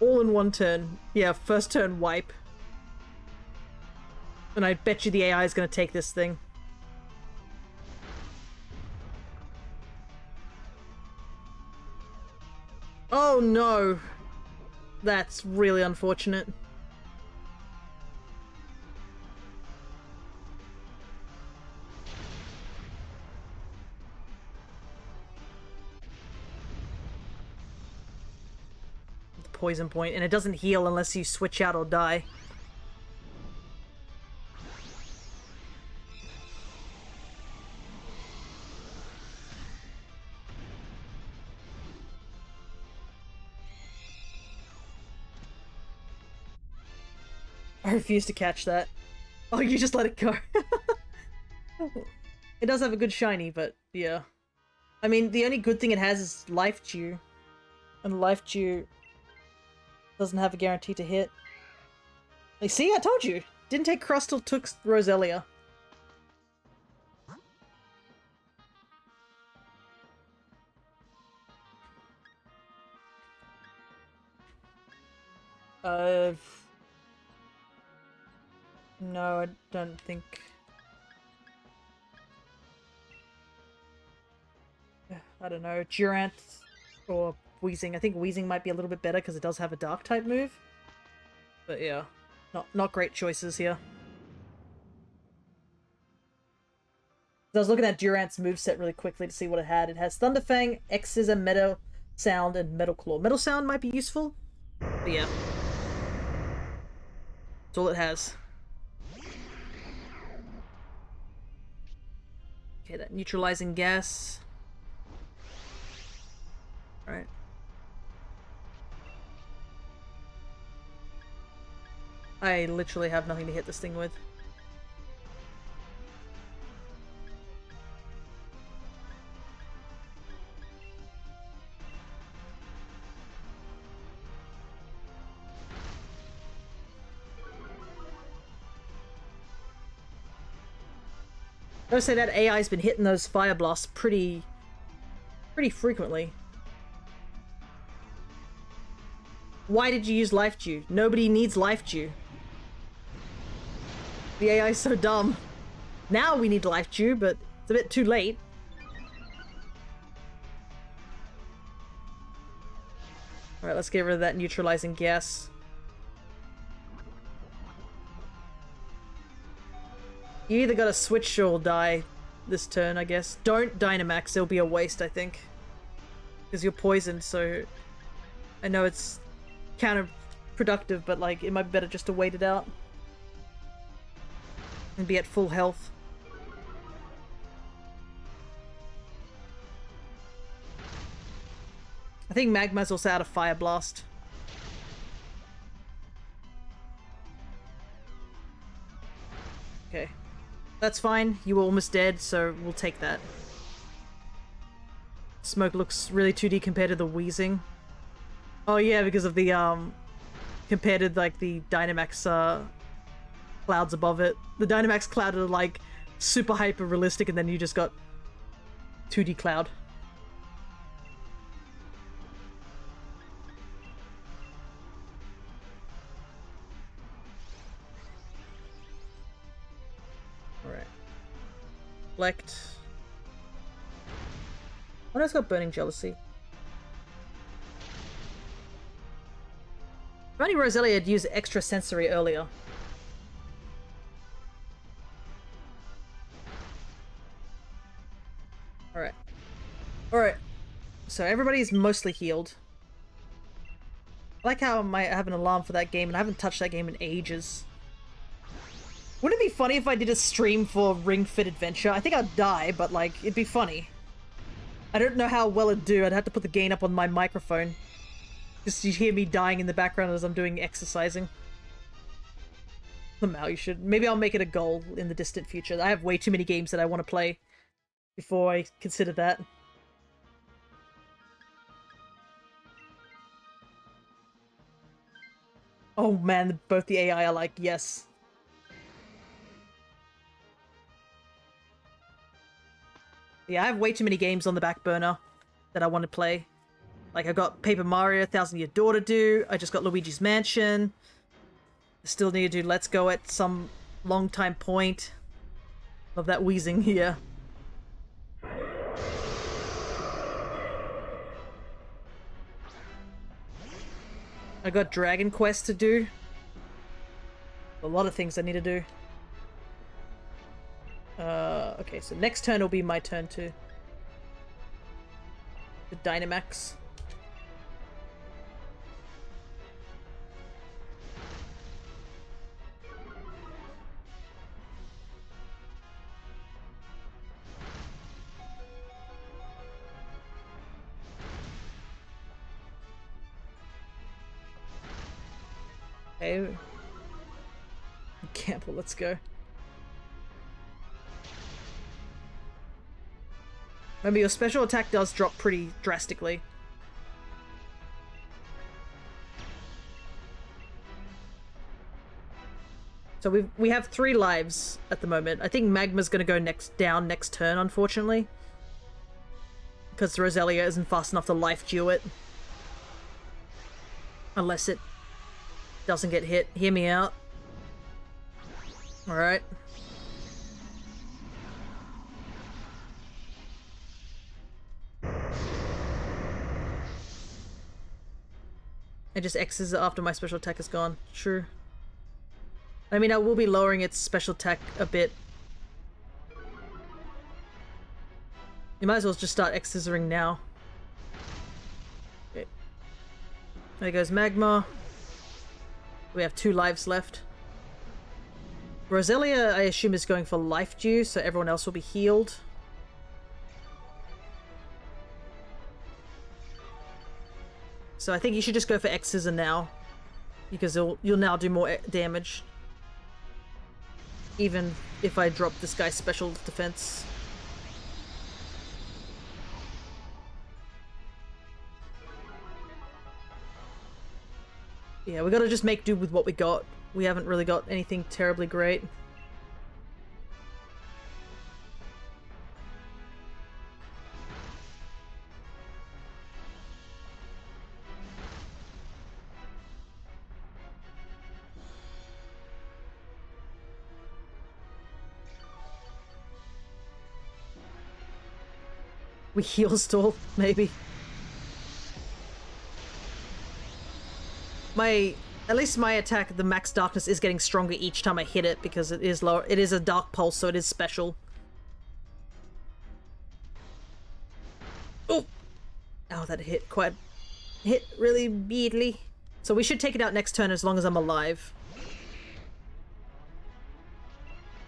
All in one turn. Yeah, first turn wipe. And I bet you the AI is going to take this thing. Oh no! That's really unfortunate. Poison point, and it doesn't heal unless you switch out or die. I refuse to catch that. Oh, you just let it go. It does have a good shiny, but yeah. I mean, the only good thing it has is Life Dew. And Life Dew doesn't have a guarantee to hit. Like, see, I told you! Didn't take Crustle, took Roselia. No, I don't think... I don't know, Durant or Weezing. I think Weezing might be a little bit better because it does have a Dark type move. But yeah, not great choices here. So I was looking at Durant's moveset really quickly to see what it had. It has Thunderfang, X-Scissor, Metal Sound, and Metal Claw. Metal Sound might be useful, but yeah. That's all it has. Okay, that neutralizing gas. Alright. I literally have nothing to hit this thing with. I would say that AI's been hitting those Fire Blasts pretty frequently. Why did you use Life Dew? Nobody needs Life Dew. The AI is so dumb. Now we need Life Dew, but it's a bit too late. Alright, let's get rid of that neutralizing gas. You either gotta switch or die this turn, I guess. Don't Dynamax, it'll be a waste, I think. Because you're poisoned, so... I know it's counterproductive, but like, it might be better just to wait it out. And be at full health. I think Magma's also out of Fire Blast. Okay. That's fine. You were almost dead, so we'll take that. Smoke looks really 2D compared to the Weezing. Oh yeah, because of the, compared to, like, the Dynamax, clouds above it. The Dynamax cloud are, like, super hyper realistic, and then you just got 2D cloud. Alright. Reflect. Oh no, it's got Burning Jealousy. If only Roselia had used extra sensory earlier. Alright. Alright. So everybody's mostly healed. I like how I have an alarm for that game, and I haven't touched that game in ages. Wouldn't it be funny if I did a stream for Ring Fit Adventure? I think I'd die, but like, it'd be funny. I don't know how well it'd do. I'd have to put the gain up on my microphone. Just you hear me dying in the background as I'm doing exercising. Somehow you should. Maybe I'll make it a goal in the distant future. I have way too many games that I want to play before I consider that. Oh man, both the AI are like, yes. Yeah, I have way too many games on the back burner that I want to play. Like, I got Paper Mario, 1000 Year Door to do. I just got Luigi's Mansion. I still need to do Let's Go at some long time point. Of that Weezing here. I got Dragon Quest to do. A lot of things I need to do. Okay, so next turn will be my turn too. The Dynamax. Okay. Gamble, let's go. Remember, your special attack does drop pretty drastically. So we have 3 lives at the moment. I think Magma's gonna go down next turn, unfortunately. Because Roselia isn't fast enough to life deal it. Unless it doesn't get hit. Hear me out. Alright. It just X's it after my special attack is gone. True. I mean, I will be lowering its special attack a bit. You might as well just start X-scissoring now. Okay. There goes Magma. We have 2 lives left. Roselia, I assume, is going for life dew, so everyone else will be healed. So I think you should just go for X-scissor now. Because you'll now do more damage. Even if I drop this guy's special defense. Yeah, we gotta just make do with what we got. We haven't really got anything terribly great. We heal stall, maybe. At least my attack, the max darkness, is getting stronger each time I hit it because it is lower. It is a dark pulse, so it is special. Oh! Oh, that hit really badly. So we should take it out next turn as long as I'm alive.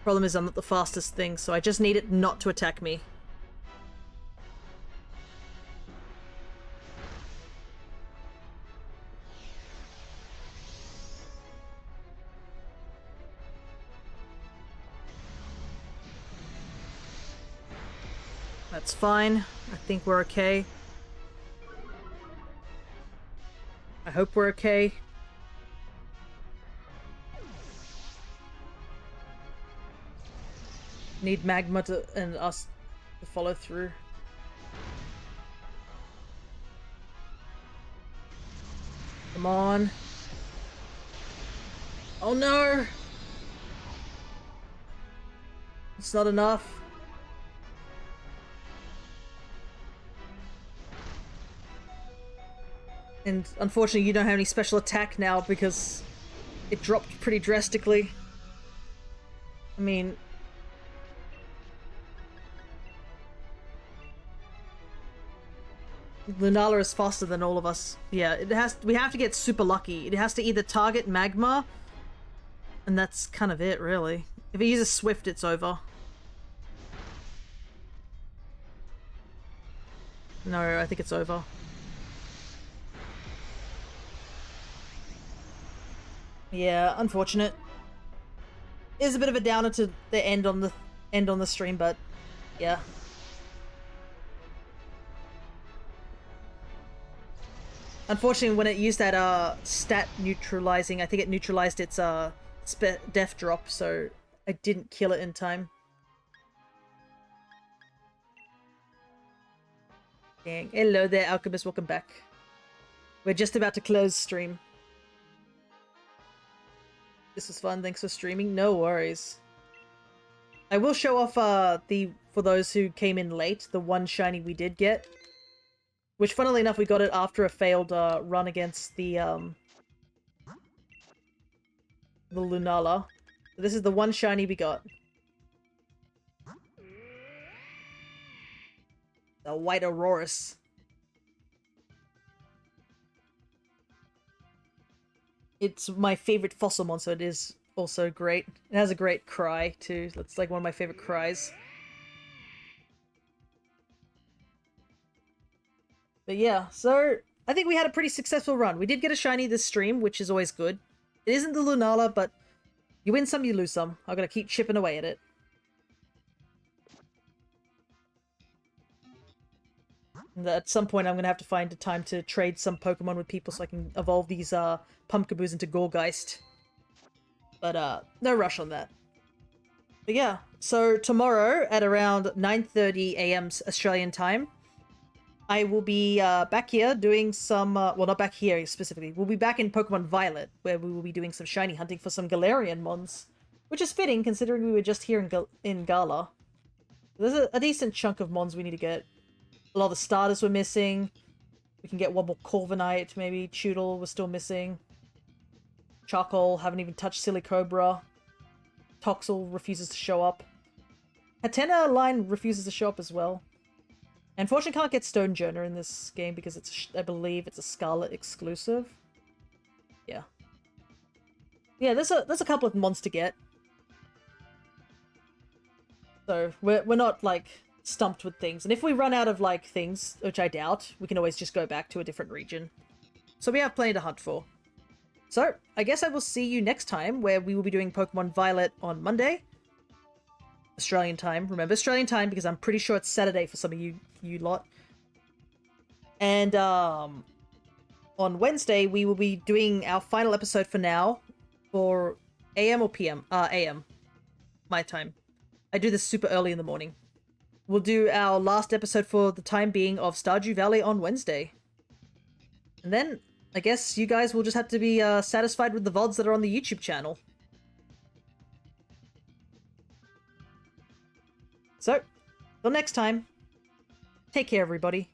Problem is I'm not the fastest thing, so I just need it not to attack me. That's fine. I think we're okay. I hope we're okay. Need Magma and us to follow through. Come on. Oh no! It's not enough. And unfortunately you don't have any special attack now because it dropped pretty drastically. I mean... Lunala is faster than all of us. Yeah, we have to get super lucky. It has to either target Magma, and that's kind of it, really. If it uses Swift, it's over. No, I think it's over. Yeah, unfortunate. It is a bit of a downer to the end on the stream, but yeah. Unfortunately, when it used that stat neutralizing, I think it neutralized its death drop, so I didn't kill it in time. Dang. Hello there, Alchemist. Welcome back. We're just about to close stream. This was fun. Thanks for streaming. No worries. I will show off for those who came in late, the one shiny we did get. Which, funnily enough, we got it after a failed run against the Lunala. This is the one shiny we got. The White Aurorus. It's my favorite Fossilmon, so it is also great. It has a great cry, too. It's like one of my favorite cries. But yeah, so I think we had a pretty successful run. We did get a shiny this stream, which is always good. It isn't the Lunala, but you win some, you lose some. I'm gonna keep chipping away at it. And at some point, I'm going to have to find a time to trade some Pokemon with people so I can evolve these Pumpkaboos into Gorgeist. But no rush on that. But yeah, so tomorrow at around 9:30 a.m. Australian time, I will be back here doing some, well, not back here specifically. We'll be back in Pokemon Violet, where we will be doing some shiny hunting for some Galarian mons, which is fitting considering we were just here in Galar. There's a decent chunk of mons we need to get. A lot of the starters were missing. We can get one more Corviknight, maybe. Choodle was still missing. Charcoal, haven't even touched Silicobra. Toxel refuses to show up. Hatena line refuses to show up as well. Unfortunately, can't get Stonejourner in this game because it's, I believe, it's a Scarlet exclusive. Yeah. Yeah, there's a couple of mons to get. So we're not like stumped with things, and if we run out of like things, which I doubt, we can always just go back to a different region. So we have plenty to hunt for. So I guess I will see you next time, where we will be doing Pokemon Violet on Monday. Australian time. Remember Australian time because I'm pretty sure it's Saturday for some of you lot. And on Wednesday we will be doing our final episode for now, for AM or PM? AM. My time. I do this super early in the morning. We'll do our last episode for the time being of Stardew Valley on Wednesday. And then I guess you guys will just have to be satisfied with the VODs that are on the YouTube channel. So, till next time, take care everybody.